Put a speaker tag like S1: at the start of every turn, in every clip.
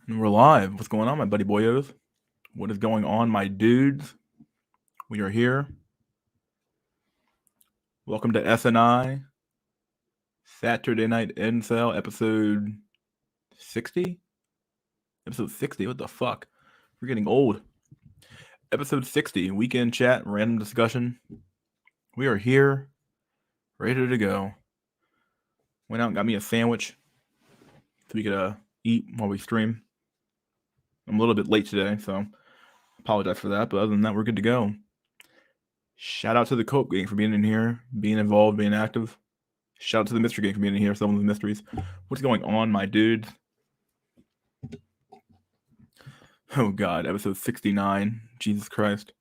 S1: And we're live. What's going on, my buddy boyos? What is going on, my dudes? We are here. Welcome to SNI, Saturday Night Incel, episode 60? Episode 60? What the fuck? We're getting old. Episode 60, weekend chat, random discussion. We are here, ready to go. Went out and got me a sandwich so we could eat while we stream. I'm a little bit late today, so apologize for that, but other than that, we're good to go. Shout out to the Cope gang for being in here, being involved, being active. Shout out to the Mystery Gang for being in here, solving the mysteries. What's going on, my dudes? Oh God, episode 69. Jesus Christ.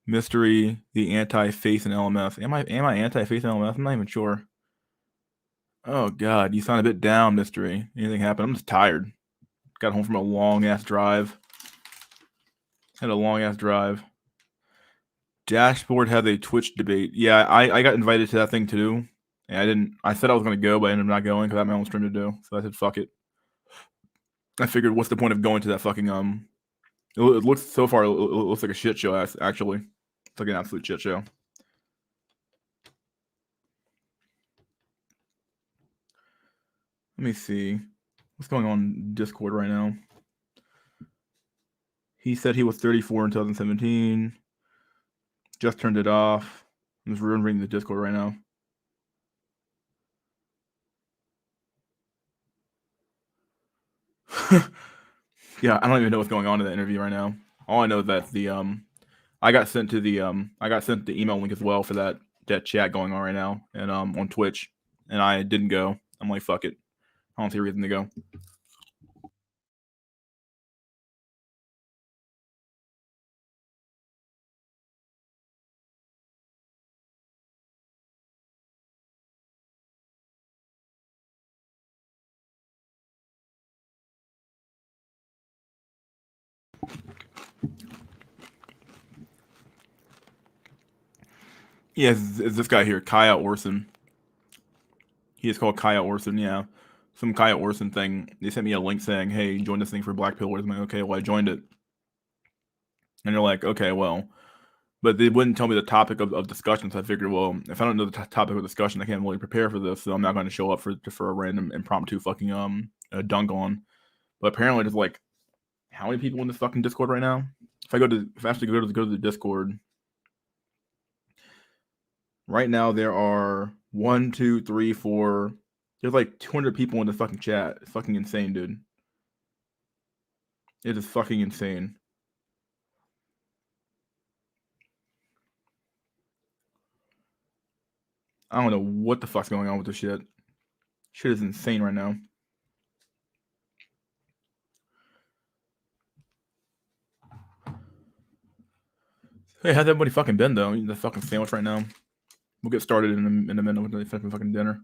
S1: Mystery, the anti-face in LMS. Am I anti-face in LMS? I'm not even sure. Oh God, you sound a bit down, Mystery. Anything happened? I'm just tired. Got home from a long ass drive. Had a long ass drive. Dashboard had a Twitch debate. Yeah, I got invited to that thing too. And I said I was gonna go, but I ended up not going because I had my own stream to do. So I said fuck it. I figured, what's the point of going to that fucking It looks so far. It looks like a shit show. Actually, it's like an absolute shit show. Let me see what's going on in Discord right now. He said he was 34 in 2017. Just turned it off. I'm just remembering the Discord right now. Yeah, I don't even know what's going on in the interview right now. All I know is that the I got sent the email link as well for that chat going on right now, and on Twitch, and I didn't go. I'm like, fuck it. I don't see a reason to go. Yeah, it's this guy here, Kaya Orson. He is called Kaya Orson, yeah. Some Kaya Orson thing. They sent me a link saying, hey, join this thing for Black Pillars. I'm like, okay, well, I joined it. And they're like, okay, well. But they wouldn't tell me the topic of discussion, so I figured, well, if I don't know the topic of discussion, I can't really prepare for this, so I'm not going to show up for a random impromptu fucking dunk on. But apparently there's like, how many people in this fucking Discord right now? If I actually go to the Discord, right now there are 1, 2, 3, 4. There's like 200 people in this fucking chat. It's fucking insane, dude. It is fucking insane. I don't know what the fuck's going on with this shit. Shit is insane right now. Hey, how's everybody fucking been though? Eating the fucking sandwich right now. We'll get started in a minute with the fucking dinner.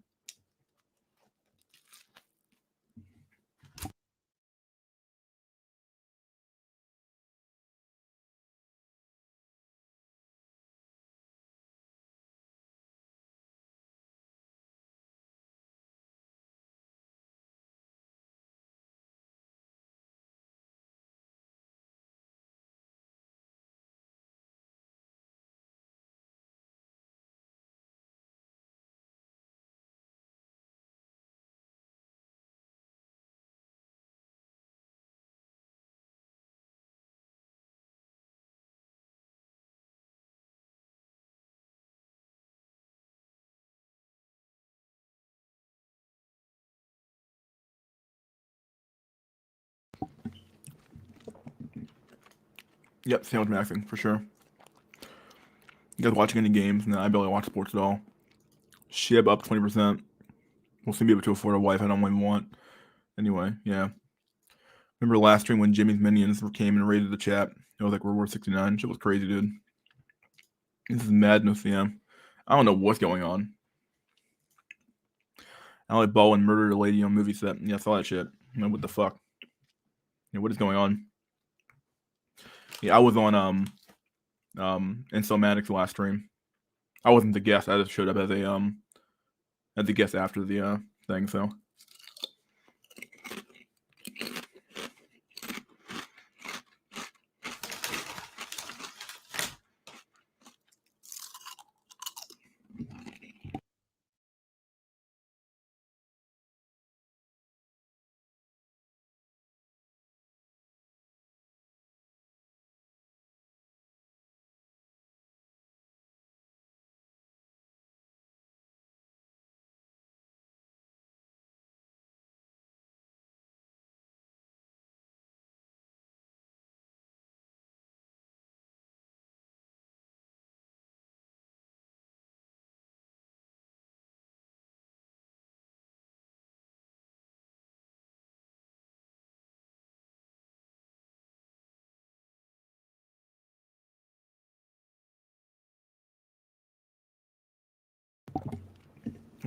S1: Yep, sandwich maxing for sure. You guys watching any games? No, I barely watch sports at all. Shib up 20%. We'll soon be able to afford a wife I don't even want. Anyway, yeah. Remember last stream when Jimmy's minions came and raided the chat? It was like World War 69. Shit was crazy, dude. This is madness, yeah. I don't know what's going on. Alec Baldwin murdered a lady on movie set. Yeah, I saw that shit. What the fuck? Yeah, what is going on? Yeah, I was on Insomatics last stream. I wasn't the guest. I just showed up as the guest after the thing. So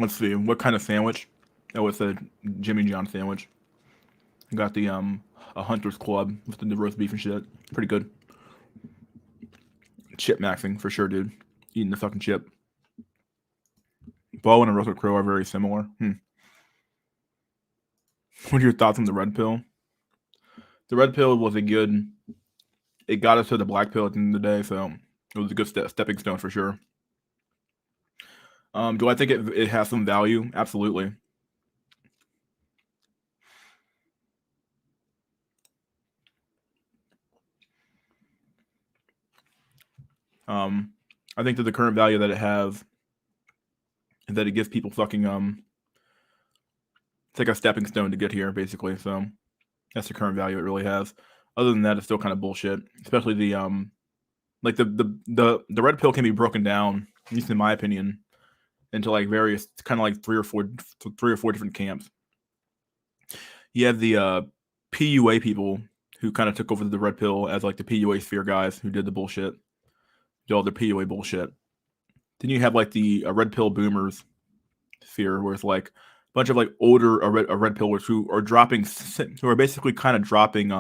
S1: Let's see, what kind of sandwich? Oh, it's a Jimmy John sandwich. I got the a Hunter's Club with the roast beef and shit. Pretty good. Chip maxing for sure, dude. Eating the fucking chip. Bo and a roasted crow are very similar. What are your thoughts on the red pill? The red pill was a good. It got us to the black pill at the end of the day, so it was a good stepping stone for sure. Do I think it has some value? Absolutely. I think that the current value that it has is that it gives people fucking it's like a stepping stone to get here, basically. So that's the current value it really has. Other than that, it's still kind of bullshit. Especially the like the red pill can be broken down, at least in my opinion, into like various kind of like three or four different camps. You have the PUA people who kind of took over the red pill as like the PUA sphere guys who did the bullshit, did all the PUA bullshit. Then you have like the red pill boomers sphere, where it's like a bunch of like older red pillers who are basically kind of dropping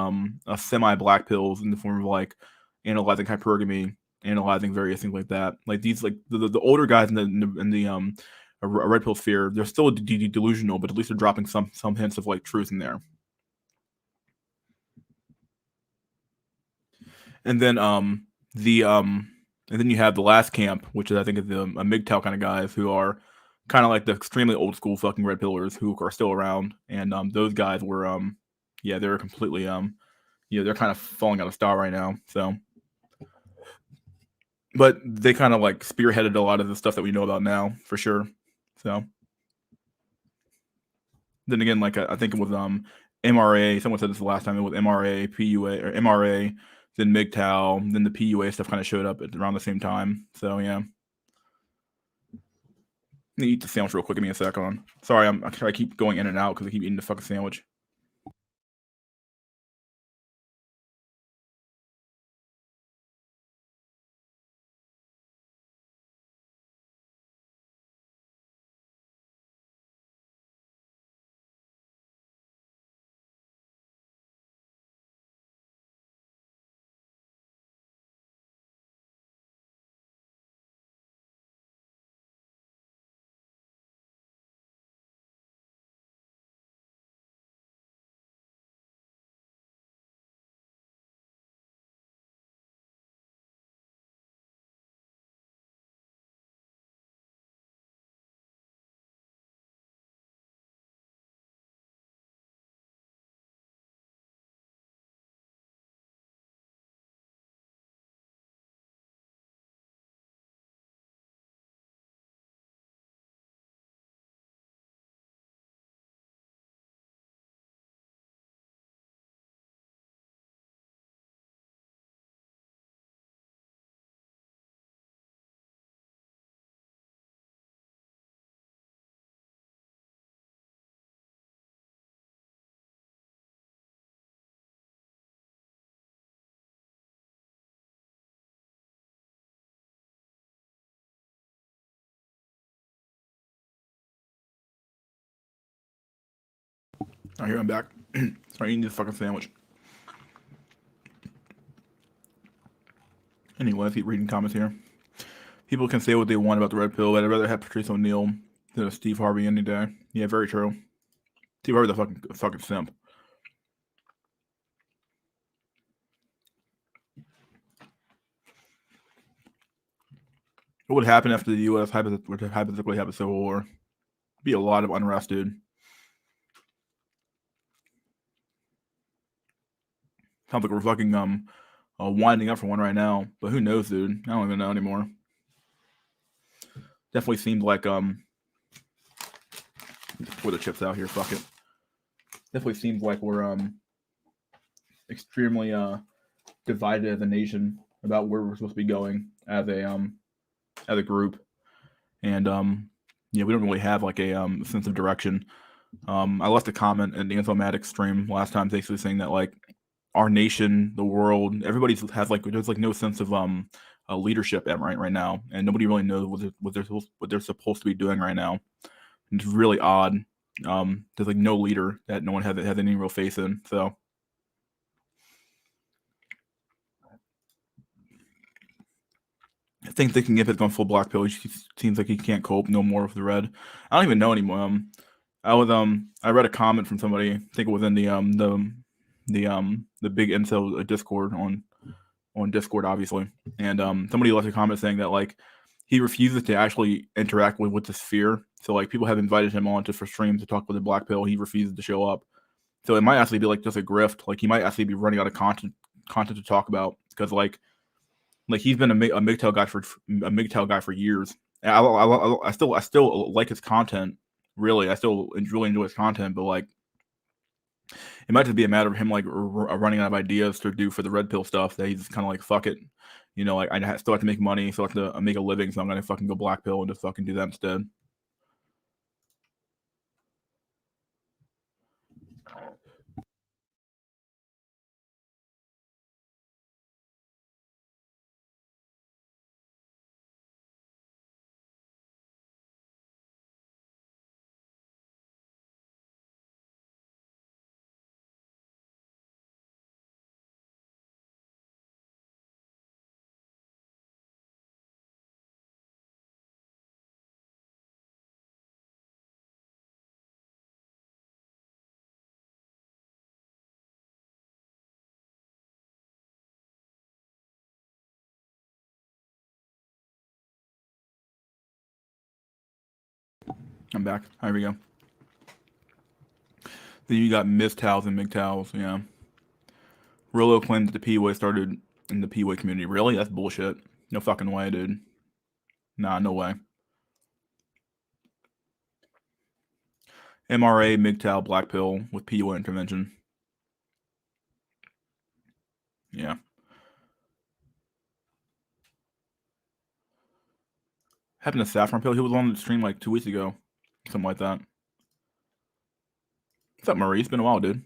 S1: semi black pills in the form of like analyzing hypergamy, analyzing various things like that. Like these like the older guys in the red pill sphere, they're still delusional, but at least they're dropping some hints of like truth in there. And then and then you have the last camp, which is I think is the MGTOW kind of guys who are kind of like the extremely old school fucking red pillars who are still around, and those guys were yeah, they're completely they're kind of falling out of style right now. So, but they kind of like spearheaded a lot of the stuff that we know about now for sure. So then again, like I think it was MRA. Someone said this the last time. It was MRA, PUA, or MRA, then MGTOW, then the PUA stuff kind of showed up around the same time. So yeah. Let me eat the sandwich real quick. Give me a second. Sorry, I keep going in and out because I keep eating the fucking sandwich. All right, here I'm back. Sorry, eating this fucking sandwich. Anyway, let's keep reading comments here. People can say what they want about the red pill, but I'd rather have Patrice O'Neill than Steve Harvey any day. Yeah, very true. Steve Harvey's a fucking simp. What would happen after the U.S. would hypothetically have a civil war? Be a lot of unrest, dude. Sounds like we're fucking winding up for one right now, but who knows, dude? I don't even know anymore. Definitely seemed like pour the chips out here. Fuck it. Definitely seems like we're extremely divided as a nation about where we're supposed to be going as a group, and yeah, we don't really have like a sense of direction. I left a comment in the Informatics stream last time, basically saying that like our nation, the world, everybody has like there's like no sense of leadership right now, and nobody really knows what they're supposed to be doing right now. It's really odd. There's like no leader that no one has any real faith in. So I think thinking if it's gone full black pill, he seems like he can't cope no more with the red. I don't even know anymore. I read a comment from somebody. I think it was in the big Incel Discord on Discord, obviously, and somebody left a comment saying that like he refuses to actually interact with the sphere. So like people have invited him on to for streams to talk about the black pill. He refuses to show up. So it might actually be like just a grift. Like he might actually be running out of content to talk about because like he's been a MGTOW guy for years. And I still like his content. Really, I still really enjoy his content, but like it might just be a matter of him like running out of ideas to do for the red pill stuff. That he's kind of like fuck it, like I still have to make money, still have to make a living, so I'm gonna fucking go black pill and just fucking do that instead. I'm back. Here we go. Then you got MGTOWs and MGTOWs. Yeah. Rolo claimed that the PUA started in the PUA community. Really? That's bullshit. No fucking way, dude. Nah, no way. MRA, MGTOW, black pill with PUA intervention. Yeah. Happened to Saffron Pill. He was on the stream like 2 weeks ago. Something like that. What's up, Murray? It's been a while, dude.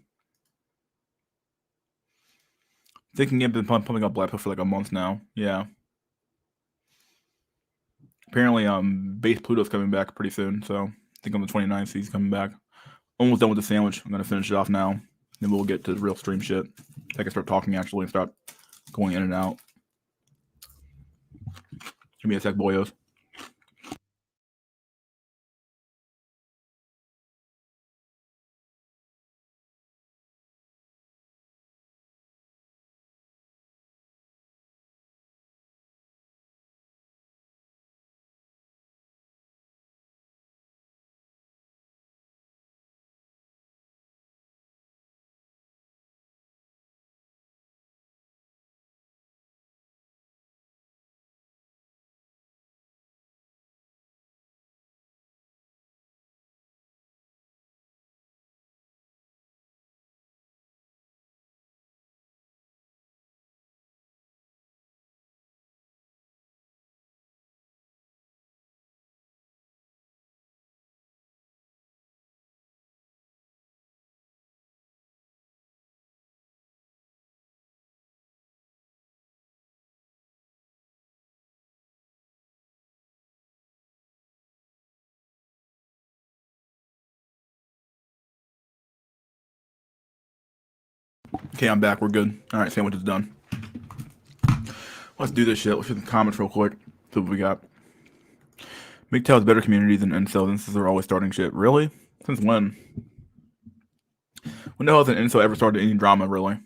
S1: Thinking I've been pumping up black pill for like a month now. Yeah. Apparently, Base Pluto's coming back pretty soon. So I think on the 29th he's coming back. Almost done with the sandwich. I'm gonna finish it off now. Then we'll get to the real stream shit. I can start talking actually and start going in and out. Give me a sec, boyos. Okay, I'm back. We're good. All right, sandwich is done. Let's do this shit. Let's hit the comments real quick. See what we got. MGTOW is better community than Incel. Since they're always starting shit. Really? Since when? When the hell has an Incel ever started any drama, really?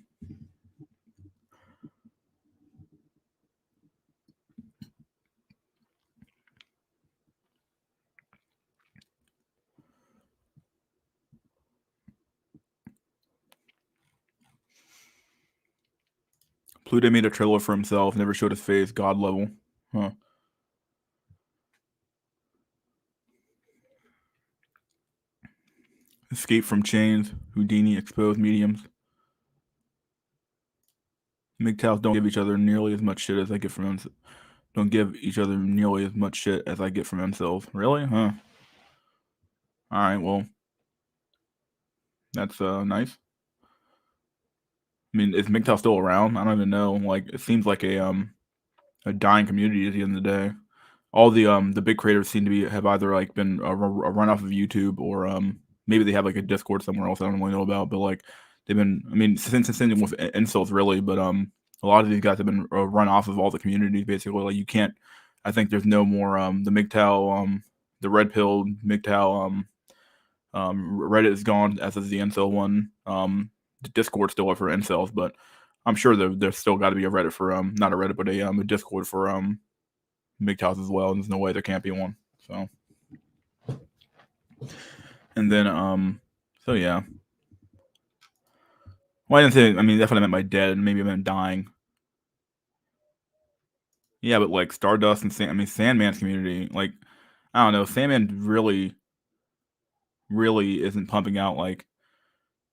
S1: Pluto made a trailer for himself, never showed his face, god level. Huh. Escape from chains, Houdini, exposed mediums. MGTOWs don't give each other nearly as much shit as I get from Incels. Don't give each other nearly as much shit as I get from Incels. Really? Huh. Alright, well. That's nice. I mean, is MGTOW still around? I don't even know. Like, it seems like a dying community at the end of the day. all the big creators seem to have either like been a run off of YouTube or maybe they have like a Discord somewhere else I don't really know about, but like they've been, I mean, since with incels really, but a lot of these guys have been run off of all the communities basically. Like you can't, I think there's no more the MGTOW the red pill MGTOW Reddit is gone as is the incel one. The Discord's still up for incels, but I'm sure there's still got to be a Reddit for not a Reddit but a Discord for MGTOWs as well. And there's no way there can't be one. So, and then so yeah. Well, I didn't say. I mean, definitely meant by dead. Maybe I meant dying. Yeah, but like Stardust and Sandman's community. Like, I don't know. Sandman really isn't pumping out like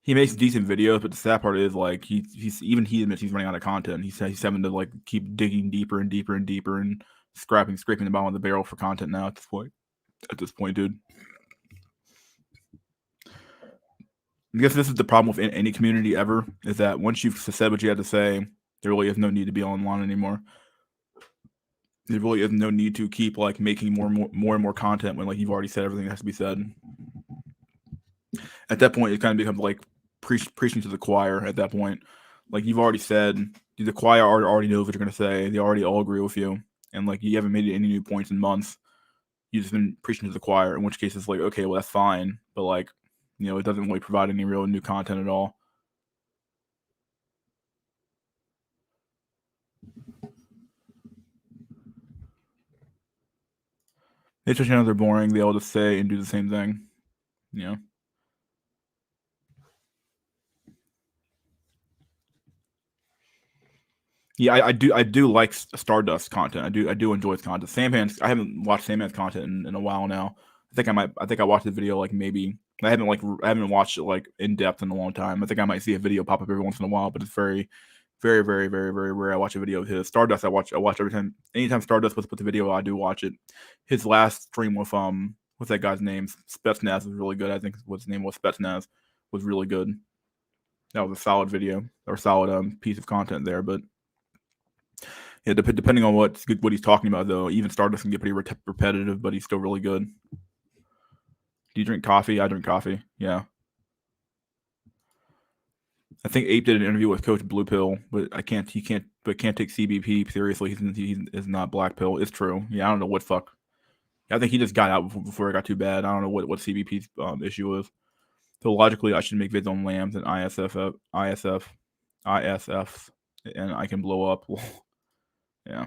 S1: he makes decent videos, but the sad part is like he admits he's running out of content. He's having to like keep digging deeper and deeper and deeper and scraping the bottom of the barrel for content now at this point. At this point, dude. I guess this is the problem with any community ever, is that once you've said what you had to say, there really is no need to be online anymore. There really is no need to keep like making more and more content when like you've already said everything that has to be said. At that point, it kind of becomes like preaching to the choir. At that point, like you've already said, the choir already knows what you're gonna say. They already all agree with you, and like you haven't made any new points in months. You've just been preaching to the choir. In which case, it's like, okay, well that's fine, but like, you know, it doesn't really provide any real new content at all. It's just another boring. They all just say and do the same thing. You know. Yeah, I do like Stardust content. I do enjoy his content. Sandman's, I haven't watched Sandman's content in a while now. I think I watched the video like maybe I haven't watched it like in depth in a long time. I think I might see a video pop up every once in a while, but it's very, very, very, very, very rare I watch a video of his. Stardust I watch every time. Anytime Stardust puts the video, I do watch it. His last stream with what's that guy's name? Spetsnaz was really good. I think what his name was, Spetsnaz, was really good. That was a solid video or solid piece of content there, but. Yeah, depending on what he's talking about, though, even Stardust can get pretty repetitive, but he's still really good. Do you drink coffee? I drink coffee. Yeah. I think Ape did an interview with Coach Blue Pill, but can't take CBP seriously. He is not Black Pill. It's true. Yeah, I don't know what fuck. I think he just got out before it got too bad. I don't know what CBP's issue is. So logically, I should make vids on lambs and ISFs, and I can blow up. Yeah.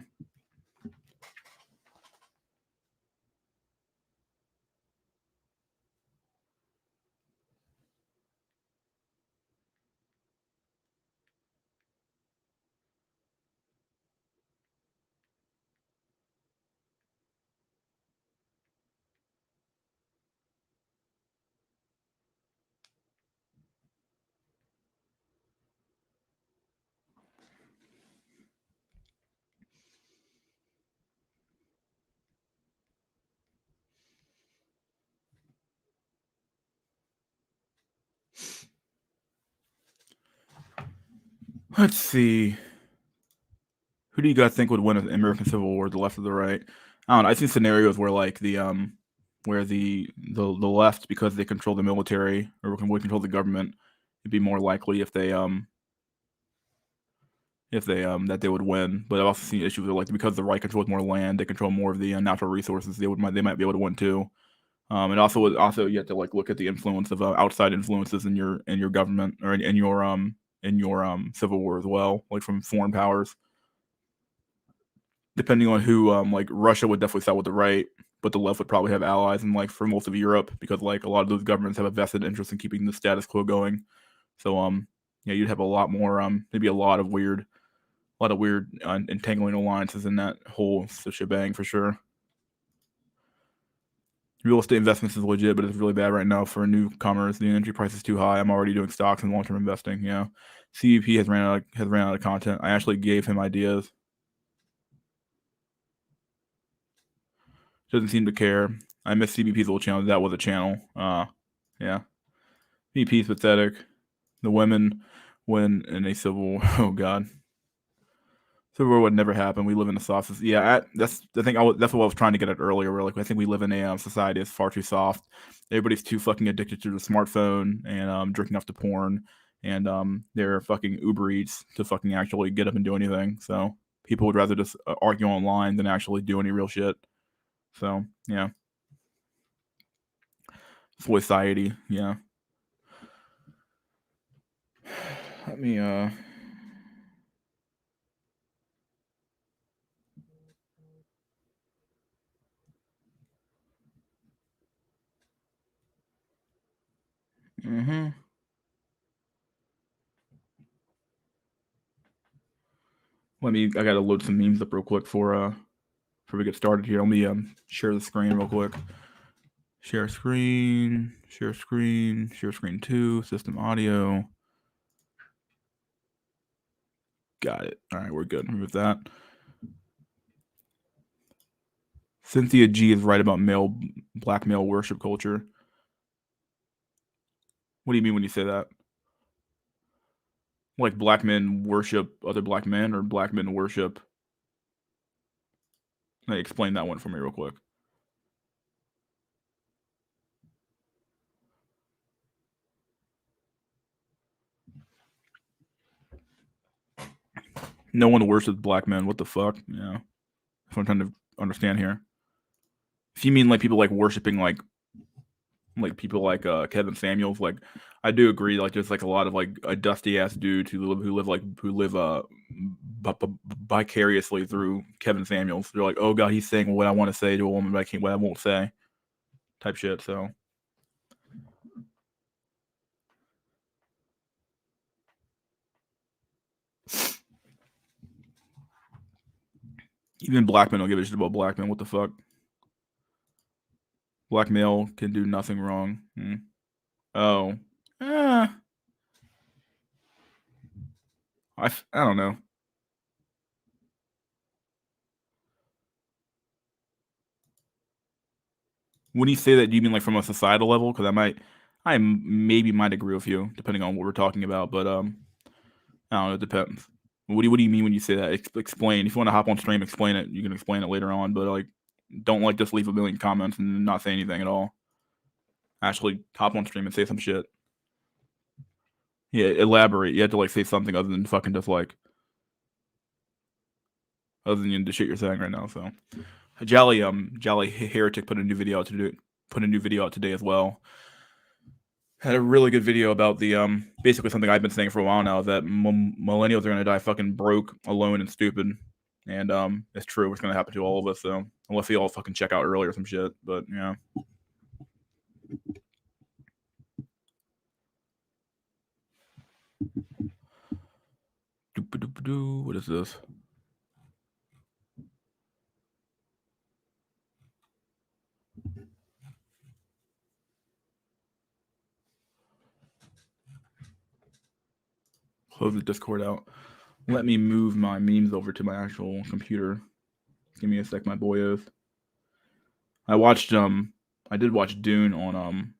S1: Let's see. Who do you guys think would win an American Civil War, the left or the right? I don't know. I've seen scenarios where like where the left, because they control the military or would control the government, it'd be more likely if they that they would win. But I've also seen issues where like because the right controls more land, they control more of the natural resources. They might be able to win too. And also you have to like look at the influence of outside influences in your government or in your civil war as well, like from foreign powers. Depending on who, like Russia would definitely side with the right, but the left would probably have allies in like for most of Europe because like a lot of those governments have a vested interest in keeping the status quo going. So yeah, you'd have a lot more maybe a lot of weird entangling alliances in that whole shebang for sure. Real estate investments is legit, but it's really bad right now for newcomers. The entry price is too high. I'm already doing stocks and long-term investing. Yeah, CVP has ran out of content. I actually gave him ideas. Doesn't seem to care. I miss CBP's old channel. That was a channel. Yeah. CBP's pathetic. The women win in a civil war. Oh god. Civil War would never happen. We live in a soft society. Yeah, that's the thing. That's what I was trying to get at earlier. Where like I think we live in a society that's far too soft. Everybody's too fucking addicted to the smartphone and drinking off to porn, and they're fucking Uber Eats to fucking actually get up and do anything. So people would rather just argue online than actually do any real shit. So yeah, society. Yeah. Let me Mm-hmm. I gotta load some memes up real quick before we get started here. Let me share the screen real quick. Share screen, share screen, share screen 2, system audio. Got it. All right, we're good. Remove that. Cynthia G is right about black male worship culture. What do you mean when you say that? Like black men worship other black men, or black men worship? Hey, explain that one for me real quick. No one worships black men. What the fuck? Yeah, that's what I'm trying to understand here. If you mean like people like worshiping like people like Kevin Samuels, like I do agree. Like there's like a lot of like a dusty ass dudes who live vicariously through Kevin Samuels. They're like, oh god, he's saying what I want to say to a woman, but I can't. What I won't say, type shit. So even black men don't give a shit about black men. What the fuck? Black male can do nothing wrong. Oh, eh, I don't know. When you say that, do you mean like from a societal level? Because I maybe might agree with you depending on what we're talking about. But I don't know. It depends. What do you mean when you say that? Explain. If you want to hop on stream, explain it. You can explain it later on. But like, don't like just leave a million comments and not say anything at all. Actually, hop on stream and say some shit. Yeah, elaborate. You have to like say something other than fucking just like other than the shit you're saying right now. So, Jolly Heretic put a new video out today as well. Had a really good video about the basically something I've been saying for a while now, that millennials are gonna die fucking broke, alone, and stupid, and it's true. It's gonna happen to all of us. So unless we all fucking check out early or some shit, but yeah. What is this? Close the Discord out. Let me move my memes over to my actual computer. Give me a sec, my boyos. I did watch Dune on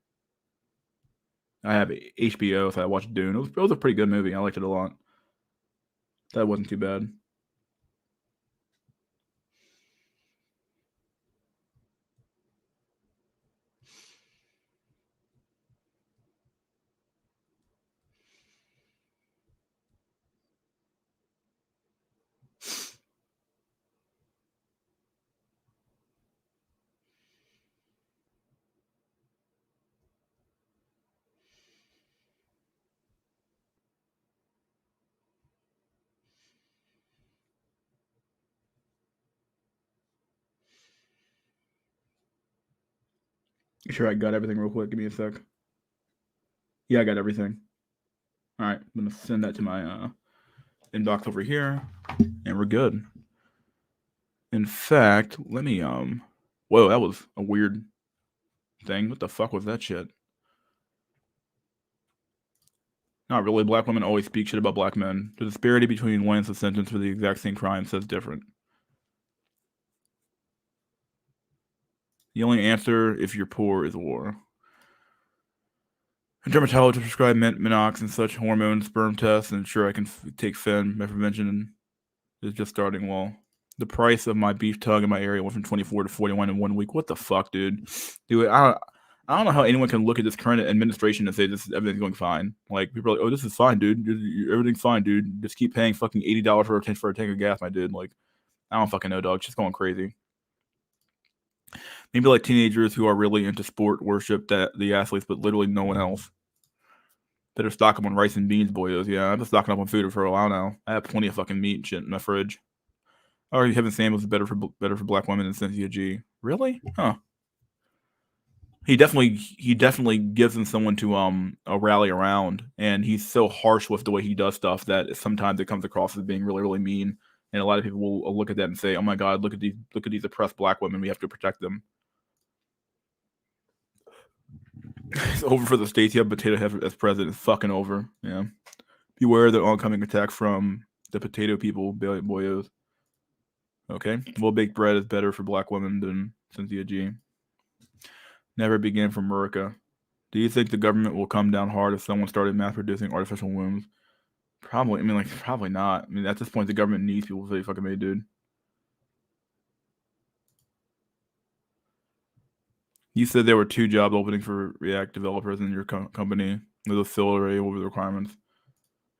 S1: I have HBO, so I watched Dune. It was a pretty good movie. I liked it a lot. That wasn't too bad. You sure I got everything real quick? Give me a sec. Yeah, I got everything. All right, I'm gonna send that to my inbox over here, and we're good. In fact, let me Whoa, that was a weird thing. What the fuck was that shit? Not really. Black women always speak shit about black men. The disparity between lengths of sentence for the exact same crime says different. The only answer if you're poor is war. A dermatologist prescribe Minox and such hormones, sperm tests, and ensure I can take Fen by prevention. is just starting well. The price of my beef tongue in my area went from 24 to 41 in 1 week. What the fuck, dude? Dude, I don't know how anyone can look at this current administration and say everything's going fine. Like people are like, oh, this is fine, dude. Everything's fine, dude. Just keep paying fucking $80 for a tank of gas, my dude. Like, I don't fucking know, dog. It's just going crazy. Maybe like teenagers who are really into sport worship the athletes, but literally no one else. Better stock up on rice and beans, boyos. Yeah, I've been stocking up on food for a while now. I have plenty of fucking meat and shit in my fridge. Oh, Kevin Samuels is better for black women than Cynthia G. Really? Huh. He definitely gives them someone to rally around, and he's so harsh with the way he does stuff that sometimes it comes across as being really really mean. And a lot of people will look at that and say, "Oh my God, look at these oppressed black women. We have to protect them." It's over for the states. You have Potato Head as president. It's fucking over. Yeah. Beware the oncoming attack from the potato people, boyos. Okay. Well, baked bread is better for black women than Cynthia G. Never began from America. Do you think the government will come down hard if someone started mass producing artificial wombs? Probably. I mean, like, probably not. I mean, at this point, the government needs people to say fucking made, dude. You said there were 2 job openings for React developers in your company. Those fill already over the requirements.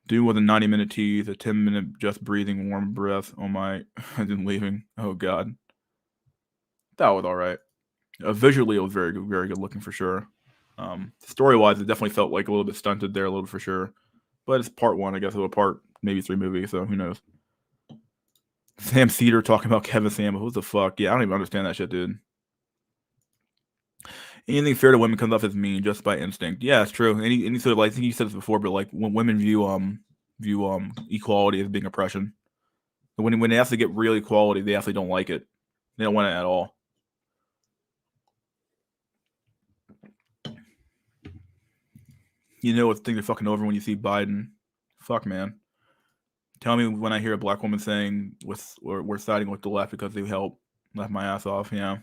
S1: Dude with a 90-minute tease, a 10-minute just breathing warm breath. Oh my, and then leaving. Oh God. That was all right. Visually, it was very good looking for sure. Story-wise, it definitely felt like a little bit stunted there, a little for sure. But it's part 1, I guess, of a part maybe 3 movie, so who knows. Sam Cedar talking about Kevin Samuels. What the fuck? Yeah, I don't even understand that shit, dude. Anything fair to women comes off as mean just by instinct. Yeah, it's true. Any sort of, like, I think you said this before, but like when women view equality as being oppression, when they actually get real equality, they actually don't like it. They don't want it at all. You know what things are fucking over when you see Biden. Fuck, man. Tell me when I hear a black woman saying we're siding with the left because they help left my ass off. Yeah.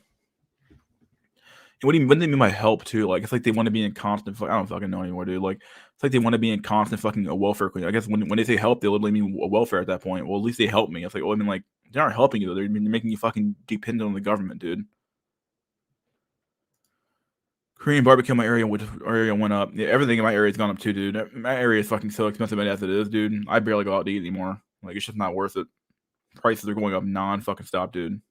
S1: What do they mean by help too? Like it's like they want to be in constant. I don't fucking know anymore, dude. Like it's like they want to be in constant fucking a welfare. I guess when they say help, they literally mean welfare at that point. Well, at least they help me. It's like, well, I mean, like they aren't helping you though. They're making you fucking dependent on the government, dude. Korean barbecue in my area went up. Yeah, everything in my area has gone up too, dude. My area is fucking so expensive as it is, dude. I barely go out to eat anymore. Like it's just not worth it. Prices are going up non-fucking stop, dude.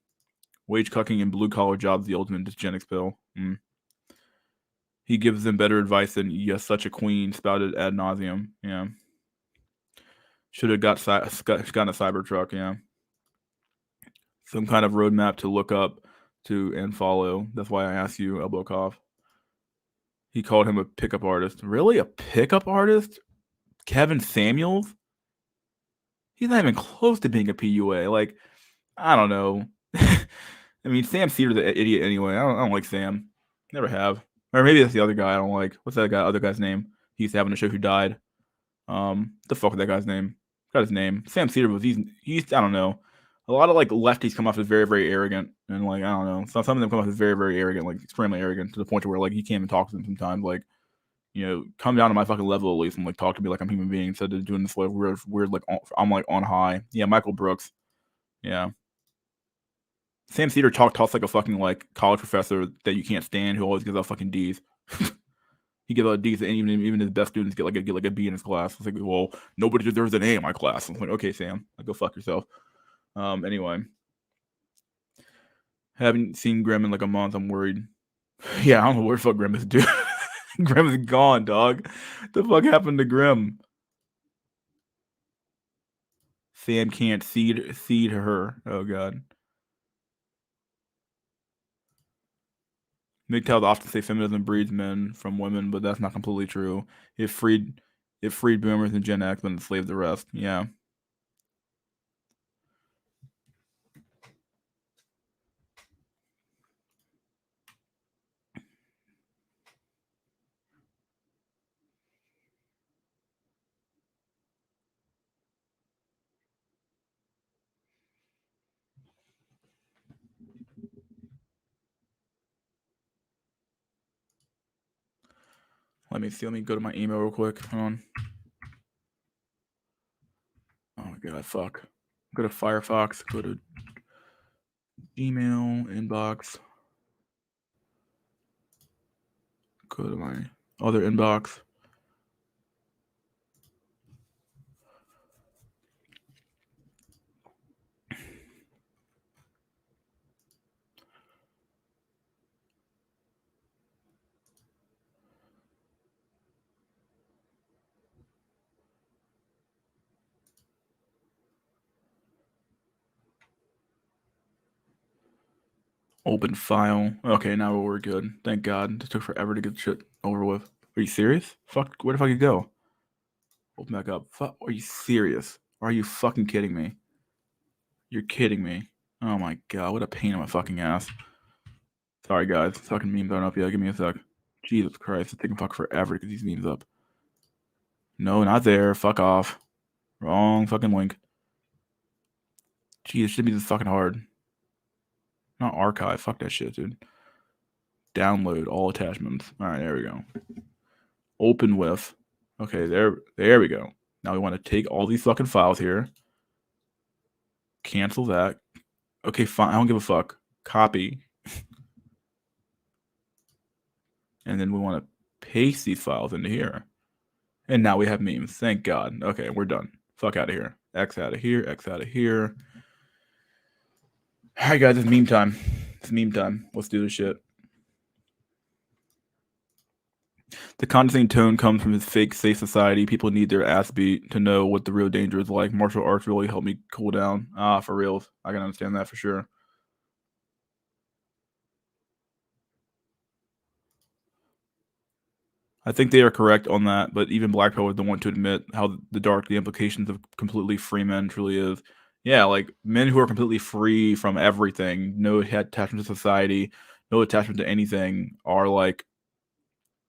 S1: Wage cucking and blue collar jobs the ultimate dysgenics pill. He gives them better advice than "Yes, such a queen" spouted ad nauseum. Yeah. Should have gotten a Cybertruck. Yeah. Some kind of roadmap to look up to and follow. That's why I asked you, Elbow Cough. He called him a pickup artist. Really? A pickup artist? Kevin Samuels? He's not even close to being a PUA. Like, I don't know. I mean, Sam Cedar's an idiot anyway. I don't like Sam. Never have. Or maybe that's the other guy I don't like. What's that other guy's name? He used to have on the show who died. The fuck was that guy's name? Got his name. Sam Cedar was he's I don't know. A lot of like lefties come off as very, very arrogant and like I don't know. Some of them come off as very, very arrogant, like extremely arrogant to the point where like you can't even talk to them sometimes. Like, come down to my fucking level at least and like talk to me like I'm a human being instead of doing this like weird like I'm like on high. Yeah, Michael Brooks. Yeah. Sam Cedar talks like a fucking like college professor that you can't stand who always gives out fucking D's. He gives out D's, and even his best students get like a B in his class. It's like, well, nobody deserves an A in my class. I'm like, okay, Sam, like, go fuck yourself. Anyway, haven't seen Graham in like a month. I'm worried. Yeah, I don't know where the fuck Grim is, dude. Grim is gone, dog. The fuck happened to Grim? Sam can't seed her. Oh god. MGTOWs often say feminism breeds men from women, but that's not completely true. It freed boomers and Gen X, but enslaved the rest. Yeah. Let me see. Let me go to my email real quick. Hold on. Oh my god, fuck. Go to Firefox. Go to email inbox. Go to my other inbox. Open file. Okay, now we're good. Thank God. It took forever to get shit over with. Are you serious? Fuck, where the fuck you go? Open back up. Fuck, are you serious? Are you fucking kidding me? You're kidding me. Oh my God, what a pain in my fucking ass. Sorry guys, fucking memes aren't up yet. Give me a sec. Jesus Christ, it's taking fuck forever to get these memes up. No, not there. Fuck off. Wrong fucking link. Jeez, it should be this fucking hard. Not archive. Fuck that shit, dude. Download all attachments. All right, there we go. Open with. Okay, there we go. Now we want to take all these fucking files here. Cancel that. Okay, fine. I don't give a fuck. Copy. And then we want to paste these files into here. And now we have memes. Thank God. Okay, we're done. Fuck out of here. X out of here. X out of here. All right, guys, it's meme time. It's meme time. Let's do this shit. The condescending tone comes from his fake safe society. People need their ass beat to know what the real danger is like. Martial arts really helped me cool down. Ah, for real. I can understand that for sure. I think they are correct on that, but even black people don't want to admit how the dark the implications of completely free men truly is. Yeah, like men who are completely free from everything, no attachment to society, no attachment to anything, are like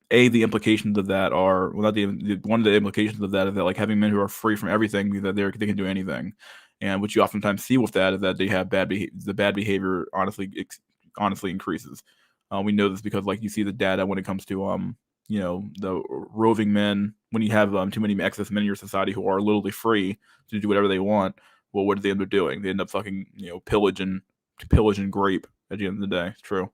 S1: the implications of that are well, not one of the implications of that is that like having men who are free from everything means that they can do anything, and what you oftentimes see with that is that they have the bad behavior honestly increases. We know this because like you see the data when it comes to the roving men. When you have too many excess men in your society who are literally free to do whatever they want, well, what do they end up doing? They end up fucking pillage and grape at the end of the day. It's true.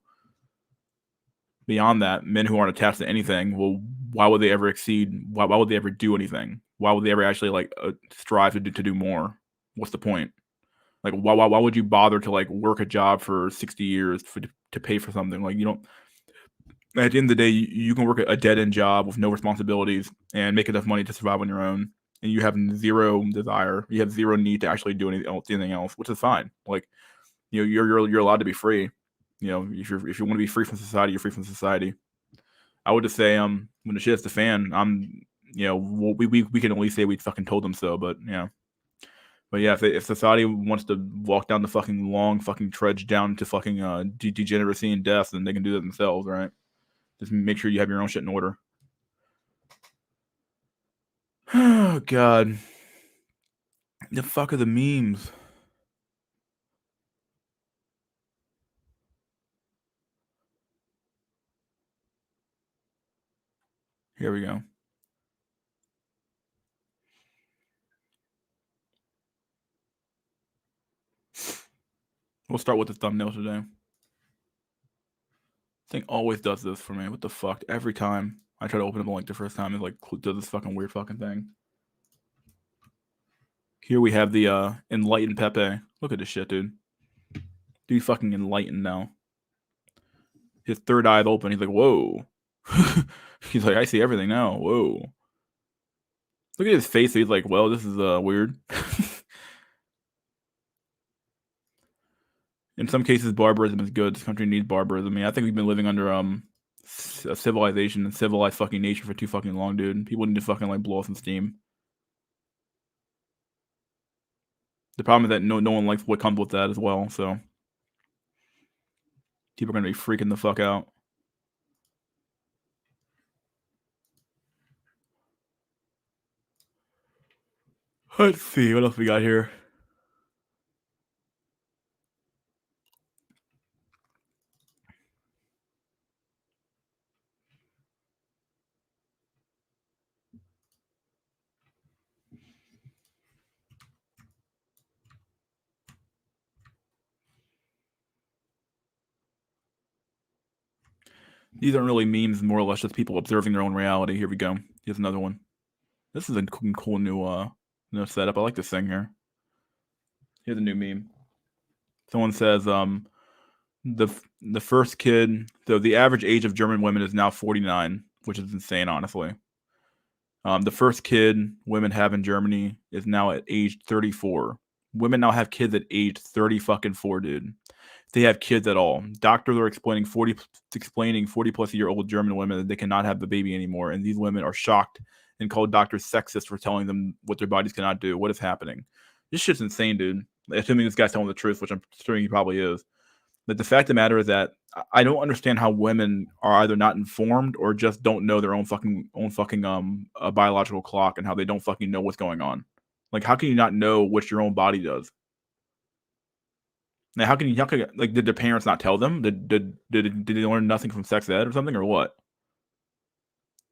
S1: Beyond that, men who aren't attached to anything, well, why would they ever exceed? Why would they ever do anything? Why would they ever actually like strive to do more? What's the point? Like, why would you bother to like work a job for 60 years to pay for something? Like, you don't. At the end of the day, you can work a dead end job with no responsibilities and make enough money to survive on your own, and you have zero desire. You have zero need to actually do anything else, which is fine. Like, you're allowed to be free. If you want to be free from society, you're free from society. I would just say, when the shit hits the fan, we can at least say we fucking told them so. But yeah, if society wants to walk down the fucking long fucking trudge down to fucking degeneracy and death, then they can do that themselves, right? Just make sure you have your own shit in order. Oh God, the fuck are the memes? Here we go. We'll start with the thumbnail today. Thing always does this for me. What the fuck? Every time I try to open up a link the first time, it like does this fucking weird fucking thing. Here we have the enlightened Pepe. Look at this shit, dude. Dude, fucking enlightened now. His third eye is open. He's like, whoa. He's like, I see everything now. Whoa. Look at his face. He's like, well, this is weird. In some cases, barbarism is good. This country needs barbarism. I mean, I think we've been living under a civilization and civilized fucking nature for too fucking long, dude. People need to fucking like blow off some steam. The problem is that no one likes what comes with that as well. So people are gonna be freaking the fuck out. Let's see what else we got here. These aren't really memes, more or less just people observing their own reality. Here we go. Here's another one. This is a cool new setup. I like this thing here. Here's a new meme. Someone says, the the first kid. So the average age of German women is now 49, which is insane, honestly. The first kid women have in Germany is now at age 34. Women now have kids at age 30 fucking 4, dude. They have kids at all. Doctors are explaining 40 plus year old German women that they cannot have the baby anymore, and these women are shocked and called doctors sexist for telling them what their bodies cannot do. What is happening? This shit's insane, dude. Assuming this guy's telling the truth, which I'm assuming he probably is. But the fact of the matter is that I don't understand how women are either not informed or just don't know their own fucking biological clock and how they don't fucking know what's going on. Like, how can you not know what your own body does? Now, how can like, did their parents not tell them? Did they learn nothing from sex ed or something, or what?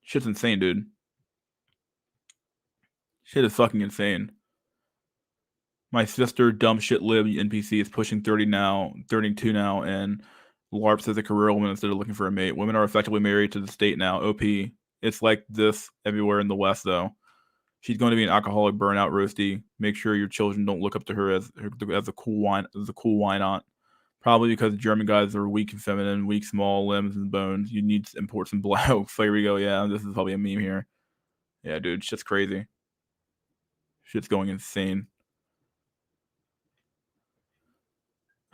S1: Shit's insane, dude. Shit is fucking insane. My sister, dumb shit lib NPC, is pushing 32 now, and LARPs as a career woman instead of looking for a mate. Women are effectively married to the state now. OP. It's like this everywhere in the West, though. She's going to be an alcoholic, burnout, roasty. Make sure your children don't look up to her as a cool why not? Probably because German guys are weak and feminine, weak, small limbs and bones. You need to import some black. So here we go. Yeah, this is probably a meme here. Yeah, dude, shit's crazy. Shit's going insane.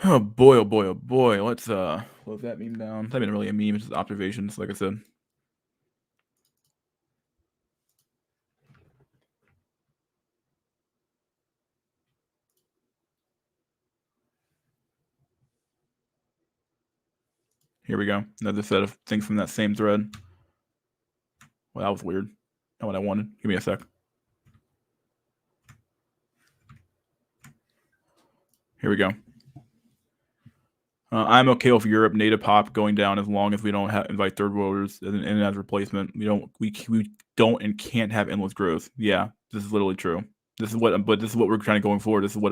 S1: Oh boy, oh boy, oh boy. Let's close that meme down. It's not even really a meme, it's just observations, like I said. Here we go. Another set of things from that same thread. Well, that was weird. Not what I wanted. Give me a sec. Here we go. I'm okay with Europe native pop going down as long as we don't invite third worlders in as replacement. We don't and can't have endless growth. Yeah, this is literally true. This is what we're trying to going forward. This is what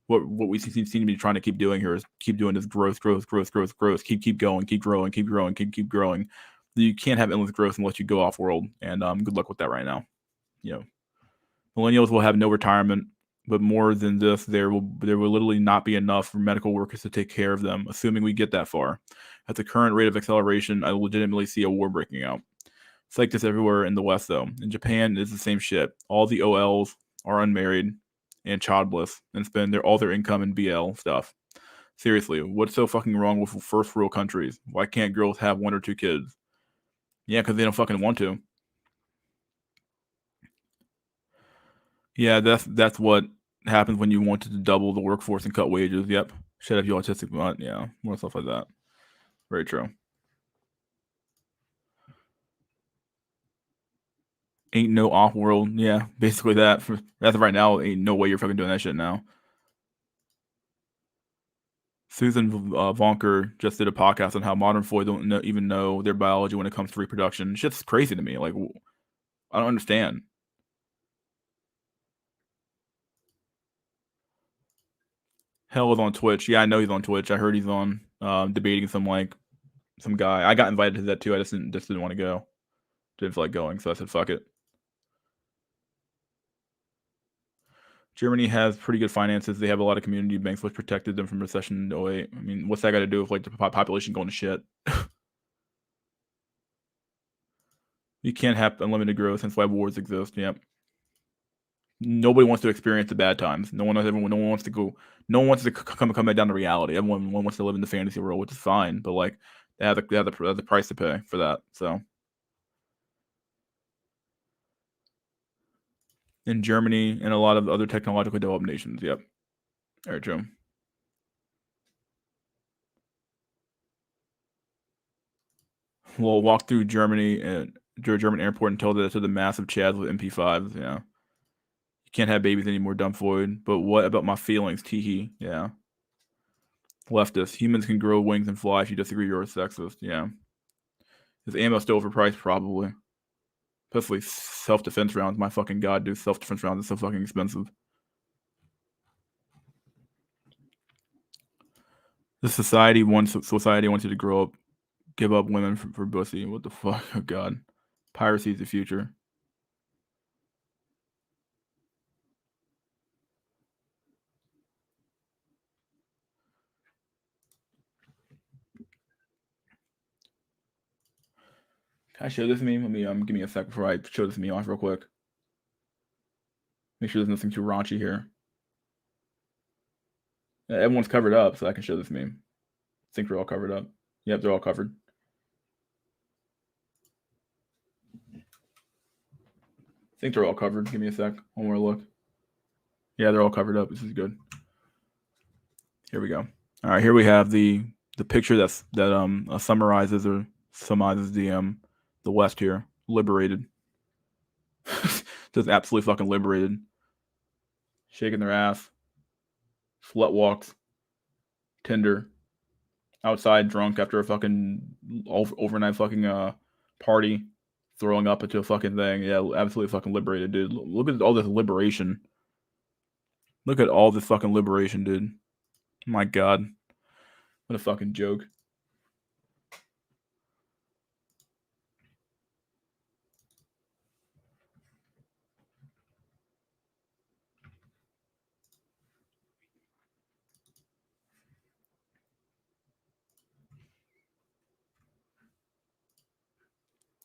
S1: we seem to be trying to keep doing here is keep doing this growth. Keep going, keep growing. You can't have endless growth unless you go off world. And good luck with that right now. You know, millennials will have no retirement. But more than this, there will literally not be enough for medical workers to take care of them, assuming we get that far. At the current rate of acceleration, I legitimately see a war breaking out. It's like this everywhere in the West, though. In Japan, it's the same shit. All the OLs are unmarried and childless and spend all their income in BL stuff. Seriously, what's so fucking wrong with first world countries? Why can't girls have 1 or 2 kids? Yeah, because they don't fucking want to. Yeah, that's what happens when you wanted to double the workforce and cut wages. Yep. Shut up, you autistic mutt. Yeah, more stuff like that. Very true. Ain't no off world. Yeah, basically that. As of right now, ain't no way you're fucking doing that shit now. Susan Vonker just did a podcast on how modern boys don't even know their biology when it comes to reproduction. Shit's crazy to me. Like, I don't understand. Hell is on Twitch. Yeah, I know he's on Twitch. I heard he's on debating some guy. I got invited to that too. I just didn't want to go. Didn't feel like going, so I said fuck it. Germany has pretty good finances. They have a lot of community banks, which protected them from recession in 08. I mean, what's that got to do with like the population going to shit? You can't have unlimited growth. That's why wars exist. Yep. Nobody wants to experience the bad times. No one wants to go. No one wants to come back down to reality. Everyone wants to live in the fantasy world, which is fine. But like, they have the price to pay for that. So, in Germany and a lot of other technologically developed nations. Yep. All right, Joe. We'll walk through Germany and to a German airport and tell that to the massive chads with MP5s. Yeah. You can't have babies anymore, dumb Floyd. But what about my feelings? Teehee. Yeah. Leftist. Humans can grow wings and fly. If you disagree, you're a sexist. Yeah. Is ammo still overpriced? Probably. Especially self-defense rounds. My fucking god, dude. Self-defense rounds are so fucking expensive. Society wants you to grow up Give up women for pussy. What the fuck? Oh god. Piracy is the future. Can I show this meme? Let me give me a sec before I show this meme off real quick. Make sure there's nothing too raunchy here. Everyone's covered up, so I can show this meme. I think they're all covered up. Yep, they're all covered. I think they're all covered. Give me a sec. One more look. Yeah, they're all covered up. This is good. Here we go. All right, here we have the picture that summarizes the West here. Liberated. Just absolutely fucking liberated. Shaking their ass. Slut walks. Tinder. Outside drunk after a fucking overnight fucking party. Throwing up into a fucking thing. Yeah, absolutely fucking liberated, dude. Look at all this liberation. Look at all this fucking liberation, dude. My god. What a fucking joke.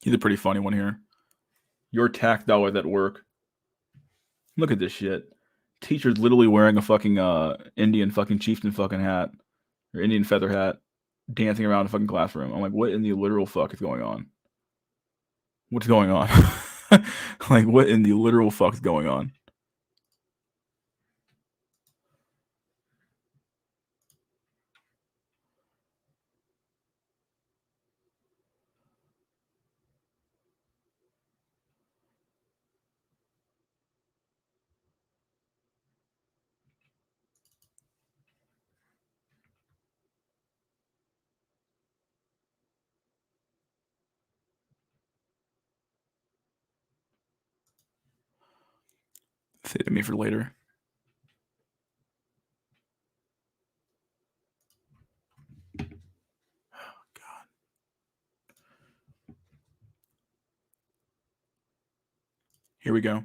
S1: He's a pretty funny one here. Your tax dollars at work. Look at this shit. Teacher's literally wearing a fucking Indian fucking chieftain fucking hat. Or Indian feather hat. Dancing around the fucking classroom. I'm like, what in the literal fuck is going on? What's going on? Like, what in the literal fuck is going on? Say it to me for later. Oh, God. Here we go.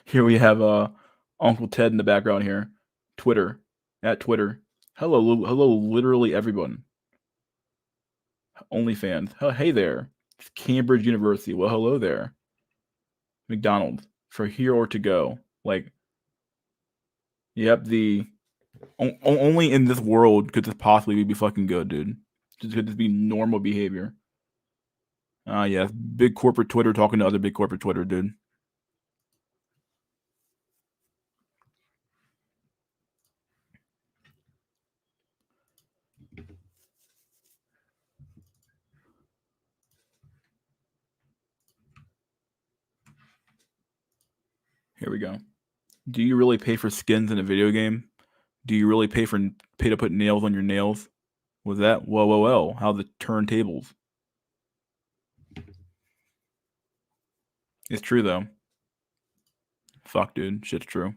S1: Here we have Uncle Ted in the background here. Twitter. At Twitter. Hello, literally everyone. OnlyFans. Oh, hey there. It's Cambridge University. Well, hello there. McDonald's. For here or to go. Like, yep, only in this world could this possibly be fucking good, dude. Could this be normal behavior? Yeah. Big corporate Twitter talking to other big corporate Twitter, dude. Here we go. Do you really pay for skins in a video game? Do you really pay to put nails on your nails? Was that well? How the turntables? It's true though. Fuck, dude. Shit's true.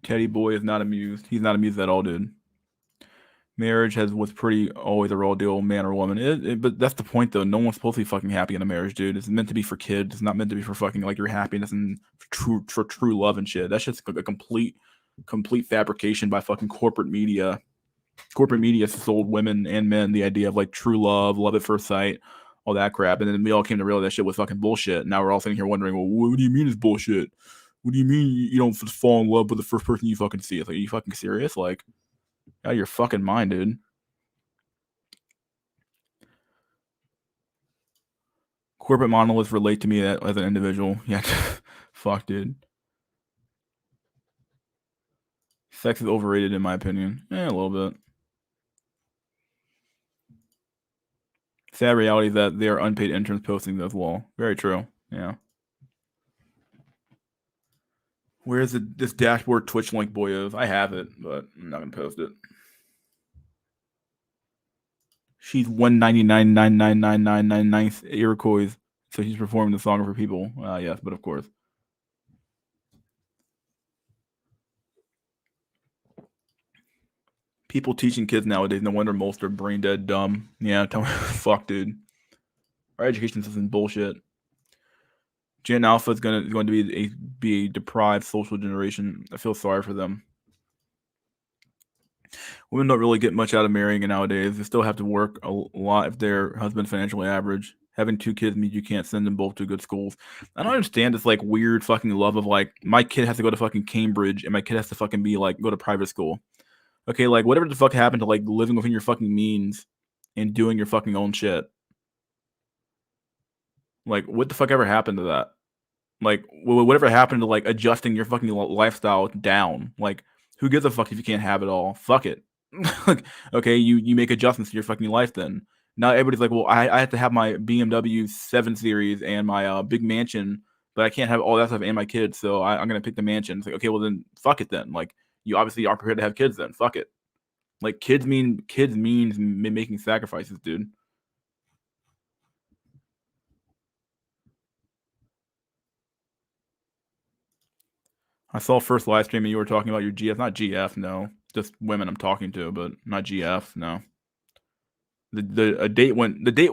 S1: Teddy boy is not amused. He's not amused at all, dude. Marriage was pretty always a real deal, man or woman. But that's the point, though. No one's supposed to be fucking happy in a marriage, dude. It's meant to be for kids. It's not meant to be for fucking like your happiness and for true love and shit. That's just a complete fabrication by fucking corporate media. Corporate media sold women and men the idea of like true love at first sight, all that crap, and then we all came to realize that shit was fucking bullshit. Now we're all sitting here wondering, well, what do you mean it's bullshit? What do you mean you don't just fall in love with the first person you fucking see? It's like, are you fucking serious? Like, out of your fucking mind, dude. Corporate monoliths relate to me as an individual. Yeah, fuck, dude. Sex is overrated in my opinion. A little bit. Sad reality is that they are unpaid interns posting this wall. Very true. Yeah. Where's this dashboard Twitch link boy is? I have it, but I'm not gonna post it. She's 199,999,999 Iroquois, so she's performing the song for people. Yes, but of course. People teaching kids nowadays, no wonder most are brain dead dumb. Yeah, tell me, fuck, dude. Our education system bullshit. Gen Alpha is going to be a deprived social generation. I feel sorry for them. Women don't really get much out of marrying nowadays. They still have to work a lot if their husband's financially average. Having 2 kids means you can't send them both to good schools. I don't understand this like weird fucking love of like my kid has to go to fucking Cambridge and my kid has to fucking be like go to private school. Okay, like whatever the fuck happened to like living within your fucking means and doing your fucking own shit. Like what the fuck ever happened to that? Like whatever happened to like adjusting your fucking lifestyle down? Like who gives a fuck if you can't have it all? Fuck it. Okay, you make adjustments to your fucking life then. Now everybody's like, well, I have to have my BMW 7 Series and my big mansion, but I can't have all that stuff and my kids, so I'm gonna pick the mansion. It's like, okay, well then fuck it then. Like you obviously are prepared to have kids then. Fuck it. Like kids means making sacrifices, dude. I saw first live stream and you were talking about your GF, not GF, no, just women I'm talking to, but not GF, no. The date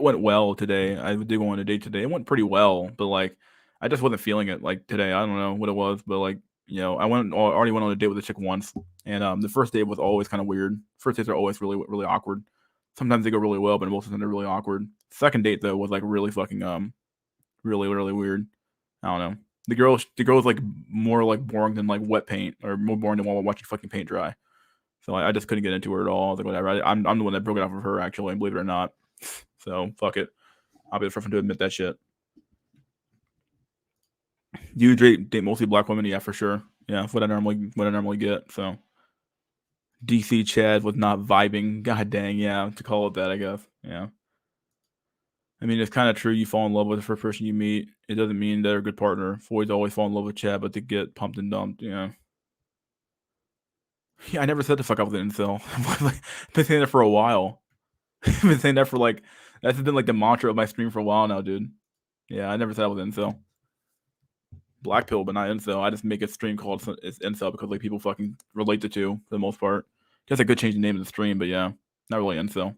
S1: went well today. I did go on a date today. It went pretty well, but like I just wasn't feeling it like today. I don't know what it was, but like I already went on a date with a chick once, and the first date was always kind of weird. First dates are always really awkward. Sometimes they go really well, but most of the time they're really awkward. Second date though was like really fucking really weird. I don't know. The girl was like more like boring than like wet paint, or more boring than watching fucking paint dry. So I just couldn't get into her at all. I was like, whatever. I'm the one that broke it off with her, actually, believe it or not. So fuck it. I'll be the first one to admit that shit. Do you date mostly black women? Yeah, for sure. Yeah, that's what I normally get. So DC Chad was not vibing. God dang, yeah, to call it that, I guess. Yeah. I mean, it's kind of true. You fall in love with the first person you meet. It doesn't mean they're a good partner. Boys always fall in love with Chad, but they get pumped and dumped. Yeah. Yeah, I never said to fuck up with an incel. I've been saying that for a while. I've been saying that for like that's been like the mantra of my stream for a while now, dude. Yeah, I never said I was incel. Black pill, but not incel. I just make a stream called it's incel because like people fucking relate the two for the most part. Guess I could change the name of the stream, but yeah, not really incel.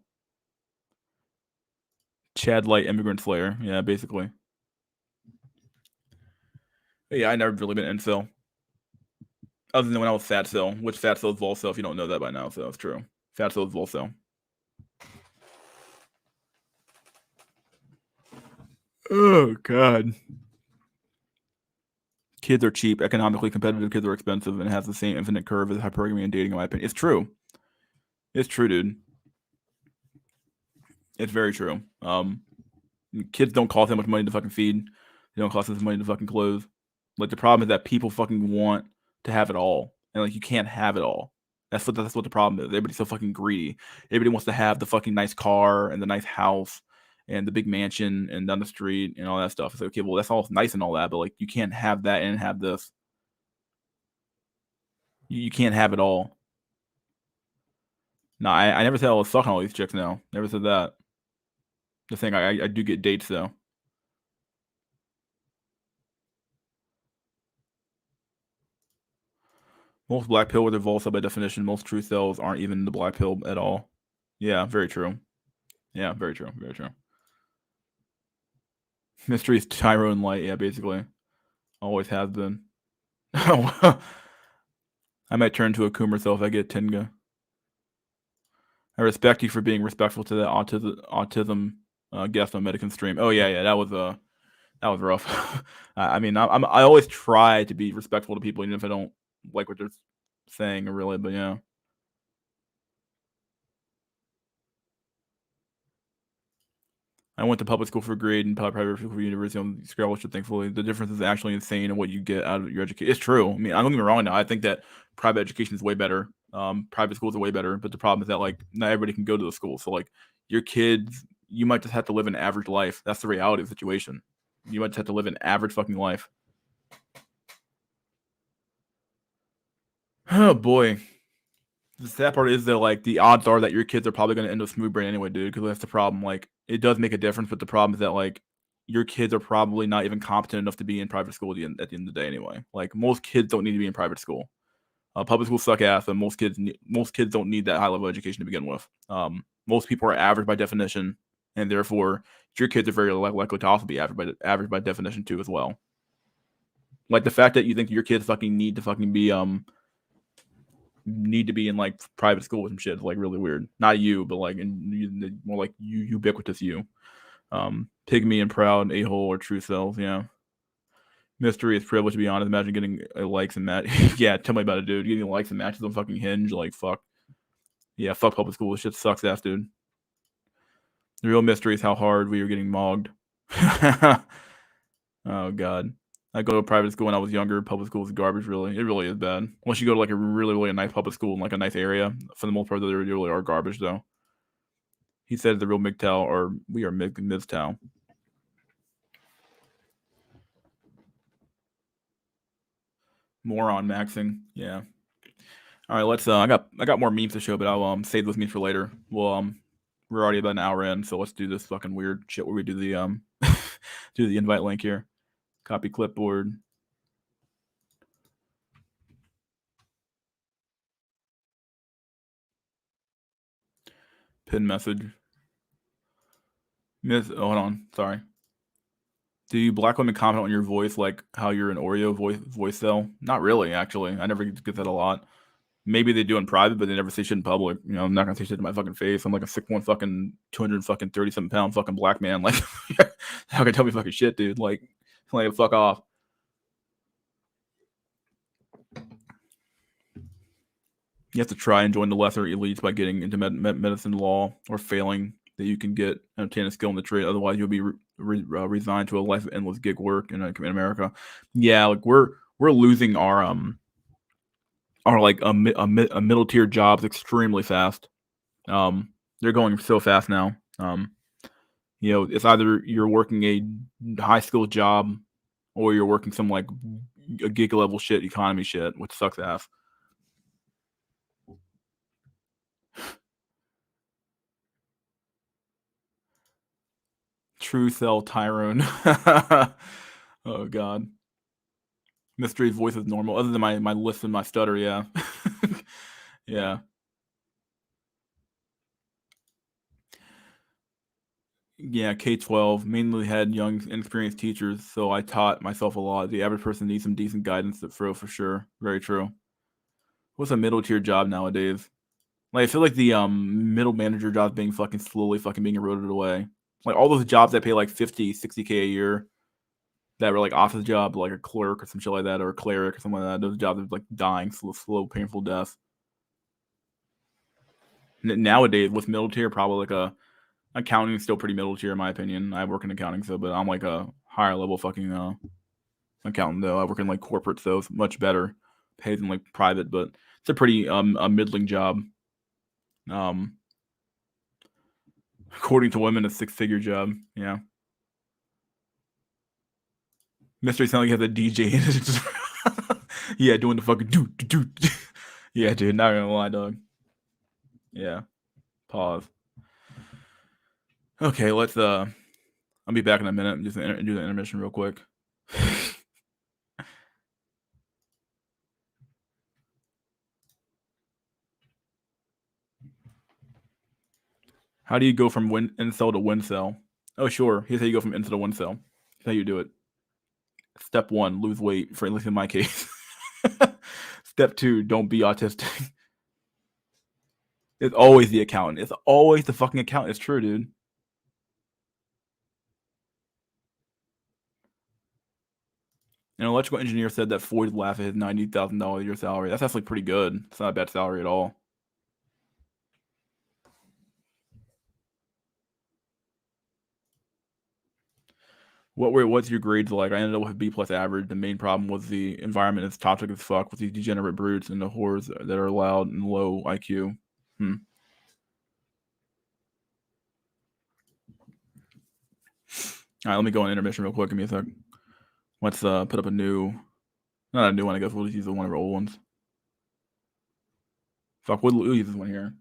S1: Chad Light Immigrant Slayer. Yeah, basically. But yeah, I never really been incel. Other than when I was Fatcell, which Fatcell is Volcel if you don't know that by now, so it's true. Fatcell is Volcel. Oh god. Kids are cheap, economically competitive kids are expensive, and it has the same infinite curve as hypergamy and dating, in my opinion. It's true. It's true, dude. It's very true. Kids don't cost that much money to fucking feed. They don't cost as much money to fucking clothe. Like the problem is that people fucking want to have it all, and like you can't have it all. That's what the problem is. Everybody's so fucking greedy. Everybody wants to have the fucking nice car and the nice house and the big mansion and down the street and all that stuff. It's like, okay, well that's all nice and all that, but like you can't have that and have this. You can't have it all. No, I never said I was fucking all these chicks. No, never said that. The thing I do get dates though. Most black pill are Volsa by definition. Most true cells aren't even the black pill at all. Yeah, very true. Yeah, very true. Very true. Mystery is Tyrone Light. Yeah, basically, always has been. I might turn to a Coomer if I get Tinga. I respect you for being respectful to that autism guest on Medican stream. Oh yeah, that was rough. I mean, I always try to be respectful to people, even if I don't like what they're saying, really. But yeah. I went to public school for a grade and private school for university on scholarship, thankfully. The difference is actually insane in what you get out of your education. It's true. I mean, I don't get me wrong now. I think that private education is way better. Private schools are way better. But the problem is that, like, not everybody can go to the school. So, like, your kids, you might just have to live an average life. That's the reality of the situation. You might just have to live an average fucking life. Oh, boy. The sad part is that like the odds are that your kids are probably going to end up smooth brain anyway, dude. Because that's the problem. Like it does make a difference, but the problem is that like your kids are probably not even competent enough to be in private school at the end of the day anyway. Like most kids don't need to be in private school. Public schools suck ass, and most kids don't need that high level education to begin with. Most people are average by definition, and therefore your kids are very likely to also be average by definition too as well. Like the fact that you think your kids fucking need to fucking be need to be in like private school with some shit is like really weird. Not you, but like more like ubiquitous you. Pygmy and proud, a-hole, or true selves. Yeah. Mystery is privilege, to be honest. Imagine getting likes and match. Yeah, tell me about it, dude. Getting likes and matches on fucking Hinge, like fuck. Yeah, fuck public school. This shit sucks ass, dude. The real mystery is how hard we are getting mogged. Oh god. I go to a private school when I was younger. Public school is garbage, really. It really is bad. Unless you go to like a really nice public school in like a nice area. For the most part, they really are garbage, though. He said the real MGTOW, or we are MGTOW. Moron maxing. Yeah. All right, let's. I got more memes to show, but I'll save those memes for later. Well, we're already about an hour in, so let's do this fucking weird shit where we do the do the invite link here. Copy clipboard. Pin message. Hold on. Sorry. Do you black women comment on your voice like how you're an Oreo voice cell? Not really, actually. I never get that a lot. Maybe they do in private, but they never say shit in public. You know, I'm not gonna say shit to my fucking face. I'm like a 6'1" fucking 237-pound fucking black man. Like, how can you tell me fucking shit, dude? Like fuck off. You have to try and join the lesser elites by getting into medicine, law, or failing that you can get and obtain a skill in the trade. Otherwise, you'll be resigned to a life of endless gig work in America. Yeah, like we're losing our like a middle tier jobs extremely fast. They're going so fast now. You know, it's either you're working a high skill job or you're working some like a gig level shit, economy shit, which sucks ass. True Cell Tyrone. Oh god. Mystery's voice is normal, other than my lisp and my stutter. Yeah. Yeah. Yeah, K-12 mainly had young, inexperienced teachers, so I taught myself a lot. The average person needs some decent guidance for sure. Very true. What's a middle tier job nowadays? Like I feel like the middle manager jobs being slowly being eroded away. Like all those jobs that pay like 50, 60K a year that were like office job, like a clerk or some shit like that, or a cleric or something like that. Those jobs are like dying slow painful death. Nowadays with middle tier, probably like a accounting is still pretty middle tier in my opinion. I work in accounting, so but I'm like a higher level fucking accountant though. I work in like corporate, so it's much better paid than like private, but it's a pretty a middling job. According to women, a 6-figure job. Yeah. Mystery sound like he has a DJ in it. Yeah, doing the fucking do. Yeah, dude, not gonna lie, dog. Yeah. Pause. Okay, let's I'll be back in a minute. Just do the intermission real quick. How do you go from incel to wincel? Oh, sure. Here's how you go from incel to wincel. Here's how you do it. Step 1, lose weight, for at least in my case. Step 2, don't be autistic. It's always the accountant. It's always the fucking accountant. It's true, dude. An electrical engineer said that Floyd laughed at his $90,000 a year salary. That's actually pretty good. It's not a bad salary at all. What's your grades like? I ended up with a B plus average. The main problem was the environment is toxic as fuck with these degenerate brutes and the whores that are loud and low IQ. All right, let me go on intermission real quick. Give me a sec. Let's put up a new, not a new one. I guess we'll just use one of our old ones. Fuck, we'll use this one here.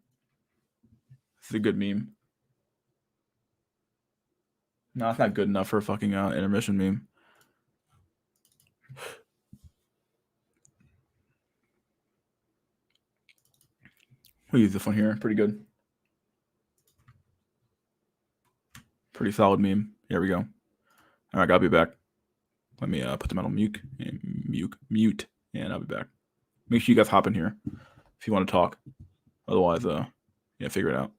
S1: It's a good meme. No, it's not good enough for a fucking intermission meme. We'll use this one here. Pretty good. Pretty solid meme. Here we go. All right, I'll be back. Let me put them on mute, and I'll be back. Make sure you guys hop in here if you want to talk. Otherwise, yeah, figure it out.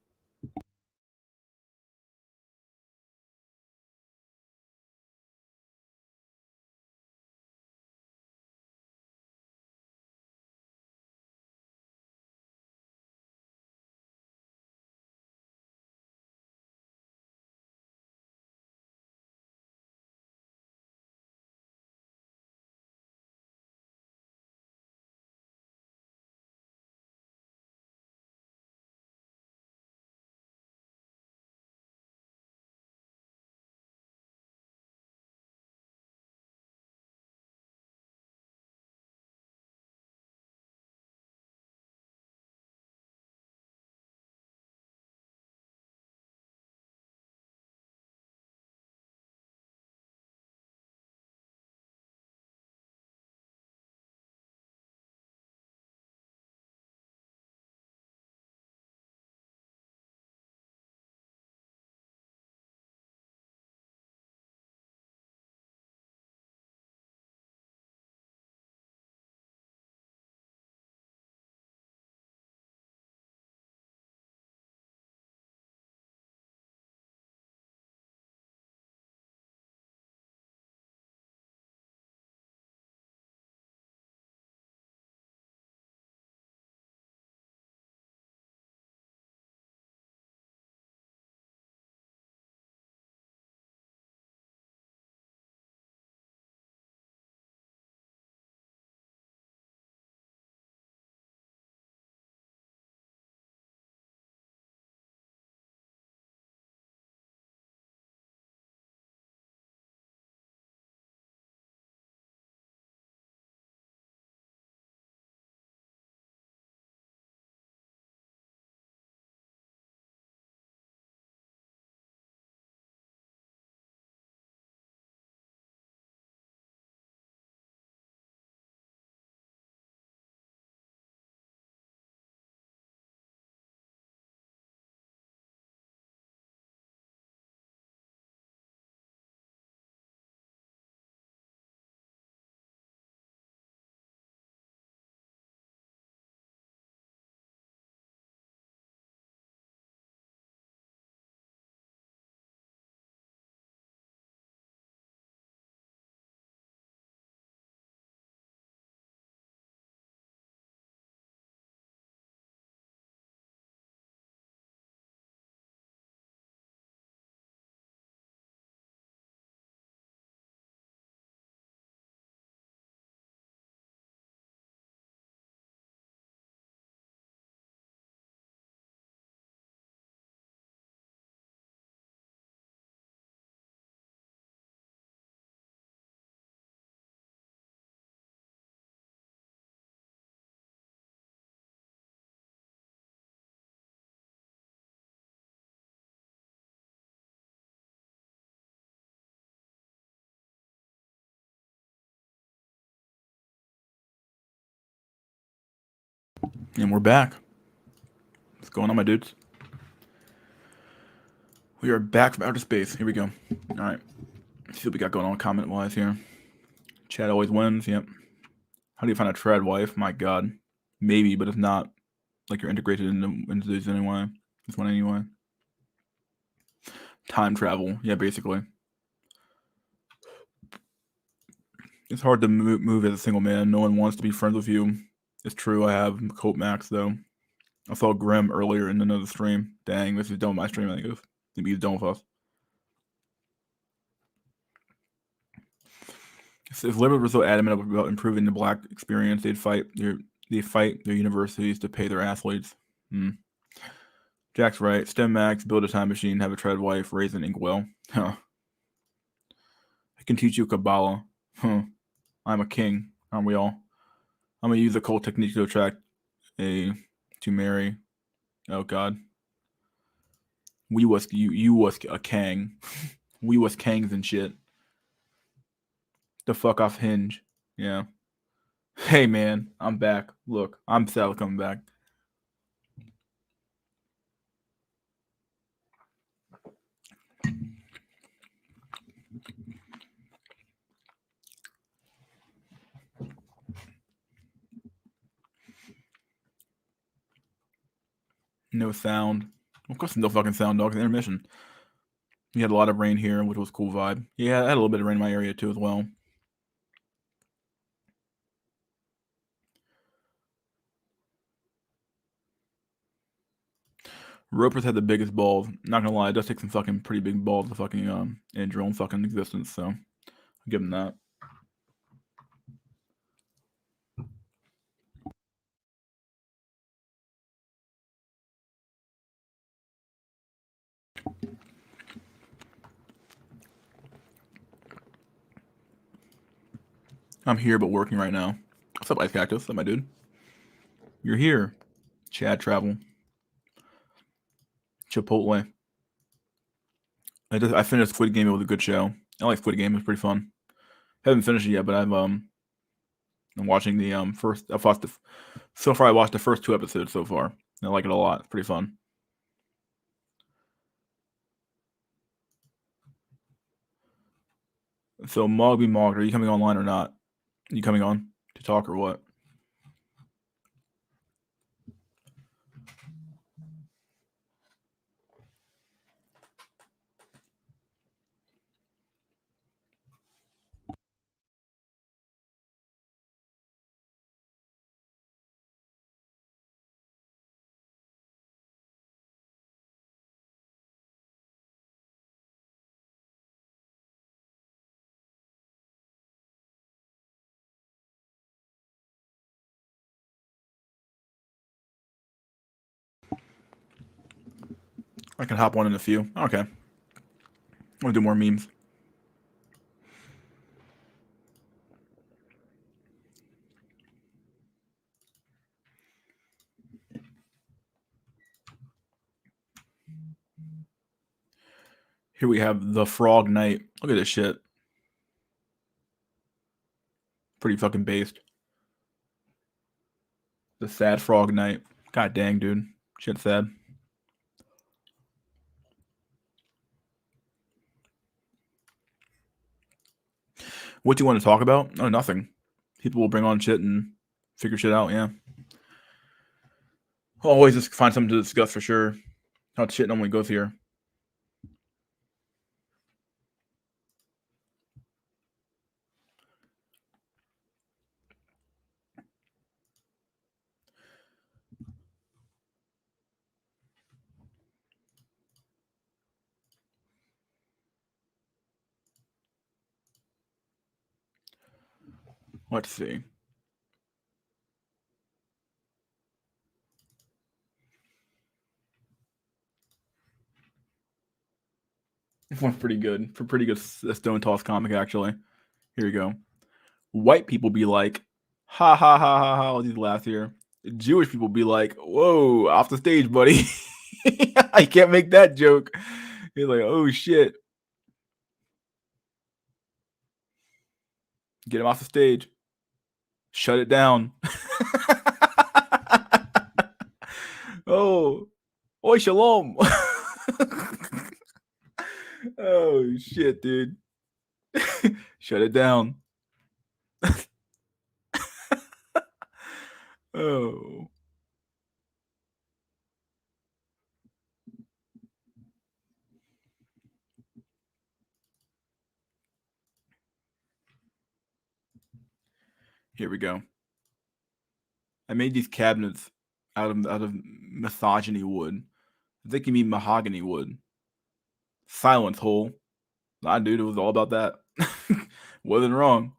S1: And we're back. What's going on, my dudes? We are back from outer space. Here we go. All right. Let's see what we got going on comment-wise here. Chad always wins. Yep. How do you find a trad wife? My God. Maybe, but if not, like you're integrated into these anyway. This one anyway. Time travel. Yeah, basically. It's hard to move as a single man. No one wants to be friends with you. It's true. I have Cope Max, though. I saw Grim earlier in another stream. Dang, this is done with my stream, I think. Maybe he's done with us. If Liberals were so adamant about improving the black experience, they'd fight their universities to pay their athletes. Jack's right. STEM Max, build a time machine, have a tread wife, raise an inkwell. Huh. I can teach you Kabbalah. Huh. I'm a king, aren't we all? I'm gonna use the cult technique to attract to marry. Oh God. You was a kang. We was kangs and shit. The fuck off Hinge. Yeah. Hey man, I'm back. Look, I'm Sal coming back. No sound. Of course, no fucking sound, dog. Intermission. We had a lot of rain here, which was a cool vibe. Yeah, I had a little bit of rain in my area too as well. Roper's had the biggest balls. Not gonna lie, it does take some fucking pretty big balls to fucking end your own fucking existence. So I'll give him that. I'm here but working right now. What's up, Ice Cactus? What's up, my dude? You're here. Chad Travel. Chipotle. I finished Squid Game. It was a good show. I like Squid Game. It was pretty fun. Haven't finished it yet, but I'm watching the first. So far I watched the first 2 episodes so far. I like it a lot. It's pretty fun. So Mogby Mog, are you coming online or not? Are you coming on to talk or what? I can hop on in a few. Okay. I want to do more memes. Here we have the Frog Knight. Look at this shit. Pretty fucking based. The Sad Frog Knight. God dang, dude. Shit sad. What do you want to talk about? Oh, nothing. People will bring on shit and figure shit out, yeah. I'll always just find something to discuss for sure. How shit normally goes here. Let's see. This one's pretty good. For pretty good Stone Toss comic, actually. Here you go. White people be like, ha ha ha ha ha, all these laughs here. Jewish people be like, whoa, off the stage, buddy. I can't make that joke. You're like, oh shit. Get him off the stage. Shut it down. Oh, oi, shalom. Oh shit, dude. Shut it down. Oh. Here we go. I made these cabinets out of misogyny wood. They can be mahogany wood. Silence hole. Nah, dude, it was all about that. Wasn't wrong.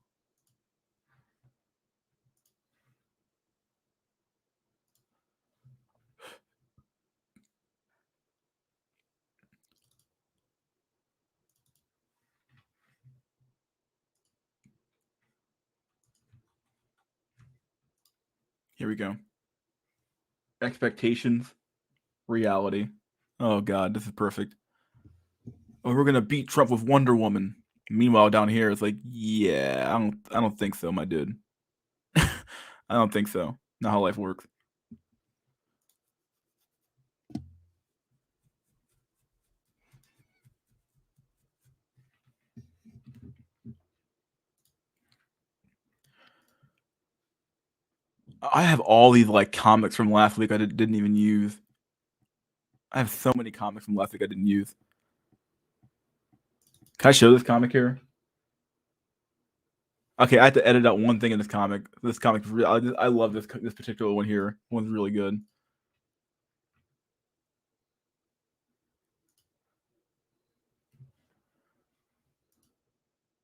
S1: Here we go. Expectations, reality. Oh god, this is perfect. Oh, we're gonna beat Trump with Wonder Woman. Meanwhile, down here, it's like, yeah, I don't think so, my dude. I don't think so. Not how life works. I have all these like comics from last week I didn't even use. I have so many comics from last week I didn't use. Can I show this comic here? Okay, I have to edit out one thing in this comic. This comic, I love this particular one here. One's really good.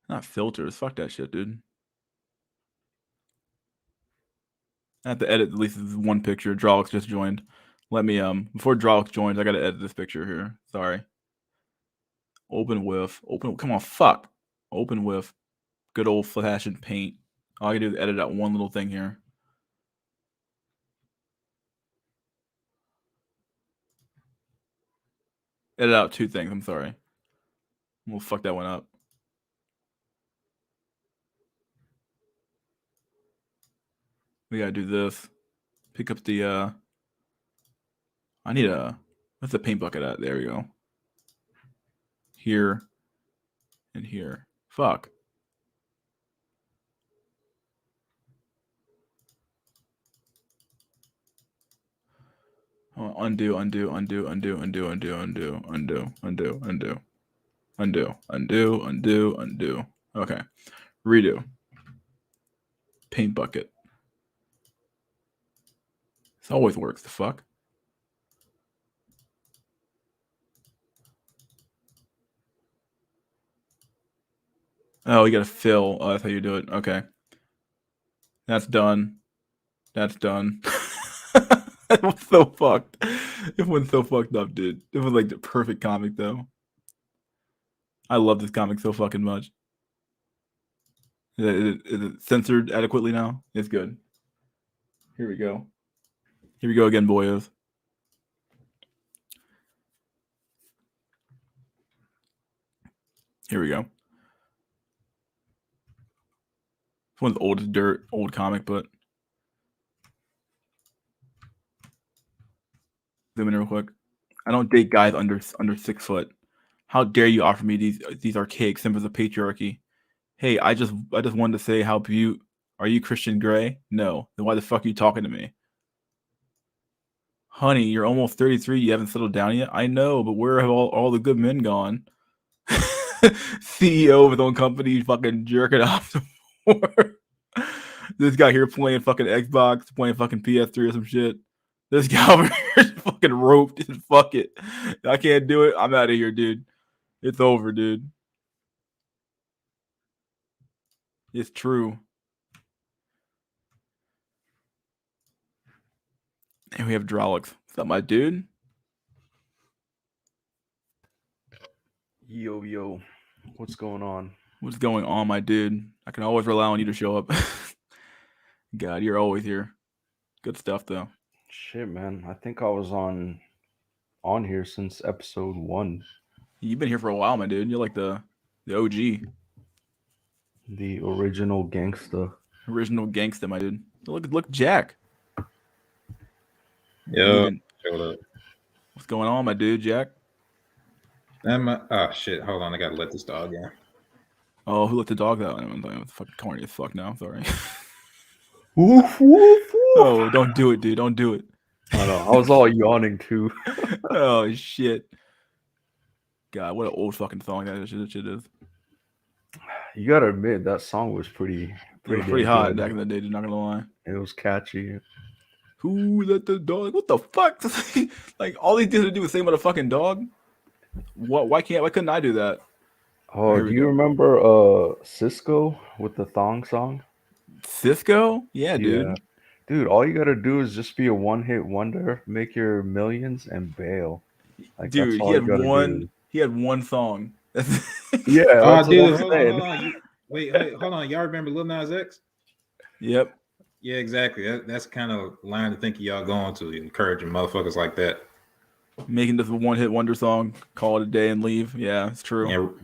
S1: Not filters. Fuck that shit, dude. I have to edit at least this one picture. Drawlix just joined. Let me before Drawlix joins, I gotta edit this picture here. Sorry. Open with. Come on, fuck. Open with. Good old fashioned paint. All I gotta do is edit out one little thing here. Edit out two things. I'm sorry. We'll fuck that one up. We gotta do this. Pick up the I need a what's the paint bucket at? There we go. Here and here. Fuck. Oh, undo. Okay. Redo. Paint bucket. This always works. The fuck? Oh, you gotta fill. Oh, that's how you do it. Okay. That's done. That's done. It was so fucked. It went so fucked up, dude. It was like the perfect comic, though. I love this comic so fucking much. Is it censored adequately now? It's good. Here we go. Here we go again, boyos. Here we go. This one's old as dirt, old comic, but zoom in real quick. I don't date guys under 6 foot. How dare you offer me these archaic symbols of patriarchy? Hey, I just wanted to say how are you Christian Grey? No. Then why the fuck are you talking to me? Honey, you're almost 33. You haven't settled down yet. I know, but where have all the good men gone? CEO of his own company, fucking jerking off. This guy here playing fucking Xbox, playing fucking PS3 or some shit. This guy over here fucking roped. Fuck it. I can't do it. I'm out of here, dude. It's over, dude. It's true. And we have Drawlix. What's up, my dude?
S2: Yo, what's going on?
S1: What's going on, my dude? I can always rely on you to show up. God, you're always here. Good stuff, though.
S2: Shit, man. I think I was on here since episode 1.
S1: You've been here for a while, my dude. You're like the OG.
S2: The original gangsta.
S1: Original gangsta, my dude. Look, Jack.
S3: Yo, showed up.
S1: What's going on, my dude, Jack?
S3: Oh shit! Hold on, I gotta let this dog in.
S1: Oh, who let the dog out? I'm fucking corny as fuck now. Sorry.
S2: Woof, woof, woof.
S1: Oh, don't do it, dude. Don't do it.
S2: I know. I was all yawning too.
S1: Oh shit. God, what an old fucking song that shit is.
S2: You gotta admit that song was pretty
S1: hot good. Back in the day. Not gonna lie.
S2: It was catchy.
S1: Who let the dog? What the fuck? Like all these dudes to do is say motherfucking dog. What? Why couldn't I do that?
S2: Oh, do you remember Cisco with the thong song?
S1: Cisco? Yeah, dude.
S2: Yeah. Dude, all you gotta do is just be a one-hit wonder, make your millions, and bail.
S1: Like, dude, he had one song.
S2: Yeah.
S3: Oh, dude, hold on. Wait, hold on. Y'all remember Lil Nas X?
S1: Yep.
S3: Yeah, exactly. That's kind of line to think y'all going to encouraging motherfuckers like that.
S1: Making this a one-hit wonder song, call it a day and leave. Yeah, it's true.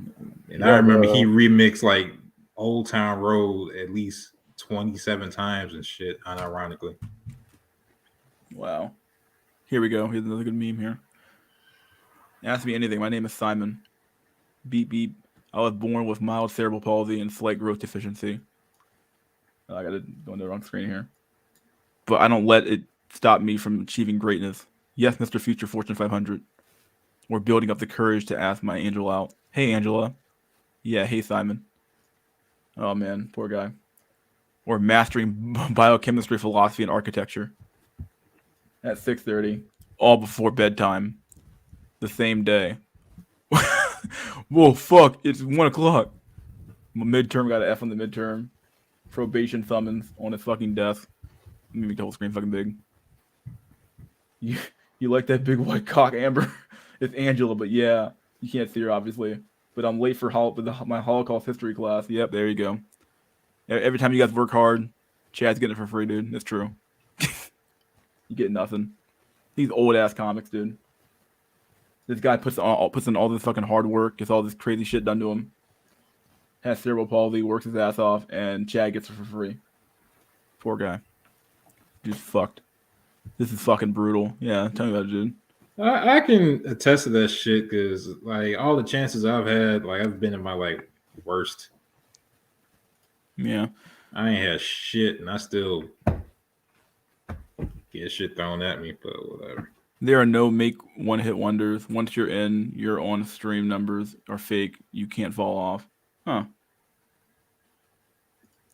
S3: And I remember he remixed like Old Town Road at least 27 times and shit, unironically.
S1: Wow. Here we go. Here's another good meme here. Ask me anything. My name is Simon. Beep, beep. I was born with mild cerebral palsy and slight growth deficiency. I got to go on the wrong screen here. But I don't let it stop me from achieving greatness. Yes, Mr. Future Fortune 500. or building up the courage to ask my Angela out. Hey, Angela. Yeah, hey, Simon. Oh, man, poor guy. Or mastering biochemistry, philosophy, and architecture at 6:30, all before bedtime, the same day. Whoa, fuck! It's 1 o'clock. My midterm got an F on the midterm. Probation summons on his fucking desk. Let me make the whole screen fucking big. You like that big white cock, Amber? It's Angela, but yeah, you can't see her obviously. But I'm late for my Holocaust history class. Yep, there you go. Every time you guys work hard, Chad's getting it for free, dude. It's true. You get nothing. These old ass comics, dude. This guy puts in all this fucking hard work, gets all this crazy shit done to him. Has cerebral palsy, works his ass off, and Chad gets it for free. Poor guy. Just fucked. This is fucking brutal. Yeah, tell me about it, dude.
S3: I can attest to that shit because like all the chances I've had, like I've been in my like worst.
S1: Yeah.
S3: I ain't had shit, and I still get shit thrown at me, but whatever.
S1: There are no make one-hit wonders. Once you're in, your on-stream numbers are fake. You can't fall off. Huh.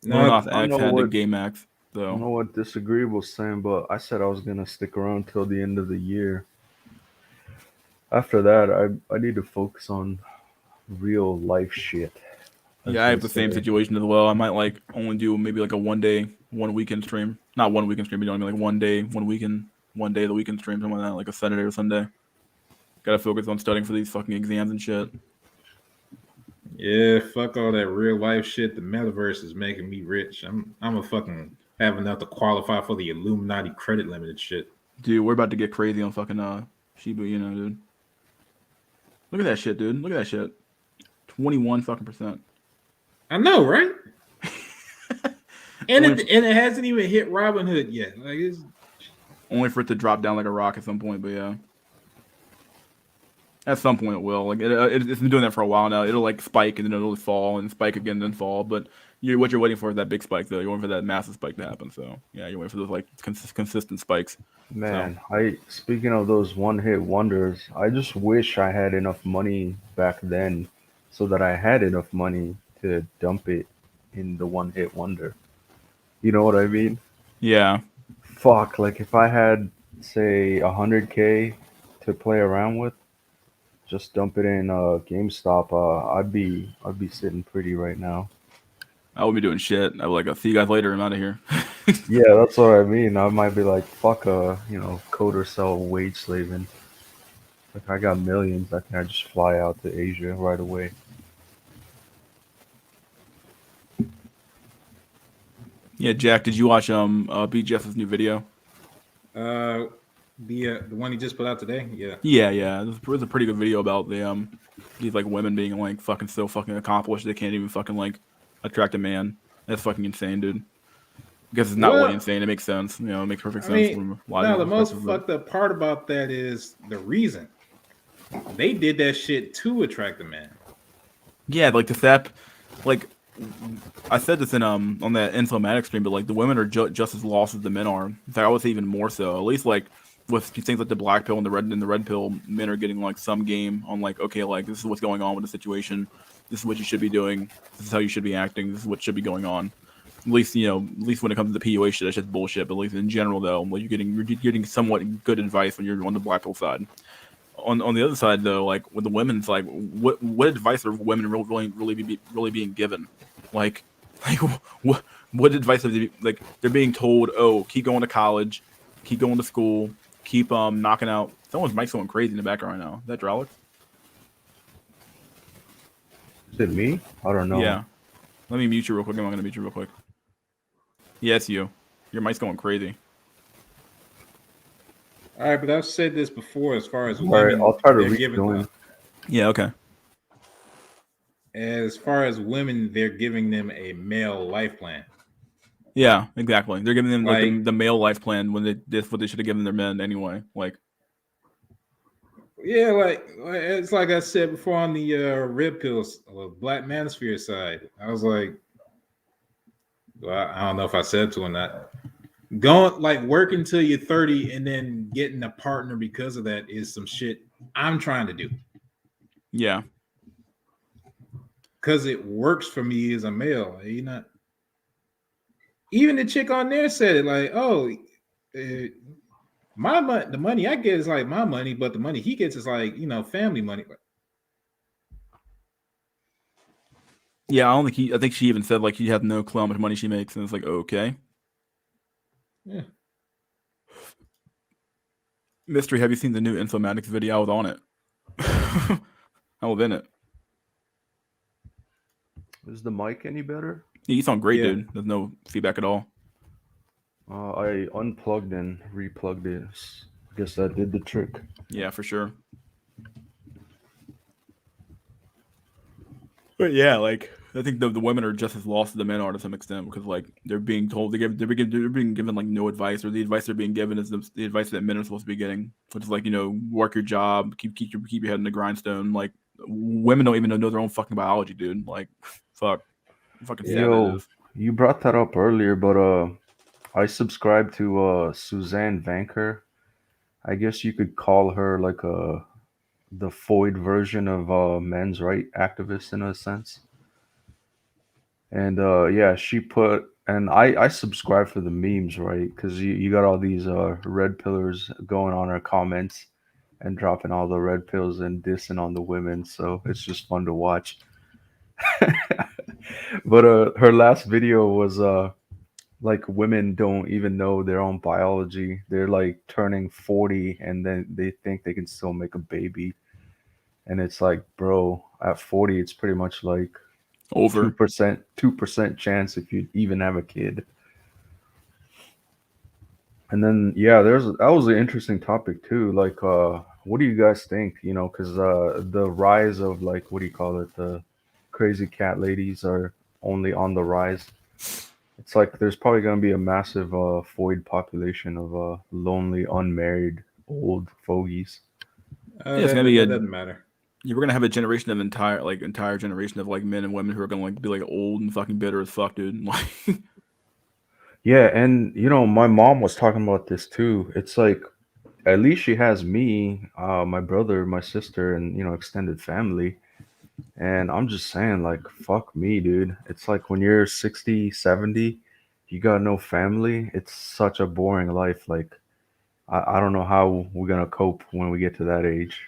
S1: Monoth X had the Game Max, though.
S2: I don't know what Disagreeable's saying, but I said I was going to stick around till the end of the year. After that, I need to focus on real life shit.
S1: Yeah, I have the same situation as well. I might like only do maybe like a 1 day, 1 weekend stream. Not 1 weekend stream, but only like 1 day, 1 weekend, 1 day of the weekend stream, something like that, like a Saturday or Sunday. Gotta focus on studying for these fucking exams and shit.
S3: Yeah, fuck all that real life shit. The metaverse is making me rich. I'm a fucking have enough to qualify for the Illuminati credit limit and shit.
S1: Dude, we're about to get crazy on fucking Shiba, dude. Look at that shit, dude. Look at that shit. 21 fucking %.
S3: I know, right? and it hasn't even hit Robinhood yet. Like it's
S1: only for it to drop down like a rock at some point, but yeah. At some point it will. Like it's been doing that for a while now. It'll like spike and then it'll fall and spike again and then fall. But what you're waiting for is that big spike though. You're waiting for that massive spike to happen. So yeah, you're waiting for those like consistent spikes.
S2: Man, so. Speaking of those one-hit wonders, I just wish I had enough money back then so that I had enough money to dump it in the one-hit wonder. You know what I mean?
S1: Yeah.
S2: Fuck, like if I had say 100K to play around with, just dump it in GameStop. I'd be sitting pretty right now.
S1: I would be doing shit. I would like, see you guys later. I'm out of here.
S2: Yeah, that's what I mean. I might be like, fuck code or sell wage slaving. Like I got millions. I think I just fly out to Asia right away.
S1: Yeah, Jack, did you watch BGS's new video?
S3: The one he just put out today, yeah.
S1: Yeah. It was a pretty good video about the these like women being like fucking so fucking accomplished they can't even fucking like attract a man. That's fucking insane, dude. Because it's not really insane. It makes sense. It makes perfect sense.
S3: The most fucked up part about that is the reason they did that shit to attract a man.
S1: Yeah, like the SAP, like I said this in on that Infomatics stream, but like the women are just as lost as the men are. In fact, I would say even more so. At least like with things like the black pill and the red pill, men are getting like some game on like, okay, like this is what's going on with the situation. This is what you should be doing. This is how you should be acting. This is what should be going on. At least when it comes to the PUA shit, that's just bullshit. But at least in general, though, like you're getting somewhat good advice when you're on the black pill side. On the other side, though, like with the women's, like what advice are women really being given? Like what advice are they like? They're being told, oh, keep going to college, keep going to school, keep knocking out. Someone's mic's going crazy in the background right now. Is that Drolix?
S2: Is it me? I don't know.
S1: Yeah. Let me mute you real quick. I'm going to mute you real quick. Yeah, it's you. Your mic's going crazy.
S3: All right, but I've said this before as far as women.
S2: I'll try to rejoin.
S1: Yeah, okay.
S3: As far as women, they're giving them a male life plan.
S1: Yeah, exactly. They're giving them like the male life plan when that's what they should have given their men anyway. Like,
S3: yeah, like it's like I said before on the red pills, Black Manosphere side. I was like, well, I don't know if I said to or not. Going like working till you're 30 and then getting a partner because of that is some shit I'm trying to do.
S1: Yeah.
S3: Because it works for me as a male. You know, even the chick on there said it like, oh, my money, the money I get is like my money, but the money he gets is like, you know, family money.
S1: Yeah, I think she even said like he had no clue how much money she makes, and it's like, okay.
S3: Yeah.
S1: Mystery, have you seen the new Infomatics video? I was on it. I was in it.
S2: Is the mic any better?
S1: Yeah, you sound great,
S3: Yeah.
S1: dude. There's no feedback at all.
S2: I unplugged and replugged it. I guess that did the trick.
S1: Yeah, for sure. But yeah, like I think the women are just as lost as the men are to some extent because like they're being told they're being given like no advice, or the advice they're being given is the advice that men are supposed to be getting, which is like, you know, work your job, keep your head in the grindstone. Like women don't even know their own fucking biology, dude. Like fucking sad it
S2: Yo,
S1: is.
S2: you brought that up earlier, but I subscribe to Suzanne Vanker. I guess you could call her like the Foyd version of men's right activist in a sense. And yeah, she put, and I subscribe for the memes, right? Because you got all these red pillars going on her comments and dropping all the red pills and dissing on the women, so it's just fun to watch. But her last video was like women don't even know their own biology. They're like turning 40 and then they think they can still make a baby. And it's like, bro, at 40 it's pretty much like
S1: Over.
S2: 2% chance if you even have a kid. And then yeah, that was an interesting topic too. Like what do you guys think, you know, cuz the rise of like what do you call it, the crazy cat ladies are only on the rise. It's like there's probably going to be a massive Foyd population of lonely, unmarried, old fogies.
S1: Yeah, it's gonna be
S3: That doesn't matter.
S1: we're gonna have a generation of entire generation of like men and women who are gonna like be like old and fucking bitter as fuck, dude. Like
S2: Yeah, and you know, my mom was talking about this too. It's like at least she has me, my brother, my sister, and you know, extended family. And I'm just saying, like, fuck me, dude. It's like when you're 60, 70, you got no family. It's such a boring life. Like, I don't know how we're gonna cope when we get to that age.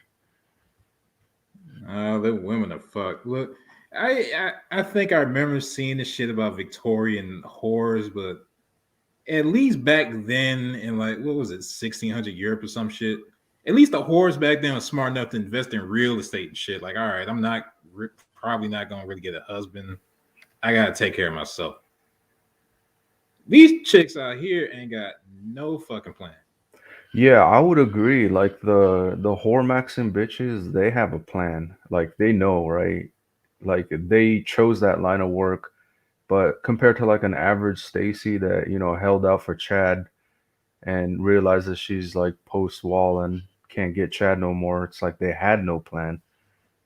S3: Oh, the women are fucked. Look, I think I remember seeing this shit about Victorian whores, but at least back then in like what was it, 1600 Europe or some shit. At least the whores back then were smart enough to invest in real estate and shit. Like, all right, I'm not probably not gonna really get a husband. I gotta take care of myself. These chicks out here ain't got no fucking plan.
S2: Yeah, I would agree. Like the whore maxing bitches, they have a plan. Like they know, right? Like they chose that line of work. But compared to like an average Stacy that, you know, held out for Chad and realizes she's like post wall and can't get Chad no more, it's like they had no plan.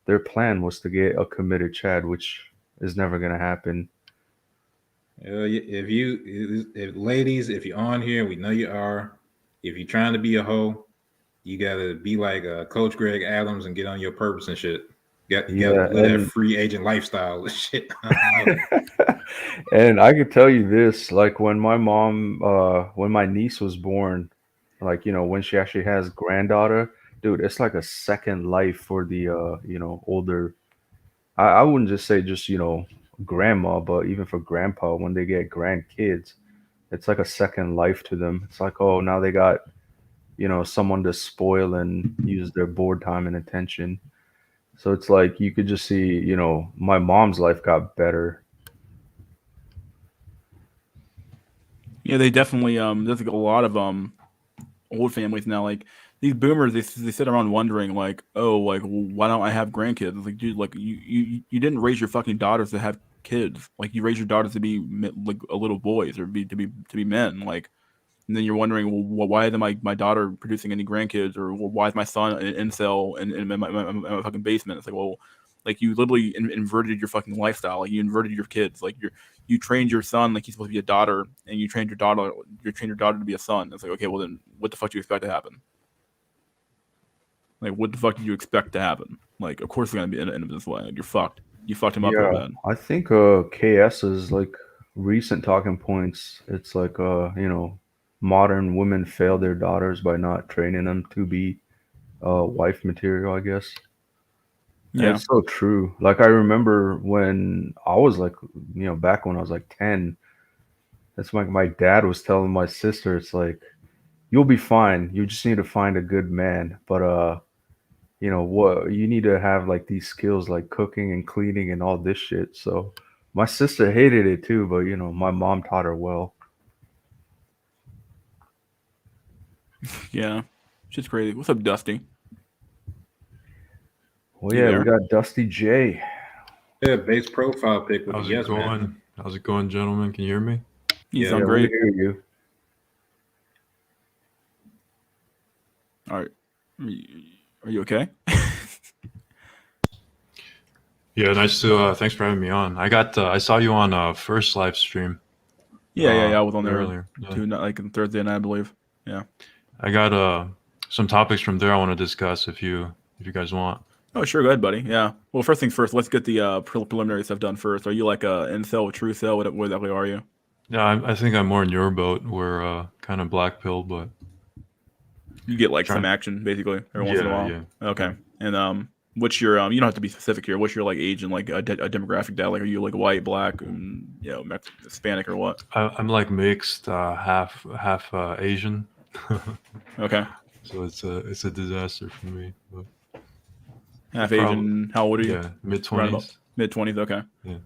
S2: Their plan was to get a committed Chad, which is never gonna happen.
S3: If ladies, if you're on here, we know you are. If you're trying to be a hoe, you gotta be like Coach Greg Adams and get on your purpose and shit. You gotta
S2: Yeah,
S3: live that free agent lifestyle and shit. I don't know.
S2: and I could tell you this, like when my niece was born, like, you know, when she actually has granddaughter, dude, it's like a second life for the, you know, older, I wouldn't just say just, you know, grandma, but even for grandpa, when they get grandkids, it's like a second life to them. It's like, oh, now they got, you know, someone to spoil and use their board time and attention. So it's like you could just see, you know, my mom's life got better.
S1: yeah, they definitely there's like a lot of old families now. Like these boomers, they sit around wondering like, oh, like why don't I have grandkids? It's like, dude, like you didn't raise your fucking daughters to have kids. Like you raised your daughters to be like a little boys or to be men. Like, and then you're wondering, well, why isn't my daughter producing any grandkids, or well, why is my son an incel in my fucking basement? It's like, well, like you literally inverted your fucking lifestyle. Like you inverted your kids. Like you trained your son like he's supposed to be a daughter, and you trained your daughter to be a son. It's like, okay, well then, what the fuck do you expect to happen? Like, what the fuck did you expect to happen? Like, of course it's gonna be end this way. Like, you're fucked. You fucked him up real
S2: Yeah,
S1: bad.
S2: I think KS's like recent talking points. It's like modern women fail their daughters by not training them to be wife material, I guess. And
S1: Yeah,
S2: it's so true. Like I remember when I was like, back when I was like 10, that's like my dad was telling my sister, it's like, you'll be fine. You just need to find a good man. But what you need to have like these skills like cooking and cleaning and all this shit. So my sister hated it too, but my mom taught her well.
S1: yeah. Shit's crazy. What's up, Dusty?
S2: Well,
S1: You
S2: yeah, we
S1: there?
S2: got Dusty J.
S3: Yeah, base profile pic with the
S4: How's it
S3: yes man.
S4: going? How's it going, gentlemen? Can you hear me?
S1: You
S3: Yeah.
S1: sound
S2: Yeah, we
S1: great.
S2: hear you.
S1: All right. Are you okay?
S4: Yeah, nice to. Thanks for having me on. I saw you on first live stream.
S1: Yeah. I was on there
S4: earlier. Yeah.
S1: too, like on Thursday night, I believe. Yeah.
S4: I got some topics from there I want to discuss if you guys want.
S1: Oh, sure. Go ahead, buddy. Yeah. Well, first things first. Let's get the preliminary stuff done first. Are you like a incel, a true cell? What exactly are you?
S4: Yeah, I think I'm more in your boat. We're kind of black pill, but
S1: You get like some
S4: trying.
S1: action basically every once in a while.
S4: Yeah.
S1: Okay. And what's your you don't have to be specific here. What's your like age and like a demographic data? Like, are you like white, black, and Hispanic or what?
S4: I'm like mixed, half Asian.
S1: Okay.
S4: So it's a disaster for me. But
S1: Half
S4: Probably-
S1: Asian. How old are you?
S4: yeah, mid
S1: Around about
S4: 20s.
S1: mid-20s. Okay.
S4: Yeah.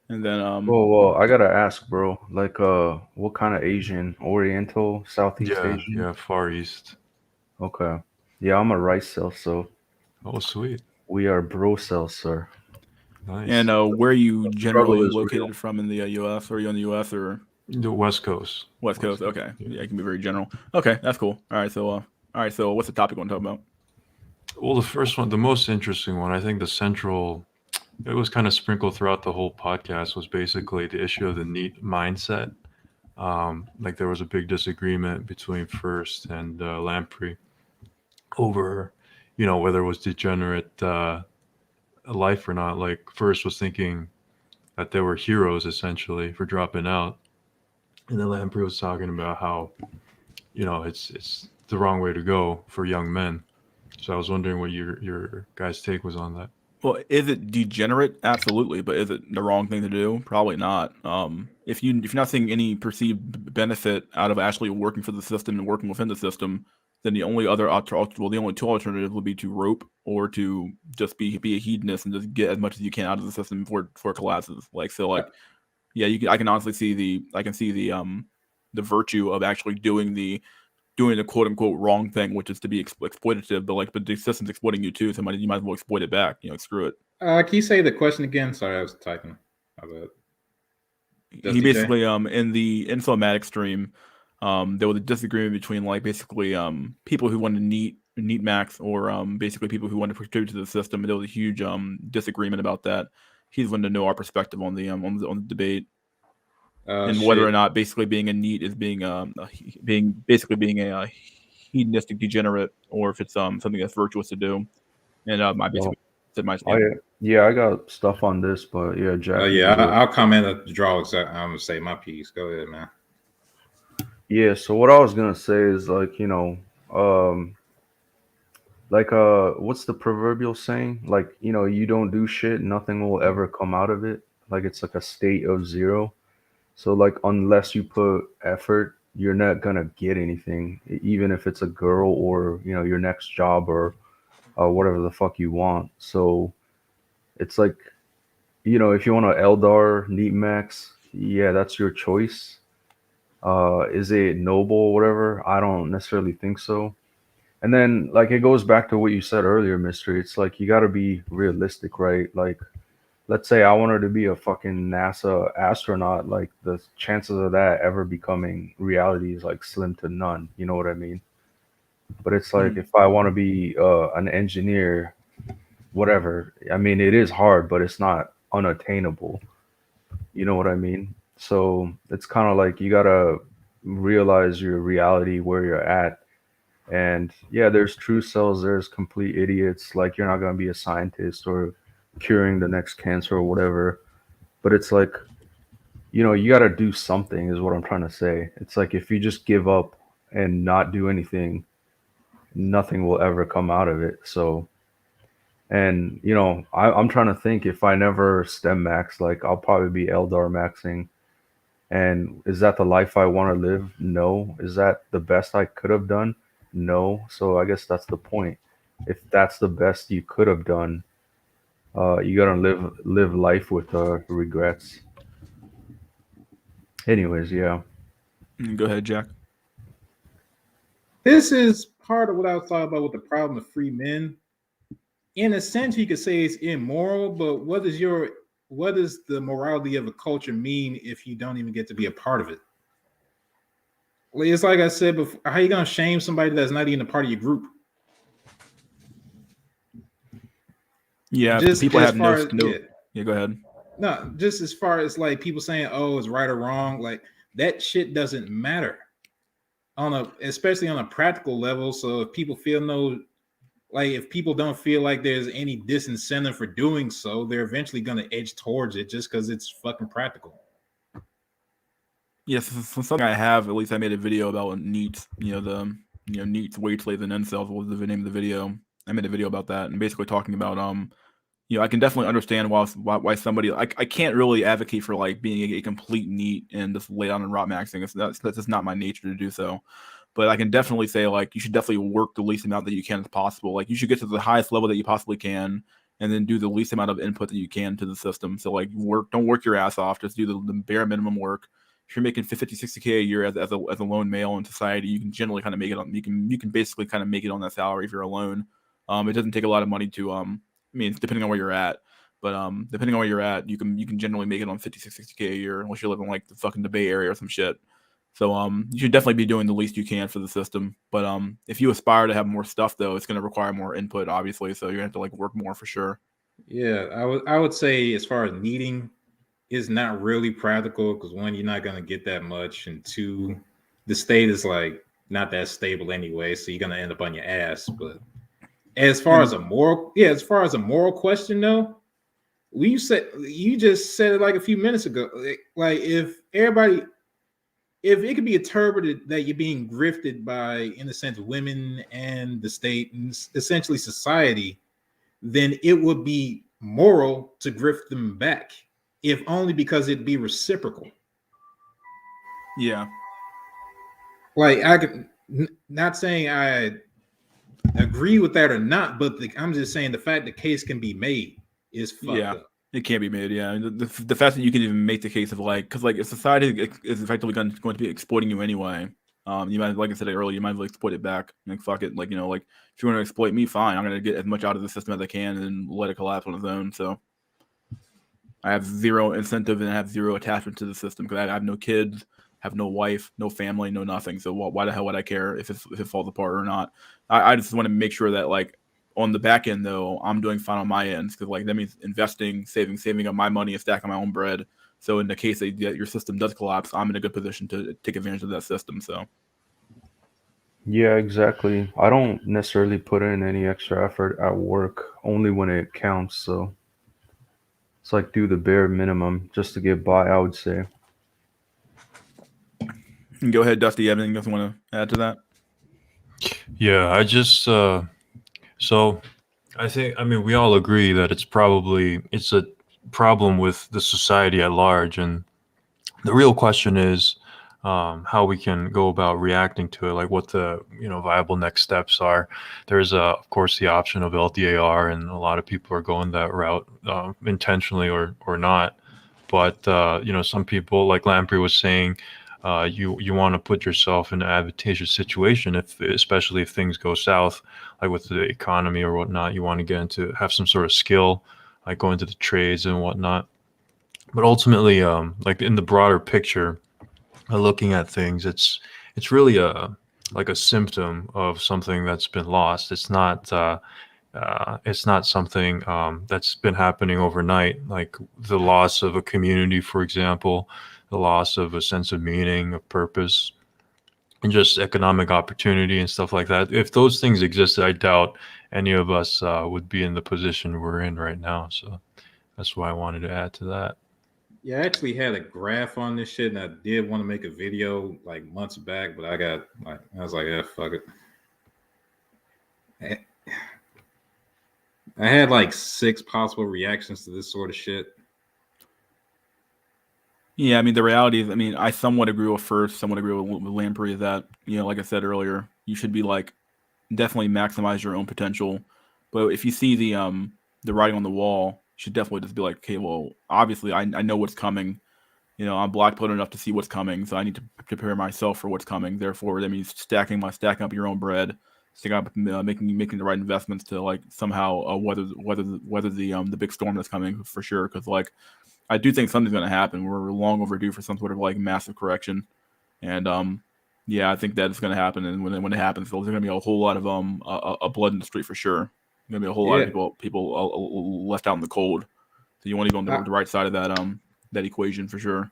S1: And then
S2: Well, I gotta ask, bro. Like, what kind of Asian? Oriental, Southeast
S4: Yeah,
S2: Asian?
S4: yeah, Far East.
S2: Okay. Yeah, I'm a rice cell, so
S4: Oh, sweet.
S2: we are bro cells, sir.
S4: Nice.
S1: and where are you generally
S2: is
S1: located
S2: real.
S1: from in the U.S.? Are you in the U.S. or
S4: The West Coast.
S1: West Coast? Okay.
S4: Yeah.
S1: Yeah, it can be very general. Okay, that's cool. All right. So what's the topic you want to talk about?
S4: Well, the first one, the most interesting one, I think the central, it was kind of sprinkled throughout the whole podcast, was basically the issue of the neat mindset. Like there was a big disagreement between First and Lamprey over, whether it was degenerate life or not. Like First was thinking that they were heroes essentially for dropping out, and then Lamprey was talking about how, it's the wrong way to go for young men. So I was wondering what your guys' take was on that.
S1: Well, is it degenerate? Absolutely, but is it the wrong thing to do? Probably not. If you're not seeing any perceived benefit out of actually working for the system and working within the system, then the only the only two alternatives would be to rope or to just be a hedonist and just get as much as you can out of the system before it collapses. Like so, like yeah, I can honestly see the virtue of actually doing the quote unquote wrong thing, which is to be exploitative, but the system's exploiting you too, so you might as well exploit it back. Screw it.
S3: Can you say the question again? Sorry, I was typing. How about
S1: He
S3: Dusty J?
S1: basically in the Infomatic stream, there was a disagreement between like basically people who wanted neat max or basically people who wanted to contribute to the system, and there was a huge disagreement about that. He's wanted to know our perspective on the debate and whether or not basically being a neat is being being a hedonistic degenerate, or if it's something that's virtuous to do. And I basically said my stand.
S2: Yeah, I got stuff on this, but yeah, Jack.
S3: yeah, I'll comment at the draw. I'm gonna say my piece. Go ahead, man.
S2: Yeah, so what I was gonna say is like, like what's the proverbial saying? Like, you don't do shit, nothing will ever come out of it. Like it's like a state of zero. So like unless you put effort, you're not gonna get anything, even if it's a girl or your next job or whatever the fuck you want. So it's like if you want to Eldar Neat Max, yeah, that's your choice. Is it noble or whatever? I don't necessarily think so. And then like it goes back to what you said earlier, Mystery. It's like you got to be realistic, right? Like let's say I wanted to be a fucking NASA astronaut, like the chances of that ever becoming reality is like slim to none. You know what I mean? But it's like if I want to be an engineer, whatever. I mean, it is hard, but it's not unattainable. You know what I mean? So it's kind of like you gotta realize your reality where you're at, And yeah, there's true cells, there's complete idiots. Like, you're not going to be a scientist or curing the next cancer or whatever. But it's like, you got to do something, is what I'm trying to say. It's like, if you just give up and not do anything, nothing will ever come out of it. So, and I'm trying to think, if I never STEM max, like, I'll probably be Eldar maxing. And is that the life I want to live? No. Is that the best I could have done? No. So I guess that's the point. If that's the best you could have done, you gotta live life with regrets. Anyways, yeah.
S1: Go ahead, Jack.
S3: This is part of what I was talking about with the problem of free men. In a sense, you could say it's immoral, but what does the morality of a culture mean if you don't even get to be a part of it? It's like I said before, how you gonna shame somebody that's not even a part of your group?
S1: Yeah,
S3: just
S1: people
S3: as
S1: have
S3: far
S1: no,
S3: as,
S1: no. Yeah, go ahead.
S3: No, just as far as like people saying, "Oh, it's right or wrong," like that shit doesn't matter especially on a practical level. So if people if people don't feel like there's any disincentive for doing so, they're eventually going to edge towards it just because it's fucking practical.
S1: Yes, so something I have. At least I made a video about NEETs. NEETs, wage slaves, and incels was the name of the video. I made a video about that and basically talking about I can definitely understand why somebody I can't really advocate for like being a complete NEET and just lay down and rot maxing. That's just not my nature to do so. But I can definitely say like you should definitely work the least amount that you can as possible. Like you should get to the highest level that you possibly can, and then do the least amount of input that you can to the system. So like don't work your ass off. Just do the bare minimum work. If you're making 50, 60K a year as a lone male in society, you can generally kind of make it on. You can basically kind of make it on that salary if you're alone. It doesn't take a lot of money to I mean, depending on where you're at, but depending on where you're at, you can generally make it on 50, 60K a year unless you're living like the fucking Bay Area or some shit. So you should definitely be doing the least you can for the system. But if you aspire to have more stuff though, it's going to require more input, obviously. So you're gonna have to like work more for sure.
S3: Yeah, I would say as far as needing is not really practical because one, you're not gonna get that much, and two, the state is like not that stable anyway, so you're gonna end up on your ass. But as far as a moral question though, you just said it like a few minutes ago. Like if it could be interpreted that you're being grifted by, in a sense, women and the state and essentially society, then it would be moral to grift them back, if only because it'd be reciprocal.
S1: Yeah.
S3: Like I could not saying I agree with that or not, but I'm just saying the fact the case can be made is fucked up.
S1: It can't be made, yeah. The fact that you can even make the case of like, because like if society is effectively going to be exploiting you anyway, you might, like I said earlier, you might as well exploit it back. Like fuck it, like like if you want to exploit me, fine. I'm gonna get as much out of the system as I can and let it collapse on its own. So I have zero incentive and I have zero attachment to the system because I have no kids, have no wife, no family, no nothing. So why the hell would I care if it falls apart or not? I just want to make sure that like on the back end though, I'm doing fine on my ends because like that means investing, saving up my money and stacking my own bread. So in the case that your system does collapse, I'm in a good position to take advantage of that system. So
S2: Yeah, exactly. I don't necessarily put in any extra effort at work, only when it counts. So it's like do the bare minimum just to get by, I would say.
S1: go ahead, Dusty. You have anything else you want to add to that?
S4: Yeah, I just so I mean we all agree that it's a problem with the society at large, and the real question is how we can go about reacting to it, like what the viable next steps are. There's of course the option of LDAR, and a lot of people are going that route intentionally or not. But some people, like Lamprey was saying, you want to put yourself in an advantageous situation, especially if things go south, like with the economy or whatnot. You want to have some sort of skill, like go into the trades and whatnot. But ultimately, like in the broader picture, looking at things, it's really a symptom of something that's been lost. It's not something that's been happening overnight, like the loss of a community, for example, the loss of a sense of meaning, of purpose. and just economic opportunity and stuff like that. If those things existed, I doubt any of us would be in the position we're in right now. So that's why I wanted to add to that.
S3: Yeah, I actually had a graph on this shit, and I did want to make a video like months back, but I was like, yeah, fuck it. I had like 6 possible reactions to this sort of shit.
S1: Yeah, I mean the reality is, I mean, I somewhat agree with first, somewhat agree with Lamprey that, like I said earlier, you should be like definitely maximize your own potential. But if you see the writing on the wall, you should definitely just be like, okay, well, obviously I know what's coming. I'm black-pilled enough to see what's coming, so I need to prepare myself for what's coming. Therefore, that means stacking up your own bread, stacking up, making the right investments to like somehow weather the big storm that's coming for sure. Because like I do think something's going to happen. We're long overdue for some sort of like massive correction, and yeah, I think that's going to happen. And when it happens, there's going to be a whole lot of a blood in the street for sure. There's going to be a whole lot of people left out in the cold. So you want to be on the right side of that equation for sure.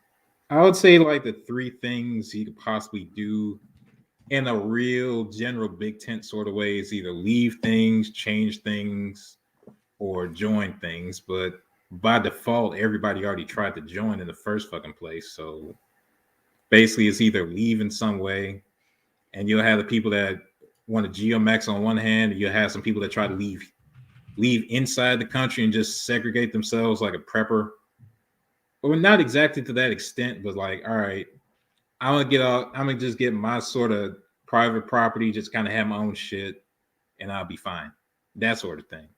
S3: I would say like the 3 things you could possibly do in a real general big tent sort of way is either leave things, change things, or join things. But by default, everybody already tried to join in the first fucking place. So basically, it's either leave in some way, and you'll have the people that want to geomax on one hand, and you'll have some people that try to leave inside the country and just segregate themselves like a prepper. Well, not exactly to that extent, but like, all right, I'm gonna just get my sort of private property, just kind of have my own shit, and I'll be fine. That sort of thing.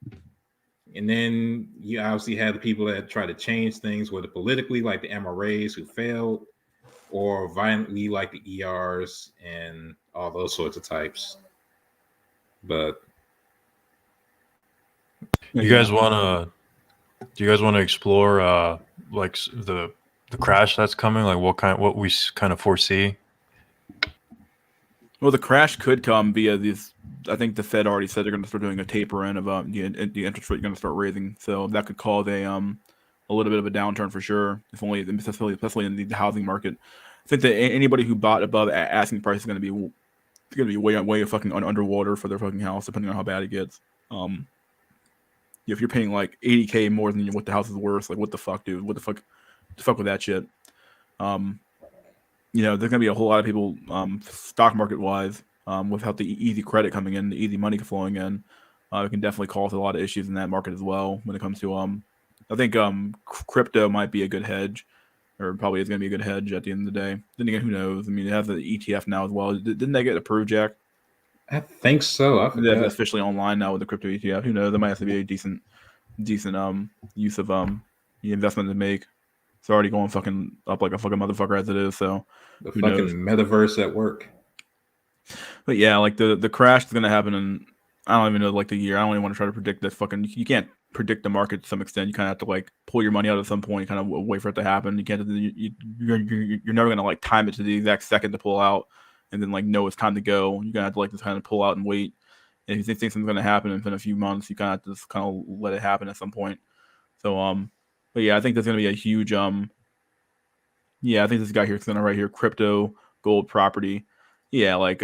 S3: And then you obviously have the people that try to change things, whether politically, like the MRAs who failed, or violently, like the ERs and all those sorts of types. But
S4: Do you guys want to explore like the crash that's coming? Like what we kind of foresee?
S1: Well, the crash could come via these. I think the Fed already said they're going to start doing a taper in of the interest rate going to start raising, so that could cause a little bit of a downturn for sure. If only, especially in the housing market. I think that anybody who bought above asking price is going to be way fucking underwater for their fucking house, depending on how bad it gets. If you're paying like $80K more than what the house is worth, like what the fuck, dude? What the fuck with that shit? There's gonna be a whole lot of people, stock market wise, without the easy credit coming in, the easy money flowing in. It can definitely cause a lot of issues in that market as well. When it comes to, I think crypto might be a good hedge, or probably is gonna be a good hedge at the end of the day. Then again, who knows? I mean, it has the ETF now as well. Didn't they get approved, Jack?
S3: I think so. I forgot.
S1: That's officially online now with the crypto ETF. Who knows? There might have to be a decent use of the investment to make. It's already going fucking up like a fucking motherfucker as it is. So
S3: the fucking metaverse at work.
S1: But yeah, like the crash is gonna happen in, I don't even know like the year. I don't even want to try to predict that fucking. You can't predict the market to some extent. You kind of have to like pull your money out at some point, kind of wait for it to happen. You can't. You're never gonna like time it to the exact second to pull out, and then like know it's time to go. You're gonna have to like just kind of pull out and wait. And if you think something's gonna happen in a few months, you kind of have to just kind of let it happen at some point. So but yeah, I think there's gonna be a huge yeah, I think this guy here is gonna right here, crypto, gold, property. Yeah, like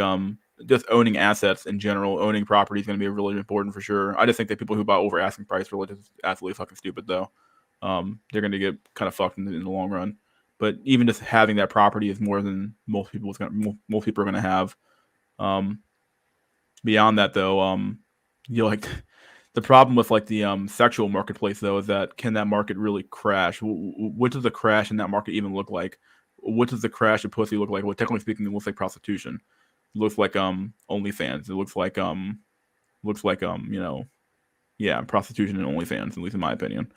S1: just owning assets in general, owning property is going to be really important for sure. I just think that people who buy over asking price are really just absolutely fucking stupid, though. They're going to get kind of fucked in the long run. But even just having that property is more than most people are going to have. Beyond that, though, like the problem with like the sexual marketplace though is that can that market really crash? What does the crash in that market even look like? What does the crash of pussy look like? Well, technically speaking, it looks like prostitution. It looks like OnlyFans. It looks like yeah, prostitution and OnlyFans, at least in my opinion.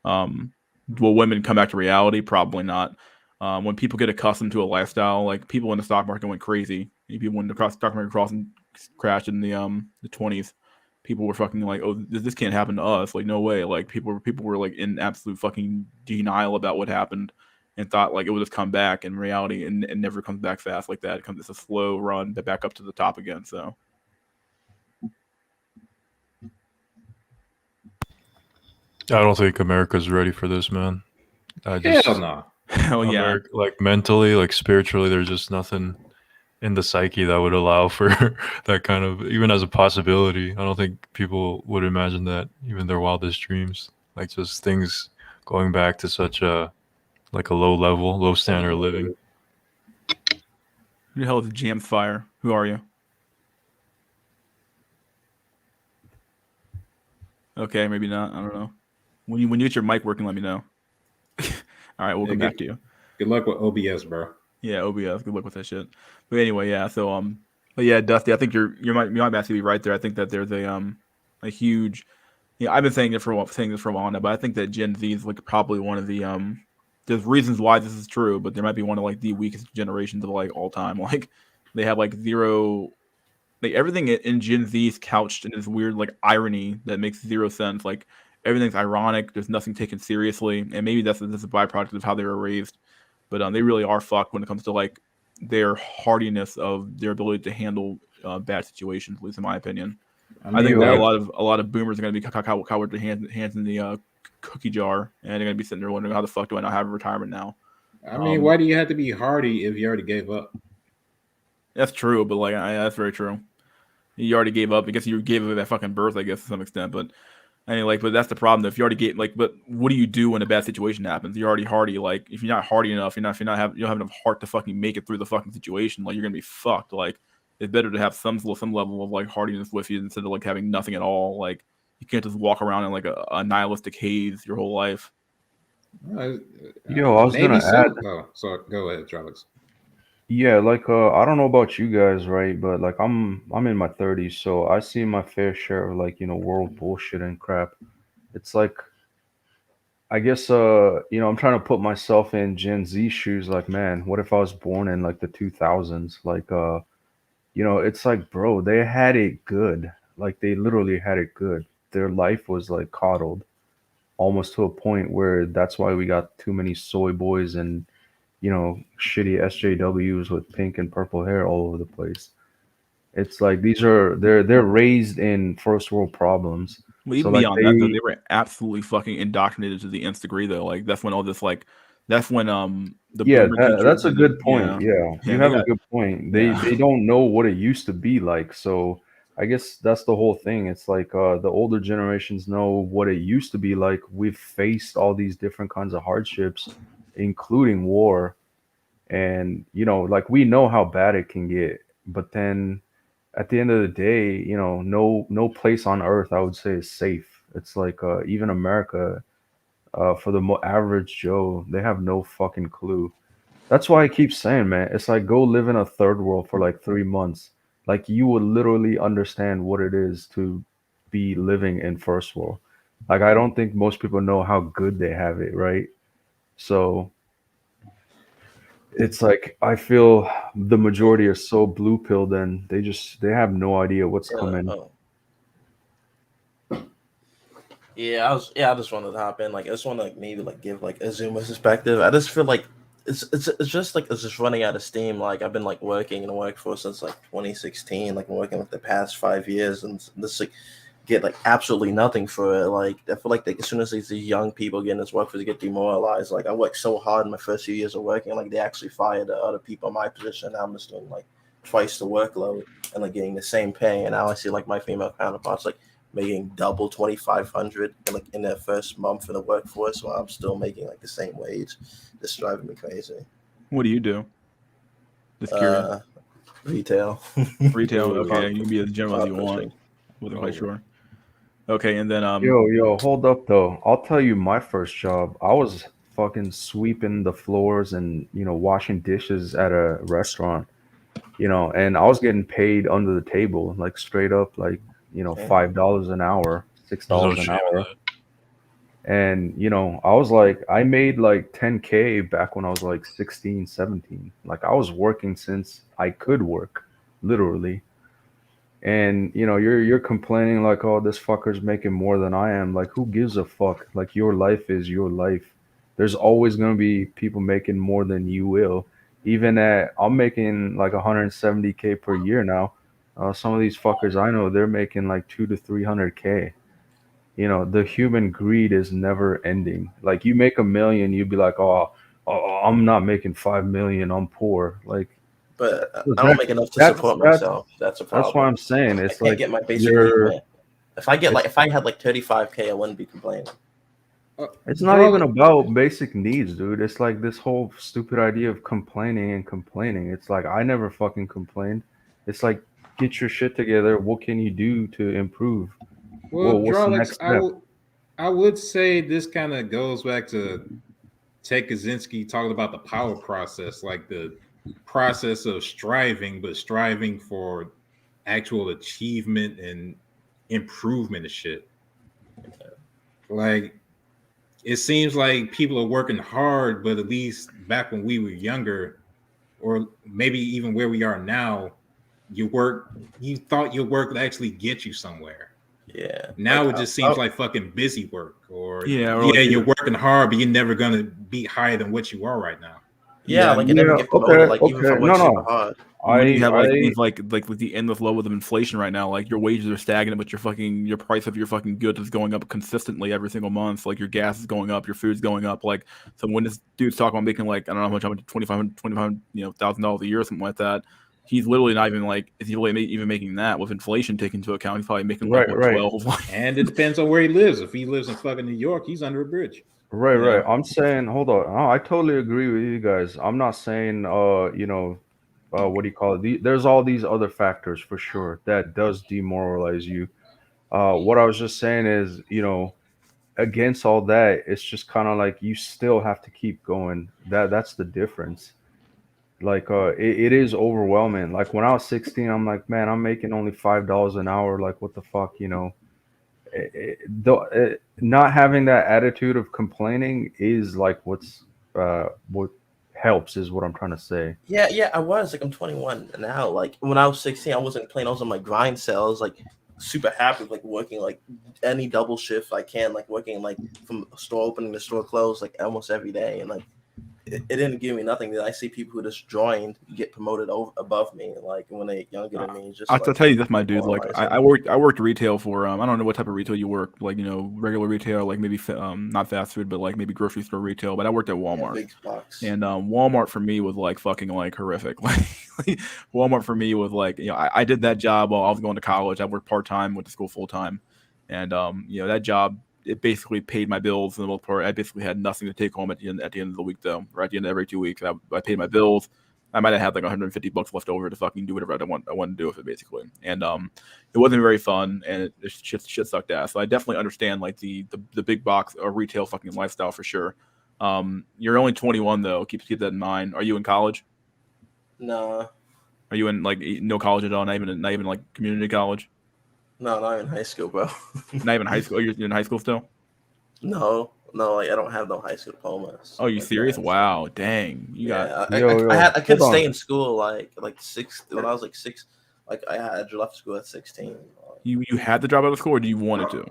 S1: Will women come back to reality? Probably not. When people get accustomed to a lifestyle, like people in the stock market went crazy. People in the stock market crashed in the 20s. People were fucking like, oh, this can't happen to us. Like, no way. Like people were like in absolute fucking denial about what happened, and thought like it would just come back. In reality, and it never comes back fast like that. It's a slow run to back up to the top again. So
S4: I don't think America's ready for this, man.
S3: Hell no.
S1: Hell yeah.
S4: Like mentally, like spiritually, there's just nothing in the psyche that would allow for that kind of, even as a possibility. I don't think people would imagine that even in their wildest dreams, like just things going back to such a like a low level, low standard of living.
S1: Who the hell is James Fire? Who are you? Okay, maybe not. I don't know. When you get your mic working, let me know. All right, we'll come back to you.
S3: Good luck with OBS, bro.
S1: Yeah, OBS. Good luck with that shit. But anyway, yeah. So but yeah, Dusty, I think you might actually be right there. I think that there's a huge. Yeah, I've been saying this for a while now, but I think that Gen Z is like probably one of the There's reasons why this is true, but there might be one of like the weakest generations of like all time. Like they have like zero. Like everything in Gen Z is couched in this weird like irony that makes zero sense. Like everything's ironic. There's nothing taken seriously, and maybe that's a byproduct of how they were raised. But they really are fucked when it comes to like their hardiness of their ability to handle bad situations. At least in my opinion, I think that a lot of boomers are going to be caught with their hands in the cookie jar, and they're going to be sitting there wondering how the fuck do I not have a retirement now?
S3: I mean, why do you have to be hardy if you already gave up?
S1: That's true, but like that's very true. You already gave up. I guess you gave up that fucking birth, I guess, to some extent. But I mean, like, but that's the problem. Though. If you already get like, but what do you do when a bad situation happens? You're already hardy. Like, if you're not hardy enough, you don't have enough heart to fucking make it through the fucking situation. Like, you're gonna be fucked. Like, it's better to have some level of like hardiness with you instead of like having nothing at all. Like, you can't just walk around in like a nihilistic haze your whole life.
S2: Yo, I was gonna add.
S3: Oh, so go ahead, Travis.
S2: Yeah, like I don't know about you guys, right? But like I'm in my 30s, so I see my fair share of like, world bullshit and crap. It's like I guess I'm trying to put myself in Gen Z shoes like, man, what if I was born in like the 2000s? Like it's like, bro, they had it good. Like they literally had it good. Their life was like coddled almost to a point where that's why we got too many soy boys and shitty SJWs with pink and purple hair all over the place. It's like they're raised in first world problems.
S1: But even
S2: So like
S1: beyond that, though, they were absolutely fucking indoctrinated to the nth degree, though. Like that's when all this, like, that's when the boomer teachers
S2: that's a
S1: and
S2: good point. Yeah, you
S1: they
S2: have a
S1: got
S2: good point.
S1: yeah.
S2: They don't know what it used to be like. So I guess that's the whole thing. It's like the older generations know what it used to be like. We've faced all these different kinds of hardships, including war, and like we know how bad it can get. But then at the end of the day, no place on earth I would say is safe. It's like even America, for the average Joe, they have no fucking clue. That's why I keep saying, man, it's like go live in a third world for like 3 months. Like you would literally understand what it is to be living in first world. Like I don't think most people know how good they have it, right? So it's like I feel the majority are so blue pilled and they have no idea what's coming.
S5: I just wanted to hop in. Like, I just want to maybe like give like a Zoomer perspective. I just feel like it's just like it's just running out of steam. Like I've been like working in the workforce since like 2016. Like I'm working like the past 5 years, and this like get like absolutely nothing for it. Like I feel like as soon as these young people get in this workforce, they get demoralized. Like I worked so hard in my first few years of working, like they actually fired the other people in my position. Now I'm just doing like twice the workload and like getting the same pay. And now I see like my female counterparts like making double 2,500 like in their first month in the workforce, while I'm still making like the same wage. It's driving me crazy.
S1: What do you do? Just curious.
S5: Retail.
S1: Retail. Okay, you can be as general as you want. Wasn't quite sure. Okay, and then
S2: Yo, hold up though. I'll tell you my first job. I was fucking sweeping the floors and washing dishes at a restaurant. And I was getting paid under the table, like straight up, like $5 an hour, $6 an hour. And I was like, I made like 10K back when I was like 16, 17. Like I was working since I could work, literally. And you're complaining like, oh, this fucker's making more than I am. Like, who gives a fuck? Like, your life is your life. There's always gonna be people making more than you will. Even I'm making like 170K per year now. Some of these fuckers I know, they're making like 200 to 300K. The human greed is never ending. Like, you make $1 million, you'd be like, oh, I'm not making 5 million. I'm poor. Like,
S5: but
S2: So
S5: I don't make enough to support myself. That's a problem.
S2: That's what I'm saying.
S5: I
S2: It's
S5: can't
S2: like
S5: get my basic needs met. If I had like 35K, I wouldn't be complaining.
S2: It's not even about basic needs, dude. It's like this whole stupid idea of complaining and complaining. It's like I never fucking complained. It's like get your shit together. What can you do to improve?
S3: Well,
S2: What's the
S3: Drawlix,
S2: next step?
S3: I would say this kind of goes back to Ted Kaczynski talking about the power process, like the process of striving, but striving for actual achievement and improvement of shit. Like, it seems like people are working hard, but at least back when we were younger, or maybe even where we are now, you thought your work would actually get you somewhere.
S5: Yeah.
S3: Now it just seems like fucking busy work, or
S1: like
S3: you're working hard, but you're never gonna be higher than what you are right now.
S5: Yeah, like you never get promoted, like even if I work super hard.
S1: When you have like things like with the endless levels of inflation right now, like your wages are stagnant, but your price of your fucking goods is going up consistently every single month. Like your gas is going up, your food's going up. Like, so when this dude's talking about making like I don't know how much $25,000 a year or something like that, he's literally not even like is he really even making that with inflation taken into account? He's probably making like 12.
S3: And it depends on where he lives. If he lives in fucking New York, he's under a bridge.
S2: Right. I'm saying, hold on. Oh, I totally agree with you guys. I'm not saying, what do you call it? There's all these other factors for sure that does demoralize you. What I was just saying is, against all that, it's just kind of like you still have to keep going. That's the difference. Like, it is overwhelming. Like when I was 16, I'm like, man, I'm making only $5 an hour. Like, what the fuck, not having that attitude of complaining is like what helps is what I'm trying to say.
S5: Yeah, I was like I'm 21 now. Like when I was 16, I wasn't complaining. I was on my grind cell. I was like super happy, like working like any double shift I can, like working like from store opening to store close, like almost every day, and like it didn't give me nothing. That I see people who just joined get promoted above me, like when they're younger than me. Just
S1: I'll tell you this, my dude. Like I worked retail for I don't know what type of retail you work, like regular retail, like maybe not fast food, but like maybe grocery store retail. But I worked at Walmart,
S5: big box.
S1: And Walmart for me was like fucking like horrific. Like Walmart for me was like I did that job while I was going to college. I worked part time, went to school full time, and that job. It basically paid my bills for the most part. I basically had nothing to take home at the end of the week, though. Or at the end of every 2 weeks, I paid my bills. I might have had like $150 left over to fucking do whatever I want to do with it, basically. And it wasn't very fun, and it shit sucked ass. So I definitely understand like the big box or retail fucking lifestyle for sure. You're only 21 though. Keep that in mind. Are you in college?
S5: No.
S1: Are you in like no college at all? Not even like community college?
S5: No, not even high school, bro.
S1: Not even high school. You're in high school still?
S5: No, like I don't have no high school diplomas.
S1: Oh, you serious? Wow, dang! You got.
S5: I couldn't stay in school like six when I was like 6. Like I left school at 16.
S1: You had to drop out of school, or do you wanted to?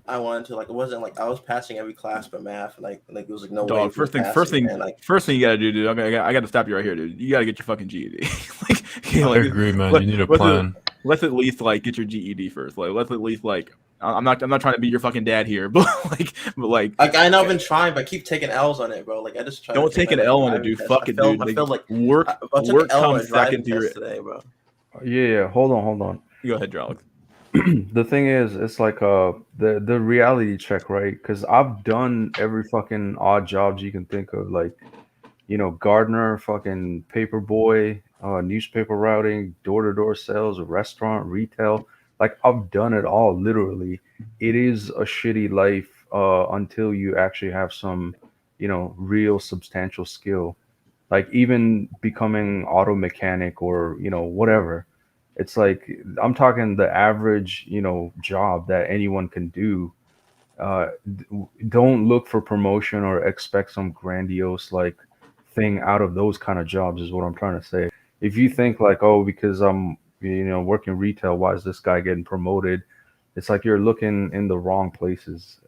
S5: I wanted to. Like it wasn't like I was passing every class but math, and like it was like no
S1: Dog,
S5: way.
S1: First thing you gotta do, dude. I gotta stop you right here, dude. You gotta get your fucking GED.
S4: I agree, man. You need a plan.
S1: Let's at least like get your GED first. Like let's at least like I'm not trying to be your fucking dad here, but
S5: I know I've been trying, but I keep taking L's on it, bro. Like I just try.
S1: Don't take an L on it, dude. Fuck it, dude.
S5: I feel like
S1: work comes second to your
S5: today, bro.
S2: Yeah. Hold on.
S1: Go ahead, Alex.
S2: The thing is, it's like the reality check, right? Because I've done every fucking odd jobs you can think of, like gardener, fucking paper boy, newspaper routing, door-to-door sales, restaurant, retail. Like I've done it all, literally. It is a shitty life until you actually have some, real substantial skill. Like even becoming auto mechanic or whatever. It's like I'm talking the average, job that anyone can do. Don't look for promotion or expect some grandiose like thing out of those kind of jobs is what I'm trying to say. If you think like, oh, because I'm working retail, why is this guy getting promoted? It's like you're looking in the wrong places.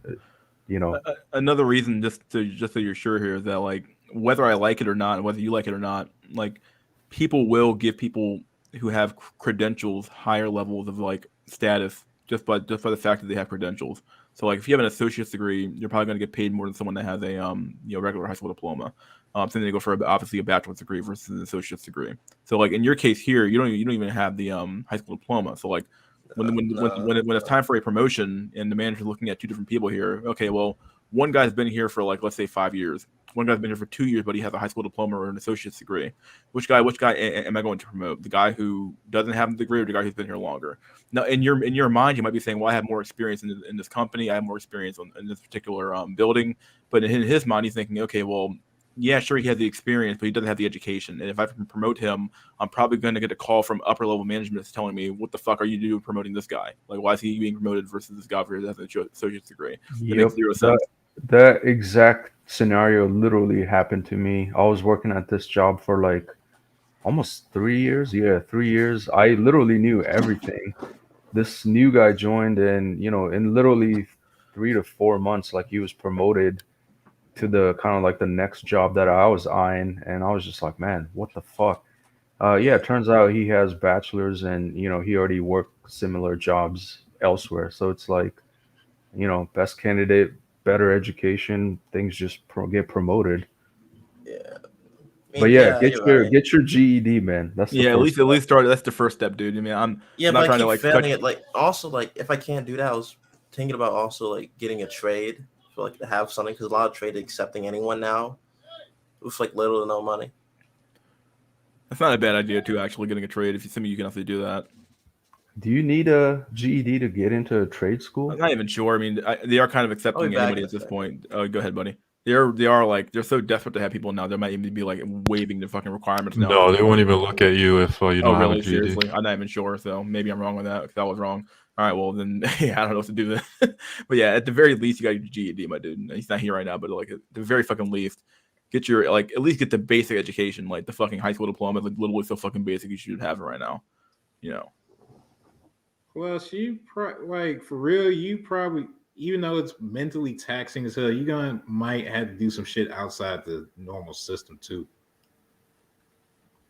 S1: Another reason, just so you're sure here, that like whether I like it or not, whether you like it or not, like people will give people who have credentials higher levels of like status just by the fact that they have credentials. So like if you have an associate's degree, you're probably going to get paid more than someone that has a regular high school diploma. So then they go for obviously a bachelor's degree versus an associate's degree. So like in your case here, you don't even have the high school diploma. So like when it's time for a promotion and the manager's looking at two different people here, okay, well, one guy's been here for like let's say 5 years. One guy's been here for 2 years, but he has a high school diploma or an associate's degree. Which guy am I going to promote? The guy who doesn't have the degree or the guy who's been here longer? Now, in your mind, you might be saying, "Well, I have more experience in this company. I have more experience in this particular building." But in his mind, he's thinking, "Okay, well, yeah, sure, he has the experience, but he doesn't have the education. And if I can promote him, I'm probably going to get a call from upper level management that's telling me, what the fuck are you doing promoting this guy? Like, why is he being promoted versus this guy who has an associate's degree?" That makes zero sense.
S2: That exact scenario literally happened to me. I was working at this job for like almost 3 years. Yeah, 3 years. I literally knew everything. This new guy joined, and in literally 3 to 4 months, like he was promoted to the kind of like the next job that I was eyeing, and I was just like, man, what the fuck? Yeah, it turns out he has bachelor's, and he already worked similar jobs elsewhere. So it's like, best candidate, better education, things just get promoted.
S5: Yeah.
S2: But yeah,
S5: you're
S2: get your GED, man. That's the
S1: at
S2: first
S1: least start. That's the first step, dude. I mean, I'm
S5: Yeah,
S1: I'm
S5: but
S1: not
S5: I
S1: trying to
S5: keep
S1: like
S5: failing it. Like, also, like, if I can't do that, I was thinking about also like getting a trade for like to have something, because a lot of trade accepting anyone now with like little to no money.
S1: That's not a bad idea too. Actually, getting a trade if you assuming you can actually do that.
S2: Do you need a GED to get into a trade school?
S1: I'm not even sure. I mean, they are kind of accepting anybody at this point. Go ahead, buddy. They're so desperate to have people now. They might even be like waiving the fucking requirements now.
S4: No, they won't even look at you if you don't have a
S1: really?
S4: GED.
S1: Seriously? I'm not even sure. So maybe I'm wrong with that. Because I was wrong. All right, well then, yeah, I don't know what to do then. But yeah, at the very least, you got your GED, my dude. He's not here right now, but like at the very fucking least, get your like at least get the basic education, like the fucking high school diploma, like literally so fucking basic. You should have it right now.
S3: Well, like for real, you probably, even though it's mentally taxing as hell, you might have to do some shit outside the normal system too.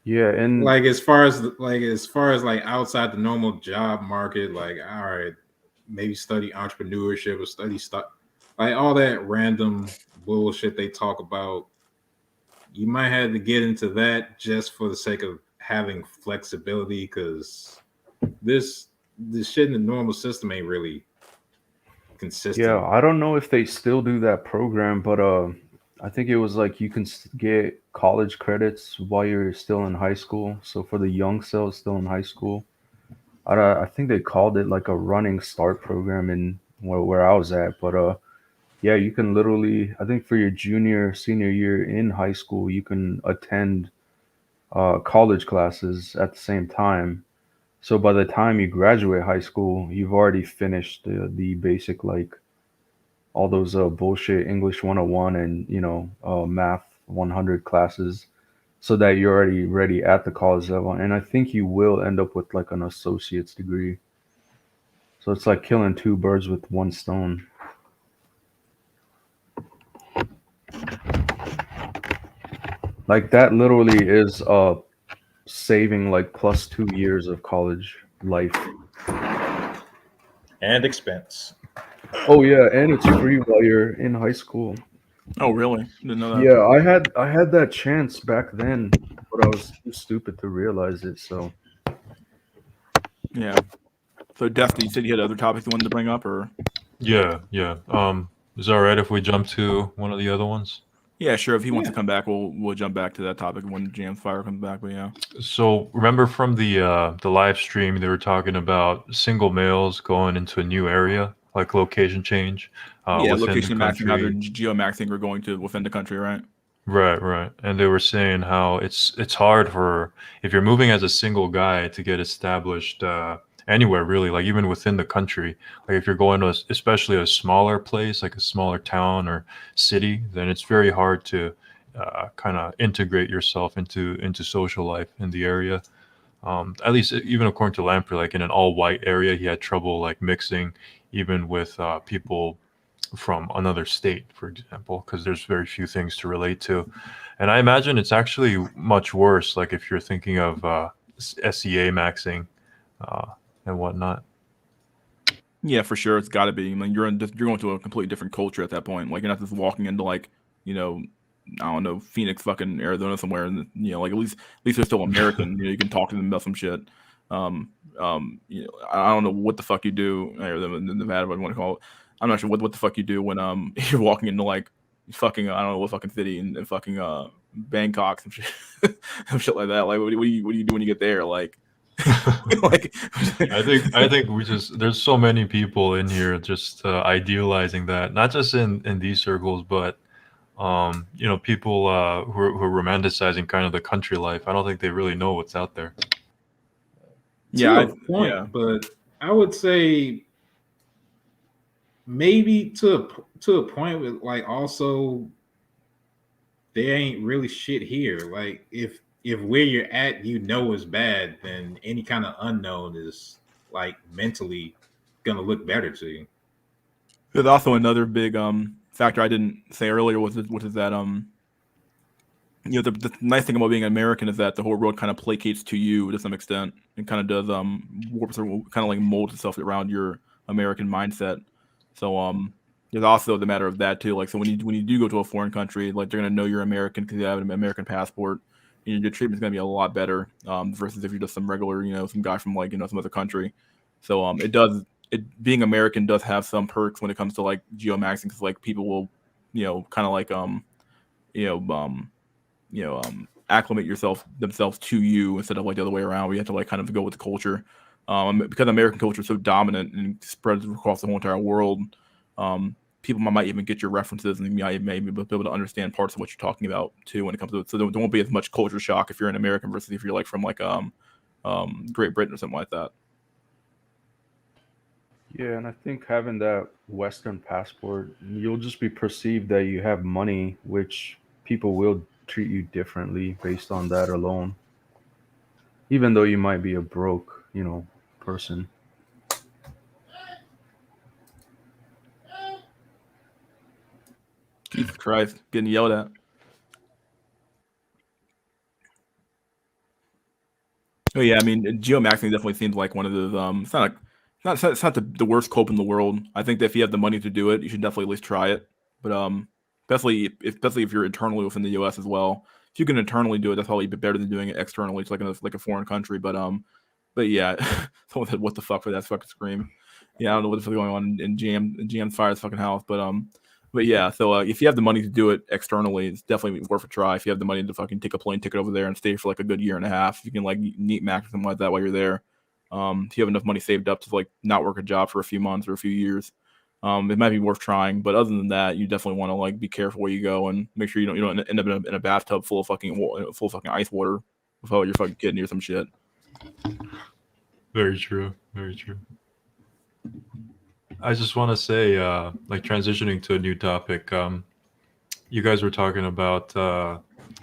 S2: Yeah, and
S3: like as far as like outside the normal job market, like all right, maybe study entrepreneurship or study stuff, like all that random bullshit they talk about. You might have to get into that just for the sake of having flexibility, because this shit in the normal system ain't really consistent.
S2: yeah, I don't know if they still do that program, but I think it was like you can get college credits while you're still in high school. So for the young cells still in high school, I think they called it like a running start program in where I was at. But yeah, you can literally, I think for your senior year in high school, you can attend college classes at the same time. So by the time you graduate high school, you've already finished the basic, like all those bullshit English 101 and math 100 classes, so that you're already ready at the college level. And I think you will end up with like an associate's degree. So it's like killing two birds with one stone. Like that literally is saving like plus 2 years of college life.
S3: And expense.
S2: Oh yeah, and it's free while you're in high school.
S1: Oh really? Didn't know that.
S2: Yeah, I had that chance back then, but I was too stupid to realize it. So
S1: Yeah. So Dusty, you said you had other topics you wanted to bring up, or?
S4: Yeah. Is it all right if we jump to one of the other ones?
S1: Yeah, sure. If he wants to come back, we'll jump back to that topic when James Fire comes back. But yeah.
S4: So remember from the live stream, they were talking about single males going into a new area, like location change. Within
S1: location
S4: the
S1: maxing,
S4: country.
S1: how they're geo-maxing or going to within the country, right?
S4: Right. And they were saying how it's hard for, if you're moving as a single guy, to get established anywhere really, like even within the country. Like if you're going to especially a smaller place, like a smaller town or city, then it's very hard to kind of integrate yourself into social life in the area. At least even according to Lamprey, like in an all-white area, he had trouble like mixing even with people from another state, for example, because there's very few things to relate to. And I imagine it's actually much worse, like if you're thinking of SEA maxing and whatnot.
S1: Yeah, for sure, it's got to be. I mean, you're going to a completely different culture at that point. Like you're not just walking into like I don't know, Phoenix, fucking Arizona somewhere, and like at least they're still American. You can talk to them about some shit. I don't know what the fuck you do, or the Nevada, what you want to call it. I'm not sure what the fuck you do when you're walking into like fucking I don't know what fucking city in fucking Bangkok, some shit, some shit like that. Like what do you do when you get there? Like like
S4: I think there's so many people in here just idealizing that, not just in these circles, but people who are romanticizing kind of the country life. I don't think they really know what's out there.
S1: Yeah,
S3: to a point, but I would say maybe to a point with like also there ain't really shit here. Like if where you're at is bad, then any kind of unknown is like mentally gonna look better to you.
S1: There's also another big factor I didn't say earlier, which is that the nice thing about being American is that the whole world kind of placates to you to some extent. It kind of does warps or kind of like molds itself around your American mindset. So there's also the matter of that too. Like so when you do go to a foreign country, like they're gonna know you're American because you have an American passport. And your treatment's gonna be a lot better versus if you're just some regular, some guy from like some other country. So being American does have some perks when it comes to like geomaxing because like people will, kind of like acclimate themselves to you instead of like the other way around. We have to like kind of go with the culture. Because American culture is so dominant and spreads across the whole entire world. People might even get your references and maybe be able to understand parts of what you're talking about too when it comes to it. So there won't be as much culture shock if you're an American versus if you're like from like Great Britain or something like that.
S2: Yeah, and I think having that Western passport, you'll just be perceived that you have money, which people will treat you differently based on that alone. Even though you might be a broke, person.
S1: Jesus Christ, getting yelled at. Oh yeah, I mean, geomaxing definitely seems like one of those. It's not the worst cope in the world. I think that if you have the money to do it, you should definitely at least try it. But especially if you're internally within the U.S. as well, if you can internally do it, that's probably better than doing it externally, it's like a foreign country. But yeah, someone said, "What the fuck for that fucking scream?" Yeah, I don't know what's going on in GM's fire's fucking house, but yeah. So if you have the money to do it externally, it's definitely worth a try. If you have the money to fucking take a plane ticket over there and stay for like a good year and a half, you can like neat max or something like that while you're there. If you have enough money saved up to like not work a job for a few months or a few years, it might be worth trying. But other than that, you definitely want to like be careful where you go and make sure you don't end up in a bathtub full of fucking ice water with all your fucking kidney or some shit.
S4: Very true. Very true. I just want to say, like transitioning to a new topic, you guys were talking about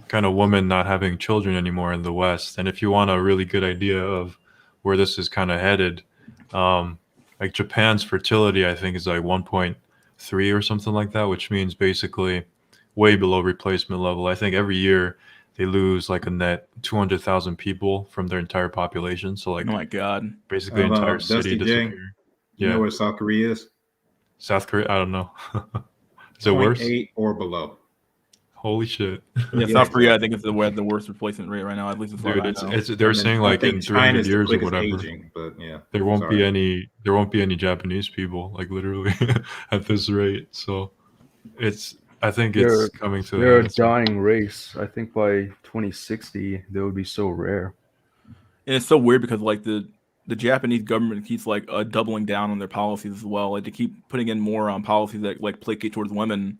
S4: kind of women not having children anymore in the West. And if you want a really good idea of where this is kind of headed, like Japan's fertility, I think, is like 1.3 or something like that, which means basically way below replacement level. I think every year they lose like a net 200,000 people from their entire population. So like,
S1: oh my God,
S4: basically an entire city disappeared.
S3: You know where South Korea is?
S4: South Korea? I don't know. Is it worse?
S3: 0.8 or below.
S4: Holy shit.
S1: Yeah, South Korea, I think, is the worst replacement rate right now, at least as far as I know.
S4: They're saying like in 300 years or whatever,
S3: aging, but yeah,
S4: there won't be any Japanese people, like literally at this rate. So I think it's coming to
S2: they're a dying race. I think by 2060 they would be so rare.
S1: And it's so weird because like the Japanese government keeps like doubling down on their policies as well. Like they keep putting in more policies that like placate towards women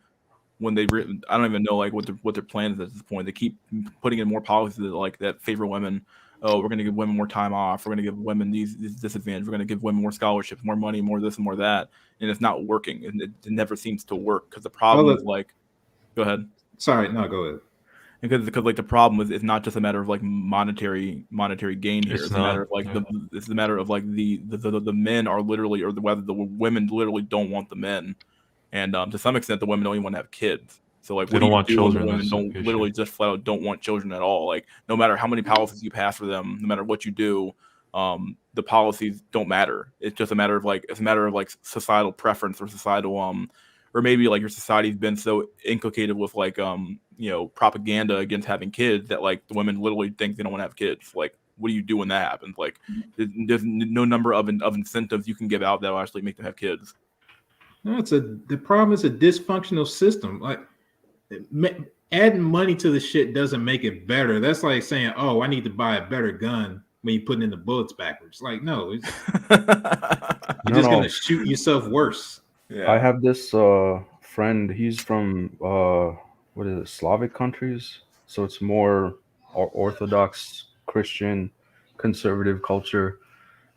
S1: when I don't even know like what their plan is at this point. They keep putting in more policies that favor women. Oh, we're going to give women more time off. We're going to give women these disadvantages. We're going to give women more scholarships, more money, more this and more that. And it's not working. And it never seems to work because the problem is like, go ahead.
S3: Sorry, no, go ahead.
S1: Because like the problem is it's not just a matter of like monetary gain here. It's a matter of like it's a matter of like the men are literally, or whether the women literally don't want the men, and to some extent the women don't even want to have kids. So like
S4: they don't want children.
S1: The women don't literally just flat out don't want children at all. Like no matter how many policies you pass for them, no matter what you do, the policies don't matter. It's just a matter of like societal preference or societal or maybe like your society's been so inculcated with like propaganda against having kids that like the women literally think they don't want to have kids. Like, what do you do when that happens? Like, there's no number of incentives you can give out that will actually make them have kids.
S3: No, the problem is a dysfunctional system. Like, adding money to the shit doesn't make it better. That's like saying, "Oh, I need to buy a better gun," when you're putting in the bullets backwards. Like, no, you're just gonna shoot yourself worse.
S2: Yeah. I have this friend. He's from what is it, Slavic countries? So it's more Orthodox Christian conservative culture.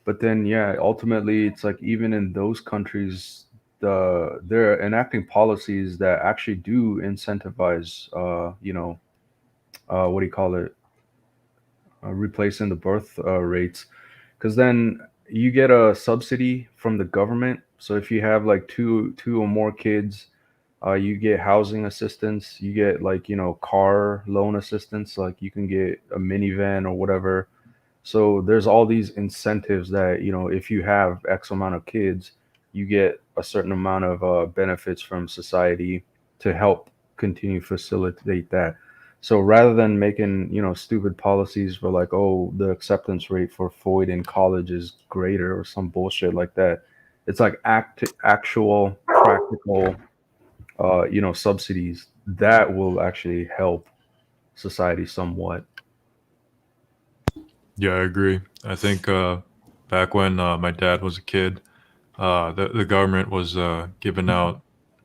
S2: But then, yeah, ultimately, it's like even in those countries, they're enacting policies that actually do incentivize, what do you call it, replacing the birth rates, because then you get a subsidy from the government. So if you have like two or more kids, you get housing assistance, you get like car loan assistance, like you can get a minivan or whatever. So there's all these incentives that if you have X amount of kids, you get a certain amount of benefits from society to help continue facilitate that. So rather than making stupid policies for like, oh, the acceptance rate for FOID in college is greater or some bullshit like that, it's like actual practical subsidies that will actually help society somewhat.
S4: Yeah, I agree. I think back when my dad was a kid, the government was giving out.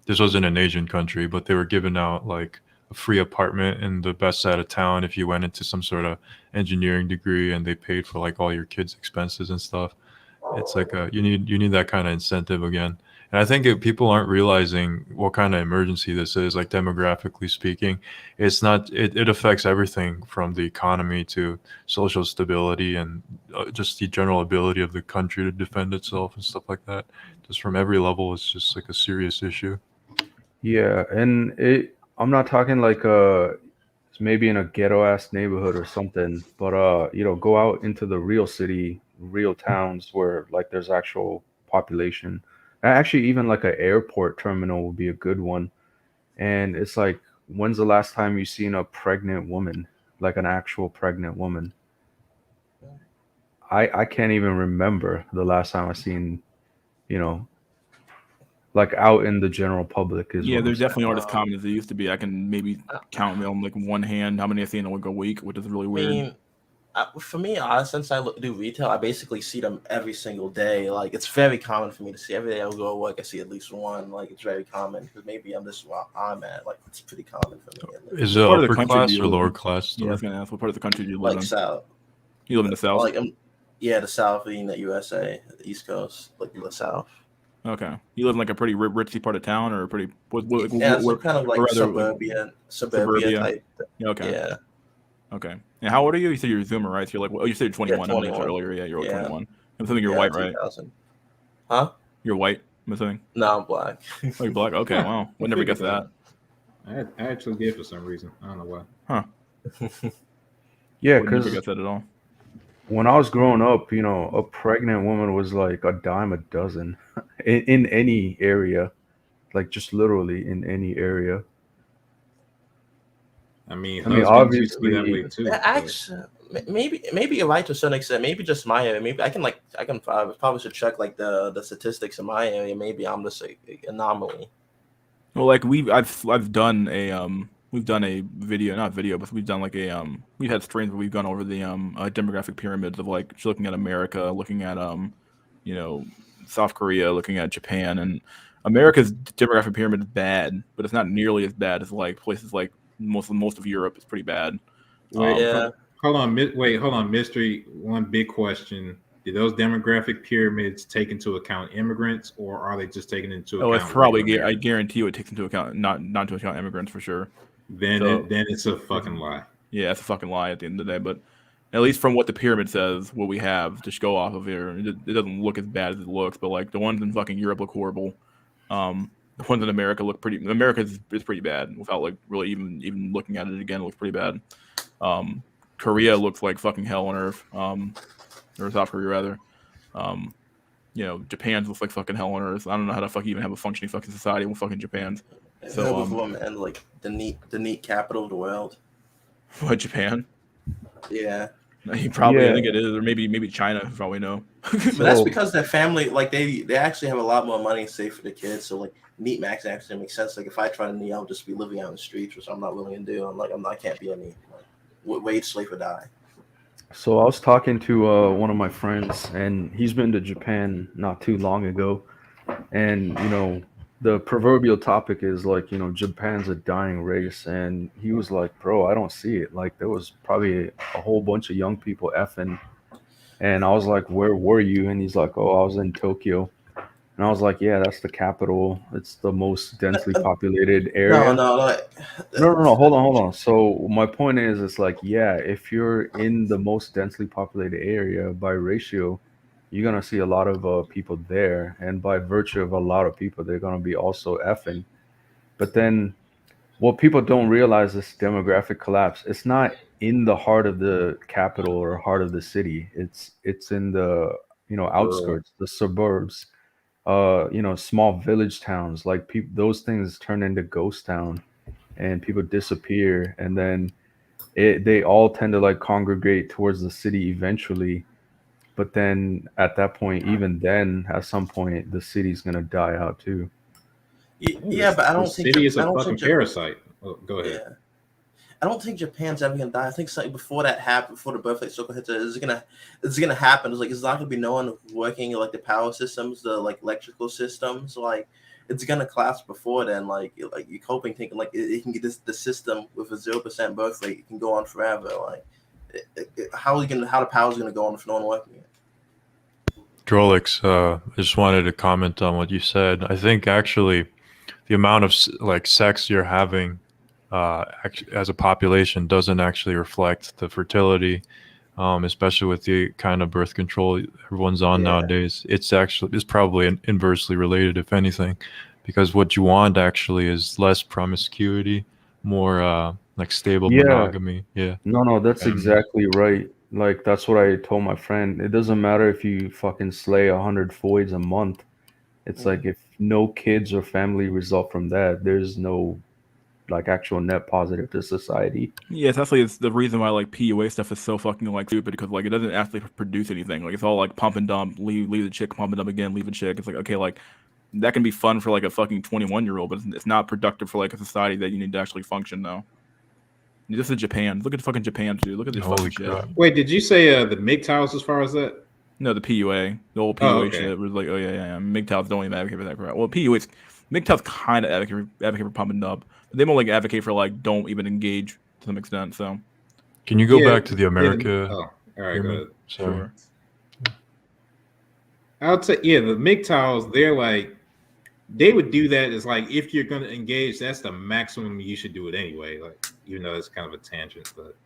S4: This wasn't an Asian country, but they were giving out like a free apartment in the best side of town if you went into some sort of engineering degree, and they paid for like all your kids' expenses and stuff. It's like you need that kind of incentive again. And I think people aren't realizing what kind of emergency this is, like demographically speaking. It's not, it affects everything from the economy to social stability and just the general ability of the country to defend itself and stuff like that. Just from every level, it's just like a serious issue.
S2: Yeah, and I'm not talking like it's maybe in a ghetto ass neighborhood or something, but go out into the real city, real towns where like there's actual population. Actually, even like an airport terminal would be a good one. And it's like, when's the last time you seen a pregnant woman, like an actual pregnant woman? I can't even remember the last time I seen, like out in the general public. Is
S1: yeah, there definitely aren't as common as they used to be. I can maybe count them on like one hand how many I see in a week, which is really weird.
S5: I mean, for me, since I do retail, I basically see them every single day. Like, it's very common for me to see every day I go to work. I see at least one. Like, it's very common because maybe I'm just where I'm at. Like, it's pretty common for me.
S4: Is it upper class or lower class store?
S1: Yeah, I was gonna ask, what part of the country do you live in?
S5: Like South.
S1: You live in the South?
S5: Like, yeah, the South, in the USA, the East Coast, like the South.
S1: Okay, you live in like a pretty ritzy part of town, or a pretty
S5: kind of like suburbia type.
S1: Okay.
S5: Yeah.
S1: Okay. And how old are you? You said you're a Zoomer, right? So you're like, you said 21. I mentioned earlier. Yeah, you're 21. I'm assuming you're white, right?
S5: 2000. Huh?
S1: You're white, I'm assuming?
S5: No, I'm black.
S1: Oh, you're black? Okay, wow. Would never guess that.
S3: I actually did for some reason. I don't know why.
S1: Huh.
S2: Yeah,
S1: because never guess that at all.
S2: When I was growing up, a pregnant woman was like a dime a dozen in any area, like just literally in any area.
S3: I mean,
S2: obviously,
S3: that way too.
S5: Actually, maybe you're right to a certain extent. Maybe just my area. Maybe I can probably should check like the statistics in my area. Maybe I'm just an anomaly.
S1: Well, like I've done a we've done a video, not video, but we've done like we've had streams where we've gone over the demographic pyramids of like just looking at America, looking at South Korea, looking at Japan, and America's demographic pyramid is bad, but it's not nearly as bad as like places like most of Europe. Is pretty bad.
S5: Yeah.
S3: Hold on, mystery. One big question: do those demographic pyramids take into account immigrants, or are they just taking into account?
S1: Oh, it's probably. I guarantee you, it takes into account not to account immigrants for sure.
S3: Then it's a fucking lie.
S1: Yeah, it's a fucking lie at the end of the day. But at least from what the pyramid says, what we have to go off of here, it doesn't look as bad as it looks. But like the ones in fucking Europe look horrible. The ones in America look pretty. America is pretty bad without like really even looking at it again. It looks pretty bad. Korea looks like fucking hell on earth. or South Korea rather. Japan's looks like fucking hell on earth. I don't know how to fucking even have a functioning fucking society with fucking Japan's. So
S5: and like the neat capital of the world.
S1: What, Japan?
S5: Yeah.
S1: I think it is, or maybe China, for all we know.
S5: But that's because their family, like they actually have a lot more money saved for the kids. So like neat max actually makes sense. Like if I try to neat, I'll just be living out in the streets, which I'm not willing to do. I can't be a neat. Like, wage, slave, or die.
S2: So I was talking to one of my friends, and he's been to Japan not too long ago, and the proverbial topic is like, Japan's a dying race, and he was like, bro, I don't see it. Like there was probably a whole bunch of young people effing, and I was like, where were you? And he's like, oh, I was in Tokyo. And I was like, yeah, that's the capital. It's the most densely populated area. No. Hold on. So my point is, it's like, yeah, if you're in the most densely populated area by ratio, you're gonna see a lot of people there, and by virtue of a lot of people, they're gonna be also effing. But then, what people don't realize is demographic collapse. It's not in the heart of the capital or heart of the city. It's in the outskirts, the suburbs, small village towns. Like those things turn into ghost town, and people disappear, and then they all tend to like congregate towards the city eventually. But then at that point, even then, at some point, the city's gonna die out too.
S5: Yeah, but I don't think
S3: city is a fucking parasite. Oh, go ahead.
S5: Yeah. I don't think Japan's ever gonna die. I think something before that happened, before the birthday cycle hits, it's gonna happen. It's not gonna be no one working like the power systems, the like electrical systems. Like it's gonna collapse before then. Like you're hoping, thinking like it can get the system with a 0% birth rate. It can go on forever. Like how the power's gonna go on if no one working it?
S4: Drolix, I just wanted to comment on what you said. I think actually the amount of like sex you're having as a population doesn't actually reflect the fertility, especially with the kind of birth control everyone's on nowadays. It's probably inversely related, if anything, because what you want actually is less promiscuity, more like stable monogamy. Yeah.
S2: No, that's exactly right. Like that's what I told my friend. It doesn't matter if you fucking slay 100 voids a month. It's like if no kids or family result from that, there's no like actual net positive to society.
S1: Yeah, it's actually the reason why like PUA stuff is so fucking like stupid, because like it doesn't actually produce anything. Like it's all like pump and dump, leave the chick, pump and dump again, leave a chick. It's like, okay, like that can be fun for like a fucking 21-year-old, but it's not productive for like a society that you need to actually function though. This is Japan. Look at fucking Japan, dude. Look at this fucking shit.
S3: Wait, did you say the MGTOWs as far as that?
S1: No, the PUA, the old PUA shit was like, oh yeah. MGTOWs don't even advocate for that crap. Well, MGTOWs kind of advocate for pump and dump. They don't like advocate for like don't even engage to some extent. So,
S4: can you go back to the America?
S3: All right, go ahead.
S4: Sorry.
S3: Sure. I would say, the MGTOWs, they're like, they would do that as like, if you're going to engage, that's the maximum you should do it anyway. Like, even though it's kind of a tangent, but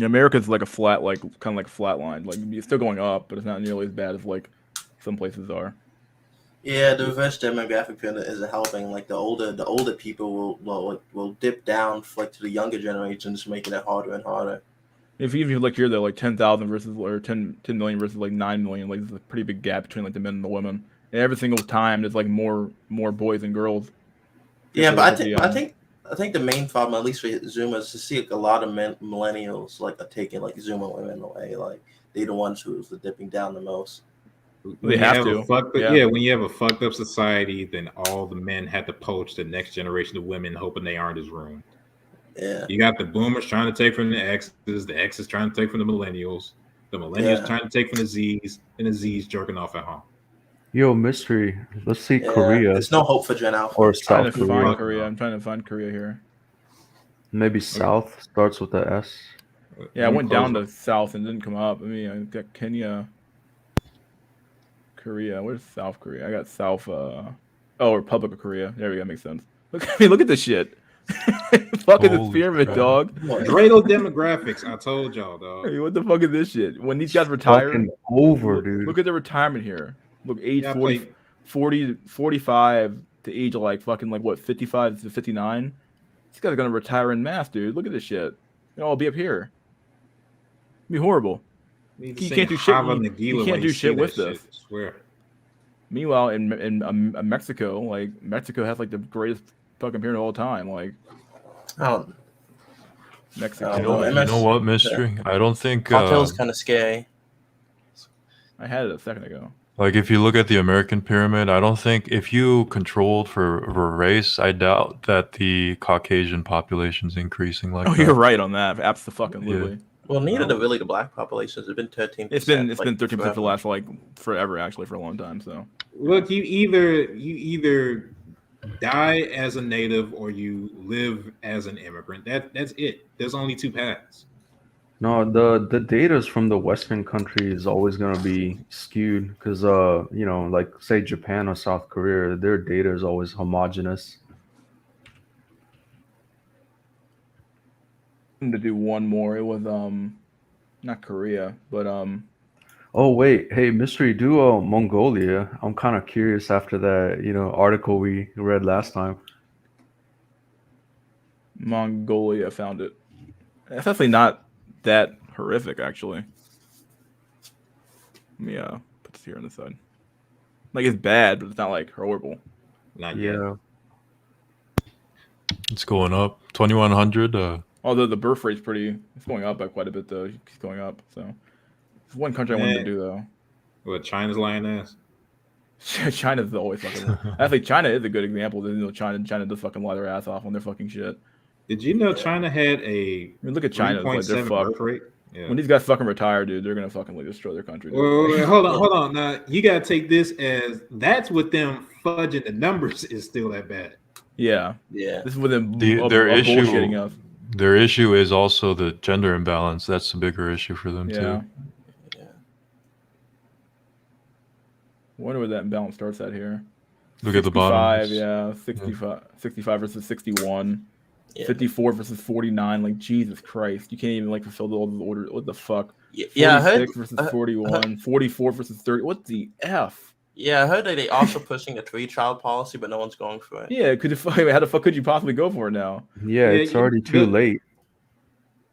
S1: America's like a flat, like kind of like a flat line. Like it's still going up, but it's not nearly as bad as like some places are.
S5: Yeah, the reverse demographic pyramid isn't helping. Like the older people will dip down to the younger generations, making it harder and harder.
S1: If you look here, though, like 10,000 versus or 10 million versus like 9 million, like there's a pretty big gap between like the men and the women. And every single time, there's like more boys and girls.
S5: Yeah, but I think the main problem, at least for Zoomers, is to see like, a lot of millennials like are taking like Zoomer women away. Like they're the ones who's dipping down the most.
S1: They have to.
S3: When you have a fucked up society, then all the men have to poach the next generation of women, hoping they aren't as ruined.
S5: Yeah.
S3: You got the boomers trying to take from the X's trying to take from the millennials trying to take from the Z's, and the Z's jerking off at home.
S2: Yo, mystery. Let's see Korea.
S5: There's no hope for Gen Alpha.
S2: Or South
S1: Korea. I'm trying to find Korea here.
S2: Maybe South starts with the S.
S1: Yeah, I went down to South and didn't come up. I mean, I got Kenya, Korea. Where's South Korea? I got South. Republic of Korea. There we go. Makes sense. Look at this shit. Fucking this pyramid, dog.
S3: Dreidel demographics. I told y'all, dog.
S1: Hey, what the fuck is this shit? When these guys retire,
S2: dude.
S1: Look at the retirement here. Look, age 40, 45 to age of like fucking like what 55 to 59. These guys are gonna retire in mass, dude. Look at this shit. They'll all be up here. It'd be horrible.
S3: Need to
S1: You
S3: sing
S1: can't do shit.
S3: Hava
S1: You
S3: Nagila
S1: can't
S3: while
S1: do
S3: you
S1: shit
S3: see
S1: with
S3: that
S1: this.
S3: shit. I swear.
S1: Meanwhile, in Mexico, like Mexico has like the greatest fucking pyramid of all time. Like
S5: Oh,
S1: Mexico,
S5: You know,
S4: You know
S5: MS
S4: what, Mystery? I don't think
S5: Cartel's kind of scary.
S1: I had it a second ago.
S4: like if you look at the American pyramid, I don't think if you controlled for race, I doubt that the Caucasian population's increasing like
S1: Oh,
S4: that.
S1: you're right on that. Absolutely.
S5: Well, neither the really the black populations. It's been 13%.
S1: It's been 13% for
S5: forever.
S1: the last like forever, actually, for a long time. So
S3: Look, you either die as a native or you live as an immigrant. That's it. There's only two paths.
S2: No, the data's from the Western country is always gonna be skewed because you know, like say Japan or South Korea, their data is always homogenous.
S1: to do one more. It was not Korea, but
S2: Oh wait, hey, Mystery Duo Mongolia. I'm kind of curious after that, you know, article we read last time.
S1: Mongolia found it. It's actually not that horrific, actually. Let me put this here on the side. Like it's bad, but it's not like horrible.
S3: Not yet.
S2: Yeah.
S4: It's going up 2100.
S1: Although the birth rate's it's going up by quite a bit though. It's going up. So it's one country I wanted to do though.
S3: What, China's lying ass?
S1: China's always fucking. Actually, China is a good example. You know, China does fucking lie their ass off on their fucking shit.
S3: Did you know China had a
S1: I mean, look at China. Like they're
S3: 3.7
S1: fucked.
S3: birth rate? Yeah.
S1: When these guys fucking retire, dude, they're gonna fucking like destroy their country. Dude.
S3: Wait, hold on. Now you gotta take this as that's with them fudging the numbers is still that bad.
S1: Yeah.
S5: Yeah.
S1: This is with them
S4: their issue
S1: bullshitting us.
S4: Their issue is also the gender imbalance. That's a bigger issue for them
S1: Yeah.
S4: too.
S5: Yeah.
S1: I wonder where that imbalance starts at here.
S4: Look at the bottom.
S1: 65 versus 61.
S5: Yeah.
S1: 54 versus 49. Like Jesus Christ, you can't even like fulfill all the orders. What the fuck?
S5: Yeah, I heard.
S1: 46 versus 41. 44 versus 30. What the f?
S5: Yeah, I heard that they also pushing a 3-child policy, but no one's going for it.
S1: Yeah, how the fuck could you possibly go for it now?
S2: Yeah, it's already too late.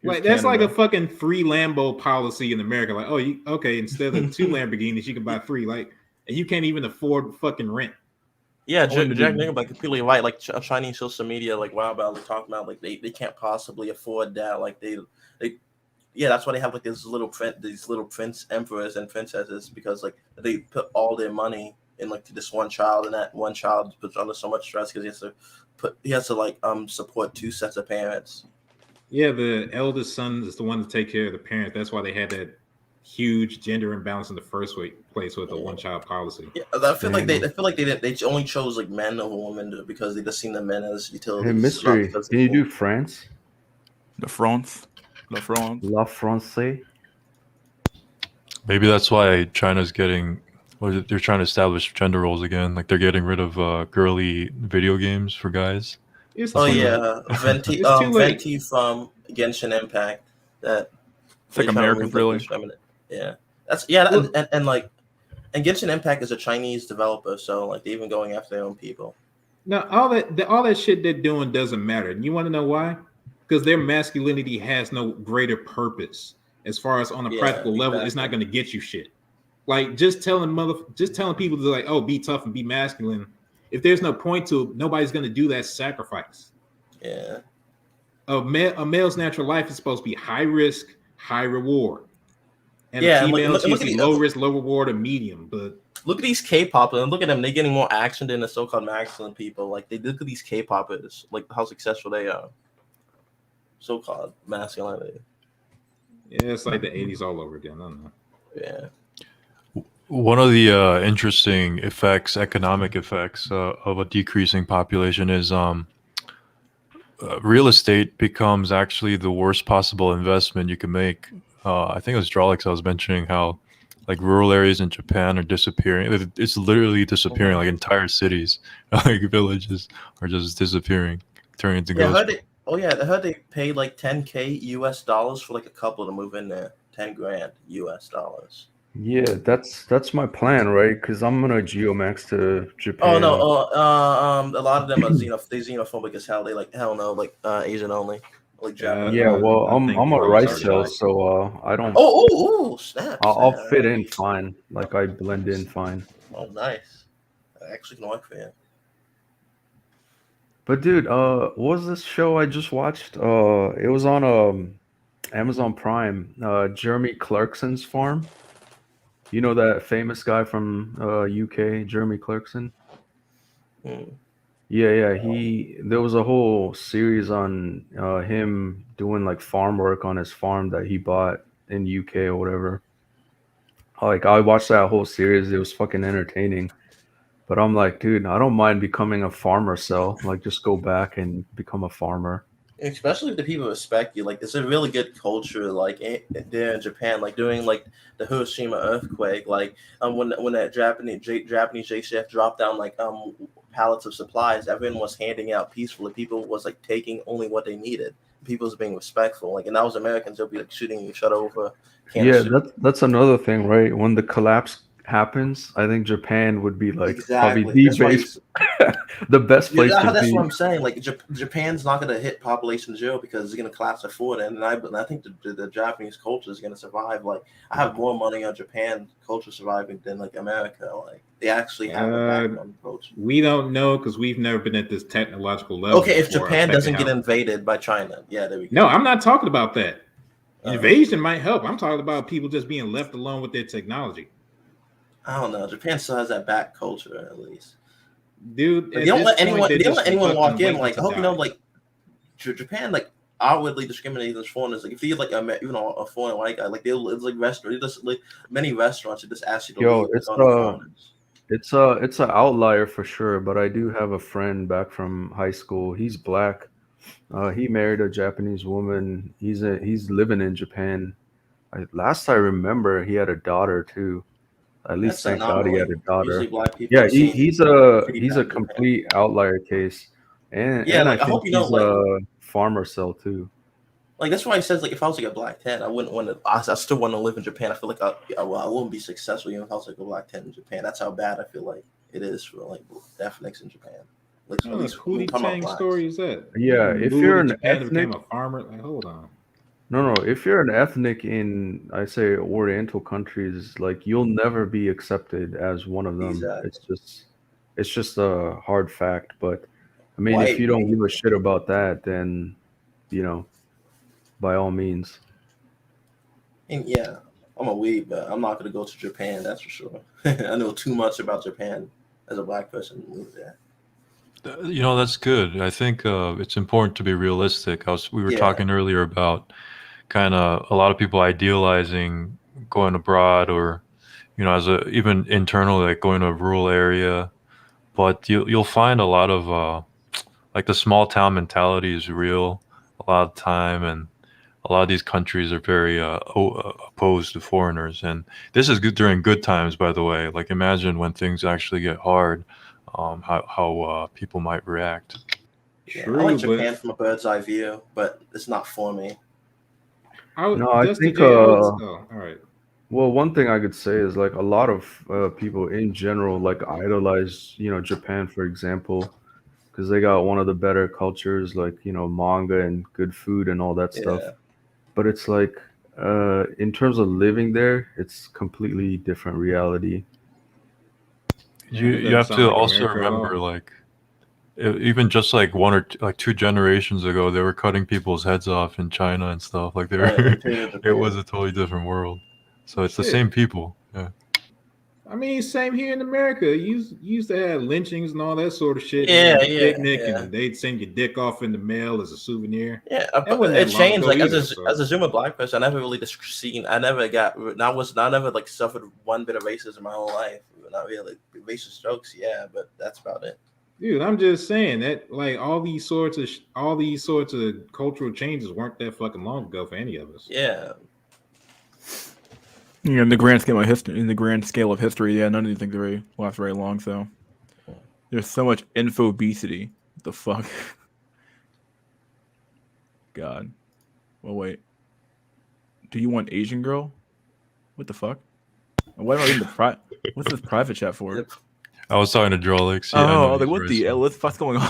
S3: Like that's like a fucking free Lambo policy in America. Like, oh, okay, instead of 2 Lamborghinis, you can buy 3. Like, and you can't even afford fucking rent.
S5: Yeah, Jack Nicholson completely right. Like Chinese social media, like wow, about like talking about like they can't possibly afford that. Like they yeah, that's why they have like these little prince emperors and princesses because like they put all their money in like to this one child, and that one child puts under so much stress because he has to like support 2 sets of parents.
S3: Yeah, the eldest son is the one to take care of the parents. That's why they had that huge gender imbalance in the first place with the 1-child policy.
S5: Yeah, I feel like they only chose like men over women because they just seen the men as utilities.
S2: Hey, Mystery, can you do France?
S1: La France.
S2: La France.
S4: Maybe that's why China's getting. They're trying to establish gender roles again. Like they're getting rid of girly video games for guys.
S5: Venti from Genshin Impact. That
S1: it's like American, really.
S5: Yeah, and Genshin Impact is a Chinese developer, so like they're even going after their own people.
S3: Now all that shit they're doing doesn't matter. And you want to know why? Because their masculinity has no greater purpose as far as on a practical level. It's not going to get you shit. Like just telling people to like, oh, be tough and be masculine. If there's no point to it, nobody's going to do that sacrifice.
S5: Yeah.
S3: A male's natural life is supposed to be high risk, high reward. And a female is usually low risk, low reward, or medium. But
S5: look at these K-poppers and look at them. They're getting more action than the so-called masculine people. Like they look at these K-poppers, like how successful they are. So-called masculinity.
S3: Yeah, it's like the 80s all over again. I don't know.
S5: Yeah.
S4: One of the interesting economic effects of a decreasing population is real estate becomes actually the worst possible investment you can make. I think it was Drolix I was mentioning how like rural areas in Japan are disappearing. It's literally disappearing. Like entire cities, like villages are just disappearing, turning into ghosts.
S5: I heard they paid like $10,000 US for like a couple to move in there. $10,000 US.
S2: Yeah, that's my plan, right? Because I'm gonna geomax to Japan.
S5: Oh no, a lot of them are xenophobic as hell. They like hell no, like Asian only. like Japanese.
S2: Yeah, well,
S3: I think
S2: I'm a
S3: rice
S2: rice
S3: are
S2: cell,
S3: like-
S2: so I don't.
S5: Oh, snap!
S2: I'll
S5: snap.
S2: fit in fine. Like I blend in fine.
S5: Oh, nice. I actually can work for you.
S2: But dude, what was this show I just watched? It was on Amazon Prime. Jeremy Clarkson's Farm. You know that famous guy from UK, Jeremy Clarkson?
S5: Hmm.
S2: Yeah. There was a whole series on him doing like farm work on his farm that he bought in UK or whatever. Like I watched that whole series. It was fucking entertaining. But I'm like, dude, I don't mind becoming a farmer cell. Like just go back and become a farmer.
S5: Especially if the people respect you. Like, it's a really good culture. Like there in Japan, like during like the Hiroshima earthquake, like when that Japanese JCF dropped down like pallets of supplies, everyone was handing out peacefully. People was like taking only what they needed. People was being respectful. Like, and that was Americans. They'll be like shooting each other over a can of
S2: Yeah,
S5: soup.
S2: that's another thing, right? When the collapse happens, I think Japan would be like probably
S5: Exactly.
S2: the
S5: That's why
S2: base, the best place
S5: Yeah,
S2: to
S5: that's what
S2: be.
S5: I'm saying. Like Japan's not going to hit population zero because it's going to collapse before then. And I think the Japanese culture is going to survive. Like, I have more money on Japan culture surviving than like America. Like, they actually have a backbone approach.
S3: We don't know because we've never been at this technological level.
S5: Okay, if
S3: before
S5: Japan doesn't
S3: affecting
S5: get
S3: our-
S5: invaded by China, yeah, there we go.
S3: No, I'm not talking about that.
S5: Uh,
S3: Invasion might help. I'm talking about people just being left alone with their technology.
S5: I don't know. Japan still has that back culture at least.
S3: Dude,
S5: But
S3: at
S5: they don't
S3: this
S5: let
S3: point,
S5: anyone.
S3: they're
S5: They don't
S3: just
S5: let anyone
S3: fucking
S5: walk in.
S3: waiting
S5: Like,
S3: to
S5: I hope you know,
S3: die.
S5: like Japan, like outwardly discriminates against foreigners. Like, if you're like a foreign white guy, like it's like restaurant, just like many restaurants would just ask you to
S2: Yo,
S5: leave. There's no foreigners.
S2: it's a outlier for sure, but I do have a friend back from high school. He's black. He married a Japanese woman. He's living in Japan. Last I remember, he had a daughter too. At least
S5: That's an
S2: thank God he had
S5: anomaly.
S2: a daughter.
S5: Usually, black people
S2: Yeah,
S5: are seen pretty
S2: he's
S5: bad
S2: a
S5: in Japan.
S2: complete outlier case,
S5: Yeah,
S2: and I
S5: like I
S2: think
S5: hope you know,
S2: he's
S5: like
S2: a farmer cell too.
S5: that's why he says like if I was like a black ten, I wouldn't want to. I still want to live in Japan. I feel like I wouldn't be successful even if I was like a black ten in Japan. That's how bad I feel like it is for like ethnics in Japan. Like at
S3: What
S5: least
S3: Pootie
S5: talking about
S3: Tang
S5: blacks.
S3: story is that?
S2: Yeah,
S3: You
S2: if
S3: moved
S2: you're
S3: to
S2: an
S3: Japan and
S2: ethnic,
S3: became a farmer. Like, hold on.
S2: no, if you're an ethnic in, I say, Oriental countries, like you'll never be accepted as one of them.
S5: Exactly.
S2: It's just a hard fact. But I mean, if
S5: White
S2: you don't give a
S5: people.
S2: shit about that, then you know, by all means.
S5: And yeah, I'm a weeb, but I'm not gonna go to Japan. That's for sure. I know too much about Japan as a black person to move there.
S4: You know, that's good. I think it's important to be realistic. We were
S5: Yeah.
S4: talking earlier about kind of a lot of people idealizing going abroad, or as a even internally, like going to a rural area. But you'll find a lot of like the small town mentality is real a lot of the time, and a lot of these countries are very opposed to foreigners. And this is good during good times, by the way. Like, imagine when things actually get hard, how people might react.
S5: Yeah, I
S3: True,
S5: like
S3: but
S5: Japan from a bird's eye view, but it's not for me.
S2: No, I
S3: Dusty
S2: think
S3: J, all right.
S2: well, one thing I could say is like a lot of people in general like idolize, Japan, for example, because they got one of the better cultures, like, manga and good food and all that stuff.
S5: Yeah.
S2: But it's like, in terms of living there, it's completely different reality.
S4: You
S3: That
S4: you
S3: doesn't
S4: have
S3: sound
S4: to
S3: like
S4: also
S3: America at all.
S4: remember, like, even just like one or two, like 2 generations ago, they were cutting people's heads off in China and stuff. Like,
S5: Imperial
S4: it
S5: Japan.
S4: was a totally different world. So it's the
S3: Shit.
S4: same people. Yeah.
S3: I mean, same here in America. You used to have lynchings and all that sort of shit.
S5: Yeah,
S3: and
S5: yeah,
S3: picnic,
S5: yeah.
S3: and they'd send your dick off in the mail as a souvenir.
S5: Yeah,
S3: That wasn't
S5: it
S3: that long
S5: changed.
S3: ago
S5: Like
S3: either,
S5: as a Zuma black person, I never really just seen. I never like suffered one bit of racism in my whole life. Not really racist jokes, yeah, but that's about it.
S3: Dude, I'm just saying that like all these sorts of cultural changes weren't that fucking long ago for any of us.
S5: Yeah,
S1: Yeah, in the grand scale of history, yeah, none of these things really last very long. So there's so much infobesity. What the fuck? God. Well, wait. Do you want Asian girl? What the fuck? Why am I in the what's this private chat for?
S5: Yep.
S4: I was talking to Drolix. Yeah, I know
S1: Oh, like
S4: he's
S1: what the
S4: racist.
S1: hell? What the fuck's going on?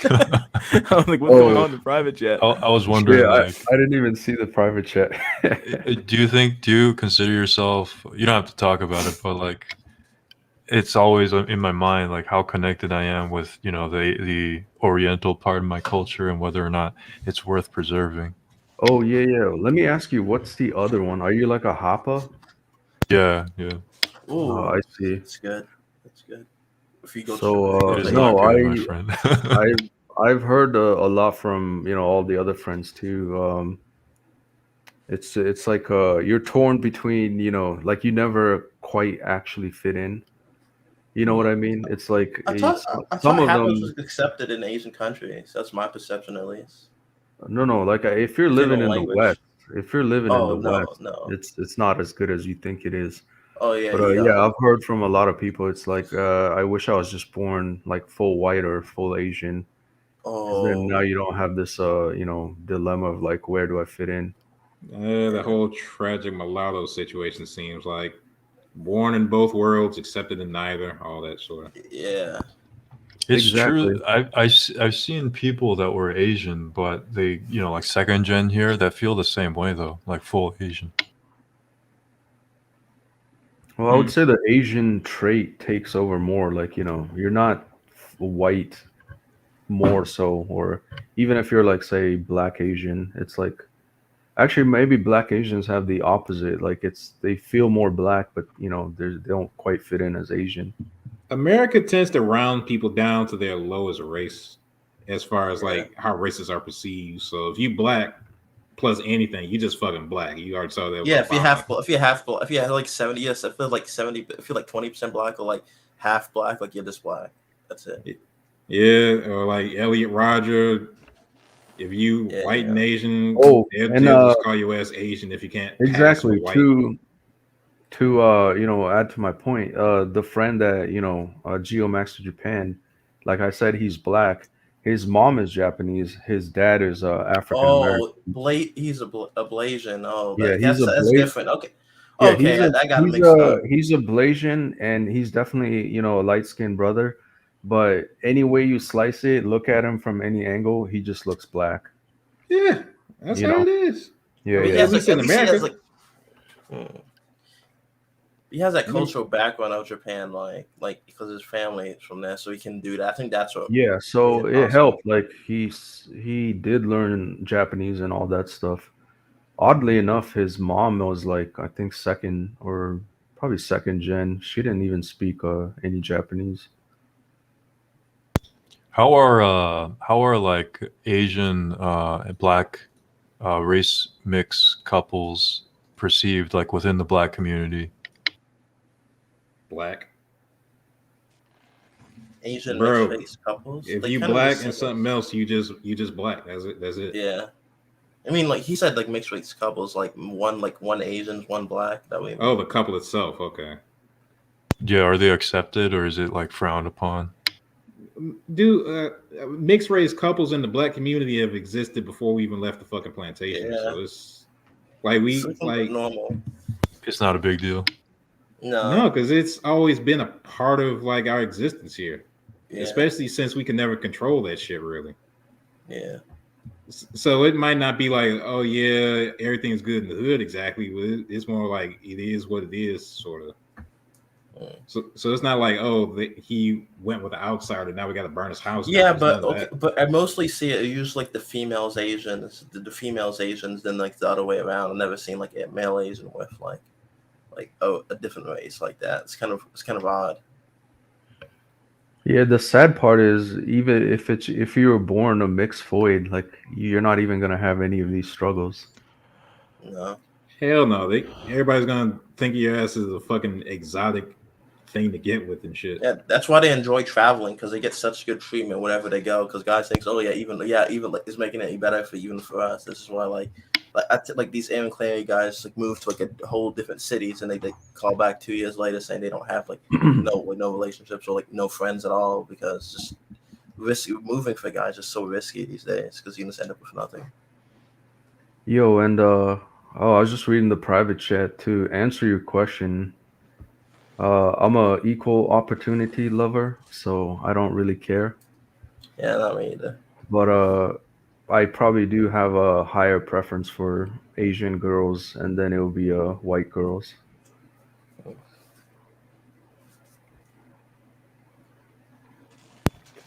S1: I was like, what's going on in the private chat?
S4: I was
S2: Yeah,
S4: wondering,
S2: I
S4: like,
S2: didn't even see the private chat.
S4: do you consider yourself? You don't have to talk about it, but like, it's always in my mind, like how connected I am with the Oriental part of my culture and whether or not it's worth preserving.
S2: Oh yeah, yeah. Let me ask you, what's the other one? Are you like a Hapa?
S4: Yeah, yeah.
S5: Ooh,
S2: I see.
S5: that's good. That's good. If you go to
S2: So
S4: It is
S5: Asia,
S4: not
S2: no,
S4: good, my friend.
S2: I've heard a lot from all the other friends too. It's like you're torn between like you never quite actually fit in. You know what I mean? It's like
S5: I
S2: some
S5: thought
S2: of
S5: Happos
S2: them.
S5: was accepted in Asian countries. That's my perception, at least.
S2: No, no. Like if you're
S5: If you
S2: living
S5: know
S2: in the West,
S5: language.
S2: if you're living in
S5: Oh
S2: the
S5: no,
S2: West,
S5: no.
S2: it's not as good as you think it is.
S5: Oh yeah,
S2: But
S5: yeah.
S2: yeah, I've heard from a lot of people. It's like I wish I was just born like full white or full Asian, because then now
S5: Oh
S2: you don't have this dilemma of like where do I fit in?
S3: The
S5: yeah,
S3: whole tragic mulatto situation seems like born in both worlds, accepted in neither, all that sort of.
S5: yeah.
S4: It's true.
S2: Exactly.
S4: I've seen people that were Asian, but they, like second gen here, that feel the same way though, like full Asian.
S2: Well, I would say the Asian trait takes over more. Like you're not white more so, or even if you're like say black Asian, it's like actually maybe black Asians have the opposite. Like they feel more black, but they don't quite fit in as Asian.
S3: America tends to round people down to their lowest race as far as
S5: Yeah.
S3: like how races are perceived. So if you black plus anything, you just fucking black. You already saw that with
S5: Yeah, if you
S3: Obama.
S5: if you have like 70, yes, I feel like 70, I feel like 20% black or like half black, like you're just black. That's it.
S3: Yeah, or like Elliot Rodger. If you
S5: Yeah,
S3: white and
S5: yeah.
S3: Asian,
S2: Oh, and
S3: they'll just call you as Asian if you can't pass for
S2: exactly
S3: white.
S2: to add to my point, the friend that Geomax to Japan, like I said, he's black. His mom is Japanese. His dad is African American.
S5: Oh, he's a Blasian. Oh,
S2: Yeah, he's a
S5: that's
S2: Blade.
S5: different. Okay.
S2: Yeah,
S5: Okay, I got it mixed up.
S2: he's a Blasian, and he's definitely a light skinned brother. But any way you slice it, look at him from any angle, he just looks black.
S3: Yeah, that's
S2: You
S3: how
S2: know?
S3: it is.
S2: Yeah,
S5: I mean,
S2: yeah.
S3: At least in
S5: at least he has
S3: America.
S5: like he has that
S3: I mean,
S5: cultural background of Japan, like because his family is from there, so he can do that. I think that's what
S2: Yeah,
S5: made
S2: so
S5: it
S2: it
S5: possible.
S2: helped. Like he did learn Japanese and all that stuff. Oddly enough, his mom was like I think second or probably second gen. She didn't even speak any Japanese.
S4: How are like Asian and black race mix couples perceived like within the black community?
S3: black.
S5: Asian mixed
S3: Bro,
S5: race couples,
S3: if
S5: they
S3: you
S5: kind of
S3: black
S5: just
S3: and something else, you just black. That's it. That's it.
S5: yeah. I mean, like he said, like mixed race couples, like one Asians, one black. That way,
S3: Oh, the couple itself. Okay.
S4: Yeah, are they accepted or is it like frowned upon?
S3: Do mixed race couples in the black community have existed before we even left the fucking plantation.
S5: yeah,
S3: So it's like
S5: it's
S3: we
S5: something
S3: like
S5: normal.
S4: It's not a big deal.
S5: No,
S3: no, because it's always been a part of like our existence here,
S5: yeah,
S3: especially since we can never control that shit really.
S5: yeah.
S3: So it might not be like, oh yeah, everything's good in the hood exactly, but it's more like it is what it is, sort of.
S5: Mm.
S3: So it's not like he went with the outsider. Now we got to burn his house
S5: Yeah,
S3: down. It's none
S5: but
S3: of
S5: okay,
S3: that.
S5: but I mostly see it usually like the females Asians, the females Asians, then like the other way around. I've never seen like a male Asian with like a different race like that. It's kind of odd.
S2: Yeah, the sad part is even if you were born a mixed void, like you're not even gonna have any of these struggles.
S5: No.
S3: Hell no. Everybody's gonna think of your ass as a fucking exotic thing to get with and shit.
S5: Yeah, that's why they enjoy traveling because they get such good treatment wherever they go. Because guys think, oh even like it's making it better for us. This is why like these Aaron Clary guys like move to like a whole different cities and they call back 2 years later saying they don't have like no relationships or like no friends at all because just risky moving for guys is so risky these days because you just end up with nothing.
S2: Yo, and I was just reading the private chat to answer your question. I'm a equal opportunity lover, so I don't really care.
S5: Yeah, not me either.
S2: But I probably do have a higher preference for Asian girls, and then it will be white girls.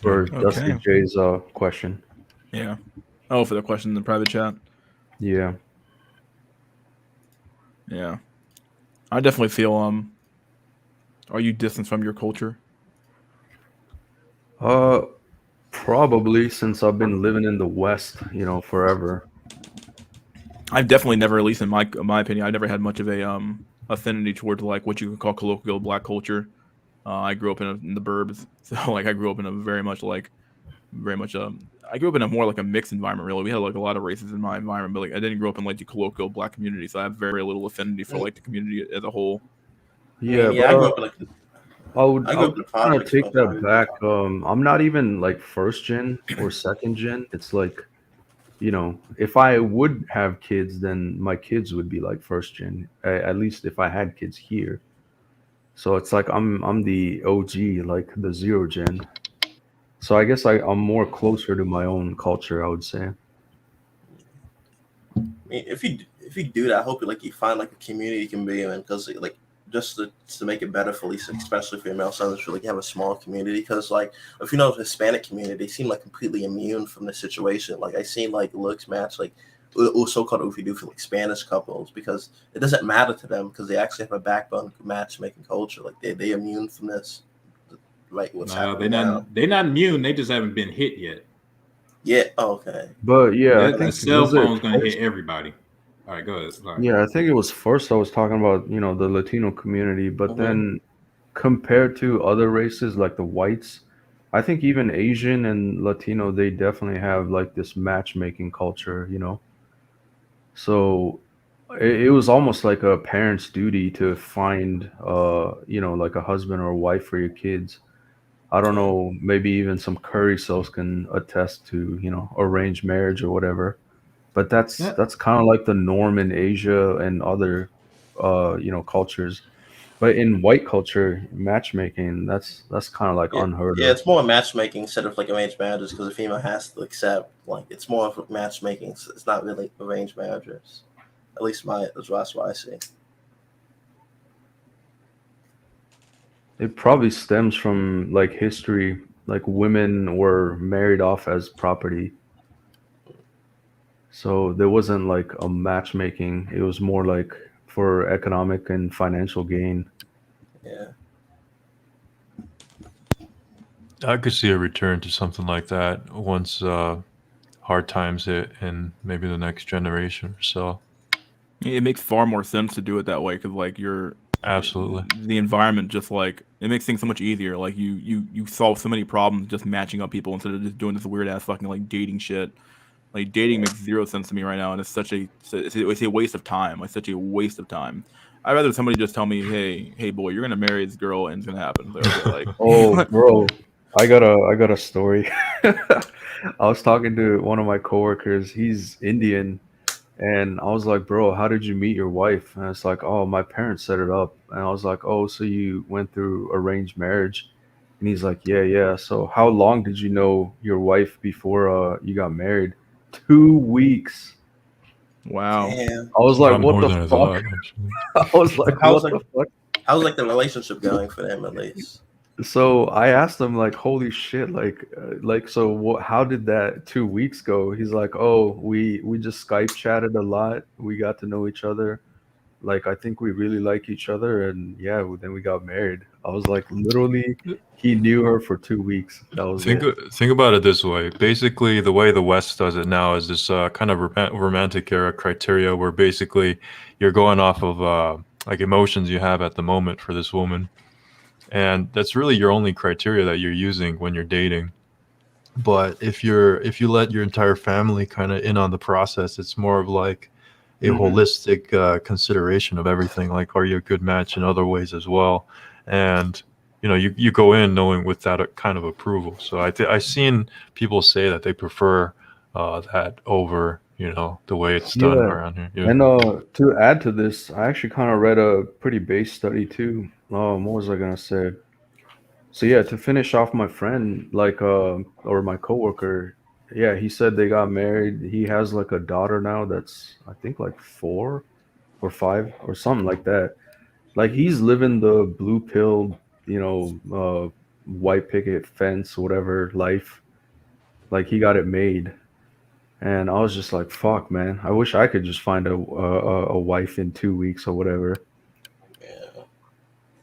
S2: For Dusty
S1: Okay.
S2: J's question.
S1: Yeah. Oh, for the question in the private chat.
S2: Yeah.
S1: Yeah. I definitely feel are you distant from your culture?
S2: Uh, Probably since I've been living in the West, forever.
S1: I've definitely never, at least in my opinion, I never had much of a affinity towards like what you could call colloquial black culture. I grew up in the burbs, so like I grew up in a very much I grew up in a more like a mixed environment. Really, we had like a lot of races in my environment, but like I didn't grow up in like the colloquial black community, so I have very little affinity for like the community as a whole.
S5: I
S2: Yeah,
S5: mean,
S2: but
S5: yeah, I grew up in like
S2: I
S5: I grew
S2: would
S5: up in the
S2: kind of
S5: projects
S2: take
S5: most of
S2: that
S5: my
S2: back.
S5: life.
S2: I'm not even like first gen or second gen. It's like, if I would have kids, then my kids would be like first gen. At least if I had kids here. So it's like I'm the OG, like the zero gen. So I guess I'm more closer to my own culture, I would say.
S5: I mean, if you do that, I hope like you find like a community you can be in, because like just to make it better for at least especially female sons, for like have a small community, because like if you know the Hispanic community, they seem like completely immune from the situation. Like I seen like looks match like or so-called if you do for like Spanish couples, because it doesn't matter to them because they actually have a backbone matchmaking culture. Like they immune from this, like what's
S3: No,
S5: happening now.
S3: they're not immune. They just haven't been hit yet.
S5: Yeah. Okay.
S2: But yeah, I
S3: That
S2: think
S3: cell
S2: was it
S3: phone's gonna hit
S2: first?
S3: everybody. All right, go ahead. Sorry.
S2: Yeah, I think it was first I was talking about, the Latino community, but
S5: Mm-hmm.
S2: then compared to other races like the whites, I think even Asian and Latino, they definitely have like this matchmaking culture. So it was almost like a parent's duty to find, like a husband or a wife for your kids. I don't
S5: Okay.
S2: know, maybe even some curry cells can attest to, arranged marriage or whatever. But that's
S3: Yeah,
S2: that's kind of like the norm in Asia and other, cultures. But in white culture, matchmaking, that's kind of like
S5: Yeah,
S2: unheard
S5: yeah,
S2: of.
S5: it's more matchmaking instead of like arranged marriages, because a female has to accept, like it's more of matchmaking. It's not really arranged marriages. At least that's what I see.
S2: It probably stems from like history, like women were married off as property. So there wasn't like a matchmaking. It was more like for economic and financial gain.
S5: Yeah,
S4: I could see a return to something like that once hard times hit in maybe the next generation or so.
S1: It makes far more sense to do it that way because like
S4: Absolutely.
S1: the environment just like it makes things so much easier. Like you solve so many problems just matching up people instead of just doing this weird ass fucking like dating shit. Like dating
S5: yeah,
S1: makes zero sense to me right now, and it's a waste of time. Like such a waste of time. I'd rather somebody just tell me, hey boy, you're gonna marry this girl and it's gonna happen. Like, okay,
S2: Oh,
S1: like
S2: bro, I got a story. I was talking to one of my coworkers. He's Indian, and I was like, "Bro, how did you meet your wife?" And it's like, "Oh, my parents set it up." And I was like, "Oh, so you went through arranged marriage?" And he's like, "Yeah, yeah. So how long did you know your wife before you got married?" 2 weeks.
S1: wow.
S5: damn.
S2: I was
S4: It's a
S2: like,
S4: lot
S2: "What
S4: more
S2: the
S4: than I
S2: fuck?"
S4: thought, actually.
S2: I was
S5: So
S2: like, "What the fuck?"
S5: how's like the relationship going for them at least?
S2: So I asked him like, "Holy shit! So what? How did that 2 weeks go?" He's like, "Oh, we just Skype chatted a lot. We got to know each other. Like, I think we really like each other, and yeah, then we got married." I was like, literally, he knew her for 2 weeks. That was
S4: Think
S2: it.
S4: think about it this way. Basically, the way the West does it now is this kind of romantic era criteria, where basically you're going off of like emotions you have at the moment for this woman, and that's really your only criteria that you're using when you're dating. But if you let your entire family kind of in on the process, it's more of like a
S2: Hmm.
S4: holistic consideration of everything. Like, are you a good match in other ways as well? And you go in knowing with that kind of approval. So I've seen people say that they prefer that over the way it's done
S2: Yeah,
S4: around here. Yeah.
S2: and to add to this, I actually kind of read a pretty base study too. What was I gonna say? So yeah, to finish off my friend, like or my coworker, yeah, he said they got married. He has like a daughter now that's I think like 4 or 5 or something like that. Like he's living the blue pill, white picket fence, whatever life. Like he got it made, and I was just like, "Fuck, man! I wish I could just find a wife in 2 weeks or whatever."
S5: Yeah.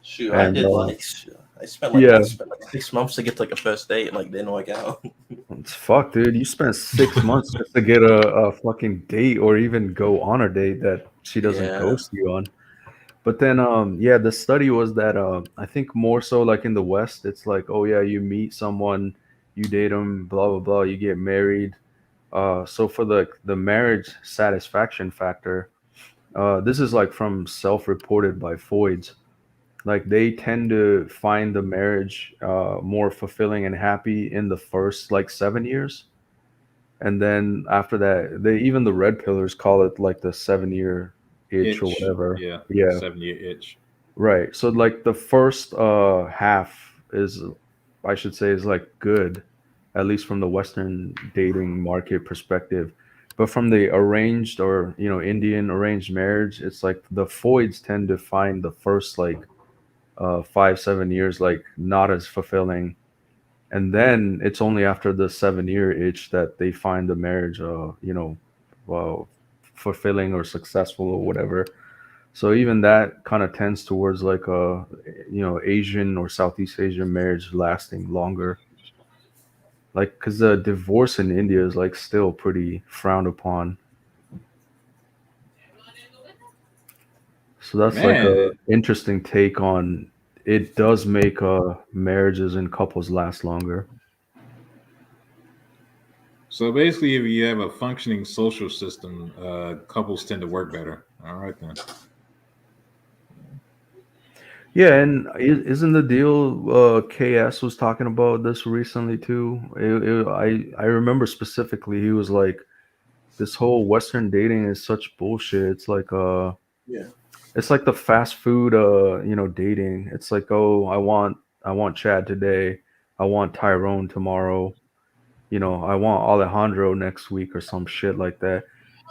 S5: Shoot, I
S2: And
S5: did like I
S2: yeah,
S5: spent like 6 months to get to like a first date and like didn't work out.
S2: it's fuck, dude. You spent 6 months just to get a fucking date or even go on a date that she doesn't
S5: Yeah.
S2: ghost you on. But then, yeah, the study was that I think more so like in the West, it's like, oh yeah, you meet someone, you date them, blah blah blah, you get married. So for the marriage satisfaction factor, this is like from self-reported by Foids. Like they tend to find the marriage more fulfilling and happy in the first like 7 years, and then after that, they even the red pillars call it like the 7 year itch or
S3: Itch.
S2: whatever.
S3: Yeah.
S2: Yeah,
S3: 7 year itch.
S2: right. So like the first half is, I should say, is like good, at least from the Western dating market perspective. But from the arranged or Indian arranged marriage, it's like the Foids tend to find the first like 5 7 years like not as fulfilling, and then it's only after the 7 year itch that they find the marriage fulfilling or successful or whatever. So even that kind of tends towards like a Asian or Southeast Asian marriage lasting longer, like because the divorce in India is like still pretty frowned upon. So that's like a
S3: Man.
S2: interesting take on, it does make marriages and couples last longer.
S3: So basically, if you have a functioning social system, couples tend to work better. All right then.
S2: Yeah, and isn't the deal KS was talking about this recently too? I remember specifically he was like, this whole Western dating is such bullshit.
S5: Yeah.
S2: It's like the fast food dating. It's like, oh, I want Chad today, I want Tyrone tomorrow, I want Alejandro next week or some shit like that.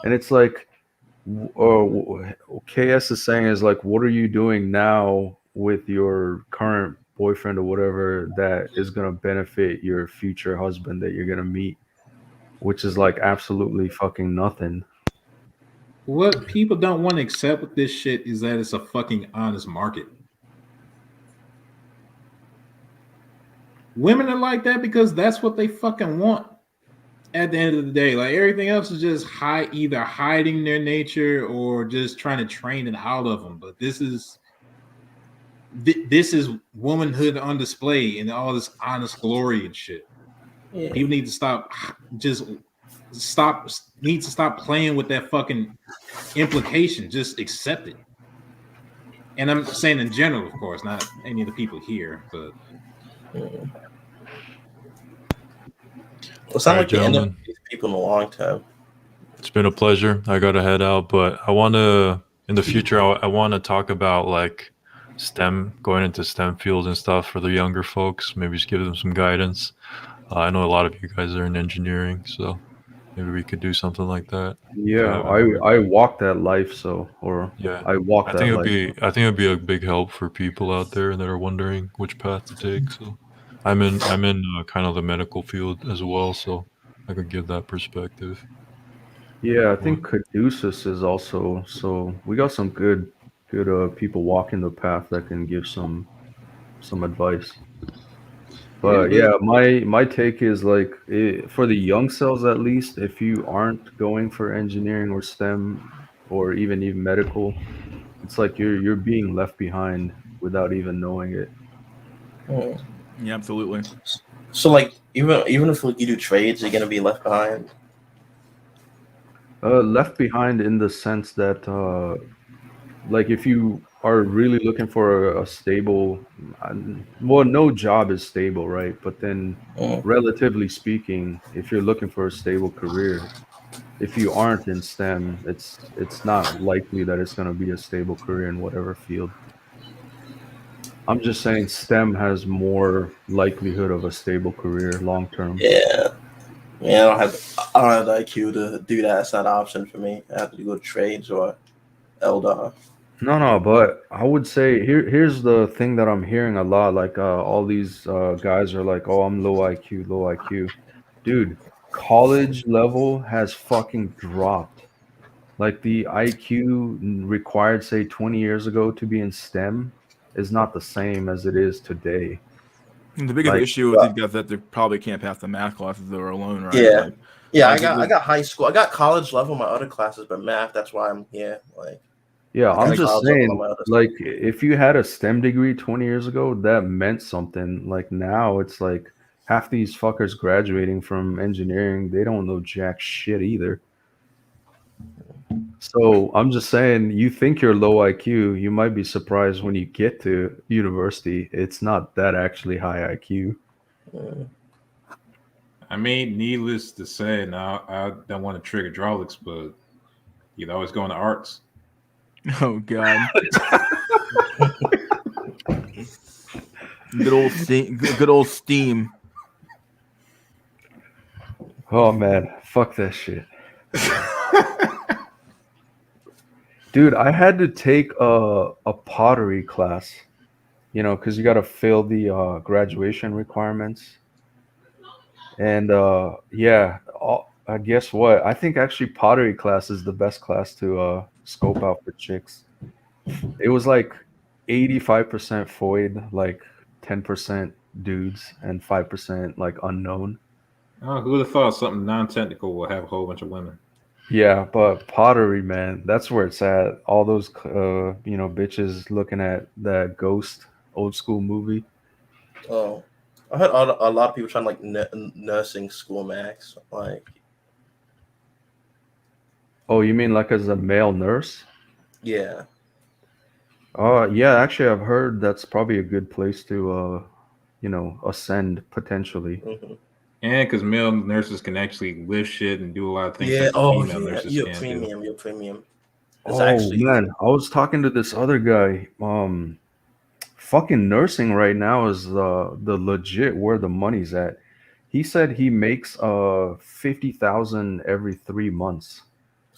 S2: And it's like, KS is saying is like, what are you doing now with your current boyfriend or whatever that is gonna benefit your future husband that you're gonna meet? Which is like absolutely fucking nothing.
S3: What people don't want to accept with this shit is that it's a fucking honest market. Women are like that because that's what they fucking want. At the end of the day, like everything else is just either hiding their nature or just trying to train it out of them. But this is womanhood on display and all this honest glory and shit.
S5: Yeah.
S3: People need to stop playing with that fucking implication. Just accept it. And I'm saying in general, of course, not any of the people here, but
S5: Mm. It's
S4: All
S5: not
S4: right,
S5: like you end up
S4: gentlemen.
S5: with these people in the long term.
S4: It's been a pleasure. I got to head out, but I want to, in the future, I want to talk about like STEM, going into STEM fields and stuff for the younger folks. Maybe just give them some guidance. I know a lot of you guys are in engineering, so maybe we could do something like that. If you
S2: Yeah,
S4: haven't
S2: I
S4: already.
S2: I walk that life, so or
S4: Yeah,
S2: I walk
S4: I think
S2: that
S4: it'd
S2: life.
S4: be I think it'd be a big help for people out there that are wondering which path to take. So I'm in kind of the medical field as well, so I could give that perspective.
S2: Yeah, I
S4: What?
S2: think Caduceus is also, so we got some good people walking the path that can give some advice.
S3: yeah,
S2: But
S3: but
S2: yeah, my take is like, for the young cells at least, if you aren't going for engineering or STEM or even medical, it's like you're being left behind without even knowing it.
S5: Mm.
S1: Yeah, absolutely.
S5: So like even if like, you do trades, you're gonna be left behind.
S2: Left behind in the sense that like if you are really looking for a stable, well, no job is stable, right? But then
S5: Mm.
S2: relatively speaking, if you're looking for a stable career, if you aren't in STEM, it's not likely that it's going to be a stable career in whatever field. I'm just saying STEM has more likelihood of a stable career long term.
S5: Yeah. Yeah, I don't have the IQ to do that. It's not an option for me. I have to go trades or Eldar.
S2: No, but I would say here's the thing that I'm hearing a lot. Like all these guys are like, "Oh, I'm low IQ, low IQ." Dude, college level has fucking dropped. Like the IQ required, say, 20 years ago to be in STEM is not the same as it is today.
S1: The biggest
S2: Like,
S1: issue with these guys that they probably can't pass the math classes that are alone, right?
S5: Yeah. Yeah, I
S1: like
S5: got I
S1: the,
S5: got high school. I got college level in my other classes, but math, that's why I'm here. Like
S2: yeah,
S5: I
S2: I'm
S5: got
S1: like
S2: just
S5: college level on
S2: saying,
S5: my other
S2: like,
S5: stuff.
S2: if you had a STEM degree 20 years ago, that meant something. Like now, it's like half these fuckers graduating from engineering, they don't know jack shit either. So I'm just saying, you think you're low IQ, you might be surprised when you get to university. It's not that actually high IQ.
S5: Mm.
S3: I mean, needless to say, now I don't want to trigger hydraulics, but you'd always go into arts.
S1: oh god, good old steam.
S2: Oh man, fuck that shit. Dude, I had to take a pottery class, because you got to fill the graduation requirements. And yeah, guess what? I think actually pottery class is the best class to scope out for chicks. It was like 85% Foyd, like 10% dudes, and 5% like unknown.
S3: Oh, who would have thought something non-technical will have a whole bunch of women?
S2: Yeah, but pottery, man, that's where it's at. All those, bitches looking at that Ghost old school movie.
S5: Oh, I heard a lot of people trying like nursing school max. Like,
S2: Oh, you mean like as a male nurse?
S5: yeah,
S2: Yeah, actually, I've heard that's probably a good place to, ascend potentially.
S5: hmm
S3: And because male nurses can actually lift shit and do a lot of things
S5: yeah.
S3: that the
S5: Oh
S3: female
S5: yeah,
S3: nurses
S5: you're
S3: can't do.
S5: premium. You're premium. It's
S2: Oh
S5: actually
S2: man, I was talking to this other guy. Fucking nursing right now is the legit where the money's at. He said he makes 50,000 every 3 months.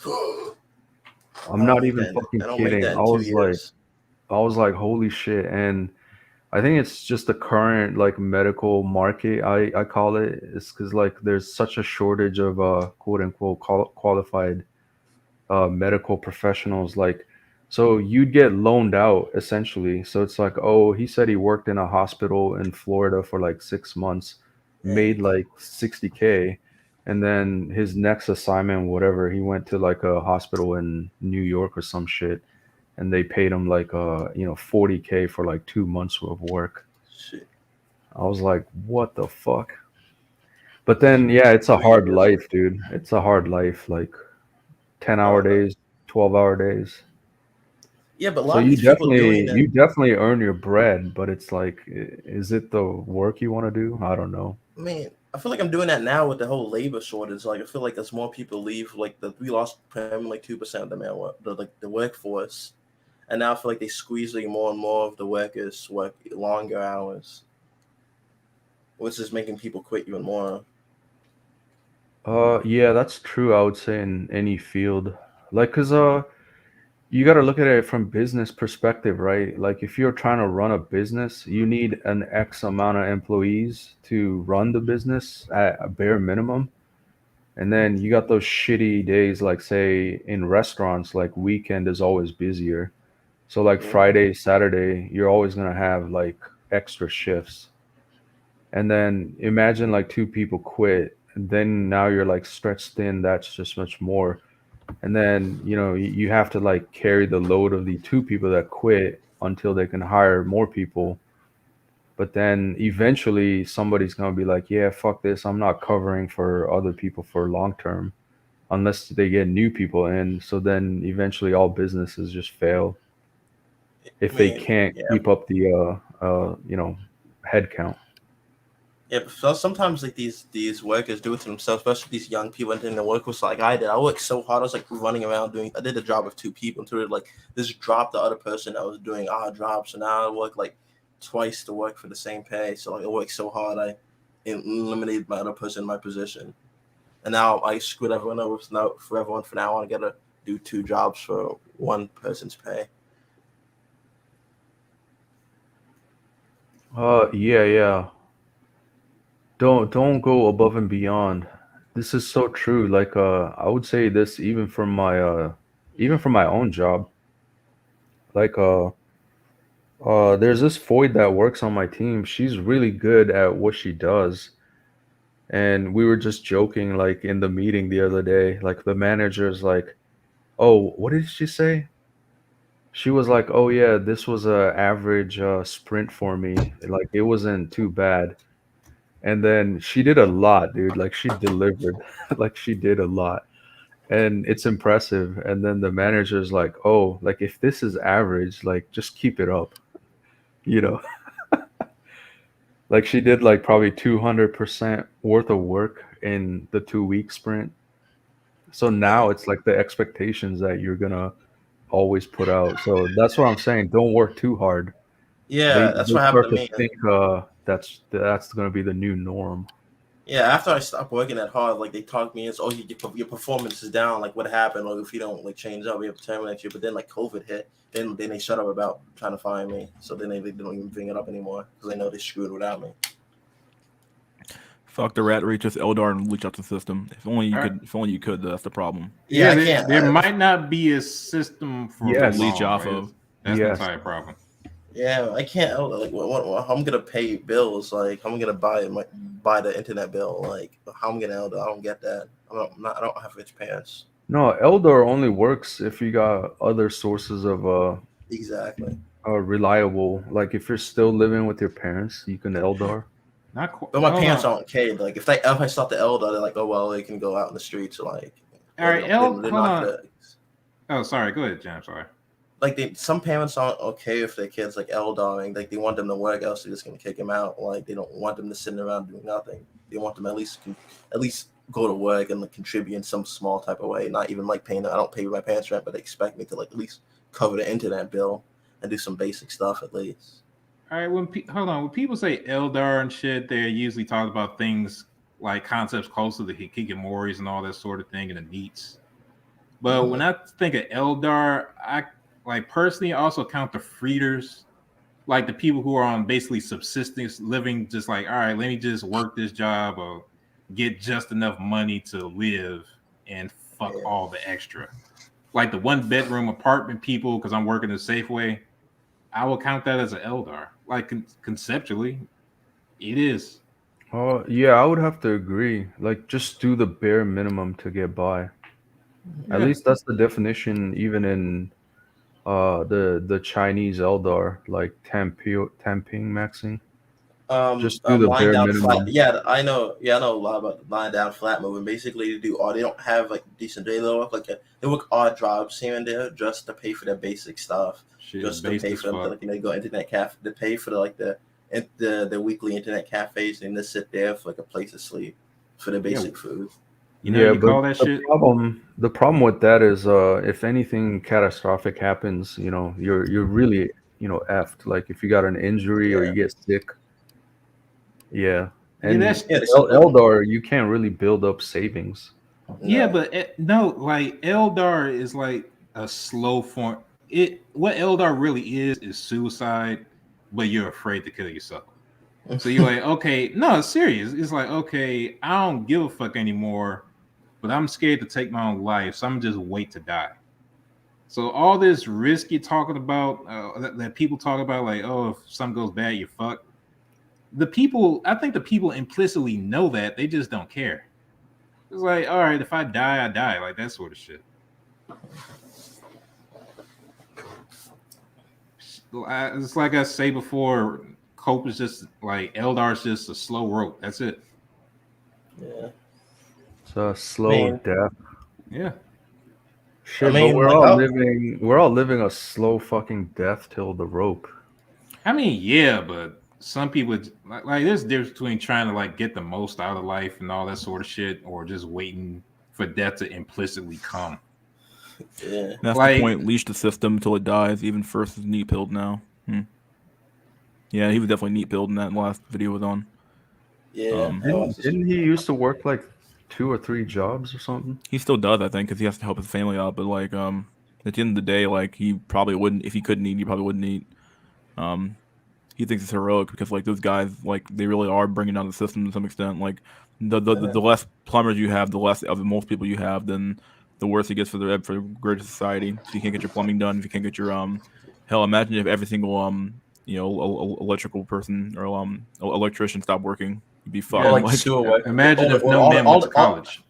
S2: I'm
S5: I don't
S2: not
S5: make
S2: even
S5: that.
S2: fucking
S5: I don't make
S2: kidding.
S5: that in 2 years.
S2: I was like, holy shit. And I think it's just the current like medical market. I call it. It's because like there's such a shortage of quote unquote qualified medical professionals. Like, so you'd get loaned out essentially. So it's like, oh, he said he worked in a hospital in Florida for like 6 months,
S5: Hey,
S2: made like 60K, and then his next assignment, whatever, he went to like a hospital in New York or some shit, and they paid him like 40K for like 2 months of work.
S5: shit.
S2: I was like, what the fuck? But then yeah, it's a hard
S5: 2 years.
S2: life, dude. It's a hard life, like 10-hour
S5: Oh no.
S2: days, 12-hour days.
S5: Yeah, but a
S2: So
S5: lot of
S2: you
S5: these people
S2: definitely
S5: doing it.
S2: you definitely earn your bread, but it's like, is it the work you want to do? I don't know.
S5: I mean, I feel like I'm doing that now with the whole labor shortage. Like, I feel like as more people leave, like we lost probably like 2% of the the workforce, and now I feel like they squeezing more and more of the workers work longer hours, which is making people quit even more.
S2: Yeah, that's true. I would say in any field, like, cause you got to look at it from business perspective, right? Like, if you're trying to run a business, you need an X amount of employees to run the business at a bare minimum. And then you got those shitty days, like say in restaurants, like weekend is always busier. So like
S5: Hmm.
S2: Friday, Saturday, you're always gonna have like extra shifts. And then imagine like two people quit, and then now you're like stretched thin. That's just much more. And then you have to like carry the load of the two people that quit until they can hire more people. But then eventually somebody's gonna be like, yeah, fuck this. I'm not covering for other people for long term unless they get new people in. So then eventually all businesses just fail
S5: I
S2: if they
S5: mean,
S2: can't
S5: yeah,
S2: keep up the head count.
S5: yeah. But sometimes like these workers do it to themselves, especially these young people entering the workforce like I did. I worked so hard. I was like running around doing. I did the job of two people until like this dropped the other person that was doing our job. So now I work like twice to work for the same pay. So like I worked so hard, I eliminated my other person in my position, and now I screwed everyone over. So now for everyone, for now, I gotta do 2 jobs for one person's pay.
S2: Yeah. Don't go above and beyond. This is so true. Like I would say this even from my own job. Like there's this Foyd that works on my team. She's really good at what she does. And we were just joking like in the meeting the other day. Like the manager's like, "Oh, what did she say?" She was like, "Oh yeah, this was a average sprint for me. Like it wasn't too bad." And then she did a lot, dude. Like she delivered. Like she did a lot. And it's impressive. And then the manager's like, "Oh, like if this is average, like just keep it up." You know, like she did like probably 200% worth of work in the 2 week sprint. So now it's like the expectations that you're gonna always put out. So that's what I'm saying. Don't work too hard.
S5: Yeah, that's
S2: They
S5: what happened
S2: start
S5: to
S2: to
S5: me.
S2: think that's gonna be the new norm.
S5: Yeah, after I stopped working that hard, like they talked me as, oh, your performance is down. Like what happened? Or if you don't like change up, we have to terminate you. But then like COVID hit, then they shut up about trying to fire me. So then they don't even bring it up anymore because they know they screwed without me.
S1: Fuck the rat reach just Eldar and leech out the system. If only you
S3: All
S1: could.
S3: right.
S1: If only you could. That's the problem.
S5: Yeah, I
S3: there,
S5: can't.
S3: there might not be a system for
S2: Yes.
S1: To leech
S3: long,
S1: off
S3: right?
S1: of.
S3: That's the
S2: Yes.
S3: entire problem.
S5: Yeah, I can't. Like, how I'm gonna pay bills? Like, how I'm gonna buy the internet bill? Like, how I'm gonna? I don't get that. I don't have rich parents.
S2: No, Eldor only works if you got other sources of
S5: Exactly.
S2: reliable. Like if you're still living with your parents, you can Eldar.
S3: Not quite.
S5: But my
S3: Hold
S5: parents
S3: on.
S5: aren't okay. Like, if I start the elder, they're like, oh well, they can go out in the streets. Like,
S3: All right,
S5: they're
S3: hold
S5: not
S3: on.
S5: gonna.
S3: Oh, sorry. Go ahead, Jam. Sorry.
S5: Like some parents aren't okay if their kids like eldaring. Like they want them to work, else they're just gonna kick them out. Like they don't want them to sit around doing nothing. They want them at least go to work and like, contribute in some small type of way. Not even like paying. I don't pay my parents rent, but they expect me to like at least cover the internet bill and do some basic stuff at least.
S3: All right. When people say Eldar and shit, they're usually talking about things like concepts close to the Hikikomoris and all that sort of thing and the Neats. But when I think of Eldar, I like personally also count the Freeders, like the people who are on basically subsistence living, just like, all right, let me just work this job or get just enough money to live and fuck all the extra. Like the 1-bedroom apartment people, because I'm working at Safeway, I will count that as an Eldar. Like conceptually, it is.
S2: Oh yeah, I would have to agree. Like just do the bare minimum to get by. At
S3: Yeah.
S2: least that's the definition even in the Chinese Eldar, like Tamping maxing. Just do the
S5: Lying
S2: bare
S5: down flat.
S2: minimum.
S5: Yeah, I know. Yeah, I know a lot about lying down flat moving. Basically, they don't have like decent day. They work they work odd jobs here and there just to pay for their basic stuff.
S3: Shit,
S5: Just to pay for them to like go internet cafe, to pay for the weekly internet cafes and just sit there for like a place to sleep for the basic food.
S3: You know,
S2: Yeah,
S3: you
S2: but
S3: call that shit.
S2: the problem with that is if anything catastrophic happens, you're really, effed. Like if you got an injury or
S5: Yeah.
S2: you get sick. Yeah.
S3: Yeah,
S2: And
S3: that's
S5: Yeah, they said,
S2: Eldar, you can't really build up savings.
S3: yeah,
S5: no.
S3: but no, like Eldar is like a slow form. What Eldar really is suicide, but you're afraid to kill yourself. So you're like, okay, no, it's serious. It's like, okay, I don't give a fuck anymore, but I'm scared to take my own life, so I'm just wait to die. So all this risk you're talking about, that people talk about, like, oh, if something goes bad, you're fucked. I think the people implicitly know that, they just don't care. It's like, all right, if I die, I die, like that sort of shit. It's like I say before, Cope is just like Eldar's just a slow rope. That's it.
S5: Yeah.
S2: It's a slow death.
S3: Yeah.
S2: Shit,
S5: I mean,
S2: but we're all living a slow fucking death till the rope.
S3: I mean, yeah, but some people like there's a difference between trying to like get the most out of life and all that sort of shit, or just waiting for death to implicitly come.
S5: Yeah.
S1: That's
S3: Like-
S1: the point. Leash the system until it dies. Even first is knee pilled now. Yeah, he was definitely neat building that last video was on.
S5: Yeah, I watched this.
S2: Didn't he used to work like 2 or 3 jobs or something?
S1: He still does, I think, because he has to help his family out. But like, at the end of the day, like he probably wouldn't if he couldn't eat. He probably wouldn't eat. Um, he thinks it's heroic because like those guys, like they really are bringing down the system to some extent. Like the less plumbers you have, the less of most people you have, then the worse it gets for the greater society. So you can't get your plumbing done if you can't get your hell. Imagine if every single electrical person or electrician stopped working. You'd be fucked.
S3: Yeah,
S5: Or like
S1: Like
S5: sewer work.
S3: Imagine if
S5: Or
S3: no man went to college.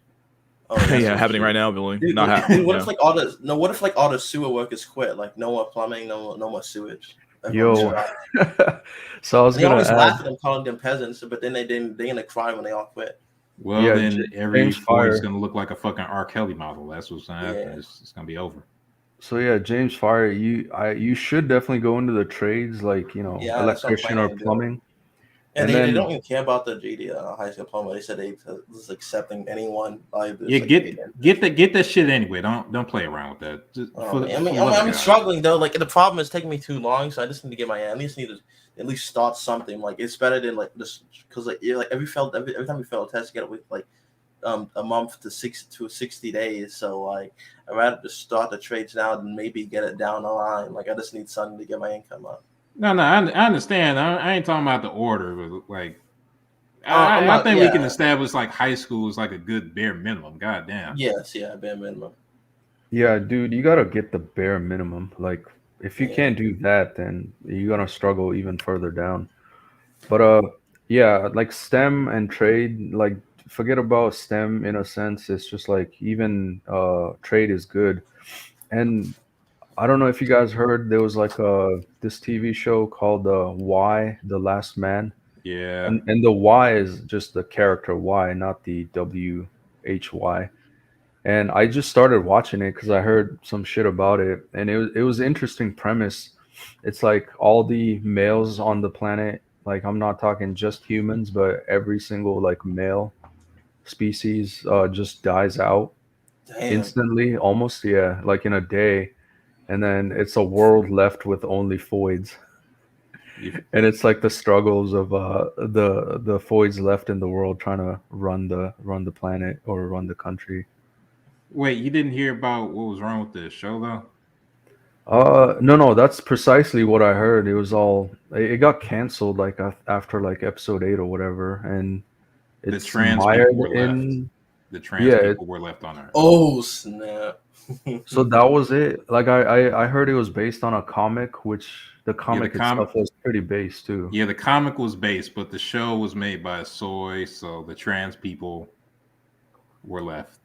S5: Oh, yeah.
S1: yeah,
S3: sort of
S1: happening
S3: shit.
S1: right now, Billy.
S5: Dude,
S1: Not
S5: dude,
S1: happening.
S5: what
S1: Yeah.
S5: if like what if like all the sewer workers quit? Like no more plumbing, no more sewage. Everyone
S2: Yo,
S5: tried.
S2: so I was
S5: And they
S2: gonna
S5: always
S2: add,
S5: laugh at them, calling them peasants, but then they gonna cry when they all quit.
S3: Well,
S2: yeah,
S3: then every
S2: James
S3: boy is
S2: Fire.
S3: going to look like a fucking R. Kelly model. That's what's going to happen.
S5: Yeah.
S3: It's going to be over.
S2: So yeah, James Fire, you should definitely go into the trades like
S5: Yeah, that's what I'm
S2: electrician or
S5: planning to do.
S2: plumbing.
S5: And
S2: And
S5: they
S2: then
S5: don't even care about the GD high school diploma. They said they was accepting anyone.
S3: Yeah, get that shit anyway. Don't play around with that. Just
S5: I'm struggling though. Like the problem is taking me too long, so I just need to get my. I need to at least start something. Like it's better than like this because like every time you fail a test, you get it with like a month to 60 days. So like I'd rather just start the trades now than maybe get it down the line. Like I just need something to get my income up.
S3: No, I understand. I ain't talking about the order, but like
S5: I
S3: think we can establish like high school is like a good bare minimum. Goddamn.
S5: Yes, yeah, bare minimum.
S2: yeah, dude, you gotta get the bare minimum. Like if you can't do that, then you're gonna struggle even further down. But yeah, like STEM and trade, like forget about STEM in a sense. It's just like even trade is good. And I don't know if you guys heard there was like this TV show called Y, The Last Man.
S3: Yeah.
S2: And the Y is just the character Y, not the WHY. And I just started watching it because I heard some shit about it, and it was interesting premise. It's like all the males on the planet, like I'm not talking just humans, but every single like male species just dies out
S5: Damn.
S2: instantly, almost, yeah, like in a day, and then it's a world left with only foids. And it's like the struggles of the foids left in the world trying to run the planet or run the country.
S3: Wait, you didn't hear about what was wrong with the show though?
S2: No, that's precisely what I heard. It got canceled like after like episode 8 or whatever, and
S3: The
S2: it's
S3: trans
S2: mired
S3: people were
S2: in.
S3: left. The trans
S2: Yeah,
S3: people were left on Earth.
S5: Oh snap!
S2: So that was it. Like I heard it was based on a comic, which the comic itself was pretty based too.
S3: Yeah, the comic was based, but the show was made by Soy, so the trans people were left.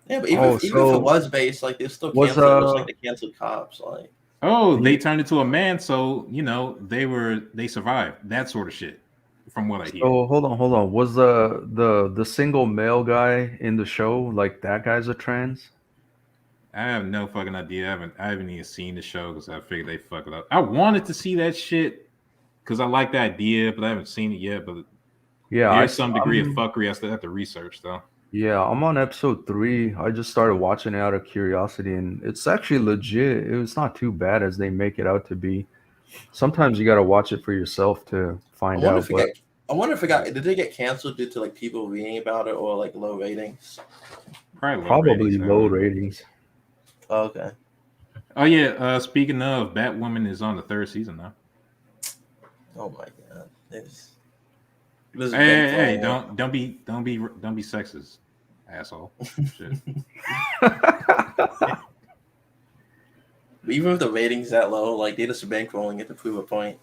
S5: Yeah, but even if it was based, like they still canceled. It was like the canceled cops, like.
S3: Oh, they turned into a man, so they survived. That sort of shit. From what I hear.
S2: So hold on. Was the single male guy in the show like that guy's a trans?
S3: I have no fucking idea. I haven't even seen the show because I figured they fuck it up. I wanted to see that shit because I like the idea, but I haven't seen it yet. But
S2: yeah,
S3: there's some degree of fuckery I still have to research though.
S2: Yeah, I'm on episode 3. I just started watching it out of curiosity, and it's actually legit. It's not too bad as they make it out to be. Sometimes you gotta watch it for yourself to find out.
S5: I wonder if it got. Did they get canceled due to like people reading about it or like low ratings?
S2: Probably low ratings.
S5: Oh, okay.
S3: Oh yeah. Speaking of, Batwoman is on the 3rd season now.
S5: Oh my god.
S3: Hey! Don't be sexist, asshole. Shit.
S5: Even if the ratings that low, like they just bankrolling it to prove a point.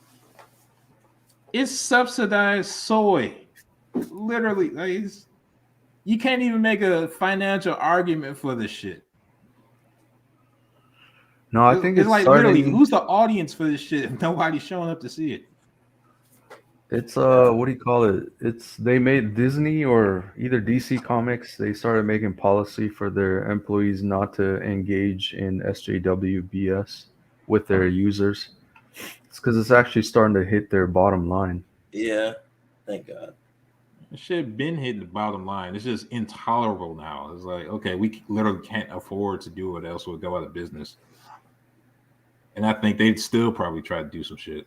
S3: It's subsidized soy, literally. Like you can't even make a financial argument for this shit.
S2: No, I think it's
S3: like
S2: starting...
S3: literally who's the audience for this shit if nobody's showing up to see it.
S2: It's what do you call it? They made Disney or either DC Comics. They started making policy for their employees not to engage in SJW BS with their users. It's because it's actually starting to hit their bottom line.
S5: Yeah, thank God.
S3: This shit been hitting the bottom line. It's just intolerable now. It's like, okay, we literally can't afford to do it, else we'll go out of business. And I think they'd still probably try to do some shit.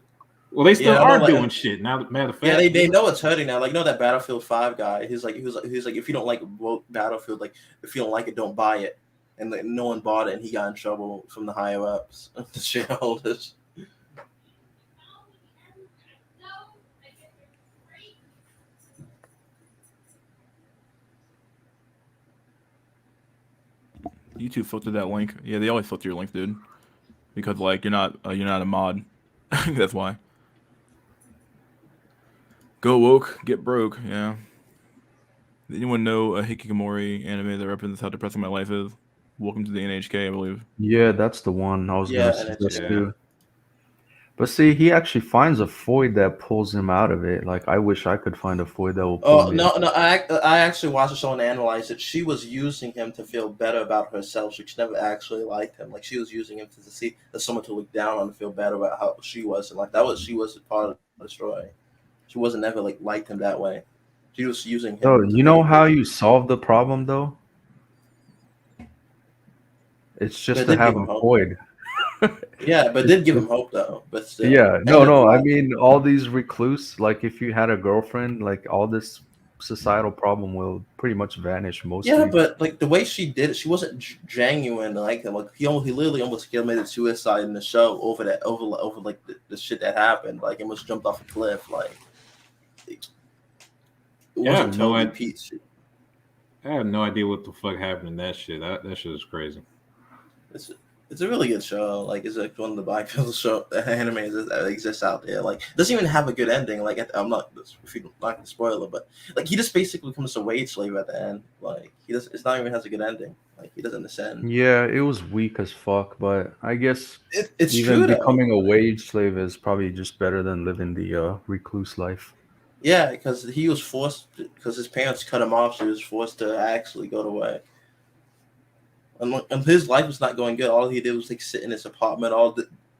S3: Well, they still
S5: Yeah, I know,
S3: are
S5: like,
S3: doing shit now. Matter of
S5: yeah,
S3: fact,
S5: they know it's hurting now. Like, you know that Battlefield 5 guy. He's like, if you don't like Battlefield, like, if you don't like it, don't buy it. And like, no one bought it, and he got in trouble from the higher ups, the shareholders.
S1: YouTube filtered that link. Yeah, they always filter your links, dude. Because like you're not a mod. That's why. Go woke, get broke. Yeah. Anyone know a hikikomori anime that represents how depressing my life is? Welcome to the NHK, I believe.
S2: Yeah, that's the one I was
S5: Yeah,
S2: gonna
S5: and it's
S2: suggest
S3: yeah.
S2: too. But see, he actually finds a foid that pulls him out of it. Like I wish I could find a foid that will pull
S5: Oh
S2: me
S5: no,
S2: out.
S5: no! I actually watched the show and analyzed it. She was using him to feel better about herself. She never actually liked him. Like she was using him to see as someone to look down on and feel better about how she was, and like that was she was a part of the story. She wasn't never like liked him that way. She was using
S2: So
S5: him to
S2: you
S5: make
S2: know
S5: it feel
S2: how
S5: better.
S2: you solve the problem though? It's
S5: But
S2: just
S5: it
S2: to
S5: did give
S2: have
S5: him
S2: a
S5: hope.
S2: void.
S5: Yeah, but it
S2: It's
S5: did give him
S2: just,
S5: hope though. But still,
S2: yeah,
S5: I
S2: no,
S5: never
S2: no. I
S5: liked him.
S2: mean, all these recluse, like if you had a girlfriend, like all this societal problem will pretty much vanish
S5: Yeah,
S2: mostly.
S5: but like the way she did it, she wasn't genuine like him. Like he literally almost committed suicide in the show over that over like the shit that happened. Like almost jumped off a cliff. Like it
S3: Yeah, I
S5: wasn't
S3: have no
S5: totally
S3: idea.
S5: peaceful.
S3: I have no idea what the fuck happened in that shit. That shit is crazy.
S5: It's it's a really good show. Like it's like one of the black show animes that exists out there. Like it doesn't even have a good ending. Like I'm not if you not gonna spoil it, but like he just basically becomes a wage slave at the end. Like he does. It's not even has a good ending. Like he doesn't ascend.
S2: Yeah, it was weak as fuck, but I guess
S5: It's
S2: even
S5: true though.
S2: becoming a wage slave is probably just better than living the recluse life.
S5: Yeah, because he was forced because his parents cut him off, so he was forced to actually go to work. And his life was not going good. All he did was like sit in his apartment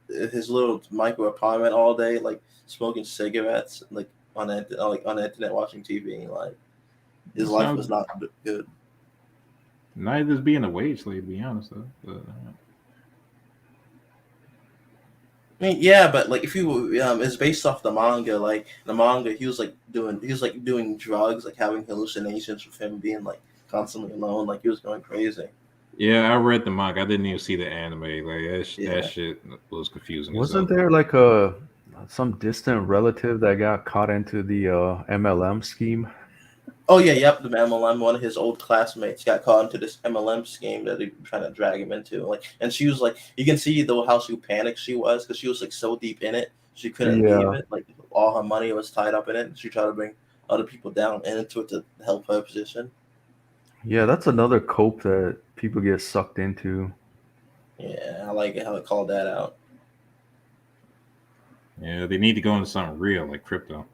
S5: his little micro apartment all day, like smoking cigarettes, like on the internet watching TV. Like his
S3: It's
S5: life
S3: not
S5: was not good.
S3: neither is being a wage slave, to be honest though. But,
S5: I mean, yeah, but like if you it's based off the manga. Like the manga, he was like doing drugs, like having hallucinations with him being like constantly alone. Like he was going crazy.
S3: yeah, I read the manga. I didn't even see the anime. Like that
S5: Yeah.
S3: shit was confusing as
S2: Wasn't
S3: hell.
S2: there like a some distant relative that got caught into the MLM scheme?
S5: Oh yeah, yep. The MLM, one of his old classmates, got caught into this MLM scheme that they were trying to drag him into. Like, and she was like, you can see though how she panicked she was because she was like so deep in it, she couldn't leave
S2: Yeah,
S5: it. Like all her money was tied up in it. And she tried to bring other people down into it to help her position.
S2: yeah, that's another cope that people get sucked into.
S5: Yeah, I like it how they called that out.
S3: Yeah, they need to go into something real like crypto.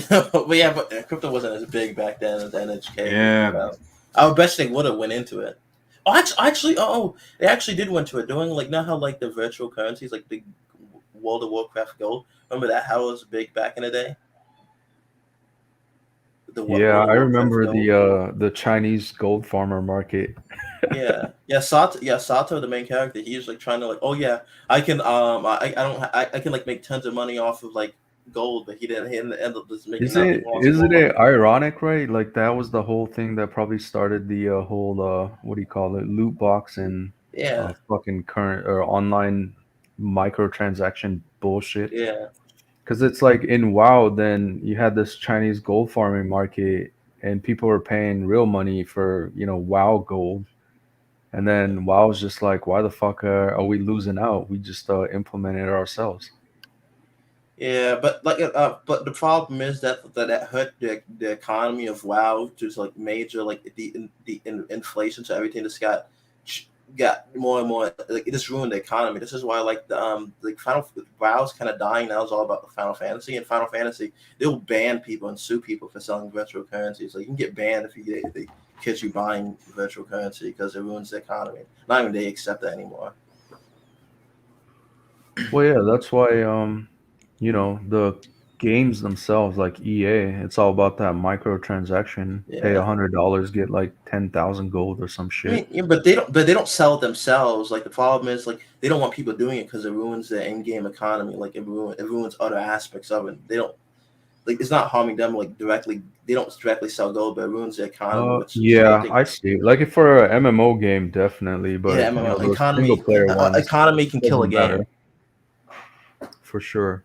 S5: But yeah, but crypto wasn't as big back then as NHK.
S3: Yeah,
S5: I would bet they would have went into it. Oh, they actually did went to it. Doing like now how like the virtual currencies, like the World of Warcraft gold. Remember that how it was big back in the day. The
S2: Yeah,
S5: World of
S2: I
S5: Warcraft
S2: remember
S5: gold.
S2: the Chinese gold farmer market.
S5: Sato, the main character. He's like trying to like, oh yeah, I can I can like make tons of money off of like gold, but he didn't. He end up just making nothing. He wants more
S2: Isn't
S5: money.
S2: it ironic, right? Like that was the whole thing that probably started the whole what do you call it, loot box and
S5: Yeah,
S2: fucking current or online microtransaction bullshit.
S5: yeah.
S2: Because it's like in WoW, then you had this Chinese gold farming market, and people were paying real money for WoW gold, and then WoW was just like, why the fuck are we losing out? We just implemented it ourselves.
S5: Yeah, but the problem is that hurt the economy of WoW due to like major like inflation. So everything just got more and more like it just ruined the economy. This is why like the like Final WoW's kind of dying now. It's all about the Final Fantasy, and Final Fantasy they'll ban people and sue people for selling virtual currency. So you can get banned if they catch you buying virtual currency because it ruins the economy. Not even they accept that anymore.
S2: Well, yeah, that's why the games themselves, like EA, it's all about that microtransaction. Pay
S5: Yeah.
S2: $100, get like 10,000 gold or some
S5: I mean,
S2: shit.
S5: yeah, but they don't. But they don't sell it themselves. Like the problem is, like they don't want people doing it because it ruins their in-game economy. Like it ruins other aspects of it. They don't like it's not harming them like directly. They don't directly sell gold, but it ruins the economy. Which so I
S2: Yeah,
S5: think
S2: I see. Like if for an MMO game, definitely,
S5: yeah,
S2: but
S5: MMO,
S2: those single player ones
S5: economy can kill a
S2: doesn't matter
S5: game.
S2: for sure.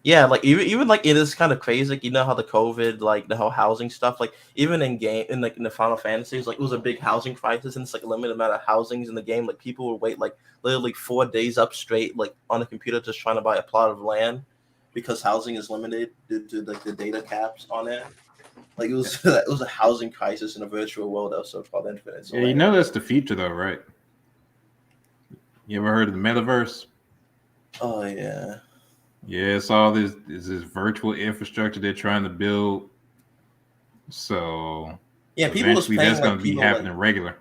S5: Yeah, like even like it is kind of crazy. Like, you know how the COVID, like the whole housing stuff, like even in game in like in the Final Fantasies, like it was a big housing crisis, and it's like a limited amount of housings in the game. Like people would wait like literally 4 days up straight, like on a computer, just trying to buy a plot of land because housing is limited due to like the data caps on it. Like it was it was a housing crisis in a virtual world that was so called infinite. So
S3: Yeah, you know that's the future though, right? You ever heard of the metaverse?
S5: oh yeah.
S3: Yeah, it's all this virtual infrastructure they're trying to build. So
S5: Yeah, people was
S3: eventually that's
S5: paying
S3: going
S5: like
S3: to be
S5: people
S3: happening
S5: like
S3: regular.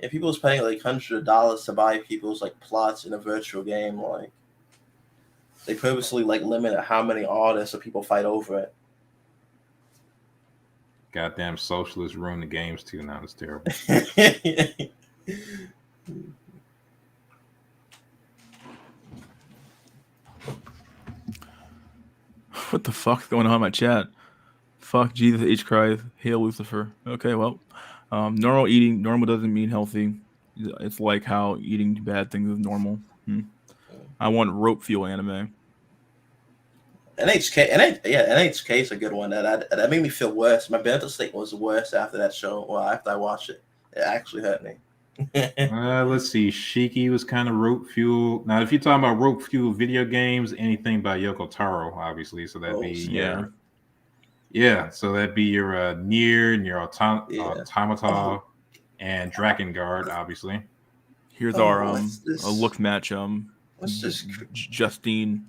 S5: yeah, people was paying like $100 to buy people's like plots in a virtual game. Like they purposely like limit how many artists or people fight over it.
S3: Goddamn socialists ruin the games too now. It's terrible.
S1: What the fuck's going on in my chat? Fuck Jesus H Christ. Hail Lucifer. Okay, well, normal eating. Normal doesn't mean healthy. It's like how eating bad things is normal. I want rope fuel anime.
S5: NHK is a good one. That made me feel worse. My mental state was worse after that show. Well, after I watched it, it actually hurt me.
S3: Let's see. Shiki was kind of rope fuel. Now, if you're talking about rope fuel video games, anything by Yoko Taro, obviously. So that'd be so that'd be your Nier and your Automata and Drakengard, obviously.
S1: Here's our a look match.
S5: What's this?
S1: Justine,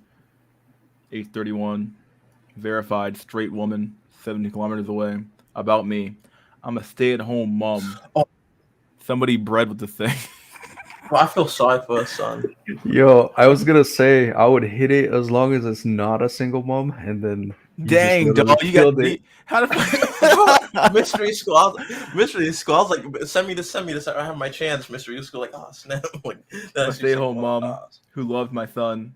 S1: 831, verified straight woman, 70 kilometers away. About me, I'm a stay-at-home mom.
S5: Oh.
S1: Somebody bred with the thing.
S5: Well, I feel sorry for her son.
S2: Yo, I was gonna say I would hit it as long as it's not a single mom, and then
S1: dang dog, you got it. How the
S5: Mystery School? Mystery School. I was like, send me this. I have my chance. Mystery School. Like, oh snap! Like,
S1: a stay-at-home mom who loves my son,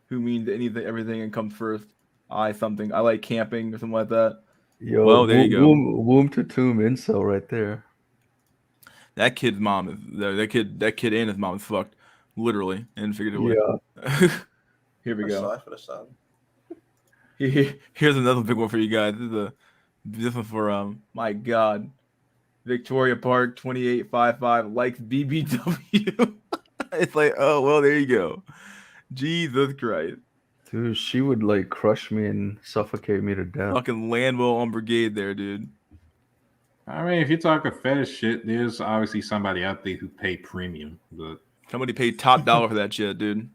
S1: who means anything, everything, and comes first. I like camping or something like that.
S2: Yo,
S1: well, there you go.
S2: Womb to tomb incel right there.
S1: That kid's mom is that kid and his mom is fucked, literally and figuratively.
S2: Yeah.
S1: Here we go.
S5: Sorry for the son.
S1: Here's another big one for you guys. This one for my God, Victoria Park 2855 likes BBW. It's like, oh well, there you go. Jesus Christ,
S2: dude, she would like crush me and suffocate me to death.
S1: Fucking Landwell on brigade there, dude.
S3: I mean, if you're talking fetish shit, there's obviously somebody out there who paid premium, but
S1: somebody paid top dollar for that shit, dude.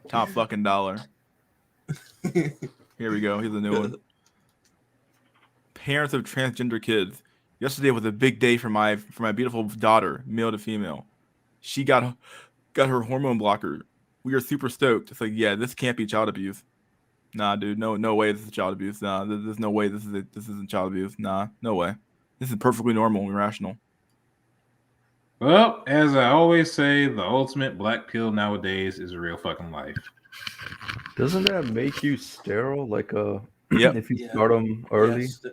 S1: Top fucking dollar. Here we go. Here's a new one. Parents of transgender kids. Yesterday was a big day for my beautiful daughter, male to female. She got her hormone blocker. We are super stoked. It's like, yeah, this can't be child abuse. Nah, dude, no way this is child abuse. Nah, there's no way this isn't child abuse. Nah, no way. This is perfectly normal and rational.
S3: Well, as I always say, the ultimate black pill nowadays is real fucking life.
S2: Doesn't that make you sterile? Like if you
S5: Yeah.
S2: start them early?
S5: Yes.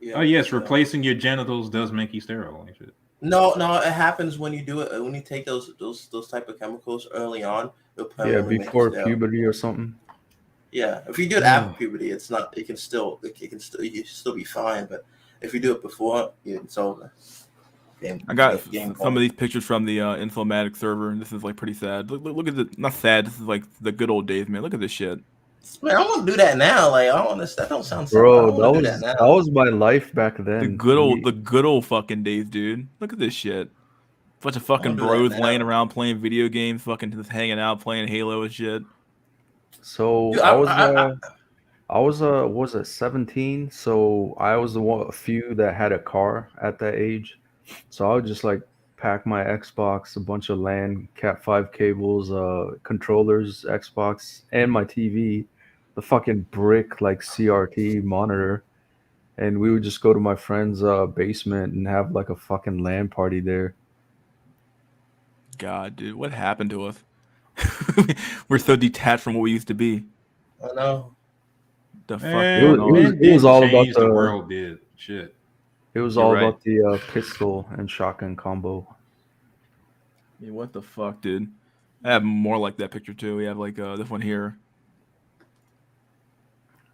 S5: Yeah,
S3: oh yes, replacing your genitals does make you sterile. Like shit.
S5: No, it happens when you do it. When you take those type of chemicals early on.
S2: Yeah, before puberty or something.
S5: Yeah, if you do it after puberty, it's not. You can still be fine. But if you do it before, it's over.
S1: I got some of these pictures from the Infomatic server, and this is like pretty sad. Look at the not sad. This is like the good old days, man. Look at this shit.
S5: Man, I want to do that now. Like I want to. That don't sound.
S2: Bro, that was my life back then.
S1: The good old fucking days, dude. Look at this shit. Bunch of fucking bros laying around playing video games, fucking just hanging out, playing Halo and shit.
S2: So dude, I was 17, so I was a few that had a car at that age. So I would just like pack my Xbox, a bunch of LAN, Cat 5 cables, controllers, Xbox, and my TV, the fucking brick like CRT monitor, and we would just go to my friend's basement and have like a fucking LAN party there.
S1: God, dude, what happened to us? We're so detached from what we used to be.
S5: I know.
S1: The fuck
S3: Man,
S1: going on?
S3: men
S2: it was
S3: didn't
S2: all about
S3: change, the
S2: the
S3: world did. Shit.
S2: it was
S1: You're
S2: all
S1: right.
S2: about the pistol and shotgun combo.
S1: I mean, what the fuck, dude? I have more like that picture too. We have like this one here.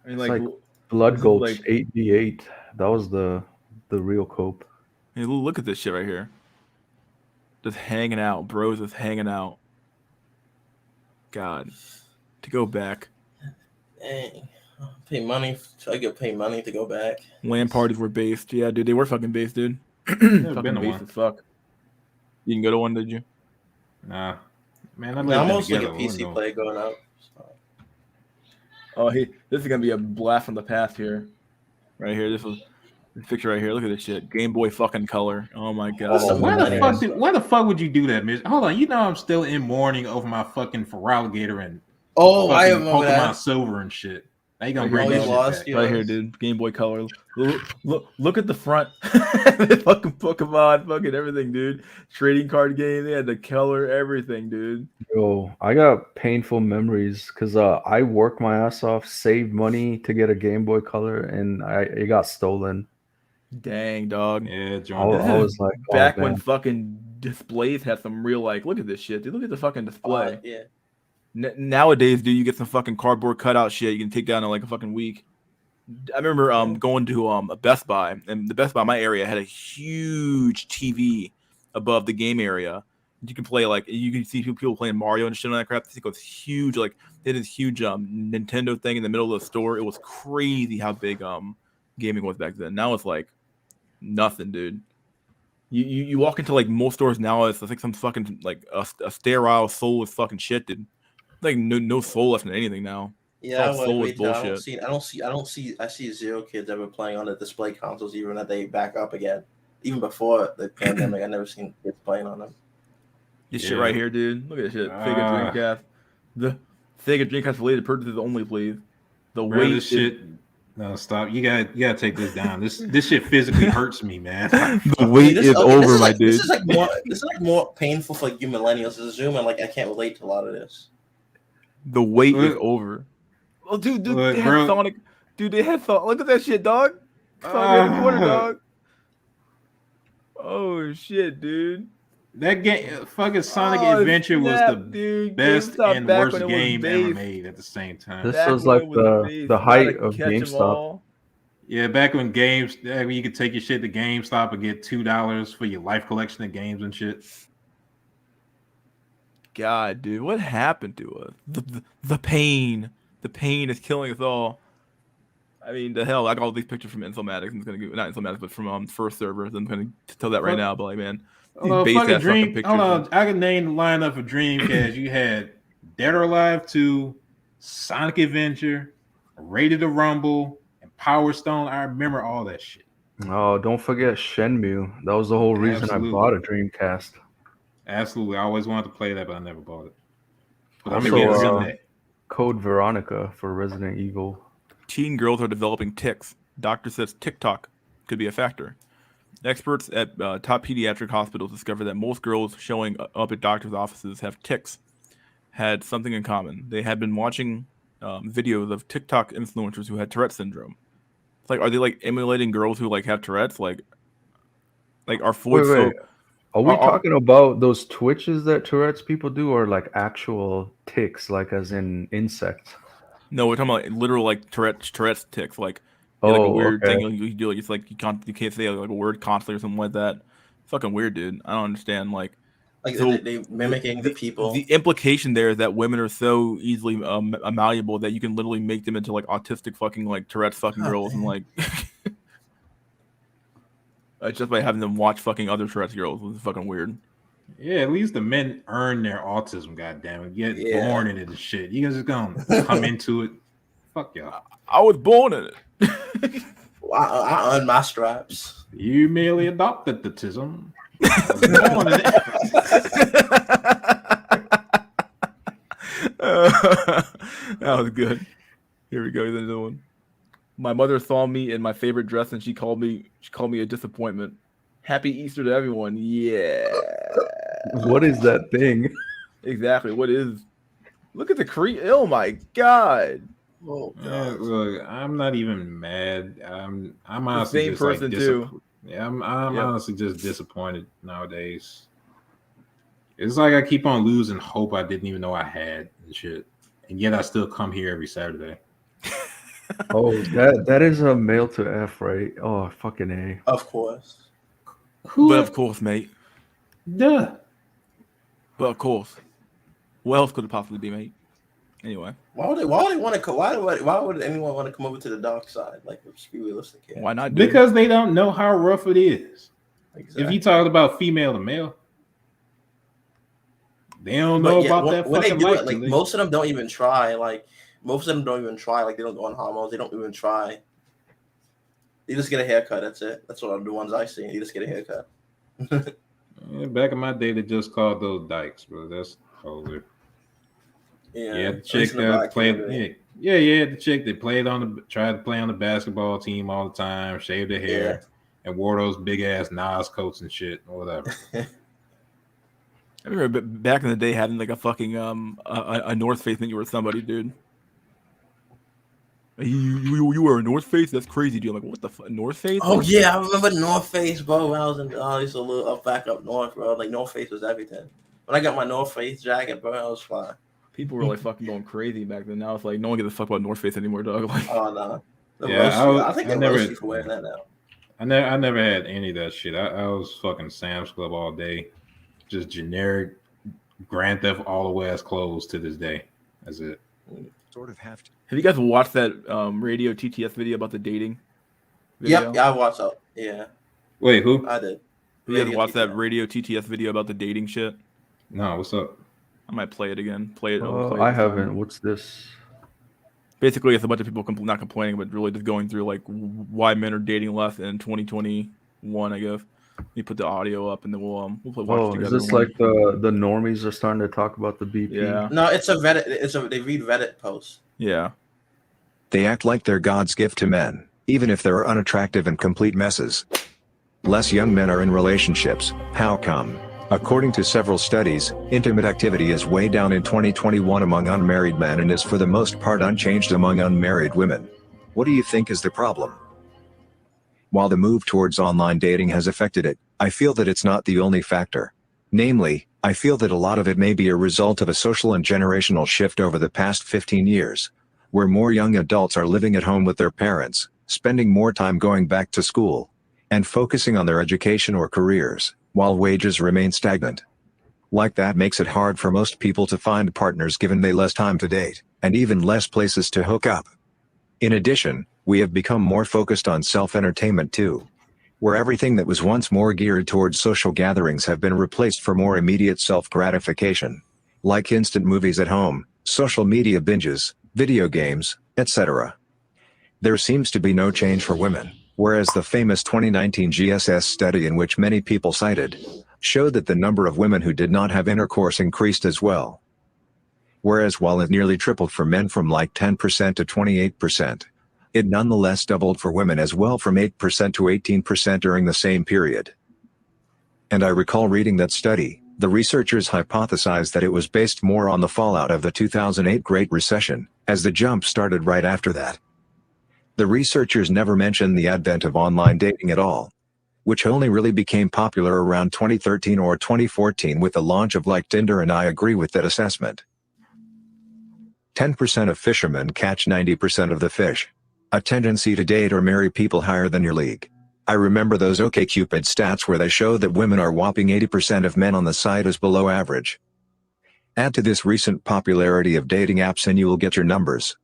S1: I mean,
S2: It's like
S1: this
S2: Blood
S1: is
S2: Gulch
S1: like,
S2: 8v8. That was the real cope.
S1: hey, look at this shit right here. Just hanging out, bros, just hanging out. God, to go back.
S5: Dang. Pay money. I could pay money to go back.
S1: LAN parties were based. Yeah, dude, they were fucking based, dude.
S3: Never been
S1: Fucking
S3: to
S1: based
S3: one.
S1: as fuck. You can go to one, did you?
S3: Nah. Man, I
S5: No,
S3: lived
S5: I'm
S3: in
S5: mostly like
S3: together.
S5: a PC player going out. So.
S1: Oh, hey, this is gonna be a blast from the past here. Right here, this picture right here. Look at this shit. Game Boy fucking Color. Oh my god.
S5: That's the
S3: Why the
S5: millennials.
S3: fuck? Why the fuck would you do that, Mitch? Hold on. You know I'm still in mourning over my fucking Feraligatr and
S5: Oh, I
S3: fucking
S5: remember
S3: Pokemon
S5: that.
S3: Silver and shit. Now you gonna
S1: Right
S3: bring
S1: here,
S3: this
S5: you
S1: dog.
S3: shit
S5: lost
S3: back?
S5: your-
S1: Right here, dude. Game Boy Color. Look at the front. The fucking Pokemon, fucking everything, dude. Trading card game. They had the color, everything, dude.
S2: Yo, I got painful memories because I worked my ass off, saved money to get a Game Boy Color, and it got stolen.
S1: Dang, dog.
S3: Yeah,
S2: I,
S3: John.
S1: This
S2: I
S1: is
S2: was like, oh
S1: back when
S2: man,
S1: fucking displays had some real like. Look at this shit, dude. Look at the fucking display.
S5: Yeah.
S1: Nowadays, dude, you get some fucking cardboard cutout shit you can take down in like a fucking week. I remember going to a Best Buy, and the Best Buy in my area had a huge TV above the game area. You can play like you can see people playing Mario and shit on that crap. It was huge, like they had this huge Nintendo thing in the middle of the store. It was crazy how big gaming was back then. Now it's like nothing, dude. You walk into like most stores now, it's like some fucking like a sterile soulless fucking shit, dude. Like no soul left in anything now.
S5: Yeah, I
S1: All
S5: would
S1: soulless
S5: agree. I
S1: bullshit.
S5: I see zero kids ever playing on the display consoles, even that they back up again. Even before the pandemic, I never seen kids playing on them.
S1: This shit right here, dude. Look at this shit. Sega
S3: Ah.
S1: Dreamcast. The Sega Dreamcast related purchases only, please. The
S3: Bro,
S1: weight
S3: this shit. No, stop. You gotta take this down. This shit physically hurts me, man.
S1: the weight
S5: This
S1: is over, my
S5: like,
S1: dude.
S5: This is like more painful for you millennials to zoom, and like I can't relate to a lot of this.
S1: The weight is
S3: Look.
S1: over. Oh, dude,
S3: Look,
S1: they had
S3: bro.
S1: Sonic. Dude, they had Sonic. Look at that shit, dog. Sonic in the corner, dog. Oh shit, dude.
S3: That game, fucking Sonic
S1: Oh,
S3: Adventure, was
S1: snap,
S3: the
S1: dude.
S3: best
S1: GameStop
S3: and
S1: back
S3: worst
S1: when it was
S3: game ever
S1: based.
S3: made at the same time.
S2: this
S1: Back
S2: was
S1: when
S2: like
S1: it was based.
S2: the
S1: You gotta
S2: height of
S1: catch 'em
S2: GameStop.
S1: all.
S3: Yeah, back when you could take your shit to GameStop and get $2 for your life collection of games and shit.
S1: God, dude, what happened to us? The pain. The pain is killing us all. I mean, the hell, I got all these pictures from Incel I'm gonna give not Incel but from First Server. I'm gonna tell that right
S3: Fuck.
S1: now. But like, man,
S3: Hold
S1: these
S3: on,
S1: base
S3: fucking
S1: ass fucking
S3: Dream.
S1: pictures.
S3: Hold on, I can name the lineup for Dreamcast. You had Dead or Alive 2, Sonic Adventure, Rated to Rumble, and Power Stone. I remember all that shit.
S2: Oh, don't forget Shenmue. That was the whole reason I bought a Dreamcast.
S3: Absolutely. I always wanted to play that, but I never bought it. But
S2: Also,
S3: I forget someday.
S2: Code Veronica for Resident Evil.
S1: Teen girls are developing tics. Doctor says TikTok could be a factor. Experts at top pediatric hospitals discovered that most girls showing up at doctors' offices have tics had something in common. They had been watching videos of TikTok influencers who had Tourette syndrome. It's like, are they like emulating girls who like have Tourette's? Like are Ford
S2: Wait.
S1: so?
S2: Are we talking about those twitches that Tourette's people do, or like actual ticks, like as in insects?
S1: No, we're talking about literal like Tourette's tics, like like a weird
S2: okay.
S1: thing you do. Like, it's like you can't say like a word constantly or something like that. It's fucking weird, dude. I don't understand. Like so
S5: they mimicking the people.
S1: The implication there is that women are so easily malleable that you can literally make them into like autistic fucking like Tourette's fucking girls and like just by having them watch fucking other Tourette's girls. It's fucking weird.
S3: Yeah, at least the men earn their autism, goddammit. Get born into the shit. You guys just gonna come into it. Fuck y'all.
S1: I was born in it.
S5: I earned my stripes.
S3: You merely adopted the tism. I was born in it.
S1: That was good. Here we go. Here's another one. My mother saw me in my favorite dress and she called me a disappointment. Happy Easter to everyone. Yeah.
S2: What is that thing?
S1: Exactly. What is? Look at the Oh my god.
S5: Oh
S3: Yeah,
S5: god.
S3: look, I'm not even mad. I'm honestly
S1: same
S3: just like
S1: person, too.
S3: disappointed. Yeah, I'm
S1: Yep.
S3: honestly just disappointed nowadays. It's like I keep on losing hope I didn't even know I had and shit, and yet I still come here every Saturday.
S2: Oh, that is a male to F, right? Oh, fucking A.
S5: Of course.
S3: Who?
S1: But of course, mate.
S3: Duh.
S1: But of course. What else could it possibly be, mate? Anyway,
S5: Why would they want to? Why would anyone want to come over to the dark side? Like, let's be realistic here.
S1: why not? Dude?
S3: Because they don't know how rough it is.
S5: Exactly.
S3: If you talk about female to male, they don't know about that
S5: when they
S3: fucking
S5: do
S3: life.
S5: it, like most of them don't even try. Like most of them don't even try. Like they don't go on hormones. They don't even try. They just get a haircut. That's it. That's what the ones I see. You just get a haircut.
S3: Yeah, back in my day, they just called those dykes, bro. That's older. Yeah, the chick that played. Yeah, the chick that tried to play on the basketball team all the time, shaved her hair, and wore those big ass Nas coats and shit or whatever.
S1: I remember back in the day having like a fucking a North Face when you were somebody, dude. You wear a North Face? That's crazy, dude. I'm like, what the fuck? North Face?
S5: Oh yeah, I remember North Face, bro. When I was in, I used to live back up north, bro. Like North Face was everything. When I got my North Face jacket, bro, I was fly.
S1: People were like fucking going crazy back then. Now it's like no one gives a fuck about North Face anymore, dog. Like,
S5: oh no.
S3: I
S5: think they roast you for wearing that now.
S3: I never had any of that shit. I was fucking Sam's Club all day, just generic Grand Theft Auto ass clothes to this day. That's it.
S6: Sort of have to.
S1: Have you guys watched that radio TTS video about the dating?
S5: Yep, yeah, I watched that. Yeah.
S3: Wait, who?
S5: I did.
S1: You guys watched that radio TTS video about the dating shit?
S3: No, what's up?
S1: I might play it again. Play it.
S2: I haven't. What's this?
S1: Basically, it's a bunch of people not complaining, but really just going through like why men are dating less in 2021. I guess you put the audio up, and then we'll watch it together.
S2: Is this like the normies are starting to talk about the BP?
S1: Yeah.
S5: No, it's a Reddit. They read Reddit posts.
S1: Yeah.
S6: They act like they're God's gift to men, even if they're unattractive and complete messes. Less young men are in relationships. How come? According to several studies, intimate activity is way down in 2021 among unmarried men and is for the most part unchanged among unmarried women. What do you think is the problem? While the move towards online dating has affected it, I feel that it's not the only factor. Namely, I feel that a lot of it may be a result of a social and generational shift over the past 15 years, where more young adults are living at home with their parents, spending more time going back to school, and focusing on their education or careers, while wages remain stagnant. Like that makes it hard for most people to find partners given they less time to date, and even less places to hook up. In addition, we have become more focused on self-entertainment too, where everything that was once more geared towards social gatherings have been replaced for more immediate self-gratification, like instant movies at home, social media binges, video games, etc. There seems to be no change for women, whereas the famous 2019 GSS study, in which many people cited, showed that the number of women who did not have intercourse increased as well. Whereas while it nearly tripled for men from like 10% to 28%, it nonetheless doubled for women as well from 8% to 18% during the same period. And I recall reading that study. The researchers hypothesized that it was based more on the fallout of the 2008 Great Recession, as the jump started right after that. The researchers never mentioned the advent of online dating at all, which only really became popular around 2013 or 2014 with the launch of like Tinder, and I agree with that assessment. 10% of fishermen catch 90% of the fish. A tendency to date or marry people higher than your league. I remember those OkCupid stats where they show that women are whopping 80% of men on the site as below average. Add to this recent popularity of dating apps and you will get your numbers.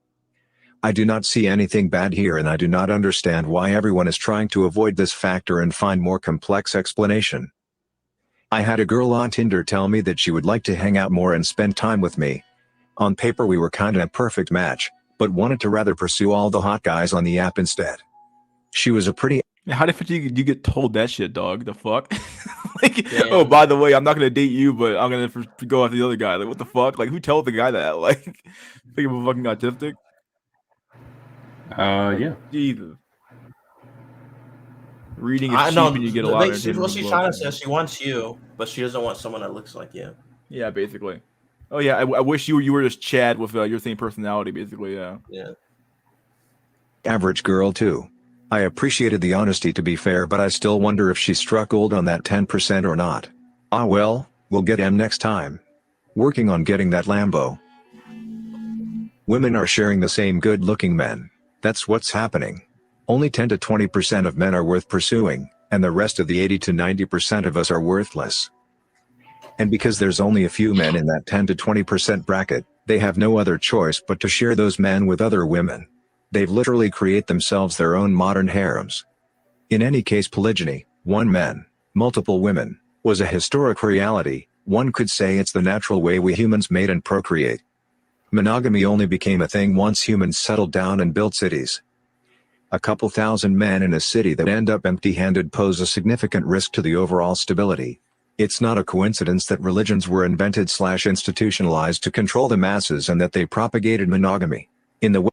S6: I do not see anything bad here, and I do not understand why everyone is trying to avoid this factor and find more complex explanation. I had a girl on Tinder tell me that she would like to hang out more and spend time with me. On paper we were kinda a perfect match, but wanted to rather pursue all the hot guys on the app instead. She was a pretty...
S1: How the fuck you get told that shit, dog? The fuck? Like, oh, by the way, I'm not gonna date you, but I'm gonna go after the other guy. Like, what the fuck? Like, who tells the guy that? Like, think I'm fucking autistic?
S3: Yeah.
S1: Jesus. Reading is
S5: I
S1: cheap
S5: know.
S1: and you get a lot of entertainment
S5: What
S1: from
S5: she's
S1: books.
S5: trying to say is she wants you, but she doesn't want someone that looks like you.
S1: Yeah, basically. Oh yeah, I wish you were just Chad with your same personality, basically. Yeah.
S5: Yeah.
S6: Average girl too. I appreciated the honesty to be fair, but I still wonder if she struck gold on that 10% or not. Ah well, we'll get him next time. Working on getting that Lambo. Women are sharing the same good-looking men. That's what's happening. Only 10 to 20% of men are worth pursuing, and the rest of the 80 to 90% of us are worthless. And because there's only a few men in that 10 to 20% bracket, they have no other choice but to share those men with other women. They've literally created themselves their own modern harems. In any case, polygyny, one man, multiple women, was a historic reality. One could say it's the natural way we humans mate and procreate. Monogamy only became a thing once humans settled down and built cities. A couple thousand men in a city that end up empty-handed pose a significant risk to the overall stability. It's not a coincidence that religions were invented/institutionalized to control the masses and that they propagated monogamy. In the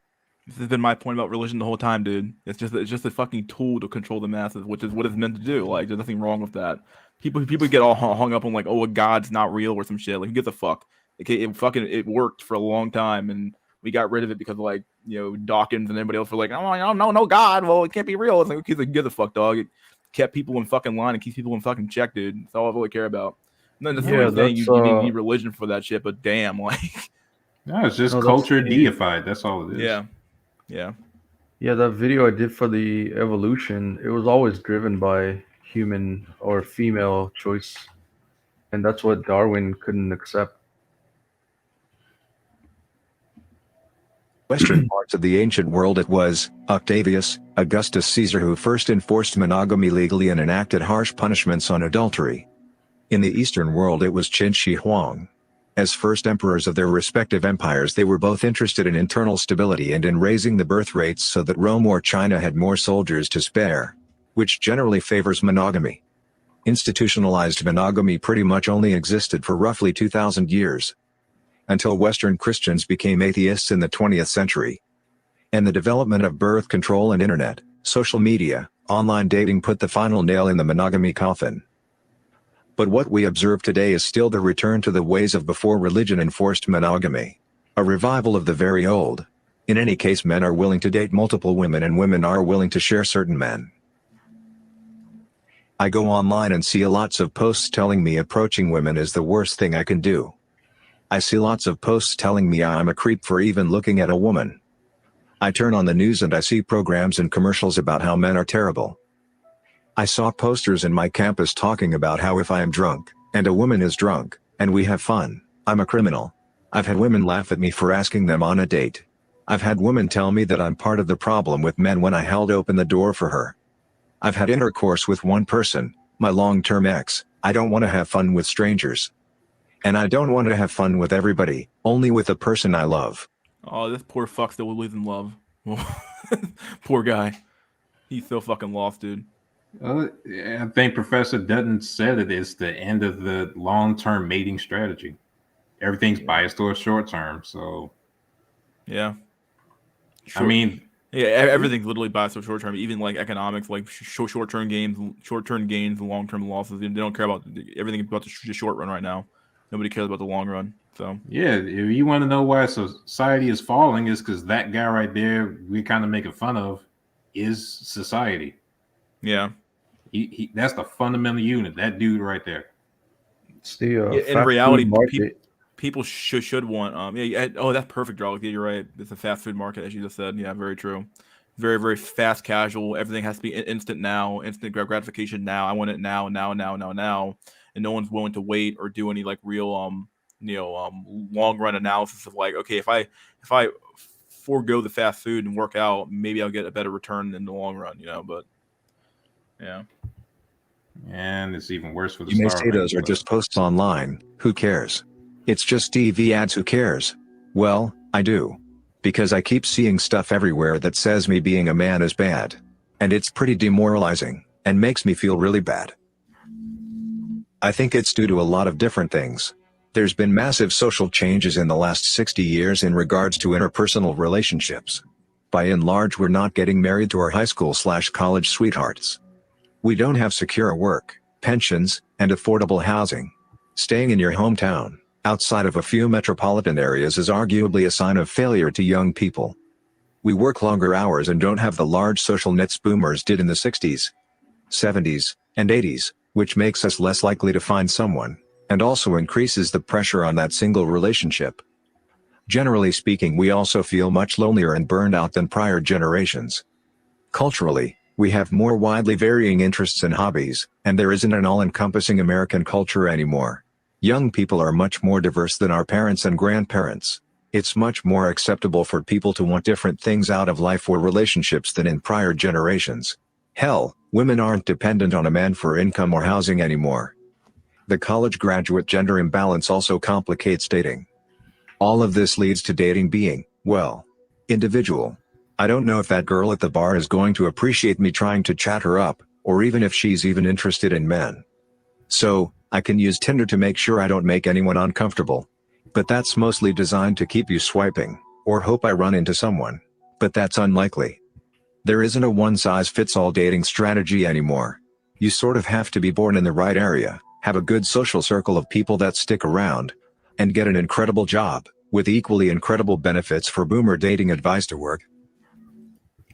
S1: This has been my point about religion the whole time, dude. It's just a fucking tool to control the masses, which is what it's meant to do. Like, there's nothing wrong with that. People get all hung up on like, oh, God's not real or some shit. Like, who gives a fuck? Okay, it worked for a long time, and we got rid of it because of, like, Dawkins and everybody else were like, oh, no God. Well, it can't be real. It's like, who gives a fuck, dog? It kept people in fucking line and keeps people in fucking check, dude. That's all I really care about. Not necessarily saying you need religion for that shit, but damn, like.
S3: No, it's just culture deified. That's all it is.
S1: Yeah. Yeah.
S2: Yeah, that video I did for the evolution, it was always driven by human or female choice. And that's what Darwin couldn't accept.
S6: Western parts of the ancient world, it was Octavius, Augustus Caesar who first enforced monogamy legally and enacted harsh punishments on adultery. In the Eastern world it was Qin Shi Huang. As first emperors of their respective empires, they were both interested in internal stability and in raising the birth rates so that Rome or China had more soldiers to spare, which generally favors monogamy. Institutionalized monogamy pretty much only existed for roughly 2,000 years, until Western Christians became atheists in the 20th century. And the development of birth control and internet, social media, online dating put the final nail in the monogamy coffin. But what we observe today is still the return to the ways of before religion enforced monogamy. A revival of the very old. In any case, men are willing to date multiple women and women are willing to share certain men. I go online and see lots of posts telling me approaching women is the worst thing I can do. I see lots of posts telling me I'm a creep for even looking at a woman. I turn on the news and I see programs and commercials about how men are terrible. I saw posters in my campus talking about how if I am drunk, and a woman is drunk, and we have fun, I'm a criminal. I've had women laugh at me for asking them on a date. I've had women tell me that I'm part of the problem with men when I held open the door for her. I've had intercourse with one person, my long-term ex. I don't want to have fun with strangers. And I don't want to have fun with everybody, only with the person I love.
S1: Oh, this poor fuck still believes in love. Poor guy. He's so fucking lost, dude.
S3: I think Professor Dutton said it is the end of the long-term mating strategy. Everything's biased towards short-term, so
S1: yeah.
S3: I mean,
S1: yeah, everything's literally biased towards short-term. Even like economics, like short-term gains, and long-term losses. They don't care about everything about the short run right now. Nobody cares about the long run. So
S3: yeah, if you want to know why society is falling, is because that guy right there we kind of making fun of is society.
S1: Yeah.
S3: He that's the fundamental unit. That dude right there.
S2: It's the
S1: in reality, people should want oh, that's perfect, Jarl. Yeah, you're right. It's a fast food market, as you just said. Yeah, very true. Very, very fast casual. Everything has to be instant now, instant gratification now. I want it now, and no one's willing to wait or do any like real long run analysis of like, okay, if I forego the fast food and work out, maybe I'll get a better return in the long run. But yeah.
S3: And it's even worse for the
S6: You may say those are just posts online, who cares? It's just TV ads, who cares? Well, I do. Because I keep seeing stuff everywhere that says me being a man is bad. And it's pretty demoralizing, and makes me feel really bad. I think it's due to a lot of different things. There's been massive social changes in the last 60 years in regards to interpersonal relationships. By and large, we're not getting married to our high school/college sweethearts. We don't have secure work, pensions, and affordable housing. Staying in your hometown, outside of a few metropolitan areas, is arguably a sign of failure to young people. We work longer hours and don't have the large social nets boomers did in the 60s, 70s, and 80s, which makes us less likely to find someone, and also increases the pressure on that single relationship. Generally speaking, we also feel much lonelier and burned out than prior generations. Culturally, we have more widely varying interests and hobbies, and there isn't an all-encompassing American culture anymore. Young people are much more diverse than our parents and grandparents. It's much more acceptable for people to want different things out of life or relationships than in prior generations. Hell, women aren't dependent on a man for income or housing anymore. The college graduate gender imbalance also complicates dating. All of this leads to dating being, well, individual. I don't know if that girl at the bar is going to appreciate me trying to chat her up, or even if she's even interested in men. So, I can use Tinder to make sure I don't make anyone uncomfortable. But that's mostly designed to keep you swiping, or hope I run into someone. But that's unlikely. There isn't a one-size-fits-all dating strategy anymore. You sort of have to be born in the right area, have a good social circle of people that stick around, and get an incredible job, with equally incredible benefits for boomer dating advice to work.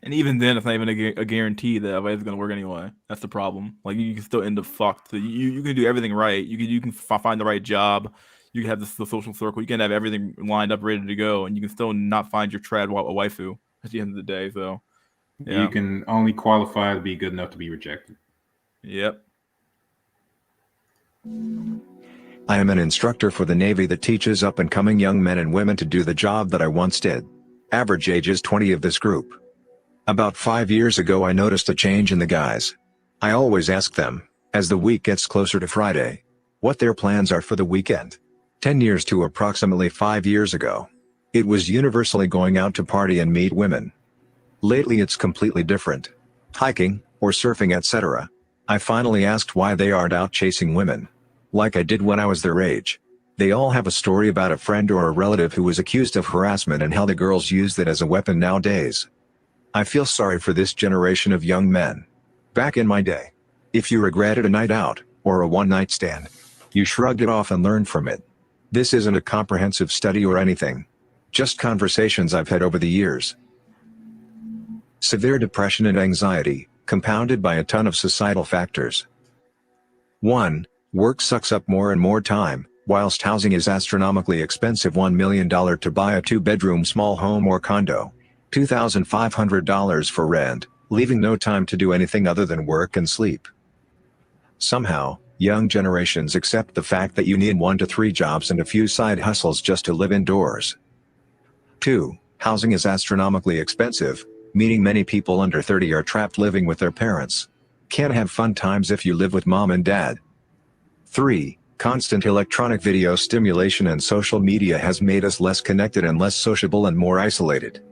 S1: And even then, it's not even a guarantee that it's going to work anyway. That's the problem. Like, you can still end up fucked. So you can do everything right. You can find the right job. You can have the social circle. You can have everything lined up, ready to go, and you can still not find your trad waifu at the end of the day. So, yeah.
S3: You can only qualify to be good enough to be rejected.
S1: Yep.
S6: I am an instructor for the Navy that teaches up-and-coming young men and women to do the job that I once did. Average age is 20 of this group. About 5 years ago, I noticed a change in the guys. I always ask them, as the week gets closer to Friday, what their plans are for the weekend. 10 years to approximately 5 years ago, it was universally going out to party and meet women. Lately it's completely different. Hiking, or surfing, etc. I finally asked why they aren't out chasing women, like I did when I was their age. They all have a story about a friend or a relative who was accused of harassment and how the girls use that as a weapon nowadays. I feel sorry for this generation of young men. Back in my day, if you regretted a night out, or a one-night stand, you shrugged it off and learned from it. This isn't a comprehensive study or anything. Just conversations I've had over the years. Severe depression and anxiety, compounded by a ton of societal factors. 1. Work sucks up more and more time, whilst housing is astronomically expensive. $1 million to buy a 2-bedroom small home or condo. $2,500 for rent, leaving no time to do anything other than work and sleep. Somehow, young generations accept the fact that you need 1 to 3 jobs and a few side hustles just to live indoors. 2. Housing is astronomically expensive, meaning many people under 30 are trapped living with their parents. Can't have fun times if you live with mom and dad. 3. Constant electronic video stimulation and social media has made us less connected and less sociable and more isolated.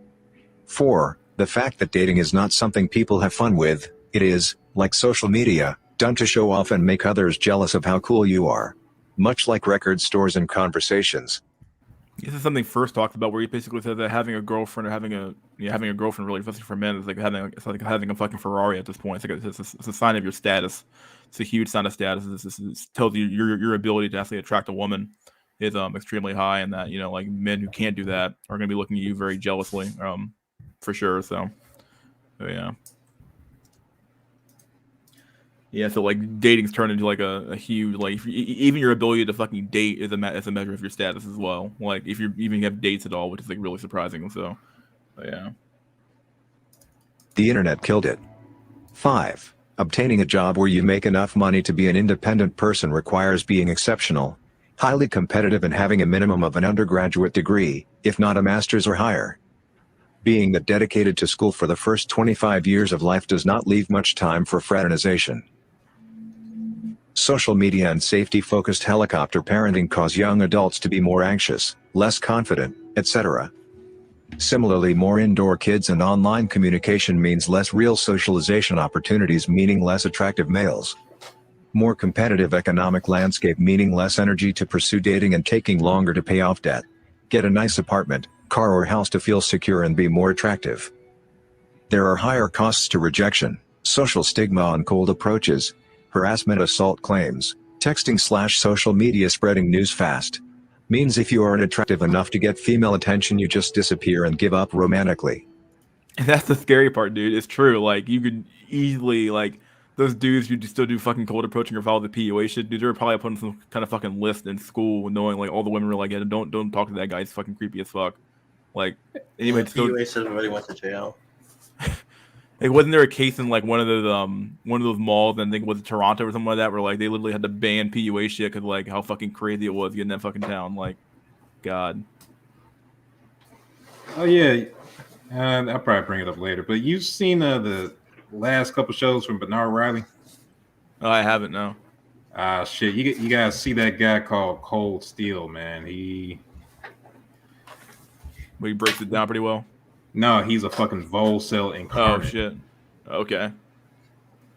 S6: 4. The fact that dating is not something people have fun with, it is, like social media, done to show off and make others jealous of how cool you are. Much like record stores and conversations.
S1: This is something first talked about, where he basically said that having a girlfriend or having a girlfriend, really, especially for men, is like having a fucking Ferrari at this point. It's a sign of your status. It's a huge sign of status. It tells you your ability to actually attract a woman is extremely high, and that, like, men who can't do that are going to be looking at you very jealously, for sure. So yeah. Yeah, so like dating's turned into like a huge, like, even your ability to fucking date is a measure of your status as well. Like, if you even have dates at all, which is like really surprising. So, yeah.
S6: The internet killed it. 5. Obtaining a job where you make enough money to be an independent person requires being exceptional, highly competitive, and having a minimum of an undergraduate degree, if not a master's or higher. Being that dedicated to school for the first 25 years of life does not leave much time for fraternization. Social media and safety-focused helicopter parenting cause young adults to be more anxious, less confident, etc. Similarly, more indoor kids and online communication means less real socialization opportunities, meaning less attractive males. More competitive economic landscape, meaning less energy to pursue dating and taking longer to pay off debt, get a nice apartment, car or house to feel secure and be more attractive. There are higher costs to rejection, social stigma on cold approaches, harassment assault claims, texting/social media spreading news fast. Means if you aren't attractive enough to get female attention you just disappear and give up romantically.
S1: And that's the scary part, dude. It's true. Like, you could easily, like, those dudes who still do fucking cold approaching or follow the PUA shit, dude, they're probably putting some kind of fucking list in school knowing, like, all the women were like, yeah, don't talk to that guy. He's fucking creepy as fuck. Like, anyway,
S5: The PUA said already went to jail.
S1: like, wasn't there a case in, like, one of those malls, and I think it was Toronto or something like that, where, like, they literally had to ban PUA shit because, like, how fucking crazy it was getting that fucking town. Like, God.
S3: Oh yeah, I'll probably bring it up later. But you've seen the last couple shows from Bernard Riley?
S1: Oh, I haven't, no.
S3: Shit, you guys see that guy called Cold Steel, man? He
S1: breaks it down pretty well.
S3: No, he's a fucking Volcel incarnate.
S1: Oh shit. Okay.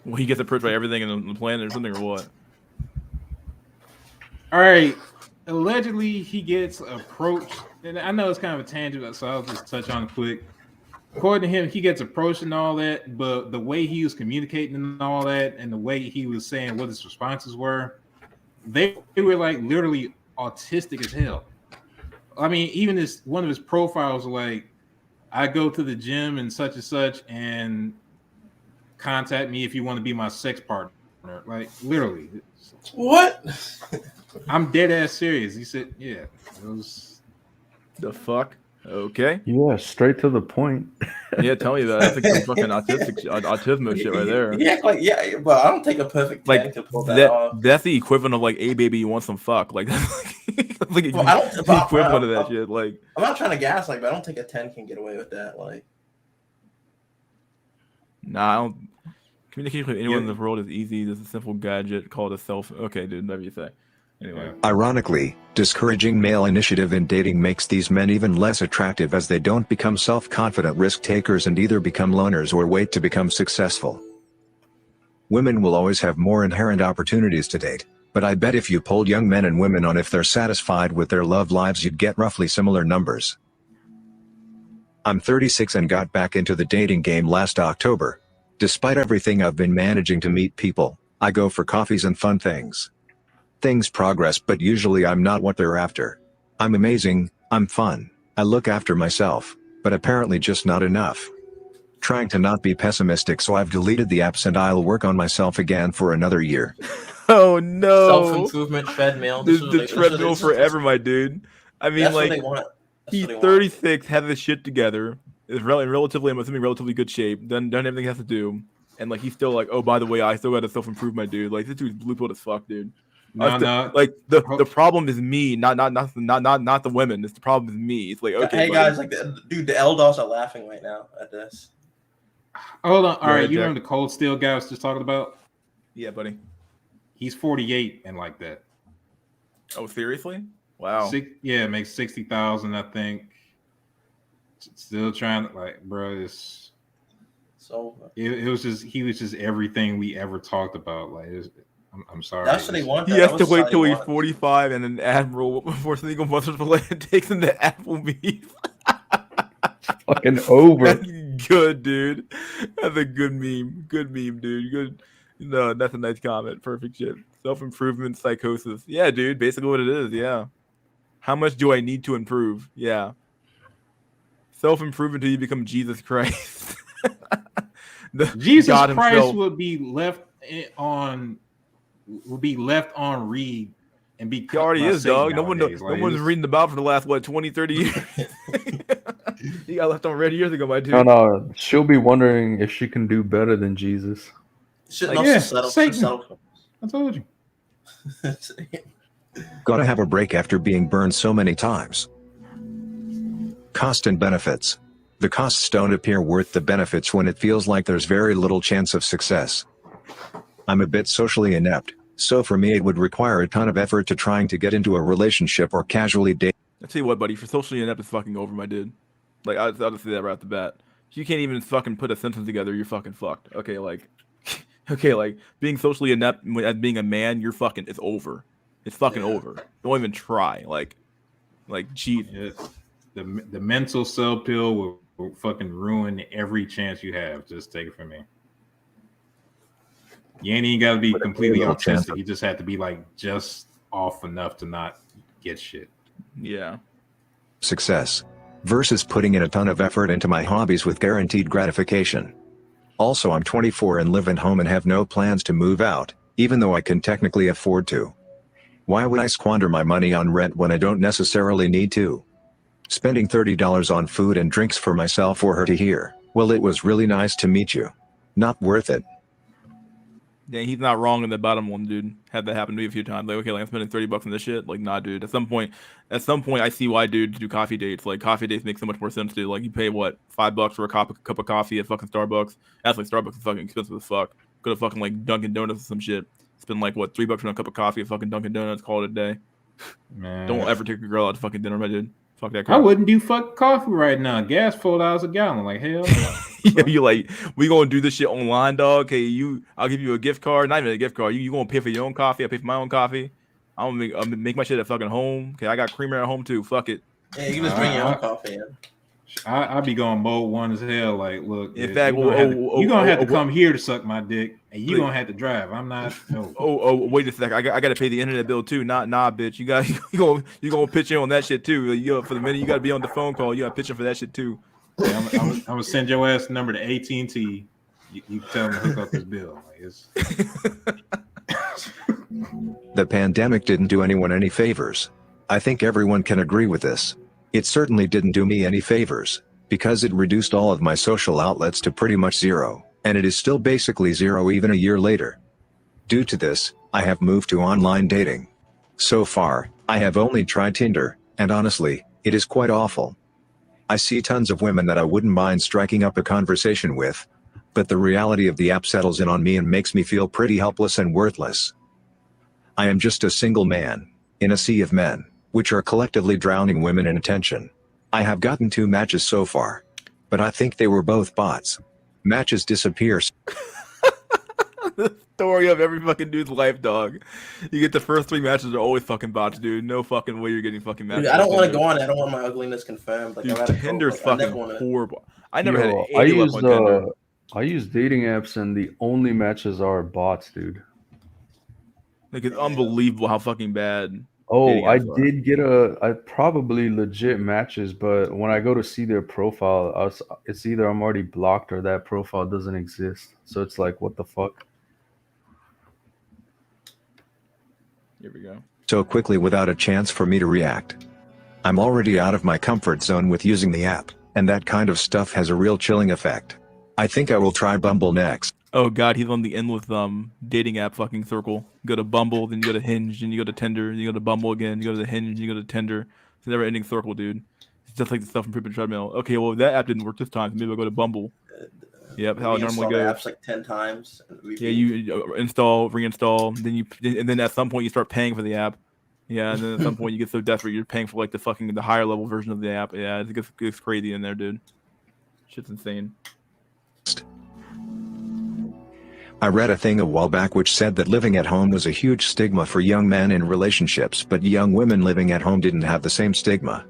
S1: Well, he gets approached by everything in the planet or something, or what?
S3: All right. Allegedly, he gets approached, and I know it's kind of a tangent, so I'll just touch on it quick. According to him, he gets approached and all that, but the way he was communicating and all that, and the way he was saying what his responses were, they were like literally autistic as hell. I mean, even one of his profiles, like, I go to the gym and such, and contact me if you want to be my sex partner. Like, literally.
S5: What?
S3: I'm dead ass serious. He said, yeah. It was...
S1: The fuck? Okay.
S2: Yeah, straight to the point.
S1: Yeah, tell me that. That's like some fucking autismo shit right there.
S5: Yeah, like, yeah, but I don't take a perfect 10
S1: Like,
S5: to pull that off.
S1: that's the equivalent of, like, hey baby, you want some fuck? Like, that's like
S5: Well, I don't,
S1: the equivalent of that shit. Like,
S5: I'm not trying to gas, like, but I don't think a 10 can get away with that. Like,
S1: nah, I don't. Communication with anyone in the world is easy. There's a simple gadget called a self. Okay, dude, whatever you say. Anyway.
S6: Ironically, discouraging male initiative in dating makes these men even less attractive as they don't become self-confident risk takers and either become loners or wait to become successful. Women will always have more inherent opportunities to date, but I bet if you polled young men and women on if they're satisfied with their love lives you'd get roughly similar numbers. I'm 36 and got back into the dating game last October. Despite everything I've been managing to meet people, I go for coffees and fun things. Things progress, but usually I'm not what they're after. I'm amazing, I'm fun, I look after myself, but apparently just not enough. Trying to not be pessimistic, so I've deleted the apps and I'll work on myself again for another year.
S1: Oh no!
S5: Self-improvement treadmill.
S1: The treadmill forever, my dude. I mean,
S5: that's
S1: like,
S5: what they want.
S1: he's 36, has his shit together, is relatively, I'm assuming, relatively good shape, done everything he has to do, and like he's still like, oh, by the way, I still got to self-improve, my dude. Like, this dude's blue pill as fuck, dude.
S3: No.
S1: Like, the problem is me, not the women. It's the problem is me. It's like, okay,
S5: hey guys, like, the Eldars are laughing right now at this.
S3: Hold on. All right, you
S1: Jack.
S3: remember the Cold Steel guy I was just talking about?
S1: Yeah, buddy.
S3: He's 48 and like that.
S1: Oh, seriously? Wow.
S3: Makes 60,000, I think. Still trying to, like, bro, it's
S5: so
S3: it was just, he was just everything we ever talked about. Like, I'm sorry.
S5: That's what they want.
S1: He has to wait till he's 45 and an admiral before single mother's land takes him to Applebee's.
S2: Fucking over.
S1: That's good, dude. That's a good meme. Good meme, dude. Good. No, that's a nice comment. Perfect shit. Self-improvement psychosis. Yeah, dude. Basically what it is. Yeah. How much do I need to improve? Yeah. Self-improvement until you become Jesus Christ.
S3: Jesus
S1: God
S3: Christ
S1: himself.
S3: would be left on read and be
S1: He already is, dog. No
S3: nowadays.
S1: one's reading the Bible for the last 20, 30 years. He got left on red years ago, my dude.
S2: No, she'll be wondering if she can do better than Jesus.
S5: Shit,
S3: Like,
S5: no,
S3: yeah,
S5: Satan.
S3: Satan. I told you.
S6: Gotta have a break after being burned so many times. Cost and benefits. The costs don't appear worth the benefits when it feels like there's very little chance of success. I'm a bit socially inept, so for me it would require a ton of effort to trying to get into a relationship or casually date.
S1: I tell you what, buddy, for socially inept is fucking over, my dude. Like, I'll just say that right off the bat. If you can't even fucking put a sentence together, you're fucking fucked. Okay, like, being socially inept as being a man, you're fucking, it's over. It's fucking over. Don't even try. Like, geez.
S3: Yeah, the mental cell pill will fucking ruin every chance you have. Just take it from me. You ain't even got to be
S2: But a
S3: completely
S2: little chance
S3: autistic. You just have to be like just off enough to not get shit.
S1: Yeah.
S6: Success. Versus putting in a ton of effort into my hobbies with guaranteed gratification. Also, I'm 24 and live at home and have no plans to move out, even though I can technically afford to. Why would I squander my money on rent when I don't necessarily need to? Spending $30 on food and drinks for myself or her to hear, well, it was really nice to meet you. Not worth it.
S1: Yeah, he's not wrong in the bottom one, dude. Had that happen to me a few times. Like, okay, like I'm spending $30 on this shit. Like, nah, dude. At some point, I see why, dude, to do coffee dates. Like, coffee dates make so much more sense, dude. Like, you pay what, $5 for a cup of coffee at fucking Starbucks. That's like Starbucks is fucking expensive as fuck. Go to fucking like Dunkin' Donuts or some shit. Spend like what, $3 on a cup of coffee at fucking Dunkin' Donuts. Call it a day.
S3: Man,
S1: Don't ever take a girl out to fucking dinner, my dude. Fuck that
S3: I
S1: crap.
S3: wouldn't do fucking coffee right now. Gas $4 a gallon. Like hell. No.
S1: Yeah, you like, we gonna do this shit online, dog. Okay, I'll give you a gift card. Not even a gift card. You gonna pay for your own coffee? I pay for my own coffee. I'll make my shit at fucking home. Okay, I got creamer at home too. Fuck it.
S5: Yeah, you can just bring your own coffee in.
S3: I be going mode one as hell. Like, look,
S1: In
S3: bitch,
S1: fact,
S3: you're gonna have to come here to suck my dick, and you're gonna have to drive. I'm not. No.
S1: Wait a sec. I got to pay the internet bill too. Nah, bitch. You gonna pitch in on that shit too. For the minute you got to be on the phone call, you got to pitch in for that shit too.
S3: Yeah, I'm gonna send your ass number to AT&T. You tell them to hook up this bill. Like it's.
S6: The pandemic didn't do anyone any favors. I think everyone can agree with this. It certainly didn't do me any favors, because it reduced all of my social outlets to pretty much zero, and it is still basically zero even a year later. Due to this, I have moved to online dating. So far, I have only tried Tinder, and honestly, it is quite awful. I see tons of women that I wouldn't mind striking up a conversation with, but the reality of the app settles in on me and makes me feel pretty helpless and worthless. I am just a single man, in a sea of men, which are collectively drowning women in attention. I have gotten 2 matches so far, but I think they were both bots. Matches disappear.
S1: The story of every fucking dude's life, dog. You get the first 3 matches are always fucking bots, dude. No fucking way you're getting fucking matches.
S5: Dude, I don't want to go on it. I don't want my ugliness confirmed. Like,
S1: dude, Tinder's fucking horrible. I never had any luck on Tinder.
S2: I use dating apps and the only matches are bots, dude.
S1: Like, it's unbelievable how fucking bad.
S2: Oh, I did get I probably legit matches, but when I go to see their profile, it's either I'm already blocked or that profile doesn't exist. So it's like, what the fuck?
S1: Here we go.
S6: So quickly without a chance for me to react. I'm already out of my comfort zone with using the app, and that kind of stuff has a real chilling effect. I think I will try Bumble next.
S1: Oh god, he's on the endless dating app fucking circle. You go to Bumble, then you go to Hinge, and you go to Tinder, then you go to Bumble again, you go to the Hinge, you go to Tinder. It's a never ending circle, dude. It's just like the stuff from Prepper Treadmill. Okay, well that app didn't work this time, so maybe I'll go to Bumble. Yep, how it normally goes.
S5: Apps like 10 times.
S1: Yeah, you install, reinstall, then at some point you start paying for the app. Yeah, and then at some point you get so desperate you're paying for like the higher level version of the app. Yeah, it gets crazy in there, dude. Shit's insane.
S6: I read a thing a while back which said that living at home was a huge stigma for young men in relationships, but young women living at home didn't have the same stigma.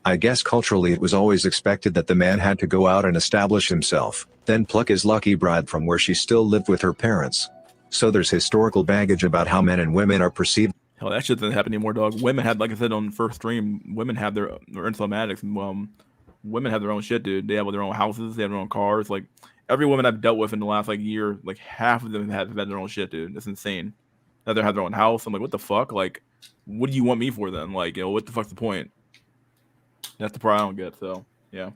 S6: I guess culturally it was always expected that the man had to go out and establish himself, then pluck his lucky bride from where she still lived with her parents. So there's historical baggage about how men and women are perceived.
S1: Hell, that shit doesn't happen anymore, dog. Women had, like I said on first stream, women have their informatics. Women have their own shit, dude. They have their own houses, they have their own cars. Like, every woman I've dealt with in the last like year, like half of them have had their own shit, dude. That's insane. Now they have their own house. I'm like, what the fuck? Like, what do you want me for then? Like, what the fuck's the point? That's the part I don't get. So yeah.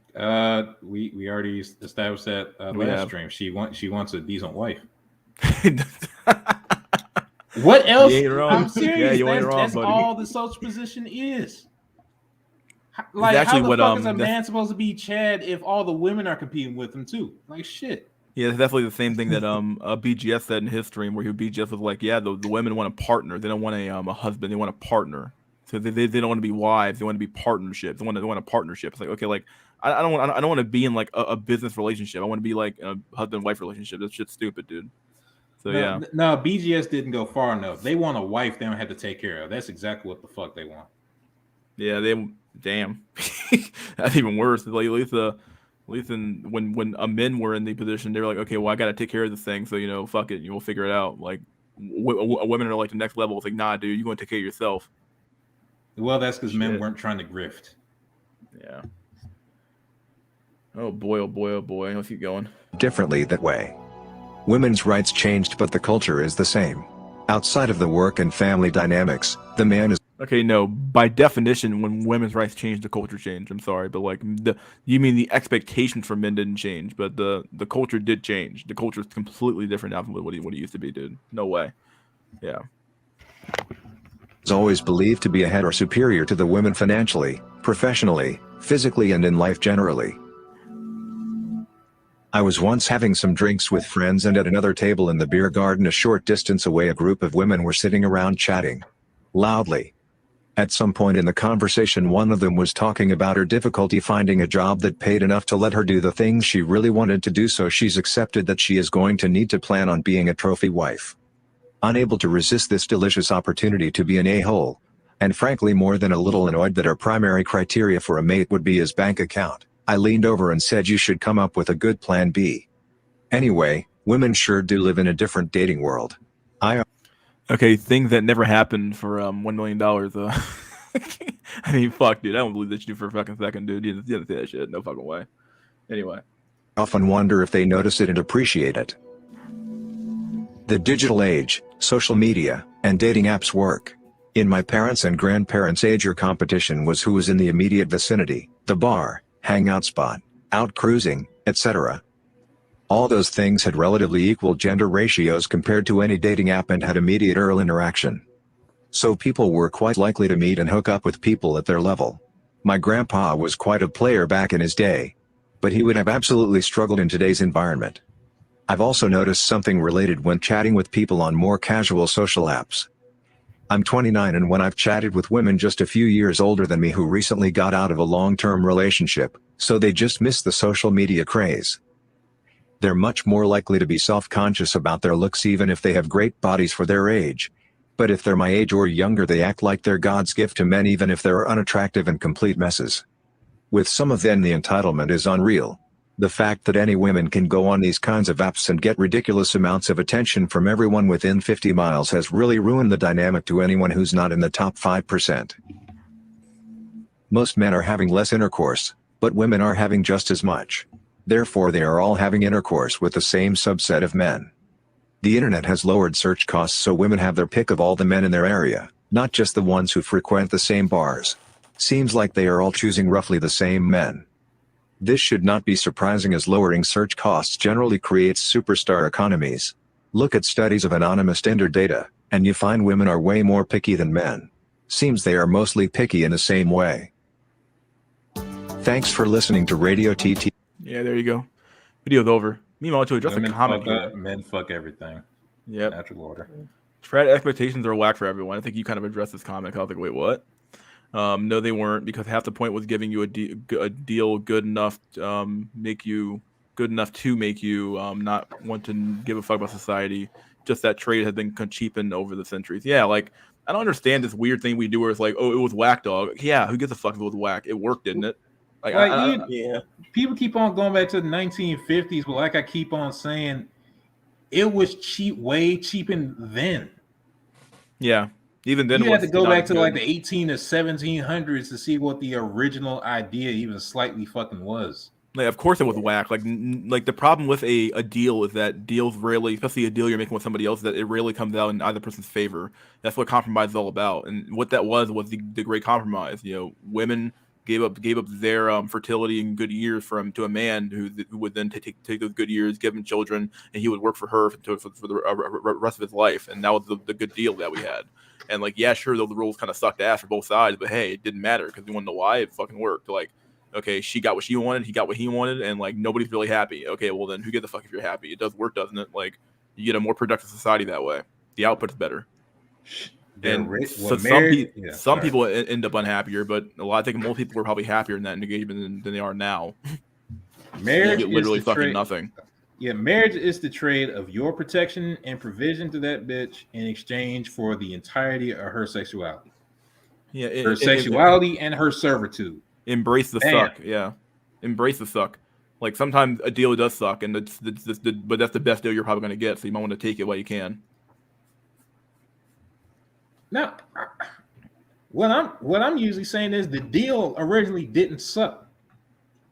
S3: We already established that last stream. She wants a decent wife. What else? I'm serious.
S1: Yeah, you ain't wrong,
S3: that's
S1: buddy.
S3: all the social position is. Like, how the fuck is a man supposed to be Chad if all the women are competing with him too? Like, shit.
S1: Yeah, it's definitely the same thing that BGS said in his stream, where BGS was like, yeah, the women want a partner. They don't want a husband. They want a partner. So they don't want to be wives. They want to be partnerships. They want a partnership. It's like, okay, like I don't want to be in like a business relationship. I want to be like a husband-wife relationship. That shit's stupid, dude. So yeah.
S3: No, BGS didn't go far enough. They want a wife they don't have to take care of. That's exactly what the fuck they want.
S1: Yeah, damn. That's even worse. Like, at least when men were in the position, they were like, okay, well, I got to take care of this thing, so fuck it, we'll figure it out. Like women are like the next level. It's like, nah, dude, you're gonna take care of yourself.
S3: Well, that's because men weren't trying to grift.
S1: Yeah. Oh boy, oh boy, oh boy. Let's keep going.
S6: Differently that way. Women's rights changed, but the culture is the same. Outside of the work and family dynamics, the man is.
S1: Okay, no. By definition, when women's rights changed, the culture changed. I'm sorry, but like you mean the expectations for men didn't change, but the culture did change. The culture is completely different now from what it used to be, dude. No way. Yeah.
S6: Is always believed to be ahead or superior to the women financially, professionally, physically, and in life generally. I was once having some drinks with friends, and at another table in the beer garden a short distance away a group of women were sitting around chatting loudly. At some point in the conversation, one of them was talking about her difficulty finding a job that paid enough to let her do the things she really wanted to do, so she's accepted that she is going to need to plan on being a trophy wife. Unable to resist this delicious opportunity to be an a-hole, and frankly more than a little annoyed that her primary criteria for a mate would be his bank account, I leaned over and said, you should come up with a good plan B. Anyway, women sure do live in a different dating world.
S1: Okay, things that never happened for $1 million. I mean, fuck, dude. I don't believe that you for a fucking second, dude. You didn't say that shit. No fucking way. Anyway.
S6: Often wonder if they notice it and appreciate it. The digital age, social media, and dating apps work. In my parents' and grandparents' age, your competition was who was in the immediate vicinity, the bar, hangout spot, out cruising, etc. All those things had relatively equal gender ratios compared to any dating app and had immediate early interaction. So people were quite likely to meet and hook up with people at their level. My grandpa was quite a player back in his day, but he would have absolutely struggled in today's environment. I've also noticed something related when chatting with people on more casual social apps. I'm 29, and when I've chatted with women just a few years older than me who recently got out of a long-term relationship, so they just missed the social media craze. They're much more likely to be self-conscious about their looks even if they have great bodies for their age. But if they're my age or younger, they act like they're God's gift to men even if they're unattractive and complete messes. With some of them the entitlement is unreal. The fact that any women can go on these kinds of apps and get ridiculous amounts of attention from everyone within 50 miles has really ruined the dynamic to anyone who's not in the top 5%. Most men are having less intercourse, but women are having just as much. Therefore they are all having intercourse with the same subset of men. The internet has lowered search costs, so women have their pick of all the men in their area, not just the ones who frequent the same bars. Seems like they are all choosing roughly the same men. This should not be surprising, as lowering search costs generally creates superstar economies. Look at studies of anonymous Tinder data, and you find women are way more picky than men. Seems they are mostly picky in the same way. Thanks for listening to Radio TT.
S1: Yeah, there you go. Video's over. Meanwhile, to address a comment here.
S3: Men fuck everything.
S1: Yep.
S3: Natural order.
S1: Trad expectations are whack for everyone. I think you kind of addressed this comment. I was like, wait, what? No, they weren't, because half the point was giving you a deal good enough to make you not want to give a fuck about society. Just that trade has been cheapened over the centuries. Yeah, like, I don't understand this weird thing we do where it's like, oh, it was whack, dog. Yeah, who gives a fuck if it was whack? It worked, didn't it? Like,
S3: yeah. People keep on going back to the 1950s, but like I keep on saying, it was cheap, way cheaper then.
S1: Yeah. Even then,
S3: you had to go back to like the 18 to 1700s to see what the original idea even slightly fucking was.
S1: Like, of course it was whack. Like the problem with a deal is that deals rarely, especially a deal you're making with somebody else, that it rarely comes out in either person's favor. That's what compromise is all about. And what that was the great compromise. You know, women gave up their fertility and good years to a man who would then take those good years, give him children, and he would work for her for the rest of his life. And that was the good deal that we had. And like, yeah, sure, those rules kind of sucked ass for both sides, but hey, it didn't matter because you want to know why? It fucking worked. Like, okay, she got what she wanted, he got what he wanted, and like nobody's really happy. Okay, well then who gives a fuck if you're happy? It does work, doesn't it? Like, you get a more productive society that way. The output's better. And so some people end up unhappier, but I think most people are probably happier in that engagement than they are now.
S3: Marriage
S1: is literally fucking
S3: trade.
S1: Nothing.
S3: Yeah, marriage is the trade of your protection and provision to that bitch in exchange for the entirety of her sexuality.
S1: Yeah,
S3: her sexuality and her servitude.
S1: Embrace the suck. Yeah, embrace the suck. Like sometimes a deal does suck, and but that's the best deal you're probably going to get. So you might want to take it while you can.
S3: Now, what I'm usually saying is the deal originally didn't suck.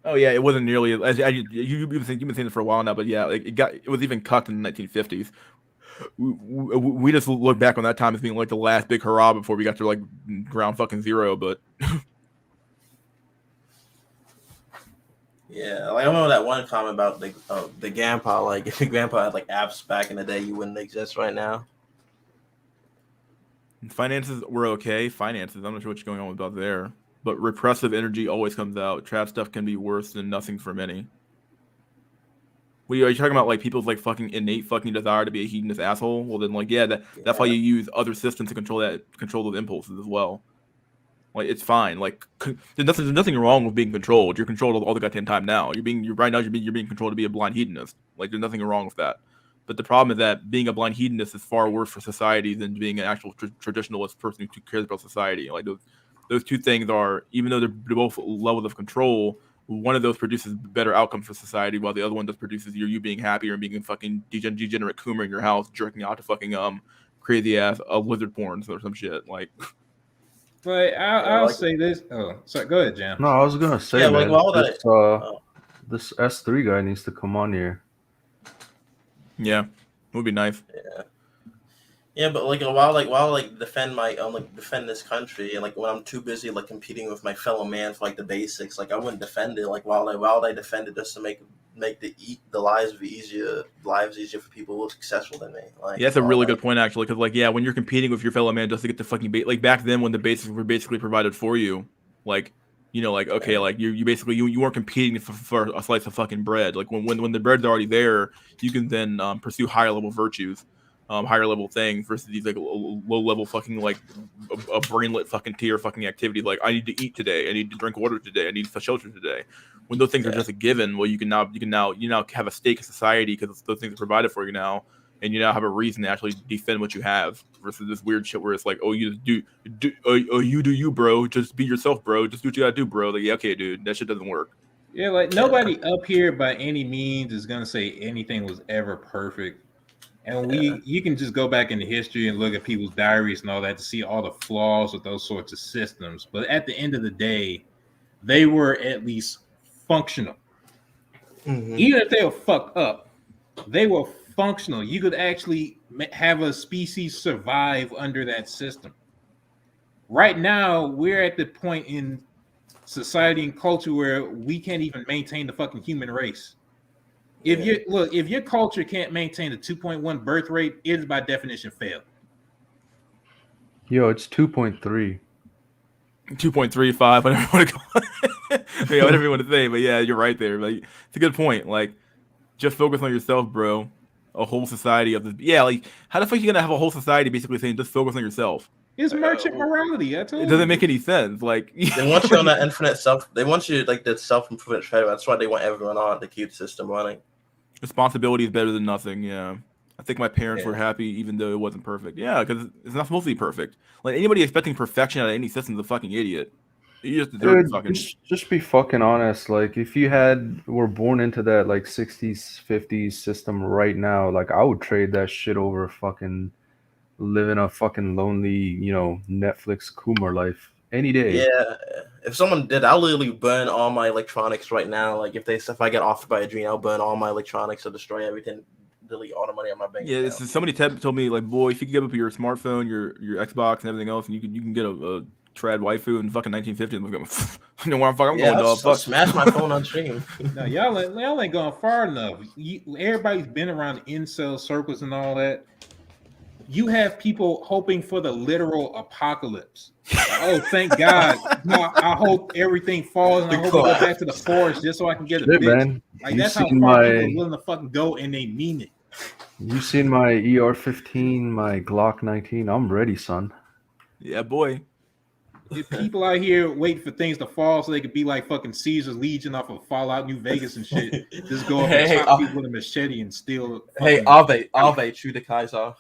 S1: Oh yeah, it wasn't nearly as you've been saying this for a while now, but yeah, like it was even cucked in the 1950s. We just look back on that time as being like the last big hurrah before we got to like ground fucking zero. But
S5: Yeah, like I remember that one comment about the grandpa. Like if your grandpa had like apps back in the day, you wouldn't exist right now.
S1: finances were okay. Finances, I'm not sure what's going on about there. But repressive energy always comes out. Trap stuff can be worse than nothing for many. Are you talking about like people's like fucking innate fucking desire to be a hedonist asshole? Well then like yeah, that's why you use other systems to control those impulses as well. Like it's fine. Like there's nothing wrong with being controlled. You're controlled all the goddamn time now. You're being controlled to be a blind hedonist. Like there's nothing wrong with that. But the problem is that being a blind hedonist is far worse for society than being an actual traditionalist person who cares about society. Like those two things are, even though they're both levels of control, one of those produces better outcomes for society, while the other one just produces you being happier and being a fucking degenerate coomer in your house, jerking out to fucking crazy ass lizard porn or some shit. Like,
S3: but I'll say this. Oh, sorry. Go ahead, Jam.
S2: No, I was gonna say,
S5: Yeah,
S2: man,
S5: like
S2: this S3 guy needs to come on here.
S1: yeah, it would be nice.
S5: Yeah, but like while defend my defend this country, and like when I'm too busy like competing with my fellow man for like the basics, like I wouldn't defend it. Like while I defend it just to make the lives easier for people who are successful than me. Like
S1: yeah, that's a really good point actually, because like yeah, when you're competing with your fellow man just to get the fucking like back then when the basics were basically provided for you, like like okay, like you basically you weren't competing for a slice of fucking bread. Like when the bread's already there, you can then pursue higher level virtues. Higher level things versus these like low level fucking like a brainlet fucking tier fucking activity. Like I need to eat today, I need to drink water today, I need shelter today. When those things are just a given, well, you can now have a stake in society because those things are provided for you now, and you now have a reason to actually defend what you have versus this weird shit where it's like, oh, you do you, bro. Just be yourself, bro. Just do what you gotta do, bro. Like, yeah, okay, dude, that shit doesn't work.
S3: Yeah, like nobody up here by any means is gonna say anything was ever perfect. And you can just go back into history and look at people's diaries and all that to see all the flaws with those sorts of systems. But at the end of the day, they were at least functional. Mm-hmm. Even if they were fucked up, they were functional. You could actually have a species survive under that system. Right now, we're at the point in society and culture where we can't even maintain the fucking human race. If your culture can't maintain a 2.1 birth rate, it is by definition failed.
S2: Yo, it's 2.3.
S1: 2.35, whatever you want to call it. Yeah, whatever you want to say, but yeah, you're right there. Like, it's a good point. Like, just focus on yourself, bro. A whole society of this. Yeah, like, how the fuck are you gonna have a whole society basically saying just focus on yourself?
S3: It's merchant morality. I told you.
S1: It doesn't make any sense. Like,
S5: they want you on that infinite self. They want you like that self-improvement treadmill. That's why they want everyone on to keep the system running.
S1: Responsibility is better than nothing. Yeah. I think my parents were happy even though it wasn't perfect. Yeah, because it's not supposed to be perfect. Like anybody expecting perfection out of any system is a fucking idiot. You just deserve
S2: Dude,
S1: fucking.
S2: Just be fucking honest. Like if you were born into that like 60s, 50s system right now, like I would trade that shit over fucking living a fucking lonely, Netflix Coomer life any day.
S5: Yeah, if someone did, I'll literally burn all my electronics right now. Like if I get offered by a dream, I'll burn all my electronics or destroy everything, delete all the money on my bank account.
S1: Somebody told me like, boy, if you could give up your smartphone, your Xbox, and everything else, and you can get a trad waifu in fucking 1950s. You know where I'm going, dog.
S5: I'll smash my phone on stream.
S3: No, y'all ain't going far enough. Everybody's been around incel circles and all that. You have people hoping for the literal apocalypse. Oh, thank God. No, I hope everything falls and I hope I go back to the forest just so I can get a bitch. Man. Like, that's how far people are willing to fucking go, and they mean it.
S2: You seen my ER-15, my Glock 19? I'm ready, son.
S1: Yeah, boy.
S3: If people out here waiting for things to fall so they could be like fucking Caesar's Legion off of Fallout New Vegas and shit, just go up and chop people with a machete and steal.
S5: Hey, Ave, true to Kaiser.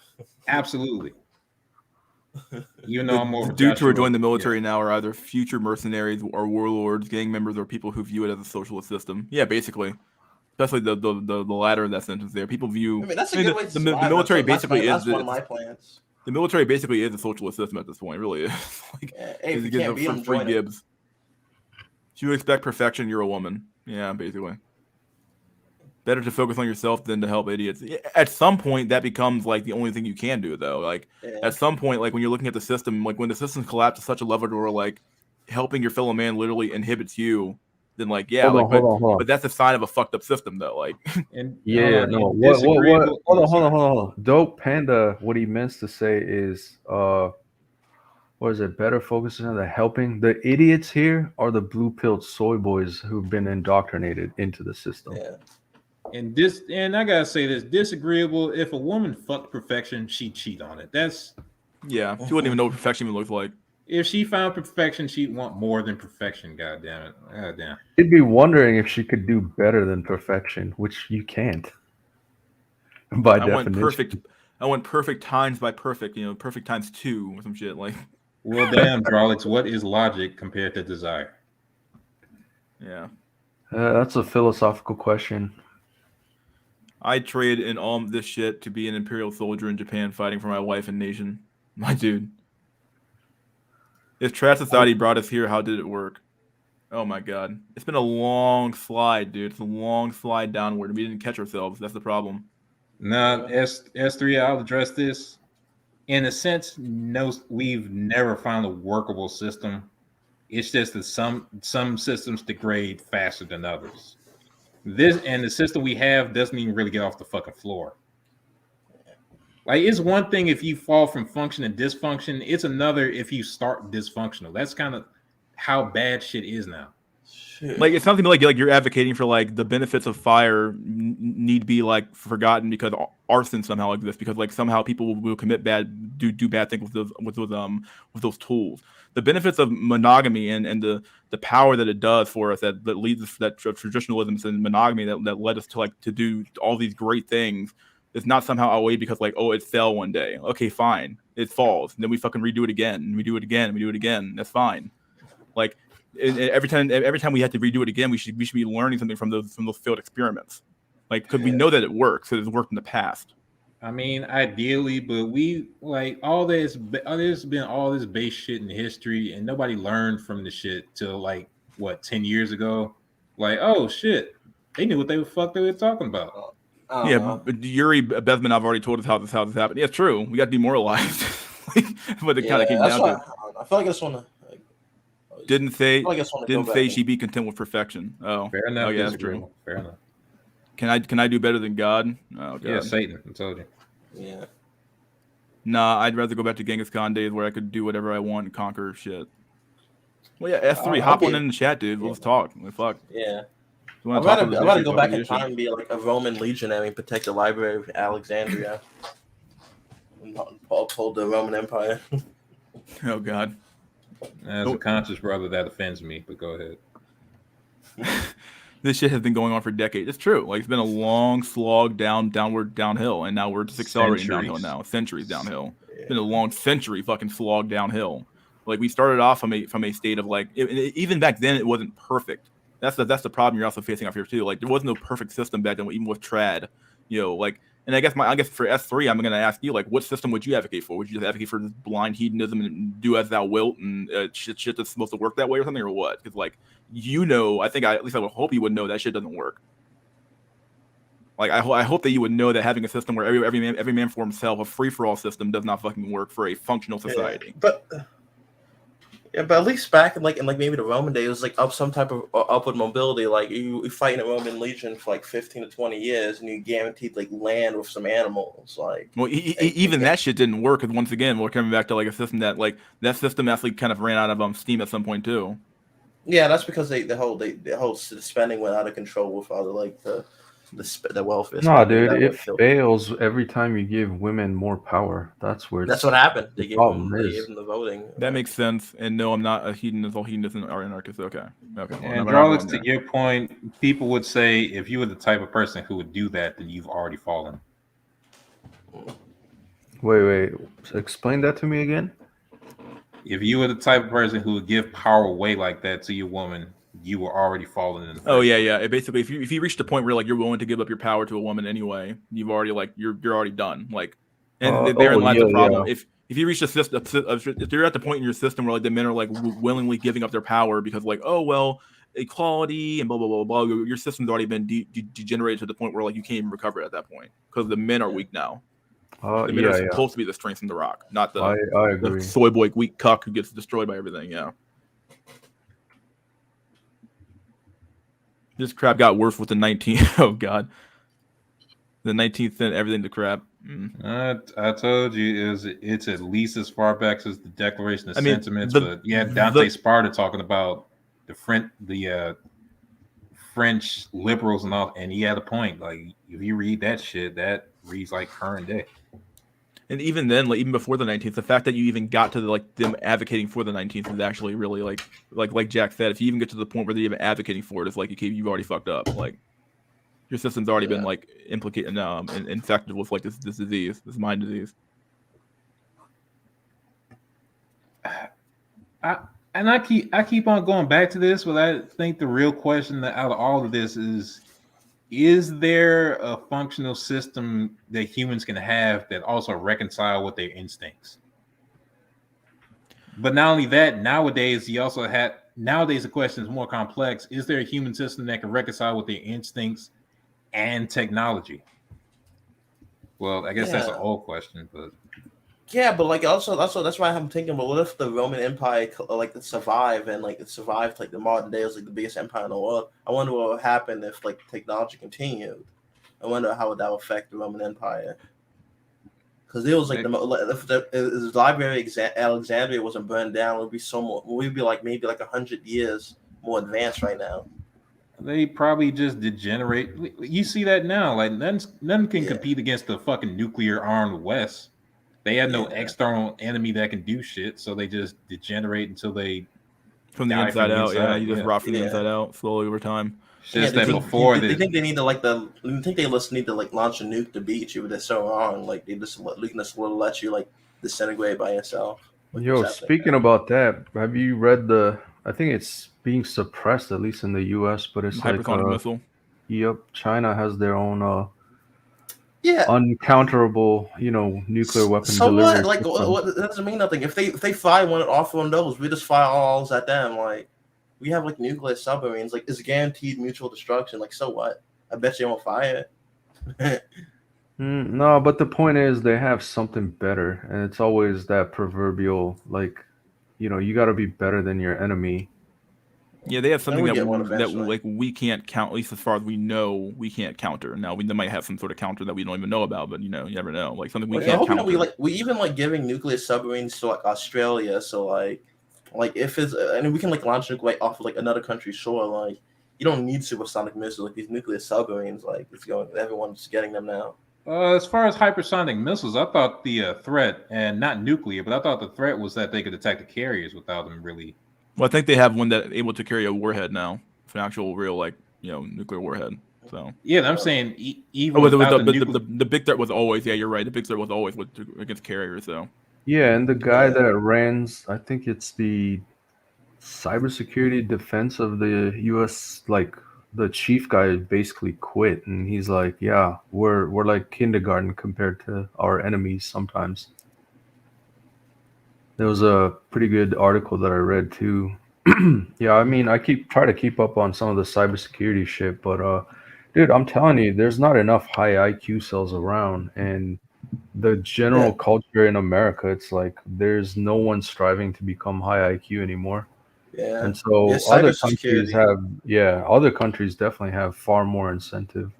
S3: Absolutely. You know, I'm more
S1: the dudes who are joining the military now are either future mercenaries or warlords, gang members, or people who view it as a socialist system. Yeah, basically. especially the latter of that sentence there. People view.
S5: I mean, that's a good way to survive.
S1: The military basically
S5: that's
S1: is
S5: one of my plans.
S1: the military basically is a socialist system at this point. It really is. Like,
S5: Yeah. Hey, if you
S1: it gives
S5: can't beat them,
S1: free
S5: join it.
S1: gibs. If you expect perfection, you're a woman. Yeah, basically. Better to focus on yourself than to help idiots. At some point, that becomes like the only thing you can do, though. Like at some point, like when you're looking at the system, like when the system collapses to such a level where like helping your fellow man literally inhibits you, then like yeah,
S2: Hold on.
S1: but that's a sign of a fucked up system, though. Like
S3: And
S2: Yeah,
S3: and
S2: no.
S3: disagreeable-
S2: Hold
S3: oh,
S2: on.
S3: sorry.
S2: Dope Panda, what he meant to say is, what is it? Better focusing on the helping. The idiots here are the blue-pilled soy boys who've been indoctrinated into the system.
S5: Yeah.
S3: And I gotta say this: disagreeable. If a woman fucked perfection, she'd cheat on it. That's
S1: yeah, she wouldn't even know what perfection even looks like.
S3: if she found perfection, she'd want more than perfection. God damn it! God damn.
S2: She'd be wondering if she could do better than perfection, which you can't. By definition.
S1: I want perfect times by perfect. Perfect times 2 or some shit like.
S3: Well, damn, Drolix, what is logic compared to desire?
S1: Yeah.
S2: That's a philosophical question.
S1: I'd trade in all this shit to be an imperial soldier in Japan fighting for my wife and nation. My dude. If Trash Society brought us here, how did it work? Oh my god. It's been a long slide, dude. It's a long slide downward. We didn't catch ourselves. That's the problem.
S3: Now, S3, I'll address this. In a sense, no, we've never found a workable system. It's just that some systems degrade faster than others. The system we have doesn't even really get off the fucking floor. Like, it's one thing if you fall from function to dysfunction. It's another if you start dysfunctional. That's kind of how bad shit is now.
S1: Like it's something like you're advocating for like the benefits of fire need to be like forgotten because arson somehow exists because like somehow people will commit do bad things with those tools. The benefits of monogamy and the power that it does for us that leads us that traditionalism and monogamy that led us to do all these great things is not somehow outweighed because like it fell one day. Okay, fine, it falls, and then we fucking redo it again, and we do it again, and we do it again. That's fine. Like. Every time we have to redo it again, we should be learning something from those failed experiments, like because we know that it works. It's worked in the past.
S3: I mean, ideally, but we like all this. There's been all this base shit in history, and nobody learned from the shit till like 10 years ago. Like, oh shit, they knew what they were talking about.
S1: But Yuri Bezmenov already told us how this happened. Yeah, it's true. We got demoralized, but it kind of came down to it.
S5: I feel like I just want to.
S1: Didn't say she'd be content with perfection. Oh,
S3: fair enough.
S1: Oh, yeah, that's true.
S3: Fair enough.
S1: Can I do better than God? Oh, God.
S3: Yeah, Satan. I told you.
S5: Yeah.
S1: Nah, I'd rather go back to Genghis Khan days where I could do whatever I want and conquer shit. Well, yeah, S3, hop on in the chat, dude. Let's talk. Fuck.
S5: Yeah. I'm about to go back in time and be like a Roman legionary and protect the Library of Alexandria and uphold the Roman Empire.
S1: Oh, God.
S3: As a conscious brother, that offends me, but go ahead.
S1: This shit has been going on for decades. It's true. Like, it's been a long slog downhill, and now we're just accelerating downhill now. Centuries downhill. It's been a long century fucking slog downhill. Like, we started off from a state of, like, even back then, it wasn't perfect. That's the problem you're also facing out here, too. Like, there was no perfect system back then, even with trad. Like, and I guess for S3, I'm going to ask you, like, what system would you advocate for? Would you just advocate for blind hedonism and do as thou wilt and shit that's supposed to work that way or something, or what? Because, like, I think at least I would hope you would know that shit doesn't work. Like, I hope that you would know that having a system where every man for himself, a free-for-all system, does not fucking work for a functional society.
S5: Yeah, but at least back in maybe the Roman days, it was like some type of upward mobility. Like you fight in a Roman legion for like 15 to 20 years, and you guaranteed like land with some animals. Like,
S1: well, even that shit didn't work. Because once again, we're coming back to like a system that system actually kind of ran out of steam at some point too.
S5: Yeah, that's because the whole spending went out of control with all the welfare.
S2: No, dude, it fails every time you give women more power. That's what
S5: happened. They gave them the voting.
S1: That makes sense. And no, I'm not a hedonist. All hedonists are anarchists. Okay.
S3: And Drolix, to your point, people would say if you were the type of person who would do that, then you've already fallen.
S2: Wait. Explain that to me again.
S3: If you were the type of person who would give power away like that to your woman, you were already falling in the
S1: Oh
S3: first
S1: yeah,
S3: place.
S1: yeah. It basically, if you reach the point where like you're willing to give up your power to a woman anyway, you've already like you're already done. Like, and therein lies
S2: yeah,
S1: the problem.
S2: yeah.
S1: If you reach the system, if you're at the point in your system where like the men are like willingly giving up their power because like, oh well, equality and blah blah blah blah, your system's already been degenerated to the point where like you can't even recover at that point because the men are weak now. The men are
S2: Yeah, yeah.
S1: supposed to be the strength in the rock, not
S2: I
S1: the
S2: agree.
S1: soy boy weak cuck who gets destroyed by everything. Yeah. This crap got worse with the 19th. Oh god, the 19th sent everything to crap.
S3: I told you it's at least as far back as the Declaration of
S1: I mean,
S3: Sentiments, but yeah, Dante Sparta talking about the French liberals and all, and he had a point. Like if you read that shit, that reads like current day.
S1: And even then, like even before the 19th, the fact that you even got to like them advocating for the 19th is actually really like Jack said. If you even get to the point where they're even advocating for it, it's like you've already fucked up. Like your system's already been like implicated and infected with like this disease, this mind disease.
S3: I keep on going back to this, but I think the real question that out of all of this is there a functional system that humans can have that also reconcile with their instincts? But not only that, nowadays the question is more complex. Is there a human system that can reconcile with their instincts and technology? Well, I guess that's an old question, but
S5: yeah, but like also that's why I'm thinking. But what if the Roman Empire like it survived and like it survived like the modern day was like the biggest empire in the world? I wonder what would happen if like technology continued. I wonder how would that affect the Roman Empire? Because it was like if the library Alexandria wasn't burned down, we'd be like maybe like 100 years more advanced right now.
S3: They probably just degenerate. You see that now. Like none can compete against the fucking nuclear armed West. They have no external enemy that can do shit, so they just degenerate until they
S1: from the inside out. Yeah, you just rot from the inside out slowly over time.
S3: Just that before
S5: they think they need to like you think they just need to like launch a nuke to beat you, but they're so wrong. Like they can just let you like disintegrate by yourself. Like,
S2: yo, speaking about that, have you read I think it's being suppressed at least in the U.S., but it's
S1: hypersonic missile.
S2: Yep, China has their own uncounterable, nuclear weapon delivery.
S5: What? Like, that doesn't mean nothing. If they fire one off one of those, we just fire all at them. Like, we have like nuclear submarines. Like, it's guaranteed mutual destruction. Like, so what? I bet you won't fire it.
S2: No, but the point is they have something better, and it's always that proverbial like, you got to be better than your enemy.
S1: Yeah, they have something that like we can't count, at least as far as we know, we can't counter. Now they might have some sort of counter that we don't even know about, but you never know. Like something we can't counter.
S5: We even like giving nuclear submarines to like Australia, so like if it's and we can like launch nuke like off of like another country's shore. Like you don't need supersonic missiles. Like these nuclear submarines, like everyone's getting them now.
S3: As far as hypersonic missiles, I thought the threat, and not nuclear, but I thought the threat was that they could attack the carriers without them really.
S1: Well, I think they have one that's able to carry a warhead now, an actual real nuclear warhead. So
S3: yeah, I'm saying even
S1: the big threat was always you're right. The big threat was always against carriers. So
S2: yeah, and the guy that runs, I think it's the cybersecurity defense of the U.S. like the chief guy basically quit, and he's like, yeah, we're like kindergarten compared to our enemies sometimes. There was a pretty good article that I read too. Yeah, I mean, I try to keep up on some of the cybersecurity shit, but dude, I'm telling you, there's not enough high IQ cells around, and the general culture in America, it's like there's no one striving to become high IQ anymore.
S5: Yeah.
S2: And so other countries definitely have far more incentive.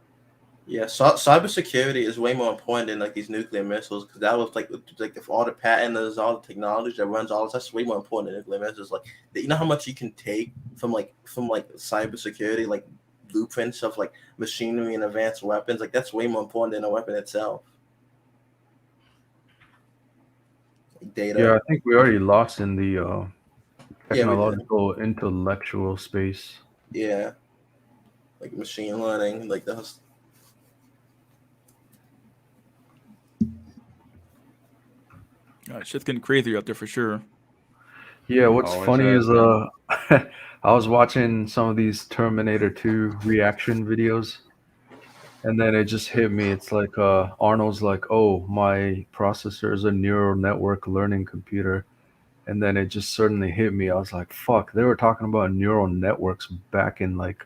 S5: Yeah, cybersecurity is way more important than like these nuclear missiles, because that was like if all the patents, all the technology that runs all this, that's way more important than nuclear missiles. Like, you know how much you can take from cybersecurity, like blueprints of like machinery and advanced weapons. Like that's way more important than a weapon itself. Data.
S2: Yeah, I think we already lost in the technological intellectual space.
S5: Yeah, like machine learning, like those.
S1: Shit's getting crazy out there for sure.
S2: Yeah, what's funny is I was watching some of these Terminator 2 reaction videos, and then it just hit me. It's like Arnold's like, "Oh, my processor is a neural network learning computer," and then it just suddenly hit me. I was like, "Fuck!" They were talking about neural networks back in like,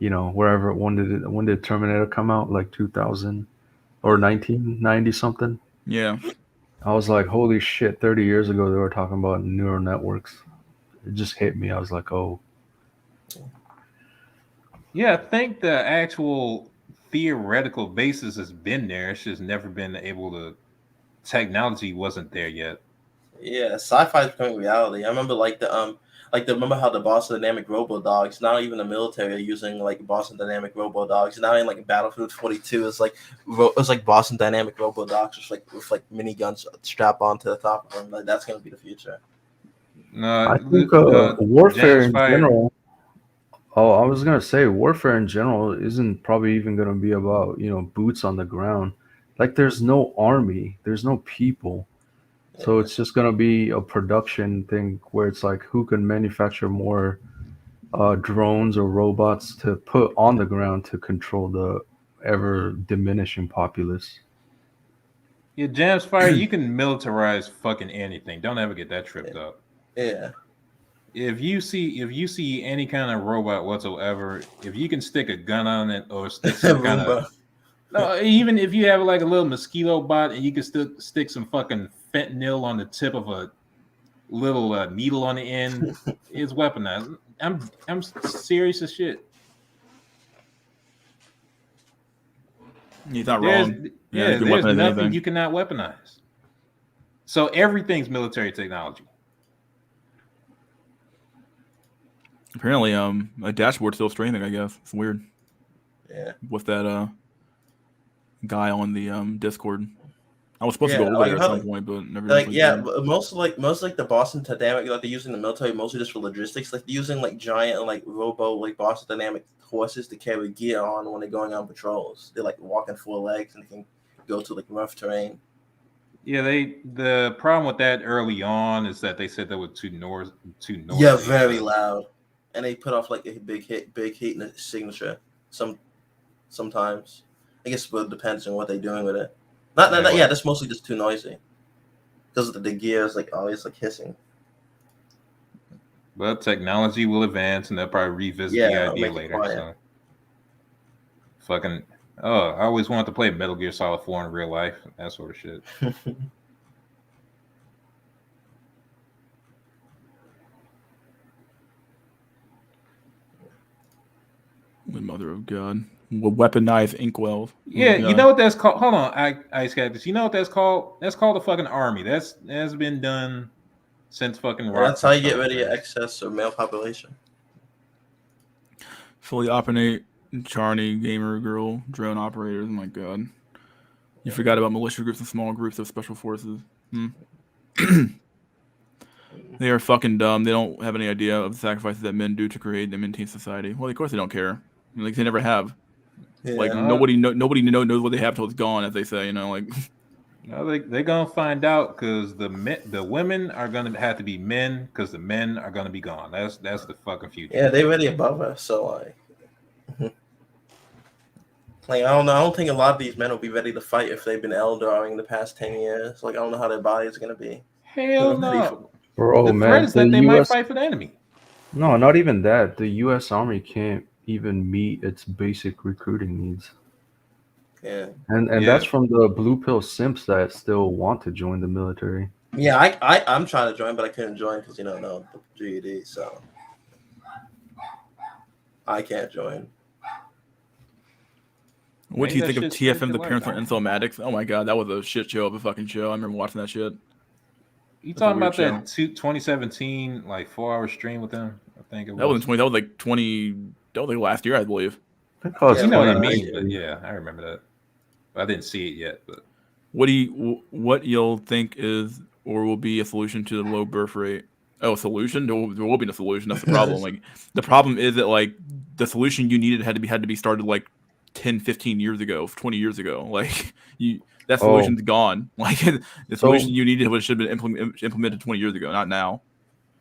S2: wherever. When did Terminator come out? Like 2000 or 1990 something.
S1: Yeah.
S2: I was like, "Holy shit!" 30 years ago, they were talking about neural networks. It just hit me. I was like, "Oh."
S3: Yeah, I think the actual theoretical basis has been there. It's just never been able to. Technology wasn't there yet.
S5: Yeah, sci-fi is becoming reality. I remember remember how the Boston Dynamic Robo Dogs, not even the military are using like Boston Dynamic Robo Dogs. Now in like Battlefield 42, it's like Boston Dynamic Robo Dogs with miniguns strapped onto the top of them. Like that's gonna be the future.
S3: No,
S2: I think warfare in general. Oh, I was gonna say warfare in general isn't probably even gonna be about boots on the ground. Like there's no army, there's no people, so it's just gonna be a production thing where it's like who can manufacture more drones or robots to put on the ground to control the ever diminishing populace.
S3: Yeah, James Fire, you can militarize fucking anything. Don't ever get that tripped up.
S5: Yeah.
S3: If you see any kind of robot whatsoever, if you can stick a gun on it or stick some kind of even if you have like a little mosquito bot and you can still stick some fucking fentanyl on the tip of a little needle on the end, it's weaponized. I'm serious as shit.
S1: He's not wrong.
S3: There's nothing you cannot weaponize. So everything's military technology.
S1: Apparently, a dashboard still streaming. I guess it's weird.
S5: Yeah.
S1: With that guy on the Discord, I was supposed to go over there at some point, but never.
S5: Most the Boston Dynamic they're using the military mostly just for logistics. Like they're using like giant Boston Dynamic horses to carry gear on when they're going on patrols. They're like walking 4 legs and they can go to like rough terrain.
S3: Yeah, the problem with that early on is that they said that was too noisy.
S5: Yeah, very loud, and they put off like a big heat signature. Sometimes, I guess it depends on what they're doing with it. That's mostly just too noisy because the gear is like always like hissing.
S3: But technology will advance, and they'll probably revisit the idea later. So. Fucking. Oh, I always wanted to play Metal Gear Solid 4 in real life. That sort of shit.
S1: Mother of God. Weaponized inkwells.
S3: Yeah, you know what that's called? Hold on, Ice Cactus. You know what that's called? That's called a fucking army. That's been done since fucking rock.
S5: That's how you get rid of your excess of male population.
S1: Fully operate Charney, gamer girl, drone operators. Oh my God. You forgot about militia groups and small groups of special forces. They are fucking dumb. They don't have any idea of the sacrifices that men do to create and maintain society. Well, of course they don't care. Like they never have. Yeah. Like nobody knows what they have till it's gone, as they say. Like.
S3: No, they're gonna find out because the women are gonna have to be men because the men are gonna be gone. That's the fucking future.
S5: Yeah, they're already above us. So like I don't know. I don't think a lot of these men will be ready to fight if they've been elderring the past 10 years. Like I don't know how their bodies are gonna be.
S3: Hell no.
S2: Bro,
S3: the
S2: man,
S3: threat is that they might fight for the enemy.
S2: No, not even that. The U.S. Army can't even meet its basic recruiting needs.
S5: Yeah,
S2: and that's from the blue pill simps that still want to join the military.
S5: Yeah, I'm trying to join, but I couldn't join because no the GED, so I can't join.
S1: What do you think of TFM? The Parents Are Incel-matics? Oh my God, that was a shit show of a fucking show. I remember watching that shit.
S3: You talking about that 2017 like 4-hour stream with them? I think it was.
S1: That was 20. That was like 20. That was like last year, I believe.
S2: I think
S3: you know what I mean? But yeah, I remember that. I didn't see it yet. But
S1: what you'll think is or will be a solution to the low birth rate? Oh, a solution? There will be no solution. That's the problem. Like the problem is that like the solution you needed had to be started like 10, 15 years ago, 20 years ago. Like that solution's gone. Like the solution you needed should have been implemented 20 years ago, not now.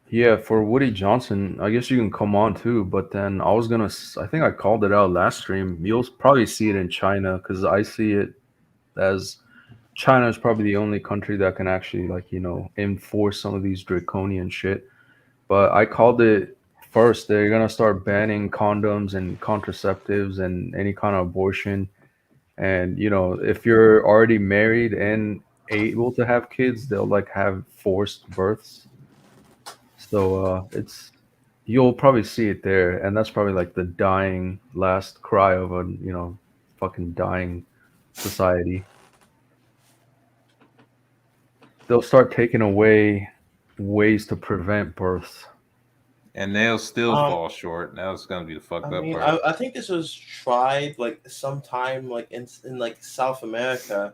S2: Yeah, for Woody Johnson, I guess you can come on too. But then I think I called it out last stream. You'll probably see it in China because I see it as China is probably the only country that can actually like enforce some of these draconian shit. But I called it first. They're gonna start banning condoms and contraceptives and any kind of abortion. And if you're already married and able to have kids, they'll like have forced births. So it's you'll probably see it there, and that's probably like the dying last cry of a fucking dying society. They'll start taking away ways to prevent births.
S3: And they'll still
S5: Um,
S3: fall short. That was gonna be the fucked
S5: I
S3: up
S5: mean,
S3: part.
S5: I think this was tried like sometime like in like South America,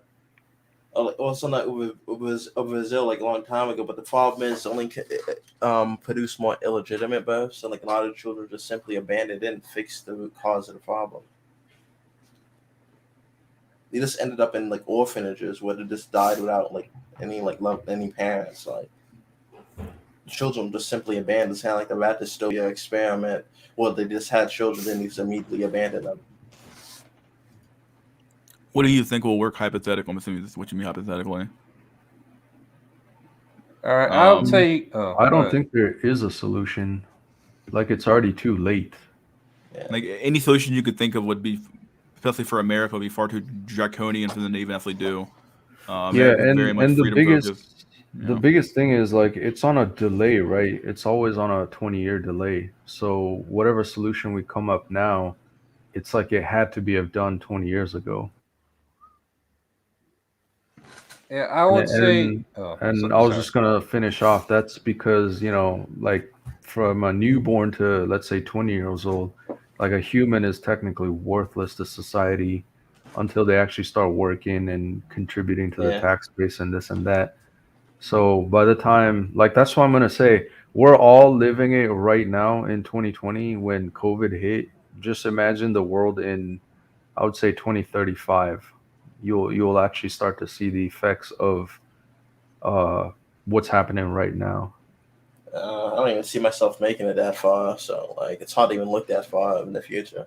S5: or like also not it was over Brazil like a long time ago. But the problem is only produce more illegitimate births, and like a lot of children just simply abandoned it and fix the root cause of the problem. They just ended up in like orphanages where they just died without like any like love any parents. Like children just simply abandoned. It's kind of like the rat dystopia experiment. Well, they just had children and they just immediately abandoned them.
S1: What do you think will work hypothetically? I'm assuming this is what you mean hypothetically.
S3: All right, I'll
S1: Um,
S3: take.
S2: I
S3: Go
S2: don't
S3: ahead.
S2: think there is a solution. Like it's already too late.
S5: Yeah.
S1: Like any solution you could think of would be, especially for America, would be far too draconian for them to even actually do.
S2: Yeah,
S1: America's very much
S2: and the
S1: freedom focused.
S2: the biggest thing is like it's on a delay, right? It's always on a 20-year delay. So whatever solution we come up now, it's like it had to be have done 20 years ago.
S3: Yeah, I
S2: And
S3: would say.
S2: and and I was
S3: Sorry.
S2: just gonna finish off. That's because, like from a newborn to let's say 20 years old, like a human is technically worthless to society until they actually start working and contributing to the
S5: Yeah.
S2: tax base and this and that. So by the time, like, that's what I'm gonna say. We're all living it right now in 2020 when COVID hit. Just imagine the world in, I would say, 2035. You'll actually start to see the effects of uh, what's happening right now.
S5: I don't even see myself making it that far, so like it's hard to even look that far in the future.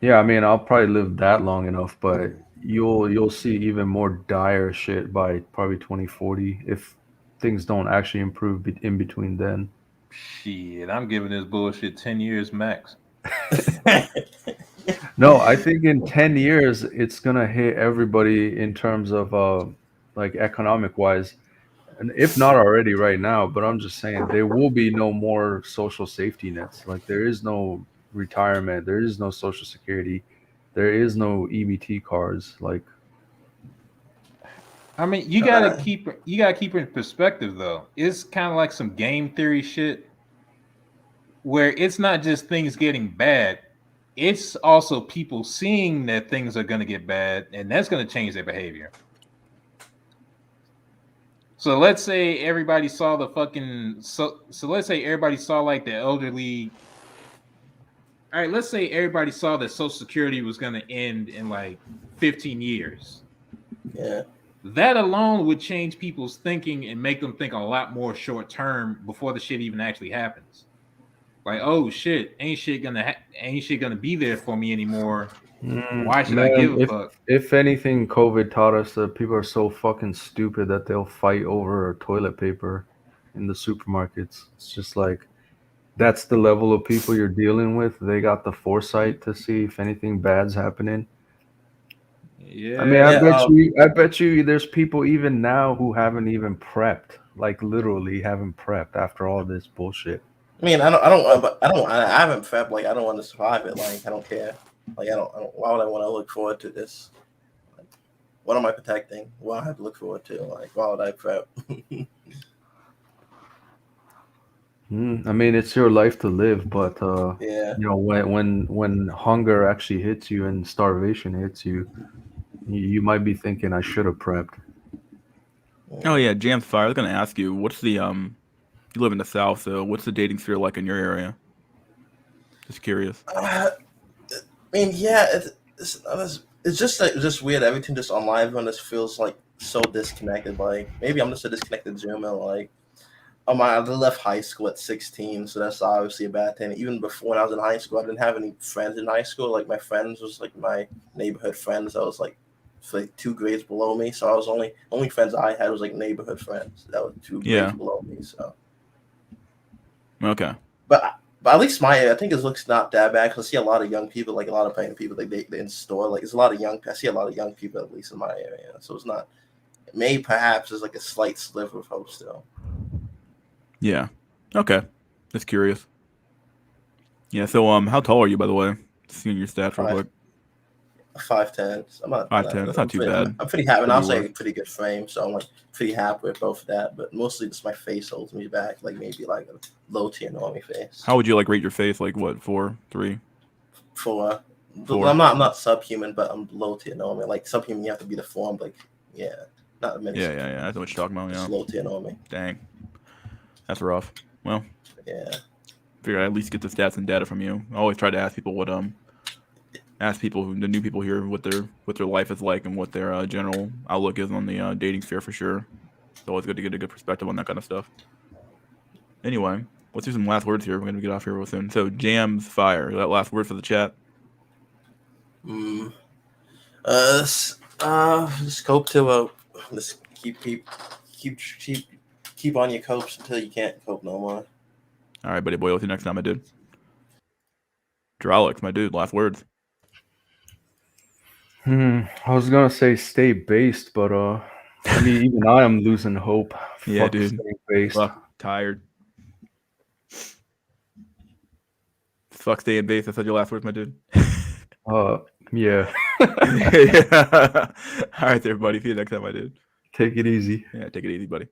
S2: Yeah, I mean, I'll probably live that long enough, but you'll see even more dire shit by probably 2040 if things don't actually improve in between then.
S3: Shit, I'm giving this bullshit 10 years max.
S2: No, I think in 10 years it's gonna hit everybody in terms of like economic wise, and if not already right now, but I'm just saying there will be no more social safety nets. Like there is no retirement, there is no social security, there is no EBT cards. Like
S3: I mean, you gotta keep it in perspective though. It's kind of like some game theory shit where it's not just things getting bad. It's also people seeing that things are gonna get bad, and that's gonna change their behavior. So let's say everybody saw the fucking so let's say everybody saw like the elderly. All right, let's say everybody saw that Social Security was gonna end in like 15 years.
S5: Yeah.
S3: That alone would change people's thinking and make them think a lot more short term before the shit even actually happens. Like, oh shit, ain't shit gonna be there for me anymore. Why should I give
S2: man,
S3: a fuck?
S2: if anything, COVID taught us that people are so fucking stupid that they'll fight over toilet paper in the supermarkets. It's just like that's the level of people you're dealing with. They got the foresight to see if anything bad's happening. I mean,
S3: Yeah.
S5: Yeah.
S2: I bet you there's people even now who haven't even prepped, like literally haven't prepped after all this bullshit.
S5: I mean, I haven't felt like I don't want to survive it. Like I don't care. Like I don't. Why would I want to look forward to this? Like, what am I protecting? What do I have to look forward to? Like why would I prep?
S2: I mean, it's your life to live, but
S5: Yeah.
S2: when hunger actually hits you and starvation hits you, you might be thinking, I should have prepped.
S1: Oh yeah, Jam Fire. I was gonna ask you, what's the you live in the South, so what's the dating sphere like in your area? Just curious.
S5: I mean, yeah. It's just like just weird. Everything just online on this feels like so disconnected. Like maybe I'm just a disconnected Zoomer. Like I left high school at 16, so that's obviously a bad thing. Even before, when I was in high school, I didn't have any friends in high school. Like, my friends was like my neighborhood friends. I was like, for like 2 grades below me, so I was only friends I had was like neighborhood friends that were 2 grades below me. So
S1: Okay.
S5: But at least I think it looks not that bad, because I see a lot of young people, like a lot of pregnant people, like they in store. Like, there's a lot of I see a lot of young people, at least in my area. So it's not. Maybe perhaps there's like a slight sliver of hope still.
S1: Yeah. Okay. Just curious. Yeah. So how tall are you, by the way? Seeing your stats real quick.
S5: 5'10". I'm not
S1: 5'10". That's not too bad.
S5: I'm pretty happy. And I'll say
S1: work.
S5: pretty good frame, so I'm like pretty happy with both of that. But mostly just my face holds me back. Like, maybe like a low tier normie face.
S1: How would you like rate your face? Like what? 4, 3?
S5: 4.
S1: 4.
S5: I'm not subhuman, but I'm low tier normie. Like, subhuman, you have to be deformed. Like, yeah, not a minute.
S1: Yeah. I know what you're talking about. Yeah.
S5: Just low tier normie.
S1: Dang. That's rough. Well.
S5: Yeah.
S1: Figure I'd at least get the stats and data from you. I always try to ask people the new people here what their life is like and what their general outlook is on the dating sphere for sure. It's always good to get a good perspective on that kind of stuff. Anyway, let's do some last words here. We're gonna get off here real soon. So, Jams Fire. That last word for the chat.
S5: Just cope to just keep on your copes until you can't cope no more.
S1: All right, buddy boy. We'll see you next time, my dude. Drolix, my dude. Last words.
S2: I was gonna say stay based, but I mean, even I am losing hope.
S1: Yeah,
S2: Fuck
S1: dude.
S2: staying based.
S1: Fuck, tired. Fuck staying based. That's your last words, my dude.
S2: Yeah.
S1: Yeah. All right, there, buddy. See you next time, my dude.
S2: Take it easy.
S1: Yeah, take it easy, buddy.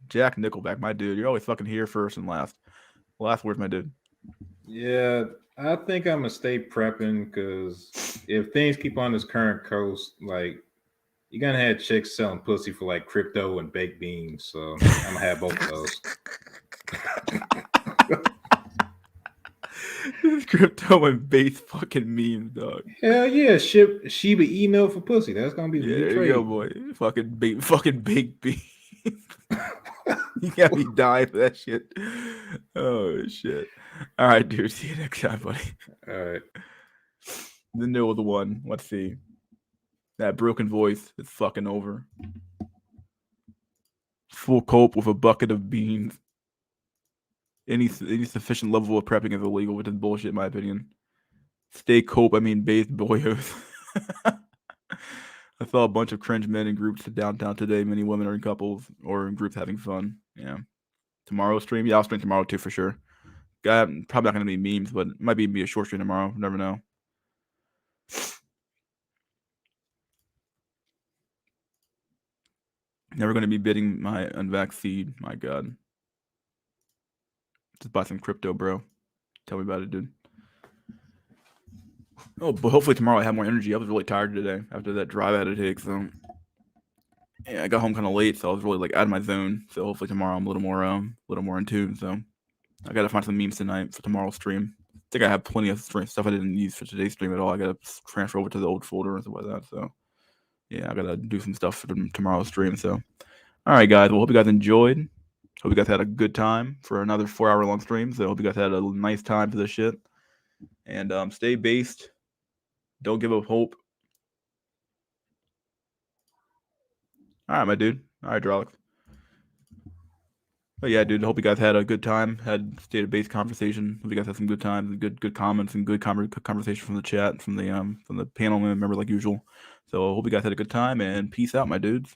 S1: Jack Nickelback, my dude. You're always fucking here first and last. Last words, my dude.
S3: Yeah, I think I'm gonna stay prepping, because if things keep on this current course, like, you're gonna have chicks selling pussy for like crypto and baked beans. So I'm gonna have both of those.
S1: Crypto and base fucking memes, dog.
S3: Hell yeah, ship Shiba Inu for pussy. That's gonna be the
S1: Yeah,
S3: new
S1: there
S3: trade.
S1: you go, boy. Fucking baked beans. You got me dying for that shit. Oh shit. All right, dude. See you next time, buddy.
S3: All right.
S1: The new the one. Let's see. That broken voice is fucking over. Full cope with a bucket of beans. Any sufficient level of prepping is illegal, which is bullshit in my opinion. Stay cope, I mean bathed boyos. I saw a bunch of cringe men in groups downtown today. Many women are in couples or in groups having fun. Yeah. Tomorrow stream? Yeah, I'll stream tomorrow too for sure. Probably not going to be memes, but it might be a short stream tomorrow. Never know. Never going to be bidding my unvaxxed seed. My God. Just buy some crypto, bro. Tell me about it, dude. Oh, but hopefully tomorrow I have more energy. I was really tired today after that drive I had to take. So yeah, I got home kind of late, so I was really like out of my zone. So hopefully tomorrow I'm a little more in tune. So I gotta find some memes tonight for tomorrow's stream. I think I have plenty of stuff I didn't use for today's stream at all. I gotta transfer over to the old folder and stuff like that. So yeah, I gotta do some stuff for tomorrow's stream. So all right, guys. Well, hope you guys enjoyed. Hope you guys had a good time for another 4-hour long stream. So I hope you guys had a nice time for this shit. And stay based. Don't give up hope. All right, my dude. All right, Drolix. But yeah, dude, hope you guys had a good time. Had state-based conversation. Hope you guys had some good times, and good comments, and good conversation from the chat, from the panel member like usual. So hope you guys had a good time, and peace out, my dudes.